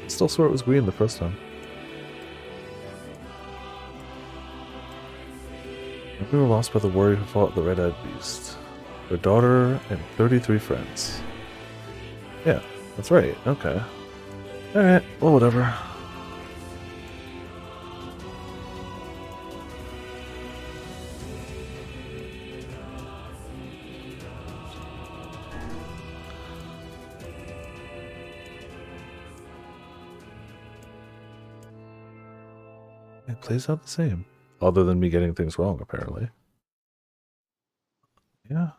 I still swear it was green the first time. We were lost by the warrior who fought the red-eyed beast. Their daughter and 33 friends. Yeah, that's right. Okay. Alright, well, whatever. It plays out the same. Other than me getting things wrong, apparently. Yeah.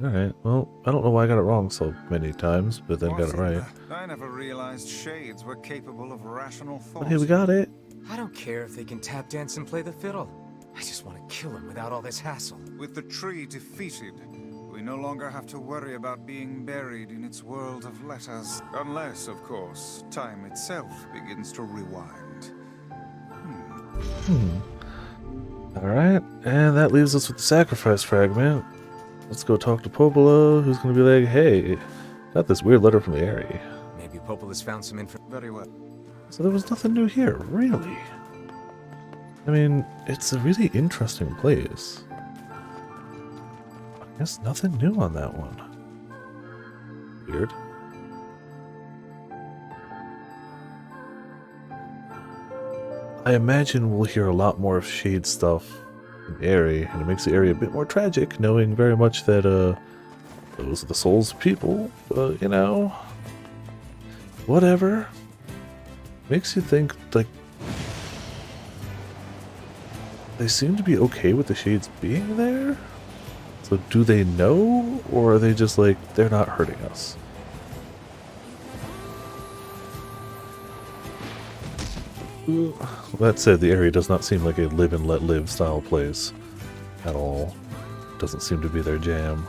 Alright, well, I don't know why I got it wrong so many times, but then got it right. I never realized shades were capable of rational thought. But hey, we got it. I don't care if they can tap dance and play the fiddle. I just want to kill him without all this hassle. With the tree defeated, we no longer have to worry about being buried in its world of letters. Unless, of course, time itself begins to rewind. Alright, and that leaves us with the sacrifice fragment. Let's go talk to Popola, who's going to be like, hey, got this weird letter from the Airy. Maybe Popola's found some info. Very well. So there was nothing new here, really. I mean, it's a really interesting place. I guess nothing new on that one. Weird. I imagine we'll hear a lot more of Shade stuff in the area, and it makes the area a bit more tragic, knowing very much that those are the souls of people, you know, whatever. Makes you think, like, they seem to be okay with the Shades being there? So do they know, or are they just like, they're not hurting us? That said, the area does not seem like a live and let live style place at all. Doesn't seem to be their jam.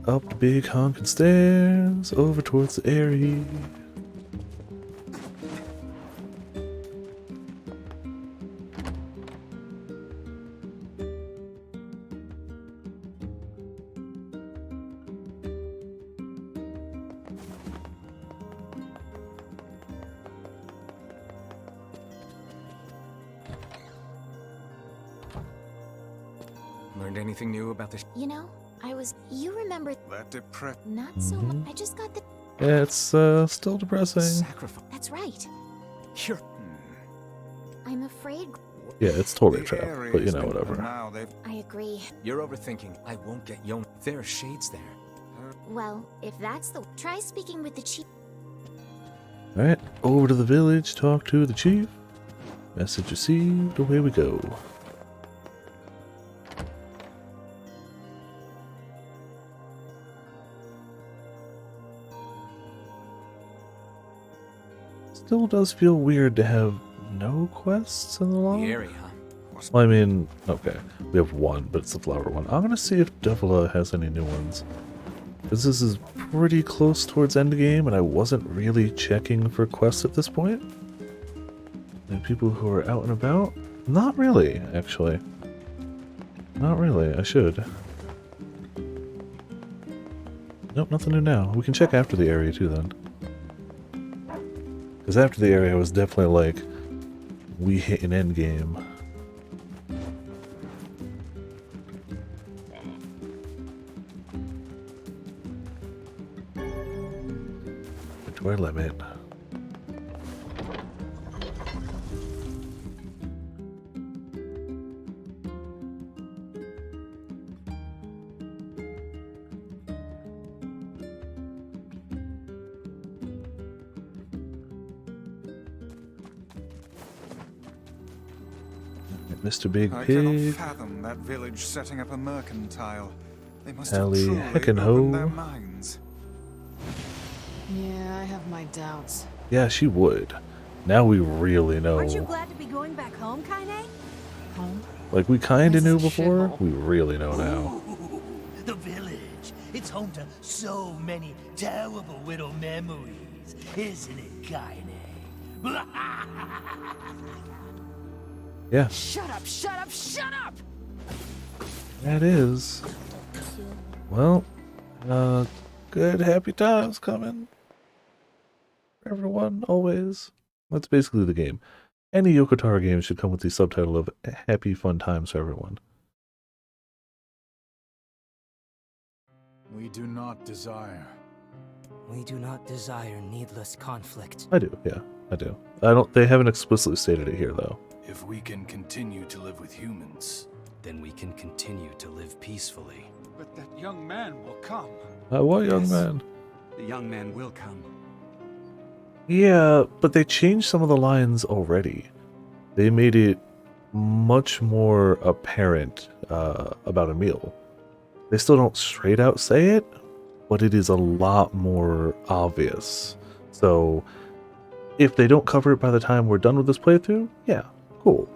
Up the big honking stairs, over towards the area. Learned anything new about the... You know, you remember... That depressed... Not so much. I just got the... Yeah, it's still depressing. Sacrifice. That's right. You're... I'm afraid... Yeah, it's totally a trap, but you know, whatever. I agree. You're overthinking. I won't get Yon. There are Shades there. Well, if that's the... Try speaking with the chief. Alright, over to the village, talk to the chief. Message received, away we go. Still does feel weird to have no quests in the log. The area, huh? Well, I mean, okay, we have one, but it's the flower one. I'm gonna see if Devila has any new ones. Because this is pretty close towards endgame, and I wasn't really checking for quests at this point. And people who are out and about? Not really, actually. Not really, I should. Nope, nothing new now. We can check after the area too, then. Because after the area, I was definitely like, we hit an end game. To our limit. Mr. Big I Pig. cannot fathom that village setting up a mercantile. They must have Hallie truly heckin' opened ho. their minds. Yeah, I have my doubts. Yeah, she would. Now we really know. Aren't you glad to be going back home, Kaine? Home? Like, we kinda knew before, we really know now. Ooh, the village. It's home to so many terrible little memories, isn't it, Kaine? Yeah, Shut up, shut up, shut up! that is. Well, good happy times coming. For everyone, always. That's basically the game. Any Yokotaro game should come with the subtitle of Happy Fun Times for everyone. We do not desire. We do not desire needless conflict. I do, yeah, I do. They haven't explicitly stated it here, though. If we can continue to live with humans, then we can continue to live peacefully. But that young man will come. What young man? The young man will come. Yeah, but they changed some of the lines already. They made it much more apparent about Emil. They still don't straight out say it, but it is a lot more obvious. So, if they don't cover it by the time we're done with this playthrough, yeah, cool.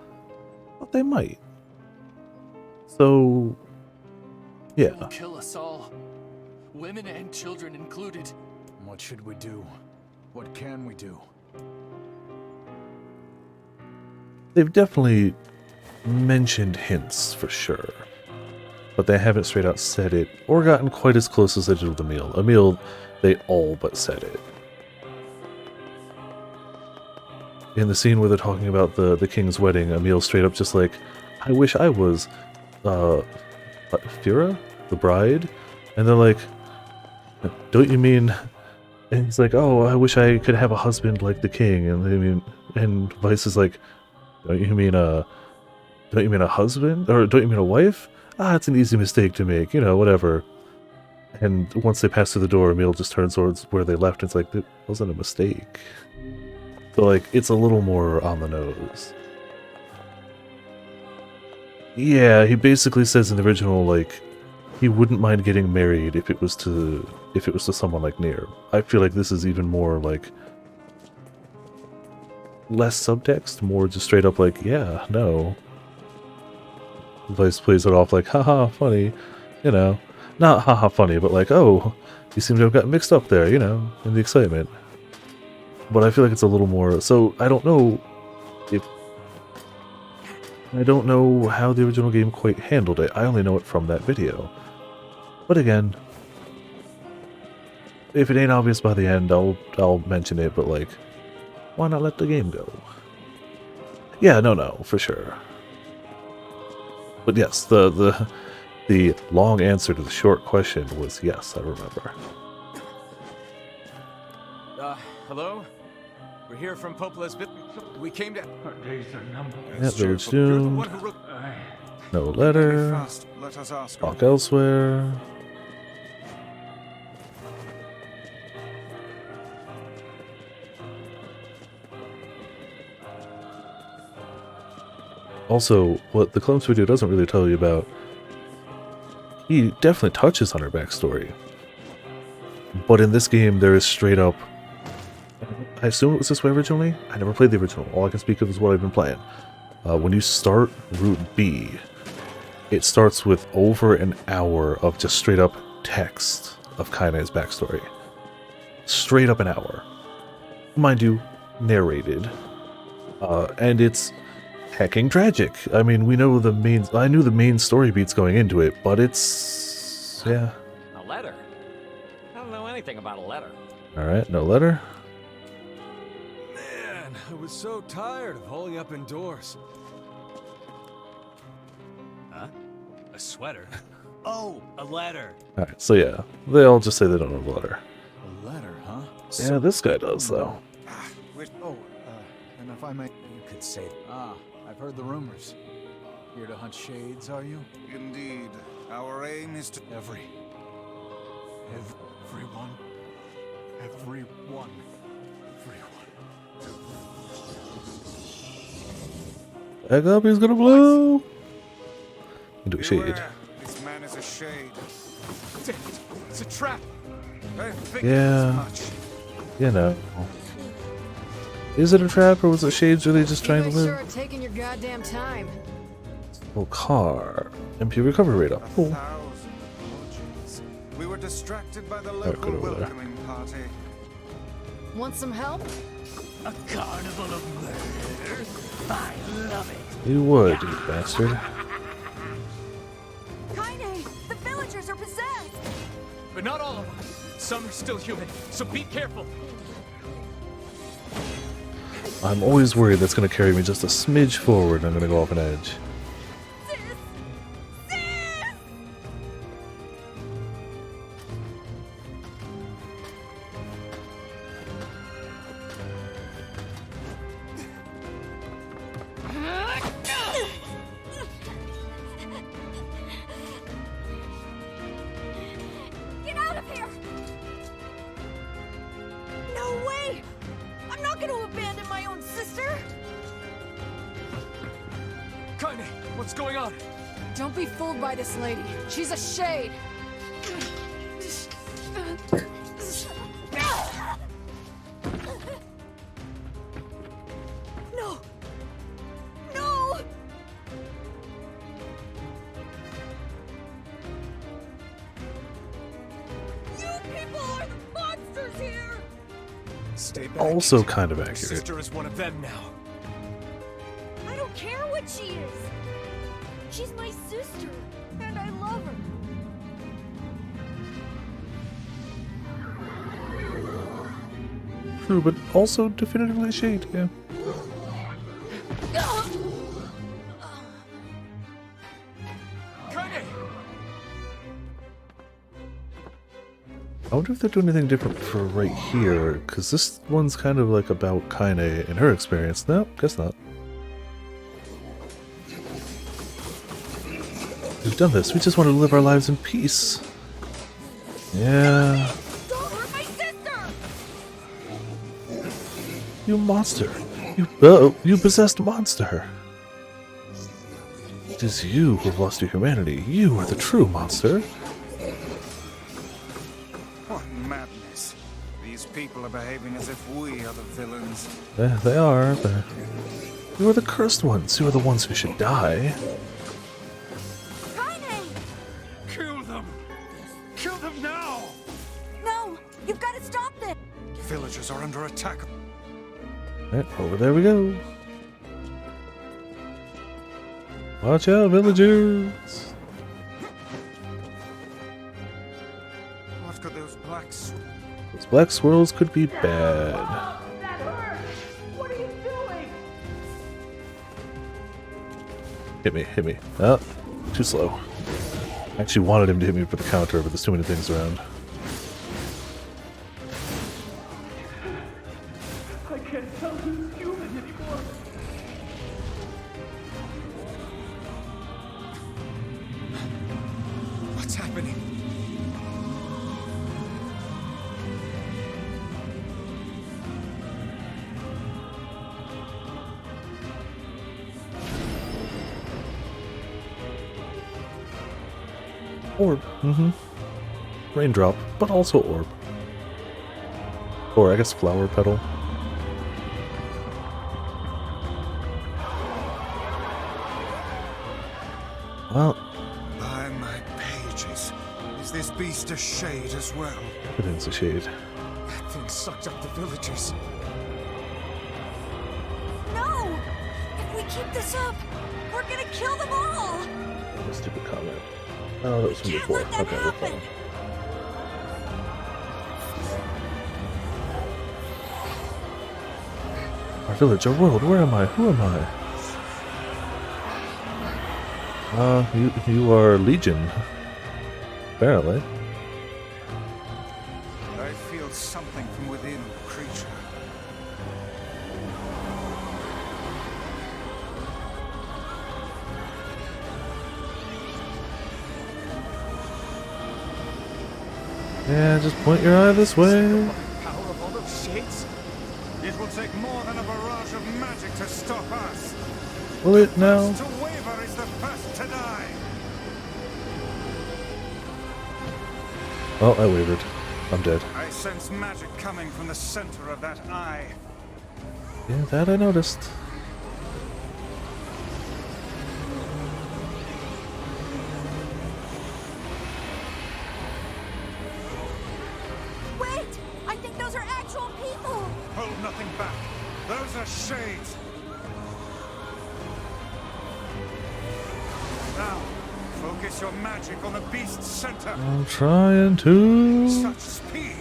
But they might. So, yeah. Will kill us all, women and children included. What should we do? What can we do? They've definitely mentioned hints for sure, but they haven't straight out said it or gotten quite as close as they did with Emil. Emil, they all but said it. in the scene where they're talking about the king's wedding, Emil straight up just like, I wish I was Fira, the bride, and they're like, don't you mean? And he's like, oh, I wish I could have a husband like the king, and they mean, and Vice is like, don't you mean a husband, or don't you mean a wife? Ah, it's an easy mistake to make, you know, whatever. And once they pass through the door, Emil just turns towards where they left, and it's like, it wasn't a mistake. So, like, it's a little more on the nose. Yeah, he basically says in the original, like, he wouldn't mind getting married if it was to someone like NieR. I feel like this is even more, like, less subtext, more just straight up like, yeah, no. Vice plays it off like, haha, funny, you know. Not haha funny, but like, oh, you seem to have gotten mixed up there, you know, in the excitement. But I feel like it's a little more, so I don't know how the original game quite handled it. I only know it from that video. But again, if it ain't obvious by the end, I'll mention it, but like, why not let the game go? Yeah, no, for sure. But yes, the long answer to the short question was yes, I remember. Hello? We're here from Popola's Village. We came to... Our days are numbered. Yeah, village doomed. No letter. Let us ask. Walk elsewhere. Also, what the Clumps video doesn't really tell you about, he definitely touches on her backstory. But in this game, there is straight up... I assume it was this way originally? I never played the original. All I can speak of is what I've been playing. When you start Route B, it starts with over an hour of just straight up text of Kaine's backstory. Straight up an hour. Mind you, narrated. And it's hecking tragic. I mean, we know the main... I knew the main story beats going into it, but it's... yeah. A letter? I don't know anything about a letter. Alright, no letter. Man, I was so tired of holding up indoors. Huh? A sweater? Oh, a letter. Alright, so yeah. They all just say they don't have a letter. A letter, huh? Yeah, this guy does, though. And if I may... You could say... I've heard the rumors. Here to hunt shades, are you? Indeed. Our aim is to... Everyone. Back up, he's gonna blow! Into a shade. This man is a shade. It's a trap. Yeah. You know. Is it a trap, or was it shades really just trying to You guys sure live? are taking your goddamn time. Little car. MP recovery rate up. Cool. We were distracted by the Alright, local good over there. welcoming party. Want some help? A carnival of murder. I love it. You would, you bastard. Kaine, the villagers are possessed. But not all of them. Some are still human, so be careful. I'm always worried that's gonna carry me just a smidge forward and I'm gonna go off an edge. Get out of here! No way! I'm not going to abandon my own sister! Kaine, what's going on? Don't be fooled by this lady. She's a shade. No! No! You people are the monsters here! Stay back. Also kind of Your accurate. sister is one of them now. I don't care what she is! She's my sister, and I love her. True, but also definitively shade, yeah. wonder if they're doing anything different for right here, because this one's kind of like about Kaine and her experience. No, guess not. We've done this. We just want to live our lives in peace. Yeah. Don't hurt my sister! You monster. You possessed monster. It is you who have lost your humanity. You are the true monster. What madness. These people are behaving as if we are the villains. Yeah, they are. You are the cursed ones. You are the ones who should die. Kill them! Kill them now! No! You've got to stop this! Villagers are under attack. Alright, over there we go. Watch out, villagers! What could those blacks... Those black swirls could be bad. What are you doing? Hit me. Oh, too slow. I actually wanted him to hit me for the counter, but there's too many things around. I can't tell who's human anymore. What's happening? Orb. Raindrop, but also orb. Or I guess flower petal. Well, By my pages. Is this beast a shade as well? everything's a shade. That thing sucked up the villagers. No! If we keep this up, we're gonna kill them all! What a stupid comment. Oh, that was from before. Okay, we're fine. Our village, our world, where am I? Who am I? You are Legion. Apparently. I feel something from within the creature. Yeah, just point your eye this way. Power of all those shades? It will take more than a barrage of magic to stop us. Will it now? To waver is the first to die. Oh, I wavered. I'm dead. I sense magic coming from the center of that eye. Yeah, that I noticed. Wait! I think those are actual people! Hold nothing back. Those are shades. Now, focus your magic on the beast's center. I'm trying to. Such speed.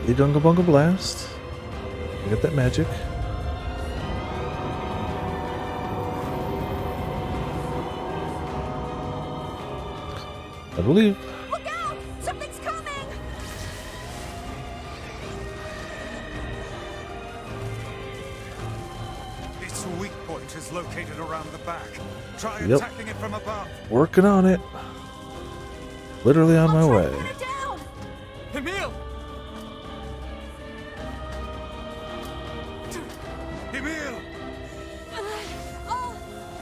The Gunga Bunga Blast. Get that magic. I believe. Look out! Something's coming! Its weak point is located around the back. Try Yep. attacking it from above. Working on it. Literally on my way. Emil! Emil!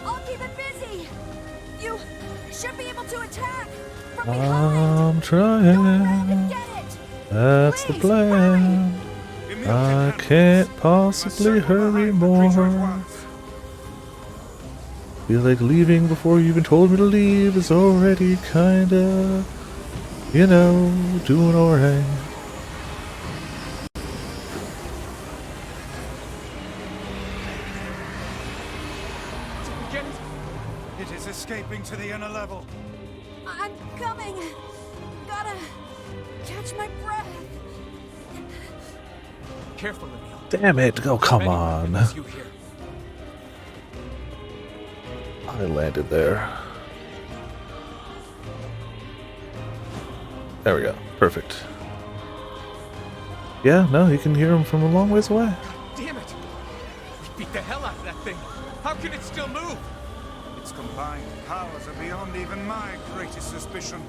I'll keep it busy! You should be able to attack! From I'm trying. That's the plan. I can't possibly hurry more. Feel like leaving before you even told me to leave is already kinda You know, doing alright. It is escaping to the inner level. I'm coming. Gotta catch my breath. Careful, Emil. Damn it! Oh, come on. You here. I landed there. There we go. Perfect. Yeah, no, you can hear him from a long ways away. Damn it! We beat the hell out of that thing. How can it still move? Its combined powers are beyond even my greatest suspicion.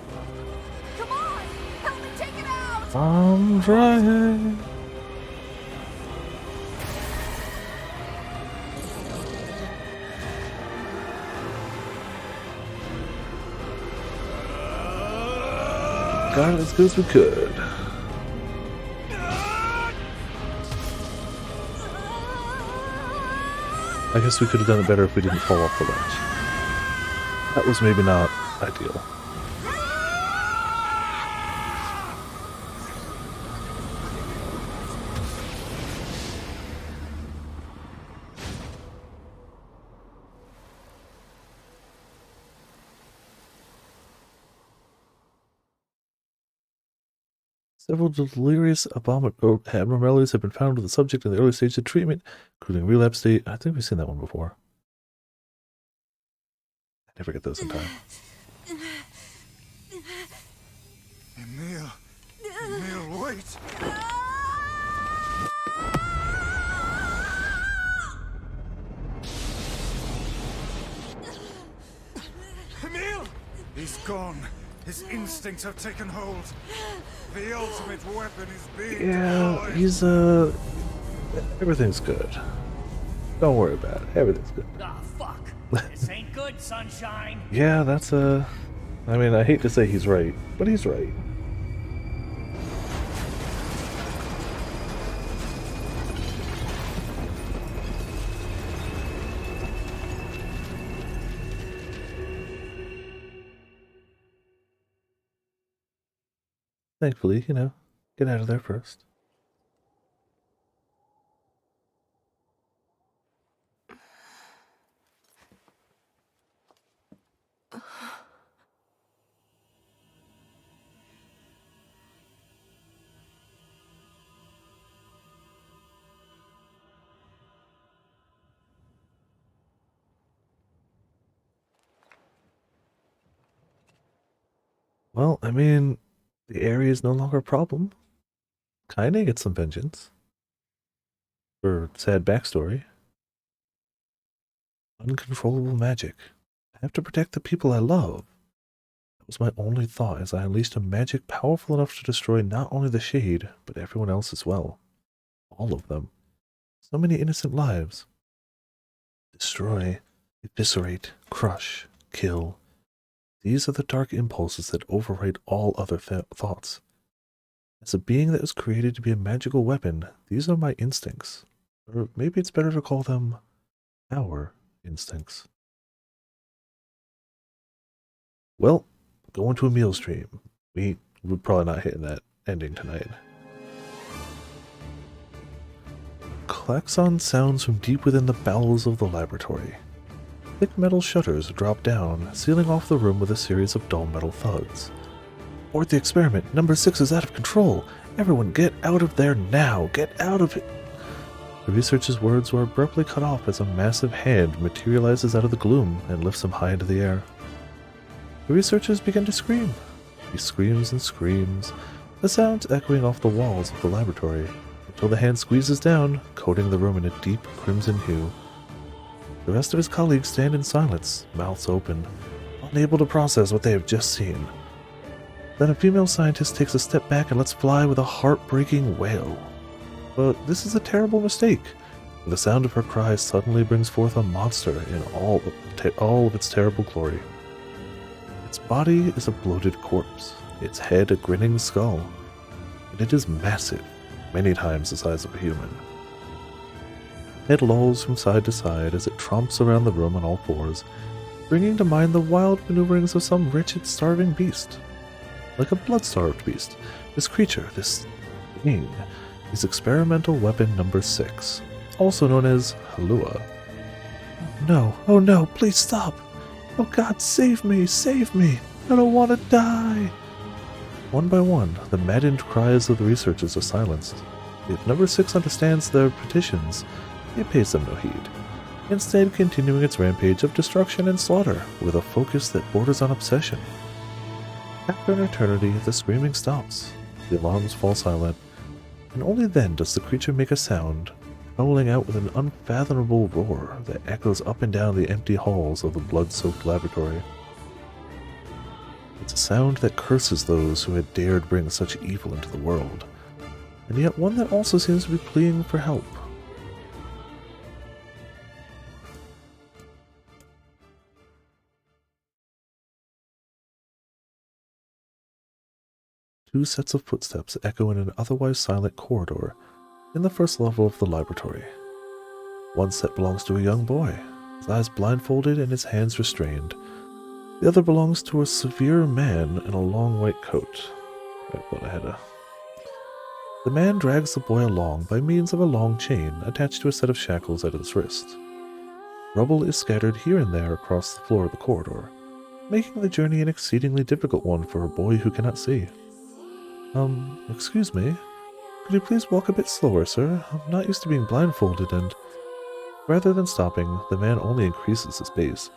Come on! Help me take it out! I'm trying. Got it as good as we could. I guess we could have done it better if we didn't fall off the ledge. That was maybe not ideal. Several delirious abnormalities have been found with the subject in the early stage of treatment, including relapse state. I think we've seen that one before. I never get those in time. Emil! Emil, wait! Emil! He's gone. His instincts have taken hold. The ultimate weapon is being Yeah, deployed. he's everything's good. Don't worry about it. Everything's good. Ah, fuck. This ain't good, sunshine. Yeah, that's I mean, I hate to say he's right, but he's right. Thankfully, you know, get out of there first. Well, I mean, the area is no longer a problem. Kinda gets some vengeance. For sad backstory. Uncontrollable magic. I have to protect the people I love. That was my only thought as I unleashed a magic powerful enough to destroy not only the Shade, but everyone else as well. All of them. So many innocent lives. Destroy, eviscerate, crush, kill. These are the dark impulses that override all other thoughts. As a being that was created to be a magical weapon, these are my instincts. Or maybe it's better to call them our instincts. Well, going to a meal stream. We're probably not hitting that ending tonight. Klaxon sounds from deep within the bowels of the laboratory. Thick metal shutters drop down, sealing off the room with a series of dull metal thuds. Abort the experiment. Number 6 is out of control. Everyone get out of there now. Get out of it. The researcher's words were abruptly cut off as a massive hand materializes out of the gloom and lifts him high into the air. The researchers begin to scream. He screams and screams, the sounds echoing off the walls of the laboratory, until the hand squeezes down, coating the room in a deep crimson hue. The rest of his colleagues stand in silence, mouths open, unable to process what they have just seen. Then a female scientist takes a step back and lets fly with a heartbreaking wail. But this is a terrible mistake. The sound of her cry suddenly brings forth a monster in all of its terrible glory. Its body is a bloated corpse, its head a grinning skull, and it is massive, many times the size of a human. It lolls from side to side as it tromps around the room on all fours, bringing to mind the wild maneuverings of some wretched starving beast. Like a blood-starved beast, this creature, this thing, is experimental weapon number 6, also known as Halua. No, oh no, please stop! Oh God, save me, save me! I don't want to die! One by one, the maddened cries of the researchers are silenced. If number 6 understands their petitions, it pays them no heed, instead continuing its rampage of destruction and slaughter with a focus that borders on obsession. After an eternity, the screaming stops, the alarms fall silent, and only then does the creature make a sound, howling out with an unfathomable roar that echoes up and down the empty halls of the blood-soaked laboratory. It's a sound that curses those who had dared bring such evil into the world, and yet one that also seems to be pleading for help. Two sets of footsteps echo in an otherwise silent corridor in the first level of the laboratory. One set belongs to a young boy, his eyes blindfolded and his hands restrained. The other belongs to a severe man in a long white coat. The man drags the boy along by means of a long chain attached to a set of shackles at his wrist. Rubble is scattered here and there across the floor of the corridor, making the journey an exceedingly difficult one for a boy who cannot see. Excuse me? Could you please walk a bit slower, sir? I'm not used to being blindfolded and... Rather than stopping, the man only increases his pace,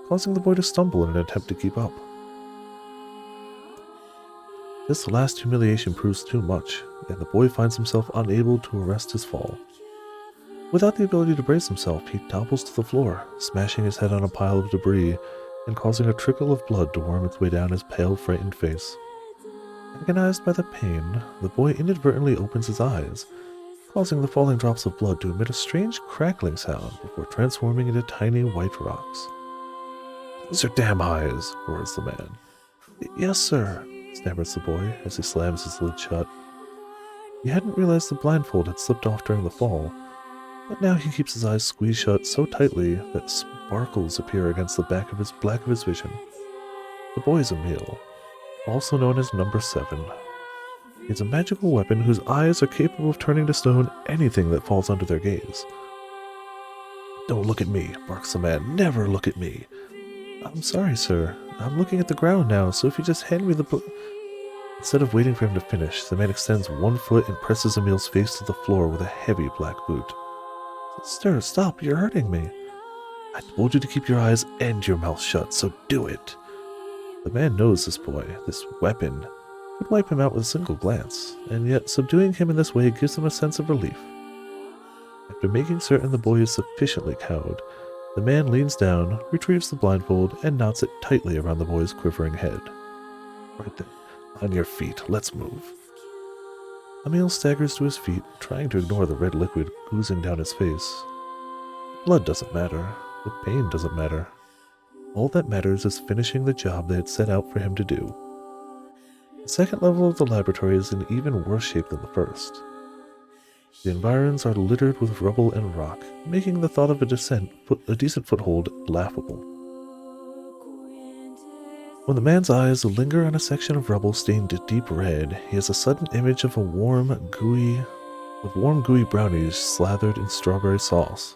causing the boy to stumble in an attempt to keep up. This last humiliation proves too much, and the boy finds himself unable to arrest his fall. Without the ability to brace himself, he topples to the floor, smashing his head on a pile of debris and causing a trickle of blood to worm its way down his pale, frightened face. Agonized by the pain, the boy inadvertently opens his eyes, causing the falling drops of blood to emit a strange crackling sound before transforming into tiny white rocks. "Close your damn eyes!" roars the man. "Yes, sir," stammers the boy as he slams his lid shut. He hadn't realized the blindfold had slipped off during the fall, but now he keeps his eyes squeezed shut so tightly that sparkles appear against the back of his vision. The boy is Emil, also known as Number 7. It's a magical weapon whose eyes are capable of turning to stone anything that falls under their gaze. "Don't look at me," barks the man. "Never look at me." "I'm sorry, sir. I'm looking at the ground now, so if you just hand me the book..." Instead of waiting for him to finish, the man extends one foot and presses Emil's face to the floor with a heavy black boot. "Sir, stop. You're hurting me." "I told you to keep your eyes and your mouth shut, so do it." The man knows this boy, this weapon, could wipe him out with a single glance, and yet subduing him in this way gives him a sense of relief. After making certain the boy is sufficiently cowed, the man leans down, retrieves the blindfold, and knots it tightly around the boy's quivering head. "Right then, on your feet, let's move." Emil staggers to his feet, trying to ignore the red liquid oozing down his face. Blood doesn't matter, the pain doesn't matter. All that matters is finishing the job they had set out for him to do. The second level of the laboratory is in even worse shape than the first. The environs are littered with rubble and rock, making the thought of a decent foothold laughable. When the man's eyes linger on a section of rubble stained deep red, he has a sudden image of warm, gooey brownies slathered in strawberry sauce.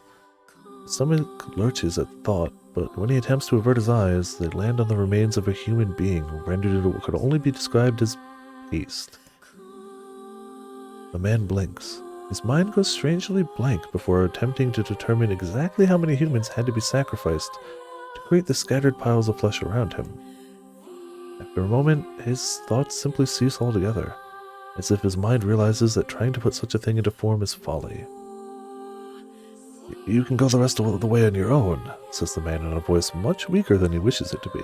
His stomach lurches at the thought, but when he attempts to avert his eyes, they land on the remains of a human being rendered into what could only be described as paste. The man blinks. His mind goes strangely blank before attempting to determine exactly how many humans had to be sacrificed to create the scattered piles of flesh around him. After a moment, his thoughts simply cease altogether, as if his mind realizes that trying to put such a thing into form is folly. "You can go the rest of the way on your own," says the man in a voice much weaker than he wishes it to be.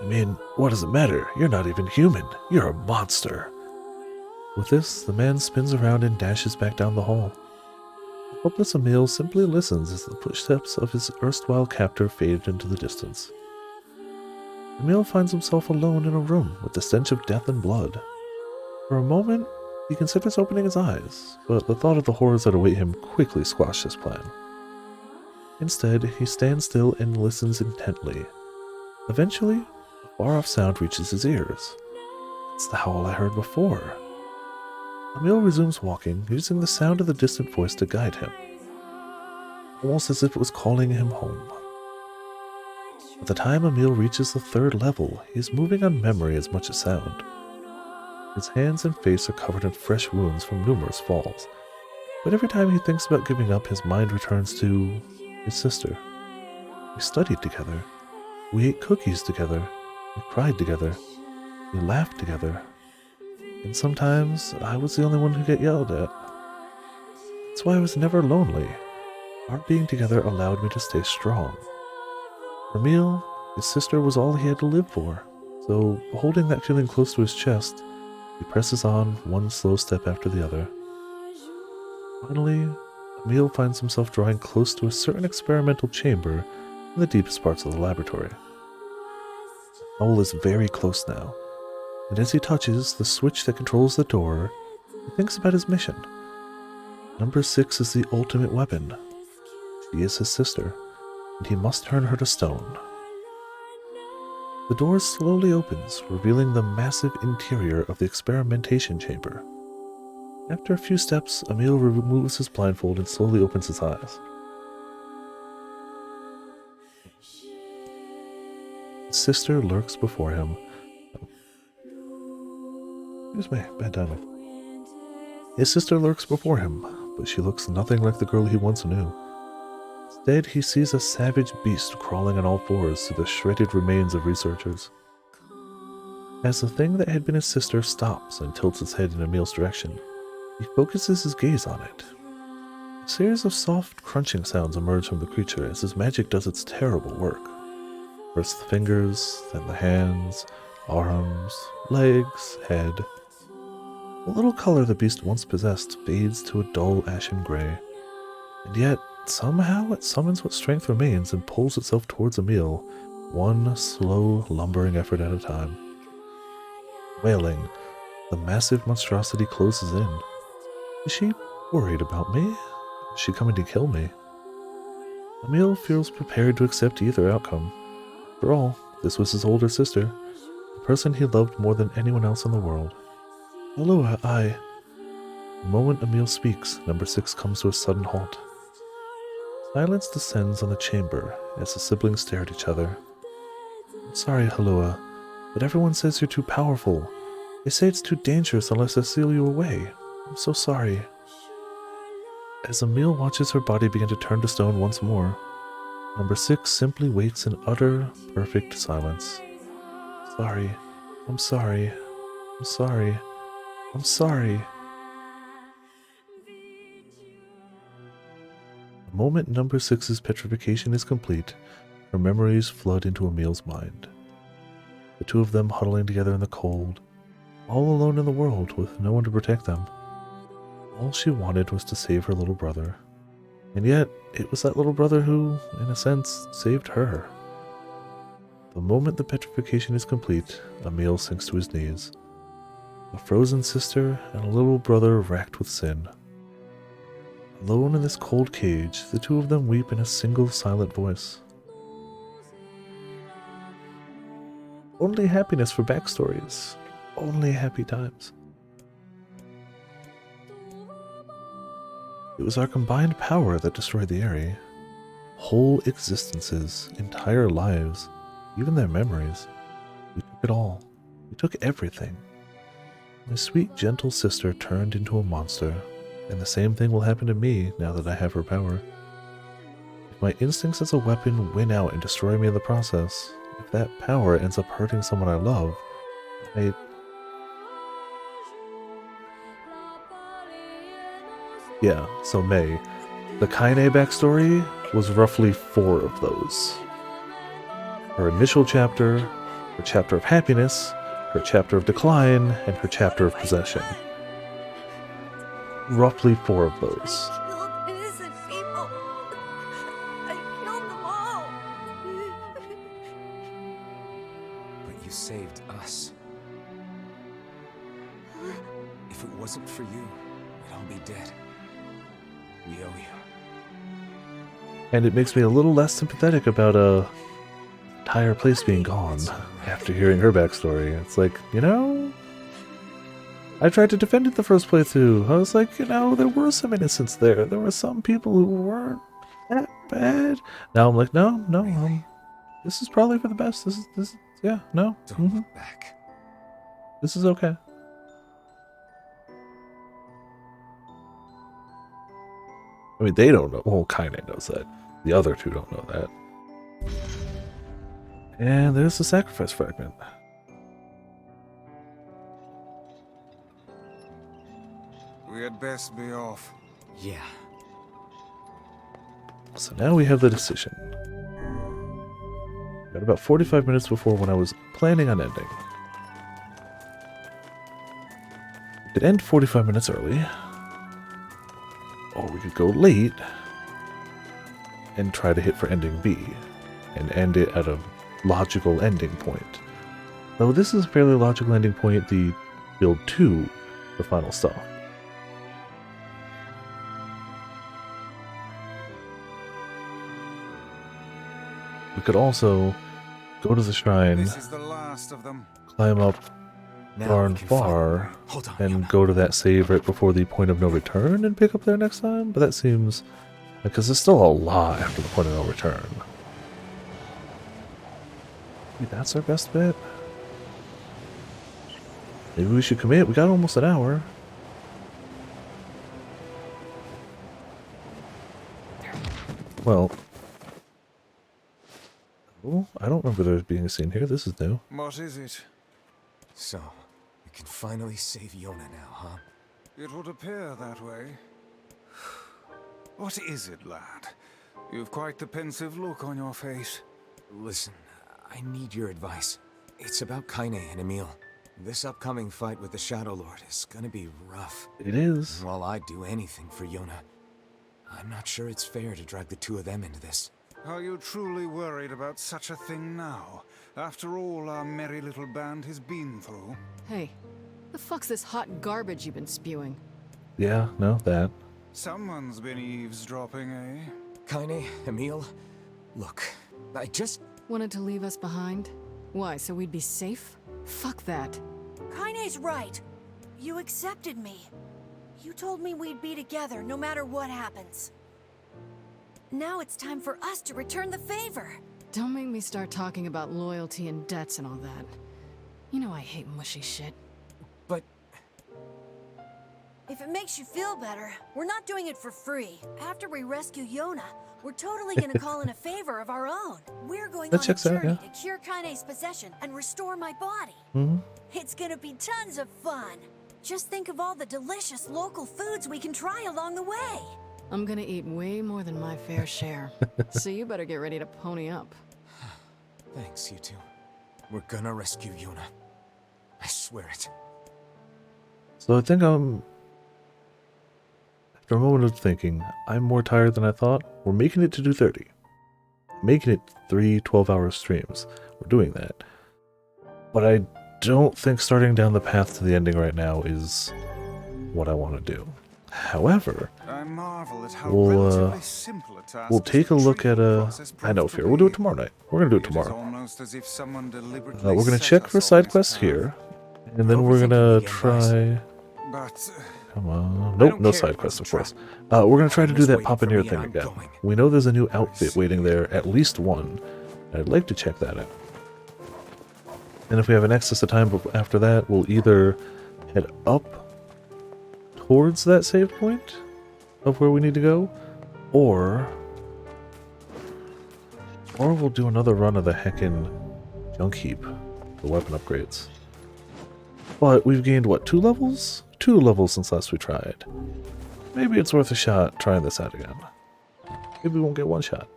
"I mean, what does it matter? You're not even human. You're a monster." With this, the man spins around and dashes back down the hall. The helpless Emil simply listens as the footsteps of his erstwhile captor fade into the distance. Emil finds himself alone in a room with the stench of death and blood. For a moment, he considers opening his eyes, but the thought of the horrors that await him quickly squashed his plan. Instead, he stands still and listens intently. Eventually, a far-off sound reaches his ears. It's the howl I heard before. Emil resumes walking, using the sound of the distant voice to guide him, almost as if it was calling him home. By the time Emil reaches the 3rd level, he is moving on memory as much as sound. His hands and face are covered in fresh wounds from numerous falls, but every time he thinks about giving up, his mind returns to his sister. We studied together. We ate cookies together. We cried together. We laughed together. And sometimes I was the only one who got yelled at. That's why I was never lonely. Our being together allowed me to stay strong. For Emil, his sister was all he had to live for, so holding that feeling close to his chest, he presses on one slow step after the other. Finally, Emil finds himself drawing close to a certain experimental chamber in the deepest parts of the laboratory. Owl is very close now, and as he touches the switch that controls the door, he thinks about his mission. Number 6 is the ultimate weapon. She is his sister, and he must turn her to stone. The door slowly opens, revealing the massive interior of the experimentation chamber. After a few steps, Emil removes his blindfold and slowly opens his eyes. His sister lurks before him. Excuse me, bad timing. His sister lurks before him, but she looks nothing like the girl he once knew. Instead, he sees a savage beast crawling on all fours through the shredded remains of researchers. As the thing that had been his sister stops and tilts its head in Emil's direction, he focuses his gaze on it. A series of soft, crunching sounds emerge from the creature as his magic does its terrible work. First the fingers, then the hands, arms, legs, head. The little color the beast once possessed fades to a dull ashen gray, and yet somehow it summons what strength remains and pulls itself towards Emil, one slow, lumbering effort at a time. Wailing, the massive monstrosity closes in. Is she worried about me? Is she coming to kill me? Emil feels prepared to accept either outcome. After all, this was his older sister, the person he loved more than anyone else in the world. Hello, The moment Emil speaks, number 6 comes to a sudden halt. Silence descends on the chamber as the siblings stare at each other. I'm sorry, Halua, but everyone says you're too powerful. They say it's too dangerous unless I seal you away. I'm so sorry. As Emil watches her body begin to turn to stone once more, number 6 simply waits in utter, perfect silence. Sorry. I'm sorry. I'm sorry. I'm sorry. The moment number 6's petrification is complete, her memories flood into Emil's mind. The two of them huddling together in the cold, all alone in the world with no one to protect them. All she wanted was to save her little brother. And yet, it was that little brother who, in a sense, saved her. The moment the petrification is complete, Emil sinks to his knees. A frozen sister and a little brother racked with sin. Alone in this cold cage, the two of them weep in a single silent voice. Only happiness for backstories. Only happy times. It was our combined power that destroyed the Aerie. Whole existences, entire lives, even their memories. We took it all. We took everything. My sweet, gentle sister turned into a monster, and the same thing will happen to me now that I have her power. If my instincts as a weapon win out and destroy me in the process, if that power ends up hurting someone I love, Yeah, so May, the Kaine backstory was roughly 4 of those. Her initial chapter, her chapter of happiness, her chapter of decline, and her chapter of possession. Roughly 4 of those. Innocent people. I killed them all. But you saved us. If it wasn't for you, we'd all be dead. We owe you. And it makes me a little less sympathetic about entire place being gone after hearing her backstory. It's like, you know, I tried to defend it the first playthrough. I was like, you know, there were some innocents there. There were some people who weren't that bad. Now I'm like, no, this is probably for the best. This, yeah, no. Don't look back. This is okay. I mean, they don't know. Well, Kaine knows that. The other two don't know that. And there's the sacrifice fragment. We had best be off. Yeah. So now we have the decision. Got about 45 minutes before when I was planning on ending. We could end 45 minutes early. Or we could go late and try to hit for ending B and end it at a logical ending point. Though this is a fairly logical ending point, the build 2, the final stuff. We could also go to the shrine, This is the last of them. climb up Now Barn we can Far, Hold on, and go to that save right before the point of no return and pick up there next time. But that seems... because there's still a lot after the point of no return. Maybe that's our best bet? Maybe we should commit. We got almost an hour. Well... oh, I don't remember there being a scene here. This is new. What is it? So, we can finally save Yona now, huh? It would appear that way. What is it, lad? You've quite the pensive look on your face. Listen, I need your advice. It's about Kaine and Emil. This upcoming fight with the Shadow Lord is gonna be rough. It is. And while I'd do anything for Yona, I'm not sure it's fair to drag the two of them into this. Are you truly worried about such a thing now? After all our merry little band has been through? Hey, the fuck's this hot garbage you've been spewing? Yeah, no, that. Someone's been eavesdropping, eh? Kaine, Emil, look, I just... wanted to leave us behind? Why, so we'd be safe? Fuck that. Kaine's right. You accepted me. You told me we'd be together no matter what happens. Now it's time for us to return the favor. Don't make me start talking about loyalty and debts and all that. You know I hate mushy shit. But... if it makes you feel better, we're not doing it for free. After we rescue Yona, we're totally gonna call in a favor of our own. We're going That on a checks out, journey yeah. to cure Kaine's possession and restore my body. Mm-hmm. It's gonna be tons of fun. Just think of all the delicious local foods we can try along the way. I'm gonna eat way more than my fair share. So you better get ready to pony up. Thanks, you two. We're gonna rescue Yona. I swear it. So I think after a moment of thinking, I'm more tired than I thought. We're making it to do 30. Making it 3 12-hour streams. We're doing that. But I don't think starting down the path to the ending right now is what I want to do. However, I marvel at how we'll relatively simple a task take a look at I know, Fear. We'll do it tomorrow night. We're gonna do it It is tomorrow. almost as if someone deliberately We're gonna set check us for on side this quests path. here, and then we're gonna try. But Come on, nope, no side quests, of course. We're gonna try to do that Pioneer thing again. We know there's a new outfit waiting there, at least one. And I'd like to check that out. And if we have an excess of time after that, we'll either head up towards that save point of where we need to go, or we'll do another run of the heckin' junk heap, the weapon upgrades. But we've gained, what, 2 levels? 2 levels since last we tried. Maybe it's worth a shot trying this out again. Maybe we won't get 1 shot.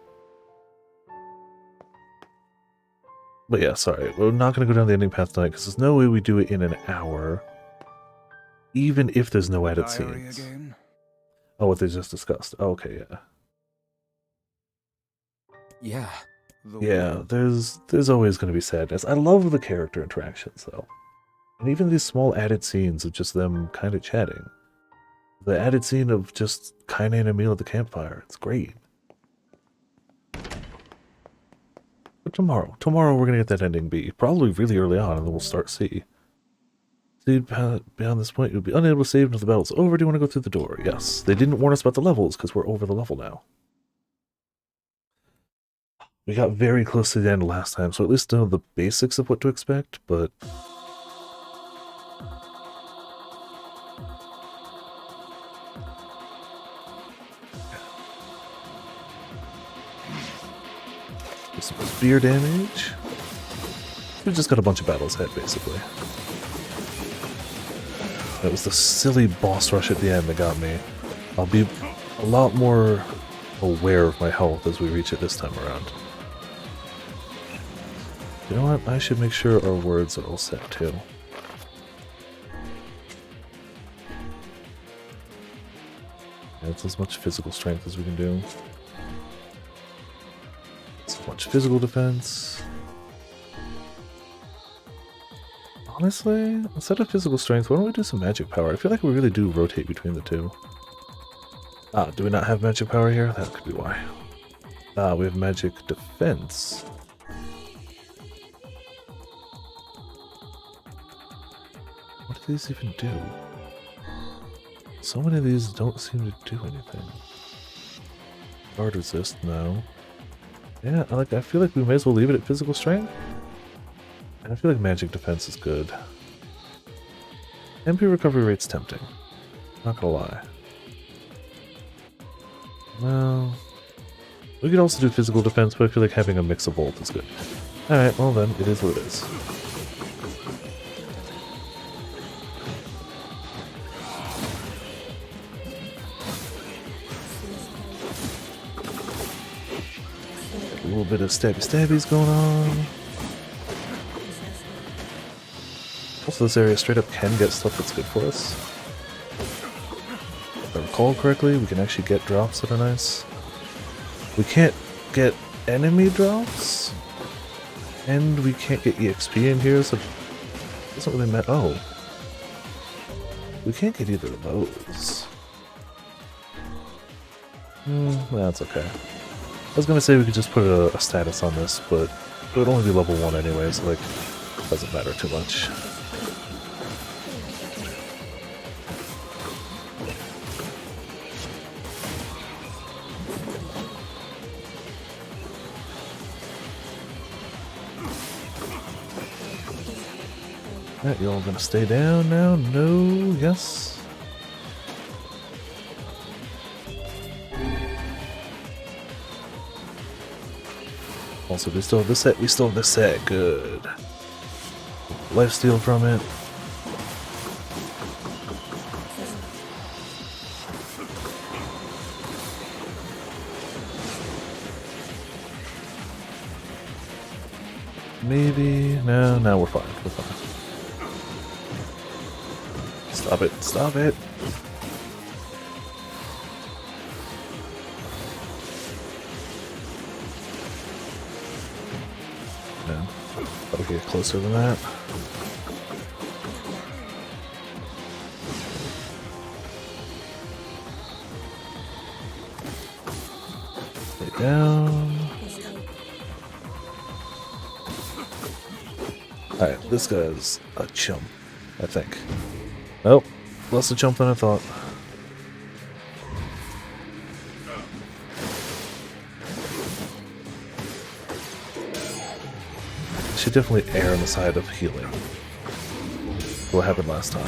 But yeah, sorry, we're not going to go down the ending path tonight because there's no way we do it in an hour. Even if there's no edit scenes. again? Oh, what they just discussed. Oh, okay, yeah. Yeah. Yeah, there's always going to be sadness. I love the character interactions, though. And even these small added scenes of just them kind of chatting. The added scene of just Kaine and Emil at the campfire. It's great. But tomorrow. Tomorrow we're gonna get that ending B. Probably really early on, and then we'll start C. Beyond this point, you'll be unable to save until the battle's over. Do you want to go through the door? Yes. They didn't warn us about the levels, because we're over the level now. We got very close to the end last time, so at least know the basics of what to expect, but... some spear damage. We just got a bunch of battles ahead, basically. It was the silly boss rush at the end that got me. I'll be a lot more aware of my health as we reach it this time around. You know what? I should make sure our words are all set too. That's as much physical strength as we can do. As much physical defense. Honestly, instead of physical strength, why don't we do some magic power? I feel like we really do rotate between the two. Ah, do we not have magic power here? That could be why. Ah, we have magic defense. What do these even do? So many of these don't seem to do anything. Guard resist, no. Yeah, I feel like we may as well leave it at physical strength. And I feel like magic defense is good. MP recovery rate's tempting. Not gonna lie. Well, we could also do physical defense, but I feel like having a mix of both is good. Alright, well then, it is what it is. A little bit of stabby-stabbies going on. Also, this area straight up can get stuff that's good for us. If I recall correctly, we can actually get drops that are nice. We can't get enemy drops, and we can't get EXP in here, so it doesn't really matter. Oh. We can't get either of those. That's okay. I was gonna say we could just put a status on this, but it would only be level 1 anyway, so like, it doesn't matter too much. Alright, you all gonna stay down now? No? Yes? Also, we still have this set. We still have this set. Good. Lifesteal from it. Maybe. No, no, we're fine. We're fine. Stop it. Stop it. No. Gotta get closer than that. Stay down. Alright, this guy's a chump, I think. Nope, less a chump than I thought. I should definitely err on the side of healing. What happened last time.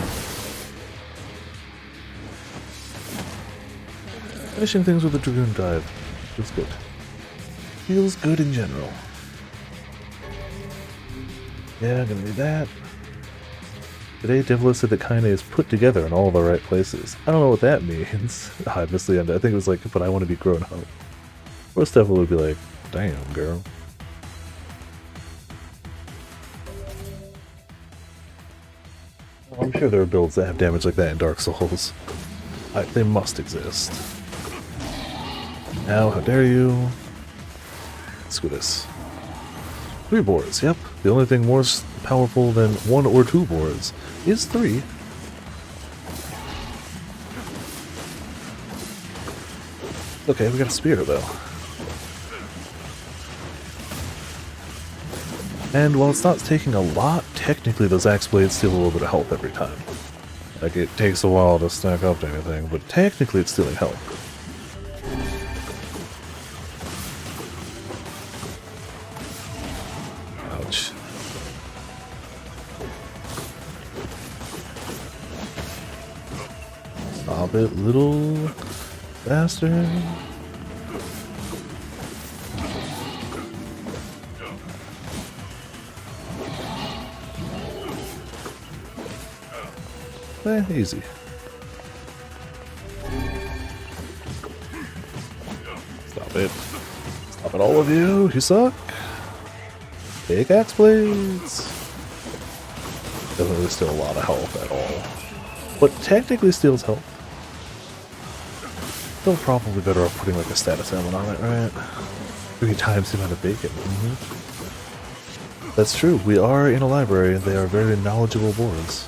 Finishing things with a Dragoon dive feels good. Feels good in general. Yeah, I'm gonna need that. Today, Devil said that Kaine is put together in all the right places. I don't know what that means. I missed the end. I think it was like, but I want to be grown up. Most Devil would be like, damn, girl. I'm sure there are builds that have damage like that in Dark Souls. They must exist. Now, how dare you? Screw this. 3 boards, yep. The only thing more powerful than 1 or 2 boards is 3. Okay, we got a spear though. And while it's not taking a lot, technically those axe blades steal a little bit of health every time. Like, it takes a while to stack up to anything, but technically it's stealing health. Ouch. Stop it, little bastard. Easy. Stop it. Stop it, all of you. You suck. Take axe blades. Doesn't really steal a lot of health at all. But technically steals health. Still probably better off putting like a status element on it, right? 3 times the amount of bacon. That's true. We are in a library and they are very knowledgeable boards.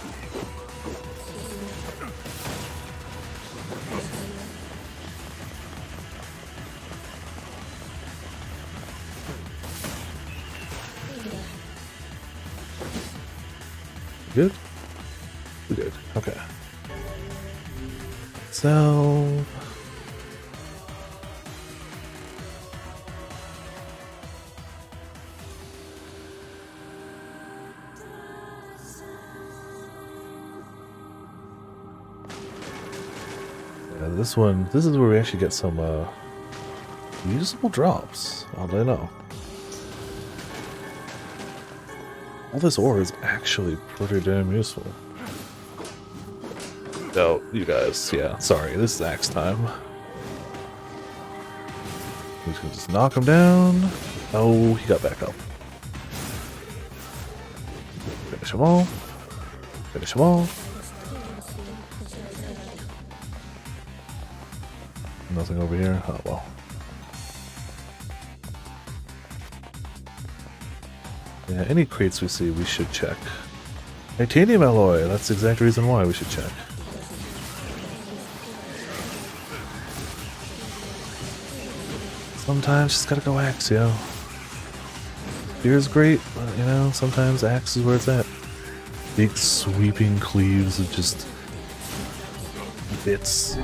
Good? We're good. Okay. So... yeah, this is where we actually get some, usable drops. All day know. All this ore is actually pretty damn useful. Oh, you guys, yeah, sorry, this is axe time. We can just knock him down. Oh, he got back up. Finish them all. Finish them all. Nothing over here? Oh, well. Yeah, any crates we see, we should check. Titanium alloy, that's the exact reason why we should check. Sometimes just gotta go axe, yo. Spear's great, but you know, sometimes axe is where it's at. Big sweeping cleaves of just bits.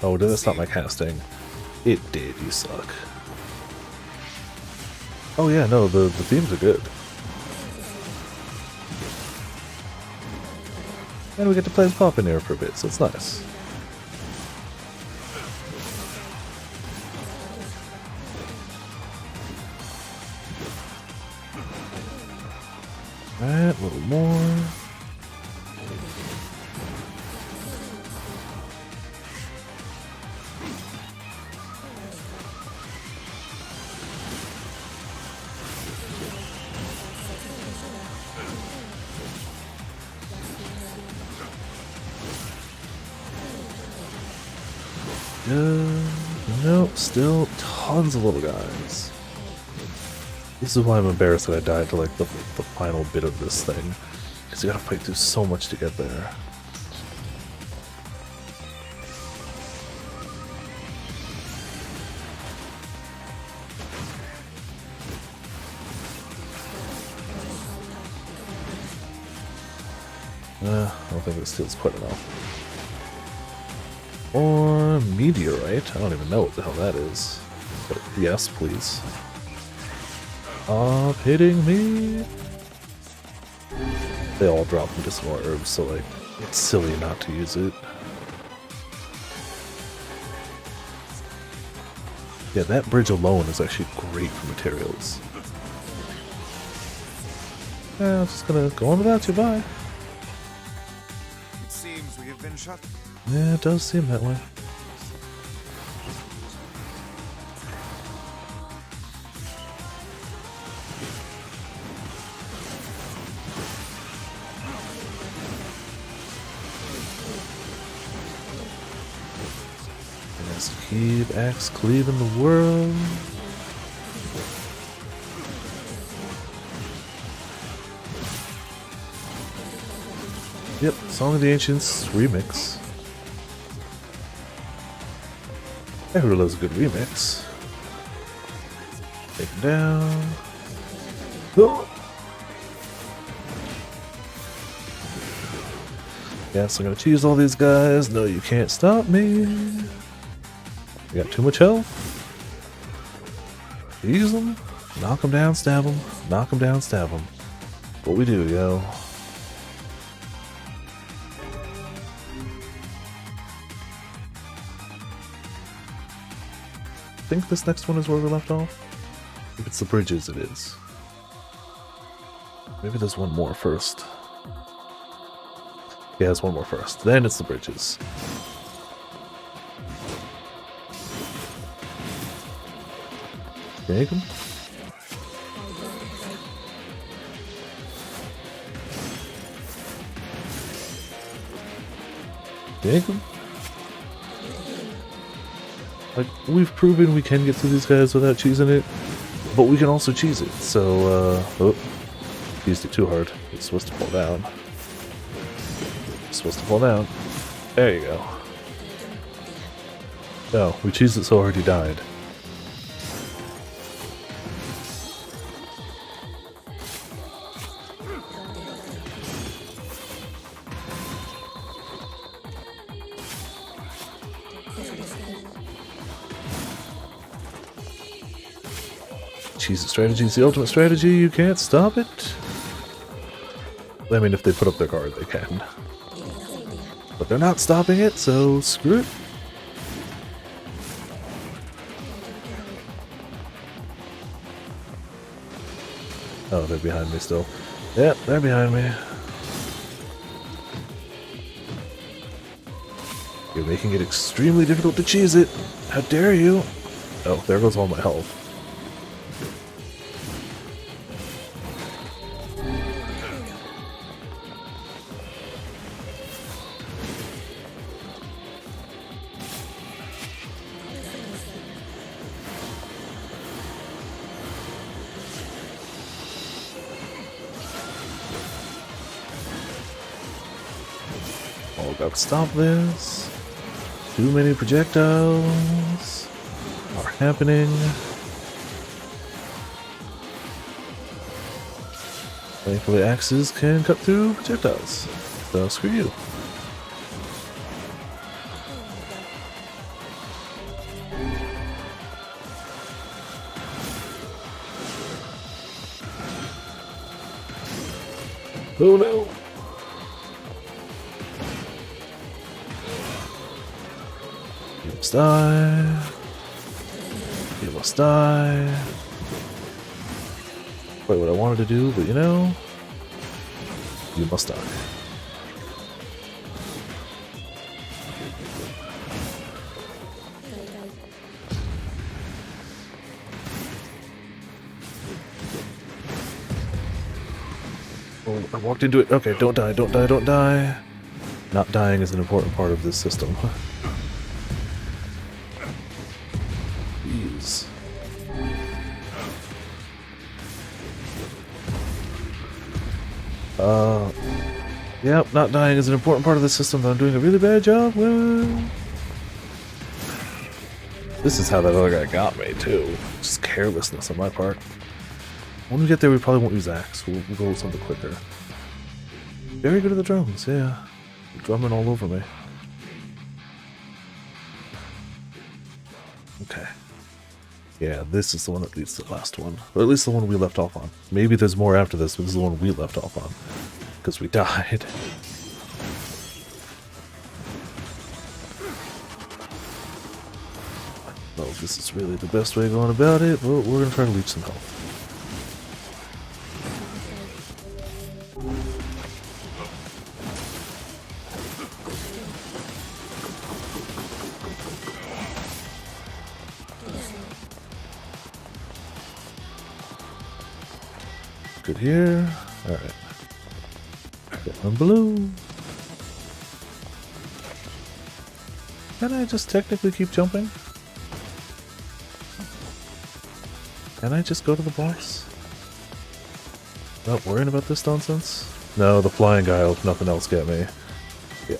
Oh, did that stop my casting? It did, you suck. Oh yeah, no, the themes are good. And we get to play as Pop in there for a bit, so it's nice. Alright, a little more. Nope, still tons of little guys. This is why I'm embarrassed that I died to like the final bit of this thing. Because you gotta fight through so much to get there. I don't think this steals quite enough. Or meteorite. I don't even know what the hell that is. But yes, please. Stop hitting me. They all drop into some more herbs, so like, it's silly not to use it. Yeah, that bridge alone is actually great for materials. Yeah, I'm just gonna go on without you, bye. It seems we have been shut. Yeah, it does seem that way. Let's keep axe cleaving the world. Yep, Song of the Ancients remix. Everyone loves a good remix. Take him down. Oh. Yes, I'm gonna cheese all these guys. No, you can't stop me. I got too much health. Cheese them. Knock them down, stab them. Knock them down, stab them. What we do, yo. I think this next one is where we left off. If it's the bridges, it is. Maybe there's one more first. Yeah, there's one more first. Then it's the bridges. Take him. Take him. Like, we've proven we can get through these guys without cheesing it, but we can also cheese it, so, oh, cheesed it too hard. It's supposed to fall down. It's supposed to fall down. There you go. No, we cheesed it so hard he died. Cheese it strategy is the ultimate strategy, you can't stop it. I mean, if they put up their guard, they can. But they're not stopping it, so screw it. Oh, they're behind me still. Yep, they're behind me. You're making it extremely difficult to cheese it. How dare you? Oh, there goes all my health. Oh, gotta stop this. Too many projectiles are happening. Thankfully, axes can cut through projectiles. So screw you. Oh no! You must die. You must die. Quite what I wanted to do, but you know, you must die. Oh, I walked into it. Okay, don't die, don't die, don't die. Not dying is an important part of this system. Jeez. Yep, not dying is an important part of the system, but I'm doing a really bad job. Well, this is how that other guy got me, too. Just carelessness on my part. When we get there, we probably won't use axe. We'll go with something quicker. Very good at the drums, yeah. Drumming all over me. Okay. Yeah, this is the one that leads to the last one. Or at least the one we left off on. Maybe there's more after this, but this is the one we left off on. Because we died. I don't know if this is really the best way of going about it, but we're going to try to leech some health. Good here. Alright. I'm blue. Can I just technically keep jumping? Can I just go to the boss? Not worrying about this nonsense? No, the flying guy will, if nothing else, get me. Yeah.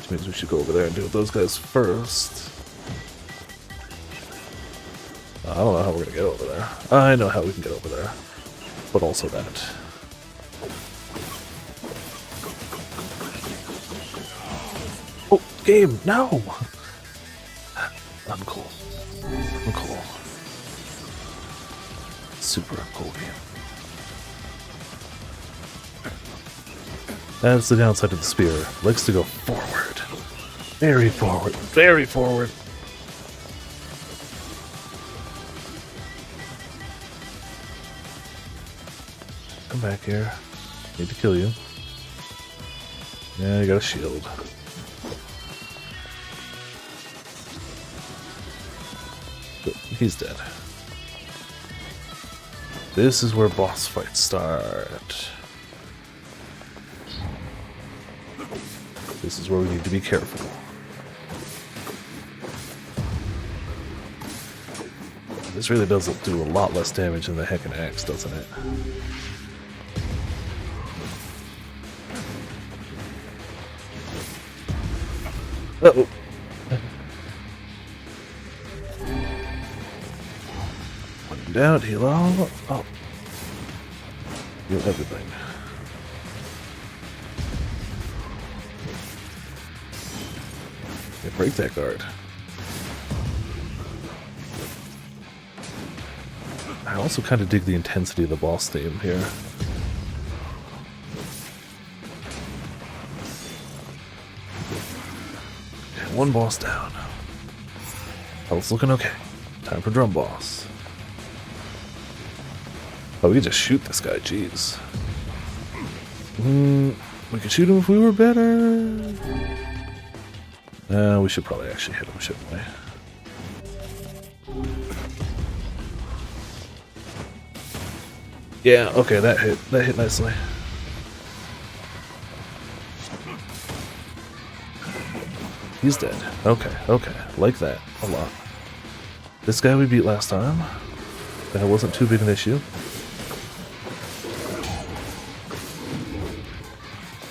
Which means we should go over there and deal with those guys first. I don't know how we're gonna get over there. I know how we can get over there. But also that. Oh, game, no! Uncool. Uncool. Super uncool game. That's the downside of the spear. Likes to go forward. Very forward. Very forward. Come back here. Need to kill you. Yeah, you got a shield. Good. He's dead. This is where boss fights start. This is where we need to be careful. This really does do a lot less damage than the heckin' axe, doesn't it? Uh-oh. Put him down, heal all. Oh. Heal everything. Yeah, break that guard. I also kind of dig the intensity of the boss theme here. One boss down. Health's looking okay. Time for drum boss. Oh, we could just shoot this guy, jeez. We could shoot him if we were better. We should probably actually hit him, shouldn't we? Yeah, okay, that hit nicely. He's dead. Okay, okay. Like that. A lot. This guy we beat last time. That wasn't too big an issue.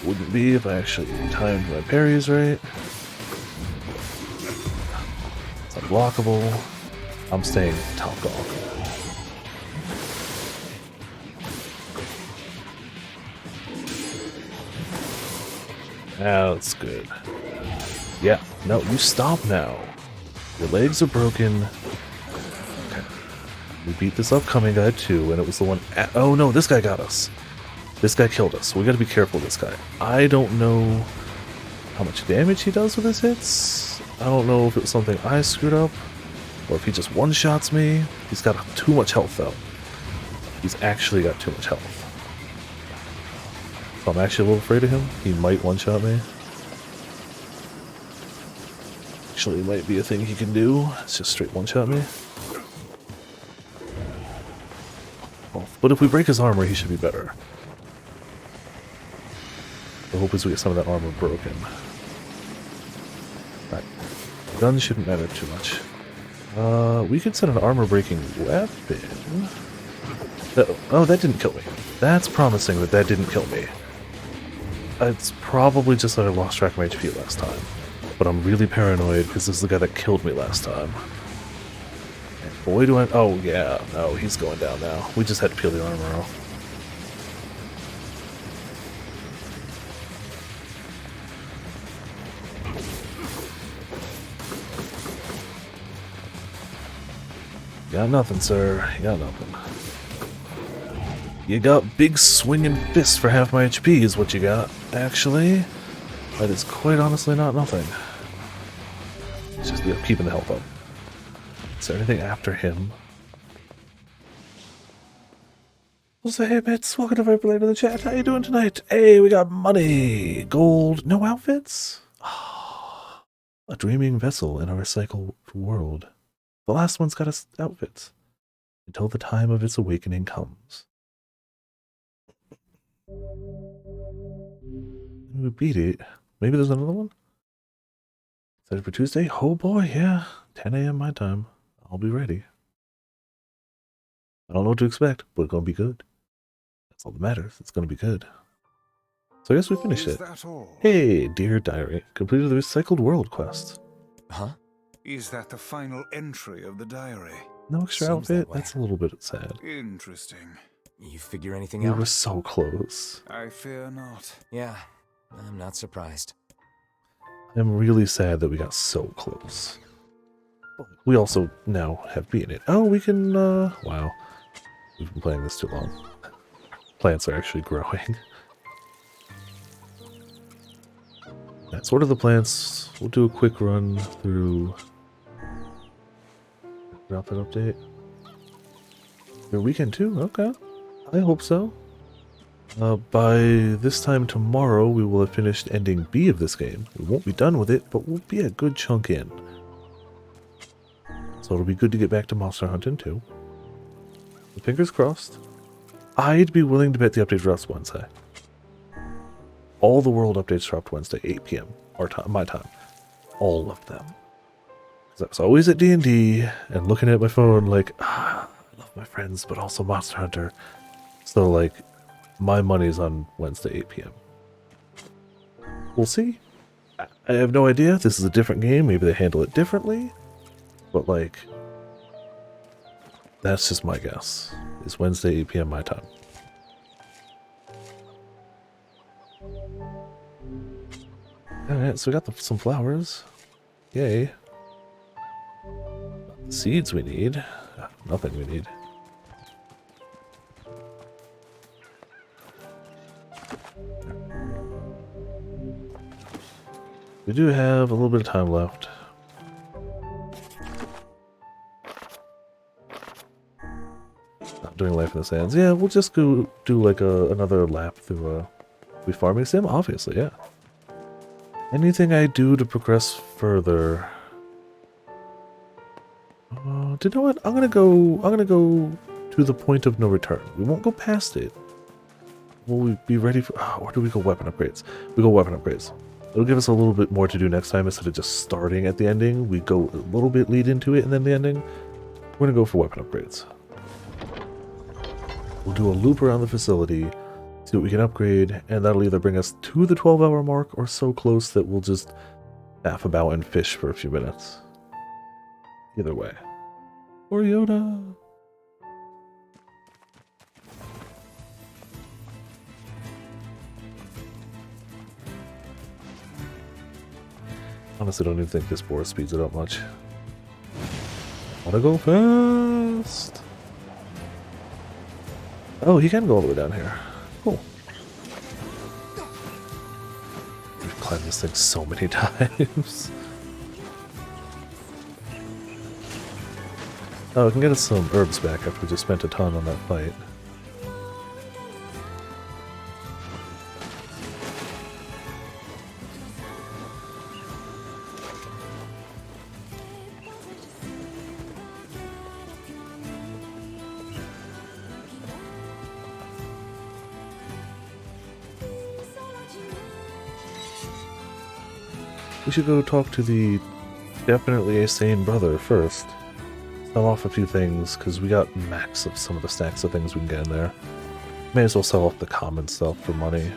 Wouldn't be if I actually timed my parries right. It's unblockable. I'm staying top dog. That's good. Yeah, no, you stop now. Your legs are broken. Okay. We beat this upcoming guy too, and it was the one oh no, this guy got us. This guy killed us. We gotta be careful with this guy. I don't know how much damage he does with his hits. I don't know if it was something I screwed up, or if he just one-shots me. He's got too much health though. He's actually got too much health. So I'm actually a little afraid of him. He might one-shot me. Actually, it might be a thing he can do. It's just straight one-shot me. Well, but if we break his armor, he should be better. The hope is we get some of that armor broken. Right. Guns shouldn't matter too much. We could set an armor-breaking weapon. Oh, that didn't kill me. That's promising that that didn't kill me. It's probably just that I lost track of my HP last time. But I'm really paranoid because this is the guy that killed me last time. And boy do I... Oh yeah, no, he's going down now. We just had to peel the armor off. Got nothing, sir. You got nothing. You got big swinging fists for half my HP is what you got, actually. That is quite honestly not nothing. It's just keeping the health up. Is there anything after him? We'll say, hey Bits, welcome to Viper in the chat. How you doing tonight? Hey, we got money, gold, no outfits? A dreaming vessel in a recycled world. The last one's got us outfits. Until the time of its awakening comes. We beat it. Maybe there's another one? Excited for Tuesday? Oh boy, yeah. 10 a.m. my time. I'll be ready. I don't know what to expect, but it's gonna be good. That's all that matters. It's gonna be good. So I guess we finished Is it. that all? Hey, dear diary, completed the recycled world quest. Huh? Is that the final entry of the diary? No extra Seems that outfit? way. That's a little bit sad. Interesting. You figure anything We out? were so close. I fear not. Yeah, I'm not surprised. I'm really sad that we got so close. We also now have beaten it. Oh, we can, wow. We've been playing this too long. Plants are actually growing. That's what are the plants. We'll do a quick run through. Drop that update. Your weekend too? Okay. I hope so. By this time tomorrow, we will have finished ending B of this game. We won't be done with it, but we'll be a good chunk in. So it'll be good to get back to monster hunting too. Fingers crossed. I'd be willing to bet the update drops Wednesday. All the world updates dropped Wednesday, 8 p.m. our time, my time. All of them. Because I was always at D&D and looking at my phone like, I love my friends, but also Monster Hunter. So like, my money's on Wednesday, 8 p.m. We'll see. I have no idea. This is a different game. Maybe they handle it differently. But like, that's just my guess. It's Wednesday, 8 p.m. my time. Alright, so we got some flowers. Yay. Seeds we need. Nothing we need. We do have a little bit of time left. Not doing Life in the Sands. Yeah, we'll just go do like another lap through we farming sim? Obviously, yeah. Anything I do to progress further. Do you know what? I'm gonna go to the point of no return. We won't go past it. Will we be ready for or do we go weapon upgrades? We go weapon upgrades. It'll give us a little bit more to do next time instead of just starting at the ending. We go a little bit lead into it and then the ending. We're gonna go for weapon upgrades. We'll do a loop around the facility, see what we can upgrade, and that'll either bring us to the 12-hour mark or so close that we'll just faff about and fish for a few minutes. Either way. Or Yoda. Honestly, don't even think this board speeds it up much. Wanna go fast? Oh, he can go all the way down here. Cool. We've climbed this thing so many times. Oh, we can get us some herbs back after we just spent a ton on that fight. We should go talk to the definitely a sane brother first. Sell off a few things, because we got max of some of the stacks of things we can get in there. May as well sell off the common stuff for money.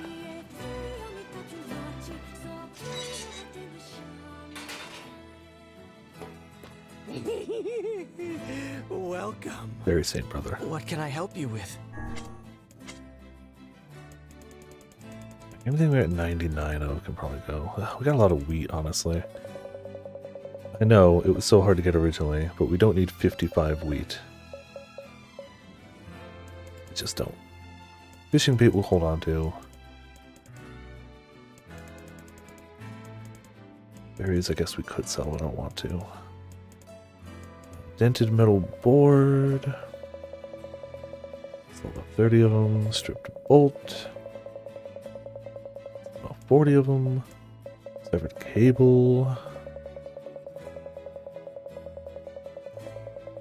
Welcome. Very sane brother. What can I help you with? Anything we're at 99 of can probably go. We got a lot of wheat, honestly. I know, it was so hard to get originally, but we don't need 55 wheat. We just don't. Fishing bait we'll hold on to. Berries I guess we could sell, I don't want to. Dented metal board. Sell about 30 of them. Stripped bolt. 40 of them. Severed cable.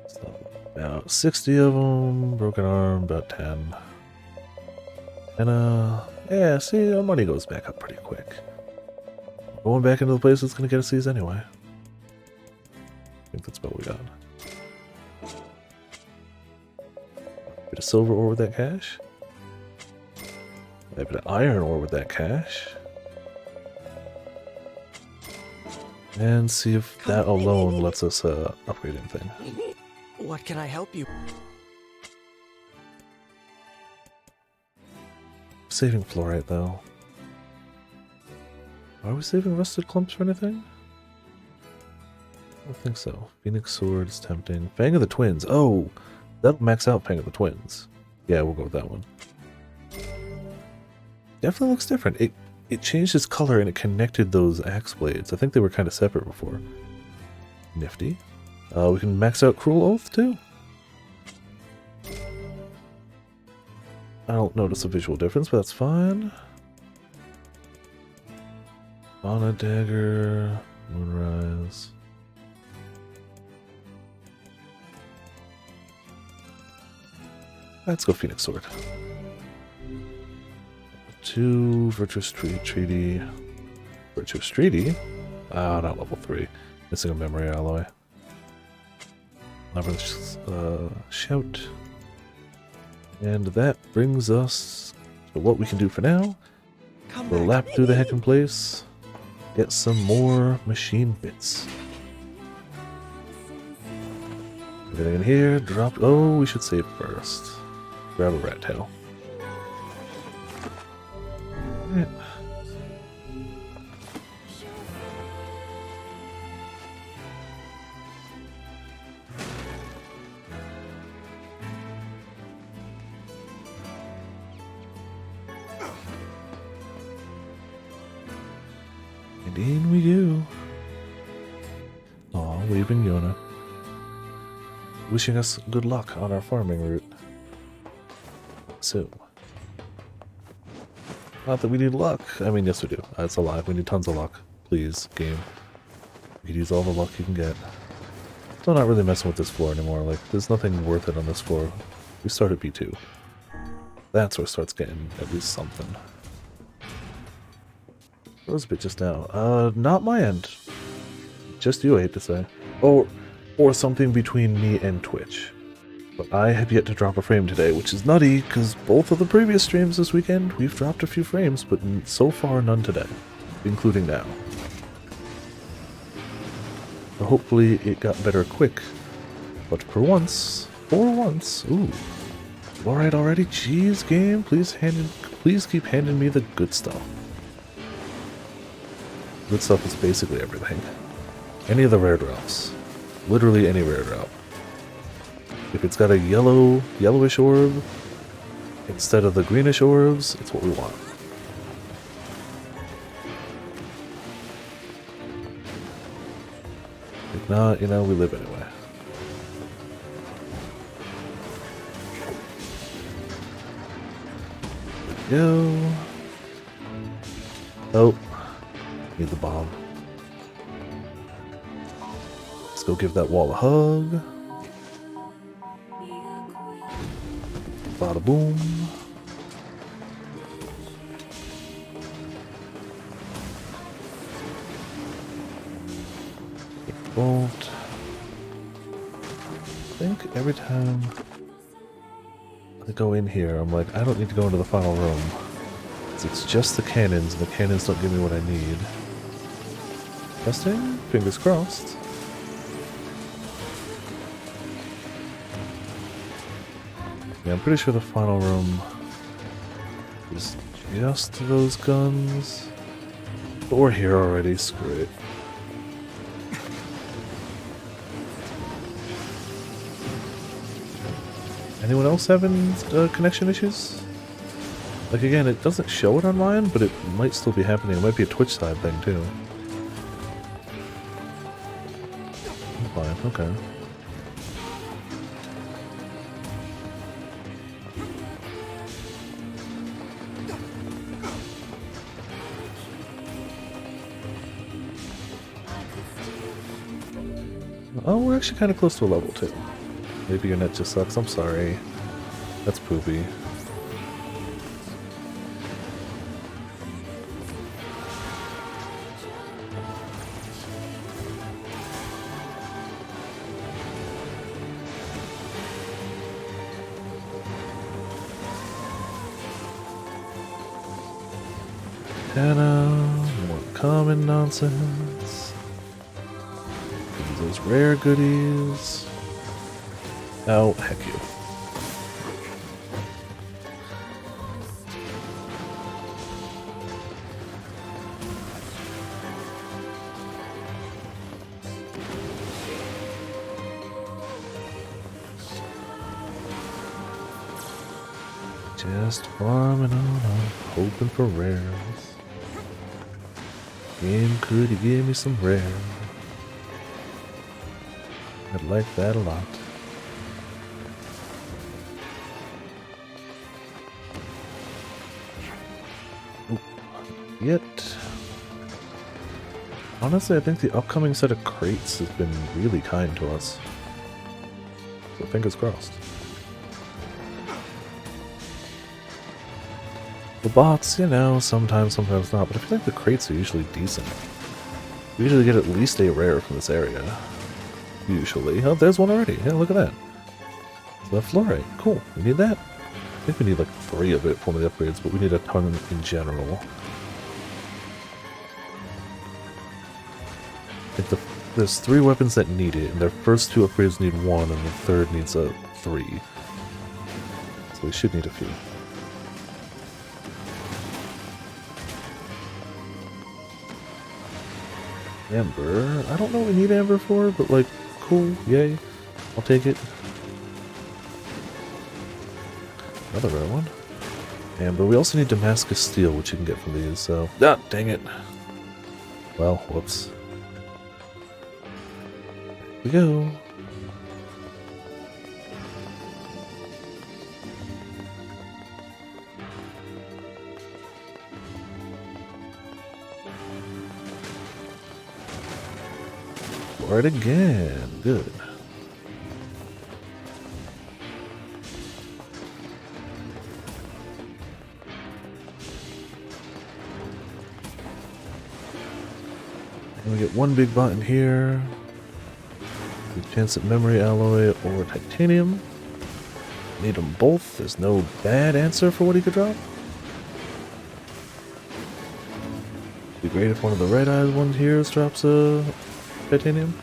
So about 60 of them. Broken arm, about 10. And yeah, see, our money goes back up pretty quick. Going back into the place that's going to get us these anyway. I think that's what we got. Bit of silver ore with that cash. I have an iron ore with that cash. And see if that alone lets us upgrade anything. What can I help you? Saving fluorite though. Are we saving rusted clumps for anything? I don't think so. Phoenix sword is tempting. Fang of the Twins. Oh, that'll max out Fang of the Twins. Yeah, we'll go with that one. Definitely looks different. It changed its color and it connected those axe blades. I think they were kind of separate before. Nifty. We can max out Cruel Oath too. I don't notice a visual difference, but that's fine. Fauna Dagger, Moonrise. Let's go Phoenix Sword. 2 Virtuous Treaty. Virtuous Treaty? Ah, not level 3. Missing a memory alloy. Never's Shout. And that brings us to what we can do for now. We'll lap through the heckin' place. Get some more machine bits. Everything in here, drop. Oh, we should save first. Grab a rat tail. Right. And in we go. Aw, waving Yona. Wishing us good luck on our farming route. So, not that we need luck. I mean, yes we do. That's a lie. We need tons of luck. Please, game. You can use all the luck you can get. So I'm not really messing with this floor anymore. Like, there's nothing worth it on this floor. We start at B2. That's where it starts getting at least something. Rose bit just now. Not my end. Just you, I hate to say. Or something between me and Twitch. But I have yet to drop a frame today, which is nutty, because both of the previous streams this weekend, we've dropped a few frames, but so far none today, including now. So hopefully it got better quick. But for once, ooh, alright already, jeez game, please keep handing me the good stuff. Good stuff is basically everything. Any of the rare drops. Literally any rare drop. If it's got a yellowish orb instead of the greenish orbs, it's what we want. If not, you know, we live anyway. Go. Oh. Need the bomb. Let's go give that wall a hug. Bada boom. Bolt. I think every time I go in here, I'm like, I don't need to go into the final room. It's just the cannons, and the cannons don't give me what I need. Testing? Fingers crossed. Yeah, I'm pretty sure the final room is just those guns. But we're here already, screw it. Anyone else having connection issues? Like again, it doesn't show it on mine, but it might still be happening. It might be a Twitch side thing too. I'm fine, okay. Oh, we're actually kind of close to a level 2. Maybe your net just sucks. I'm sorry. That's poopy. antenna, more common nonsense. Those rare goodies. Oh, heck you. Just farming on up, hoping for rares. Game, could you give me some rare? I'd like that a lot. Oop. Yet. Honestly, I think the upcoming set of crates has been really kind to us. So fingers crossed. The box, you know, sometimes not, but I feel like the crates are usually decent. We usually get at least a rare from this area. Usually. Oh, there's one already. Yeah, look at that. So that fluorite. Cool. We need that. I think we need like 3 of it for one of the upgrades, but we need a ton in general. There's 3 weapons that need it, and their first 2 upgrades need 1, and the third needs a 3. So we should need a few. Amber. I don't know what we need amber for, but like, cool, yay. I'll take it. Another rare one. Amber. We also need Damascus steel, which you can get from these, so... Ah, dang it. Well, whoops. Here we go. For it again. Good. And we get one big button here. The chance at memory alloy or titanium. Need them both. There's no bad answer for what he could drop. Be great if one of the red eyes ones here drops a titanium.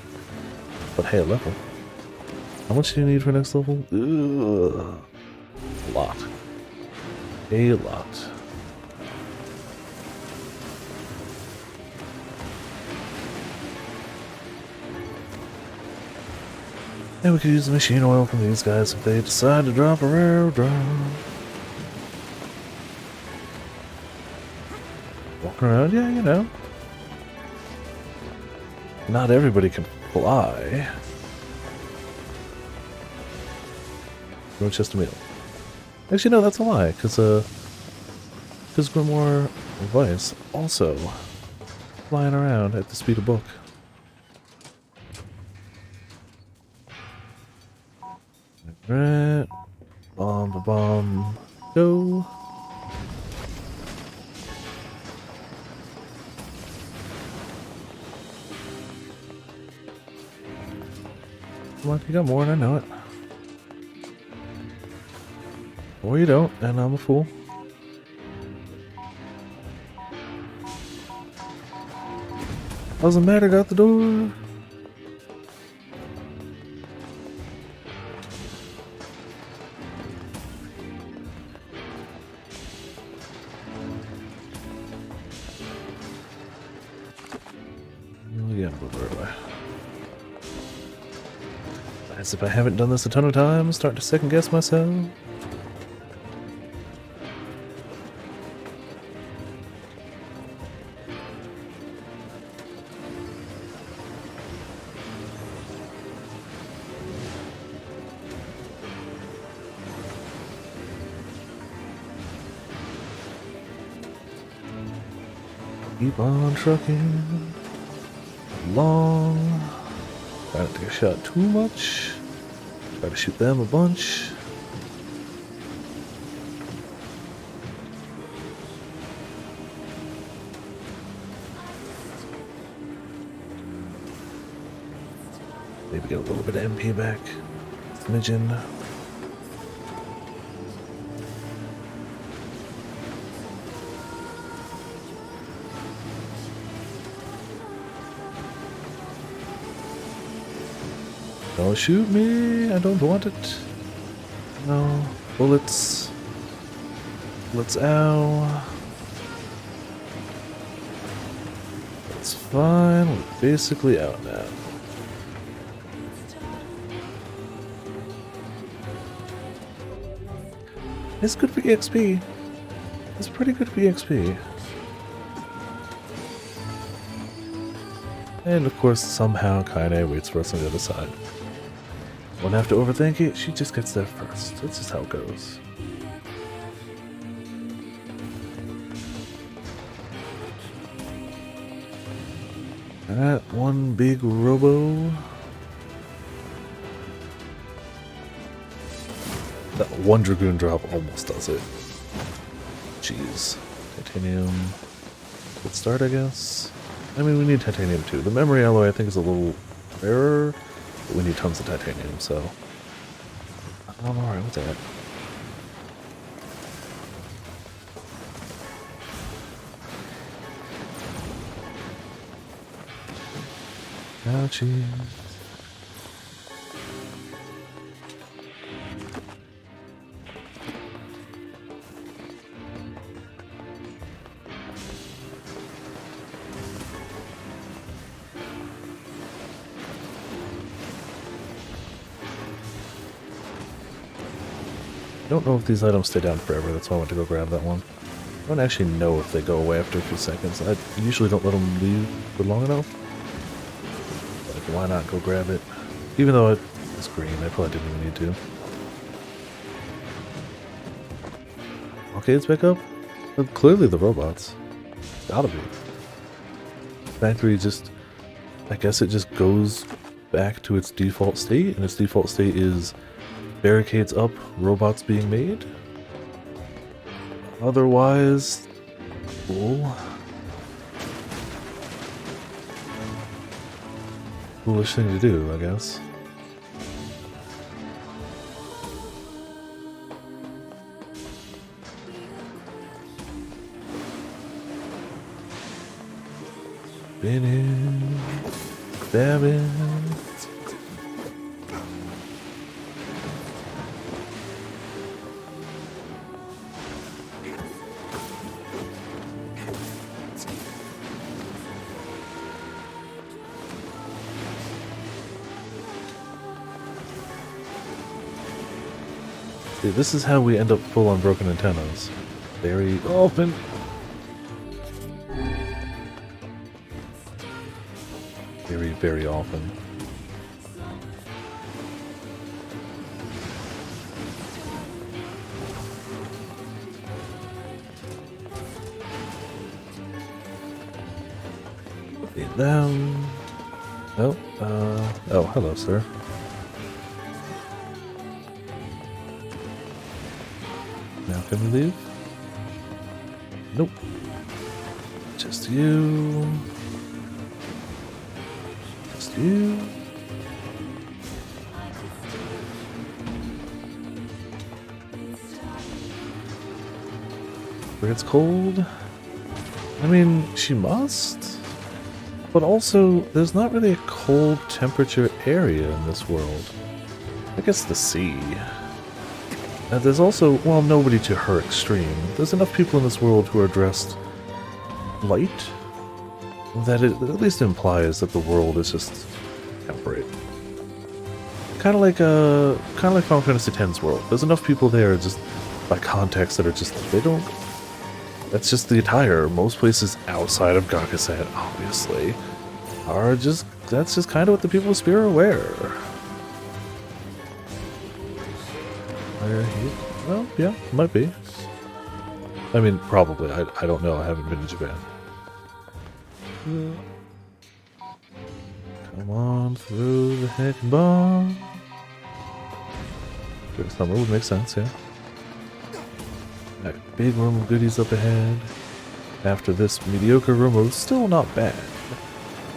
But hey, a level. How much do you need for next level? Ugh. A lot. A lot. And we could use the machine oil from these guys if they decide to drop a rare drop. Walking around, yeah, you know. Not everybody can fly. No, it's just a meal. Actually, no, that's a lie, because Grimoire Vice also flying around at the speed of book. Alright. Bomb, go. Come on, you got more and I know it. Or you don't, and I'm a fool. Doesn't matter, got the door. As if I haven't done this a ton of times, starting to second guess myself. Keep on trucking along. Try not to get shot too much. Try to shoot them a bunch. Maybe get a little bit of MP back. Smidgen. Don't shoot me. I don't want it. No. Bullets. Bullets, ow. That's fine. We're basically out now. It's good for EXP. It's pretty good for EXP. And of course, somehow Kaine waits for us on the other side. Won't have to overthink it, she just gets there first. That's just how it goes. Alright, one big robo. That one Dragoon drop almost does it. Jeez. Titanium. Good start, I guess. I mean, we need titanium too. The memory alloy, I think, is a little rarer, but we need tons of titanium, so I'm alright with that. Ouchie. I don't know if these items stay down forever, that's why I went to go grab that one. I don't actually know if they go away after a few seconds. I usually don't let them leave for long enough. Like, why not go grab it? Even though it's green, I probably didn't even need to. Okay, it's back up. But clearly the robots. Gotta be. Factory just... I guess it just goes back to its default state, and its default state is barricades up, robots being made. Otherwise, cool. Foolish thing to do, I guess. Spinning, stabbing. See, this is how we end up full on broken antennas. Very often. Very, very often. Need them. Oh, oh, hello, sir. Now can we leave? Nope. Just you. Just you. Where it's cold? I mean, she must. But also, there's not really a cold temperature area in this world. I guess the sea. There's also, well, nobody to her extreme. There's enough people in this world who are dressed light that it at least implies that the world is just temperate. Kind of like Final Fantasy X's world. There's enough people there just by context that are just, they don't, that's just the attire. Most places outside of Gakuset, obviously, are just, that's just kind of what the people of Spira wear. Well, yeah, might be. I mean, probably. I don't know. I haven't been to Japan. Come on through the heck bomb. During summer would make sense, yeah. Alright, big room of goodies up ahead. After this mediocre room, it was still not bad.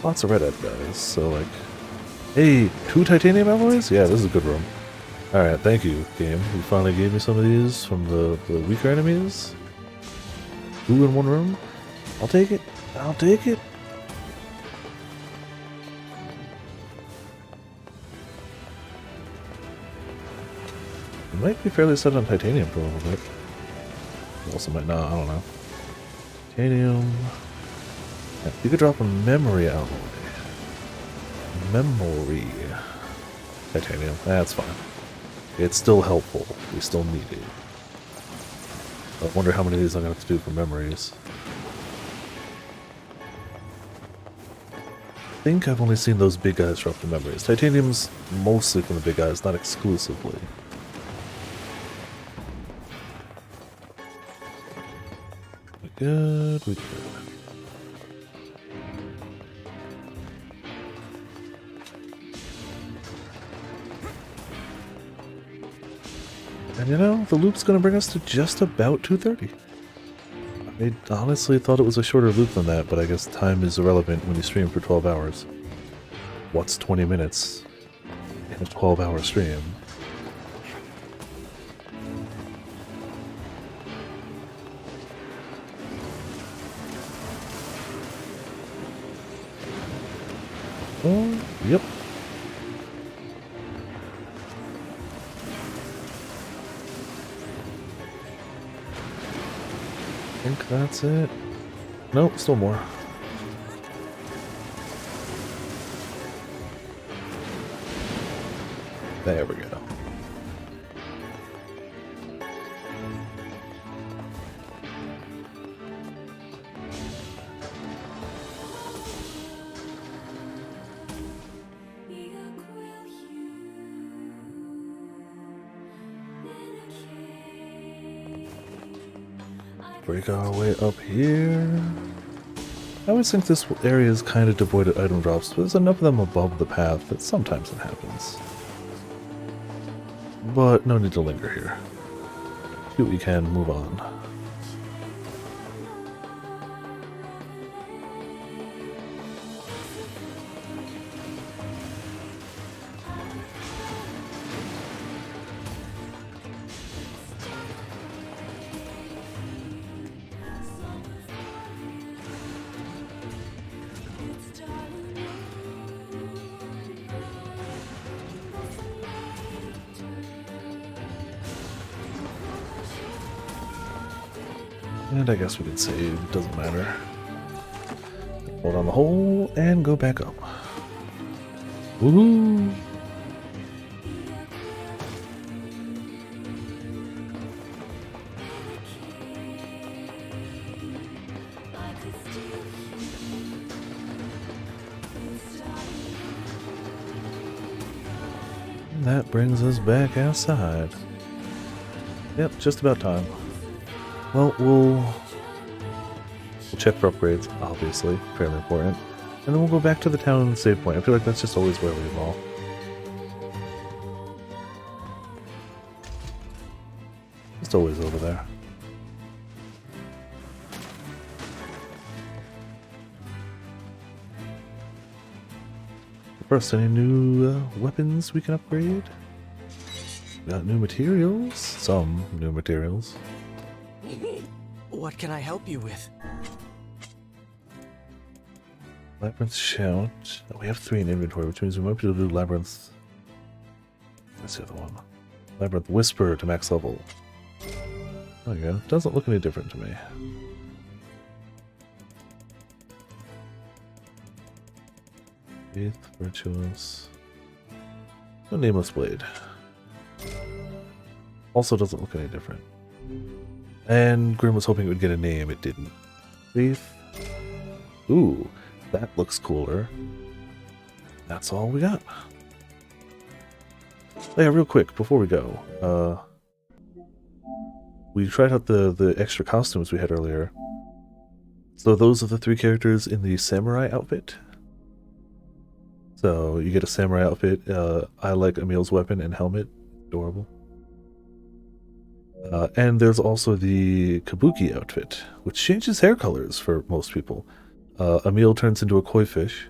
Lots of red Ed guys, so like... Hey, 2 titanium alloys? Yeah, this is a good room. Alright, thank you, game. You finally gave me some of these from the weaker enemies. 2 in 1 room? I'll take it. I'll take it. Might be fairly set on titanium for a little bit. Also might not, I don't know. Titanium. Yeah, you could drop a memory alloy. Memory. Titanium. That's fine. It's still helpful. We still need it. I wonder how many of these I'm going to have to do for memories. I think I've only seen those big guys drop the memories. Titanium's mostly from the big guys, not exclusively. We good, we good. And you know, the loop's gonna bring us to just about 2:30. I honestly thought it was a shorter loop than that, but I guess time is irrelevant when you stream for 12 hours. What's 20 minutes in a 12-hour stream? Oh, yep. I think that's it. Nope, still more. There we go. Break our way up here. I always think this area is kind of devoid of item drops, but there's enough of them above the path that sometimes it happens. But no need to linger here. Do what we can, move on. And I guess we can save, doesn't matter. Hold on the hole and go back up. Woohoo! And that brings us back outside. Yep, just about time. Well, we'll check for upgrades, obviously, fairly important. And then we'll go back to the town save point. I feel like that's just always where we evolve. It's always over there. First, any new weapons we can upgrade? Got new materials? Some new materials. What can I help you with? Labyrinth Shout. Oh, we have 3 in inventory, which means we might be able to do Labyrinth. What's the other one? Labyrinth Whisper to max level. There you go. Doesn't look any different to me. Faith, Virtuous. No Nameless Blade. Also doesn't look any different. And Grim was hoping it would get a name, it didn't. Faith. Ooh, that looks cooler. That's all we got. Oh yeah, real quick, before we go, we tried out the extra costumes we had earlier. So those are the 3 characters in the samurai outfit. So you get a samurai outfit. I like Emil's weapon and helmet. Adorable. And there's also the Kabuki outfit, which changes hair colors for most people. Emil turns into a koi fish.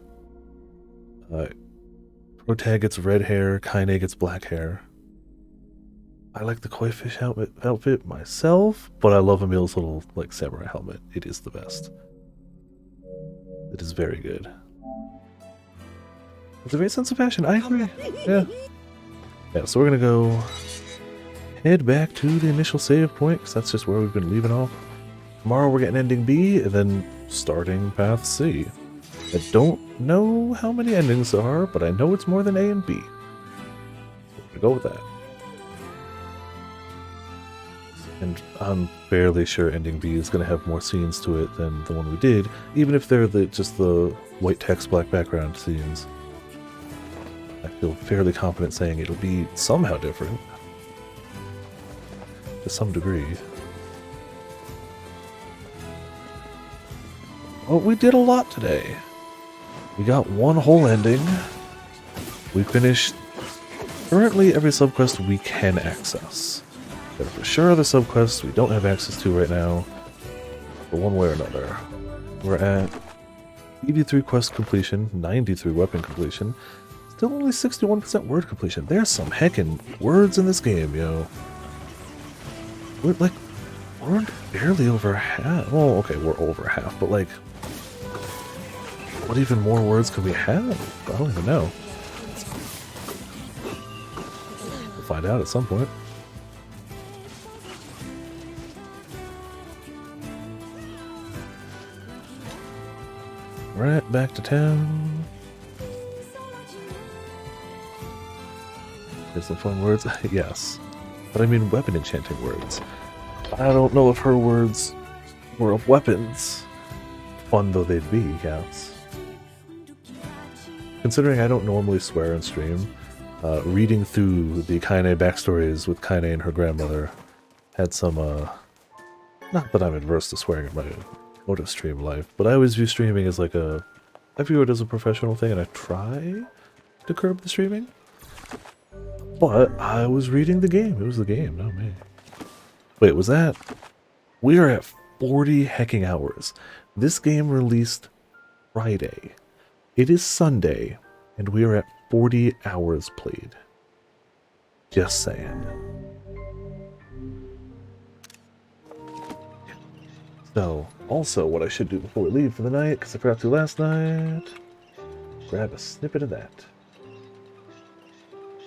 Protag gets red hair, Kaine gets black hair. I like the koi fish outfit myself, but I love Emil's little like samurai helmet. It is the best. It is very good. It's a great sense of fashion. I agree. Yeah. Yeah. So we're gonna go head back to the initial save point, because that's just where we've been leaving off. Tomorrow we're getting ending B, and then starting path C. I don't know how many endings there are, but I know it's more than A and B. So we're gonna go with that. And I'm fairly sure ending B is going to have more scenes to it than the one we did, even if they're just the white text, black background scenes. I feel fairly confident saying it'll be somehow different. To some degree. Well, we did a lot today. We got one whole ending. We finished currently every subquest we can access. There are for sure other subquests we don't have access to right now, but one way or another. We're at 83 quest completion, 93 weapon completion, still only 61% word completion. There's some heckin' words in this game, yo. We're barely over half. Well, okay, we're over half, but like, what even more words can we have? I don't even know. We'll find out at some point. Right back to town. There's some fun words. Yes. But I mean weapon enchanting words. I don't know if her words were of weapons. Fun though they'd be, yes. Considering I don't normally swear on stream, reading through the Kaine backstories with Kaine and her grandmother had some, not that I'm adverse to swearing in my out of stream life, but I always view streaming as like I view it as a professional thing, and I try to curb the streaming. But I was reading the game. It was the game, not me. Wait, was that? We are at 40 hecking hours. This game released Friday. It is Sunday, and we are at 40 hours played. Just saying. So, also what I should do before we leave for the night, because I forgot to last night, grab a snippet of that.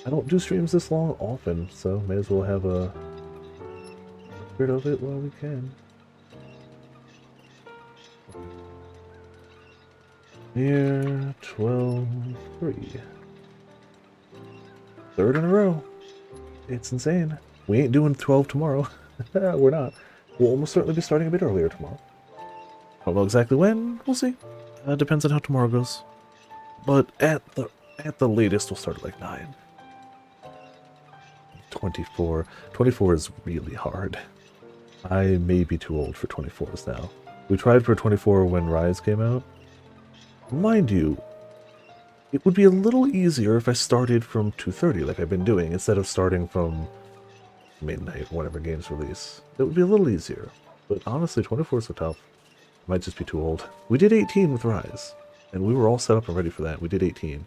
I don't do streams this long often, so may as well have a bit of it while we can. NieR 12-3. Third in a row. It's insane. We ain't doing 12 tomorrow. We're not. We'll almost certainly be starting a bit earlier tomorrow. Don't know exactly when. We'll see. Depends on how tomorrow goes. But at the latest, we'll start at like 9. 24. 24 is really hard. I may be too old for 24s now. We tried for 24 when Rise came out. Mind you, it would be a little easier if I started from 2:30 like I've been doing, instead of starting from midnight, whatever games release. It would be a little easier. But honestly, 24 is so tough. I might just be too old. We did 18 with Rise, and we were all set up and ready for that. We did 18,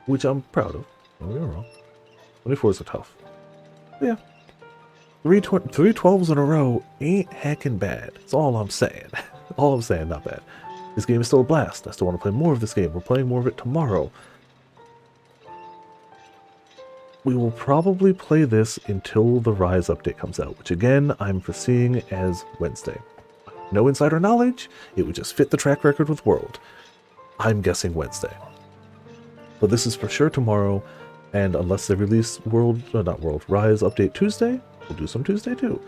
which I'm proud of. Don't get me wrong. 24 is so tough. But yeah. 3 12s in a row ain't heckin' bad. That's all I'm saying. All I'm saying, not bad. This game is still a blast. I still want to play more of this game. We're playing more of it tomorrow. We will probably play this until the Rise update comes out, which again, I'm foreseeing as Wednesday. No insider knowledge, it would just fit the track record with World. I'm guessing Wednesday. But this is for sure tomorrow, and unless they release Rise update Tuesday, we'll do some Tuesday too.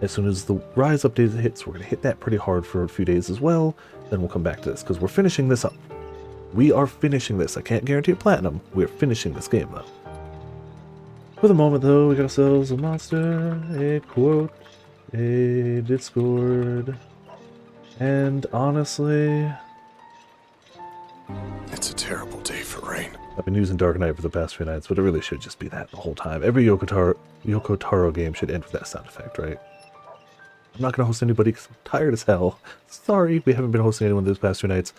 As soon as the Rise update hits, we're going to hit that pretty hard for a few days as well, then we'll come back to this, because we're finishing this up. We are finishing this. I can't guarantee platinum. We're finishing this game, though. For the moment, though, we got ourselves a monster, a quote, a Discord, and honestly... It's a terrible day for rain. I've been using Dark Knight for the past few nights, but it really should just be that the whole time. Every Yoko Taro game should end with that sound effect, right? I'm not going to host anybody because I'm tired as hell. Sorry, we haven't been hosting anyone these past few nights.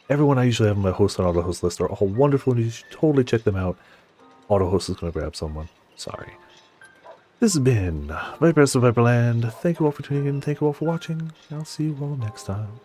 Everyone I usually have on my host and auto-host list are all wonderful, and you should totally check them out. Auto-host is going to grab someone. Sorry. This has been Vipers of Viperland. Thank you all for tuning in. Thank you all for watching. I'll see you all next time.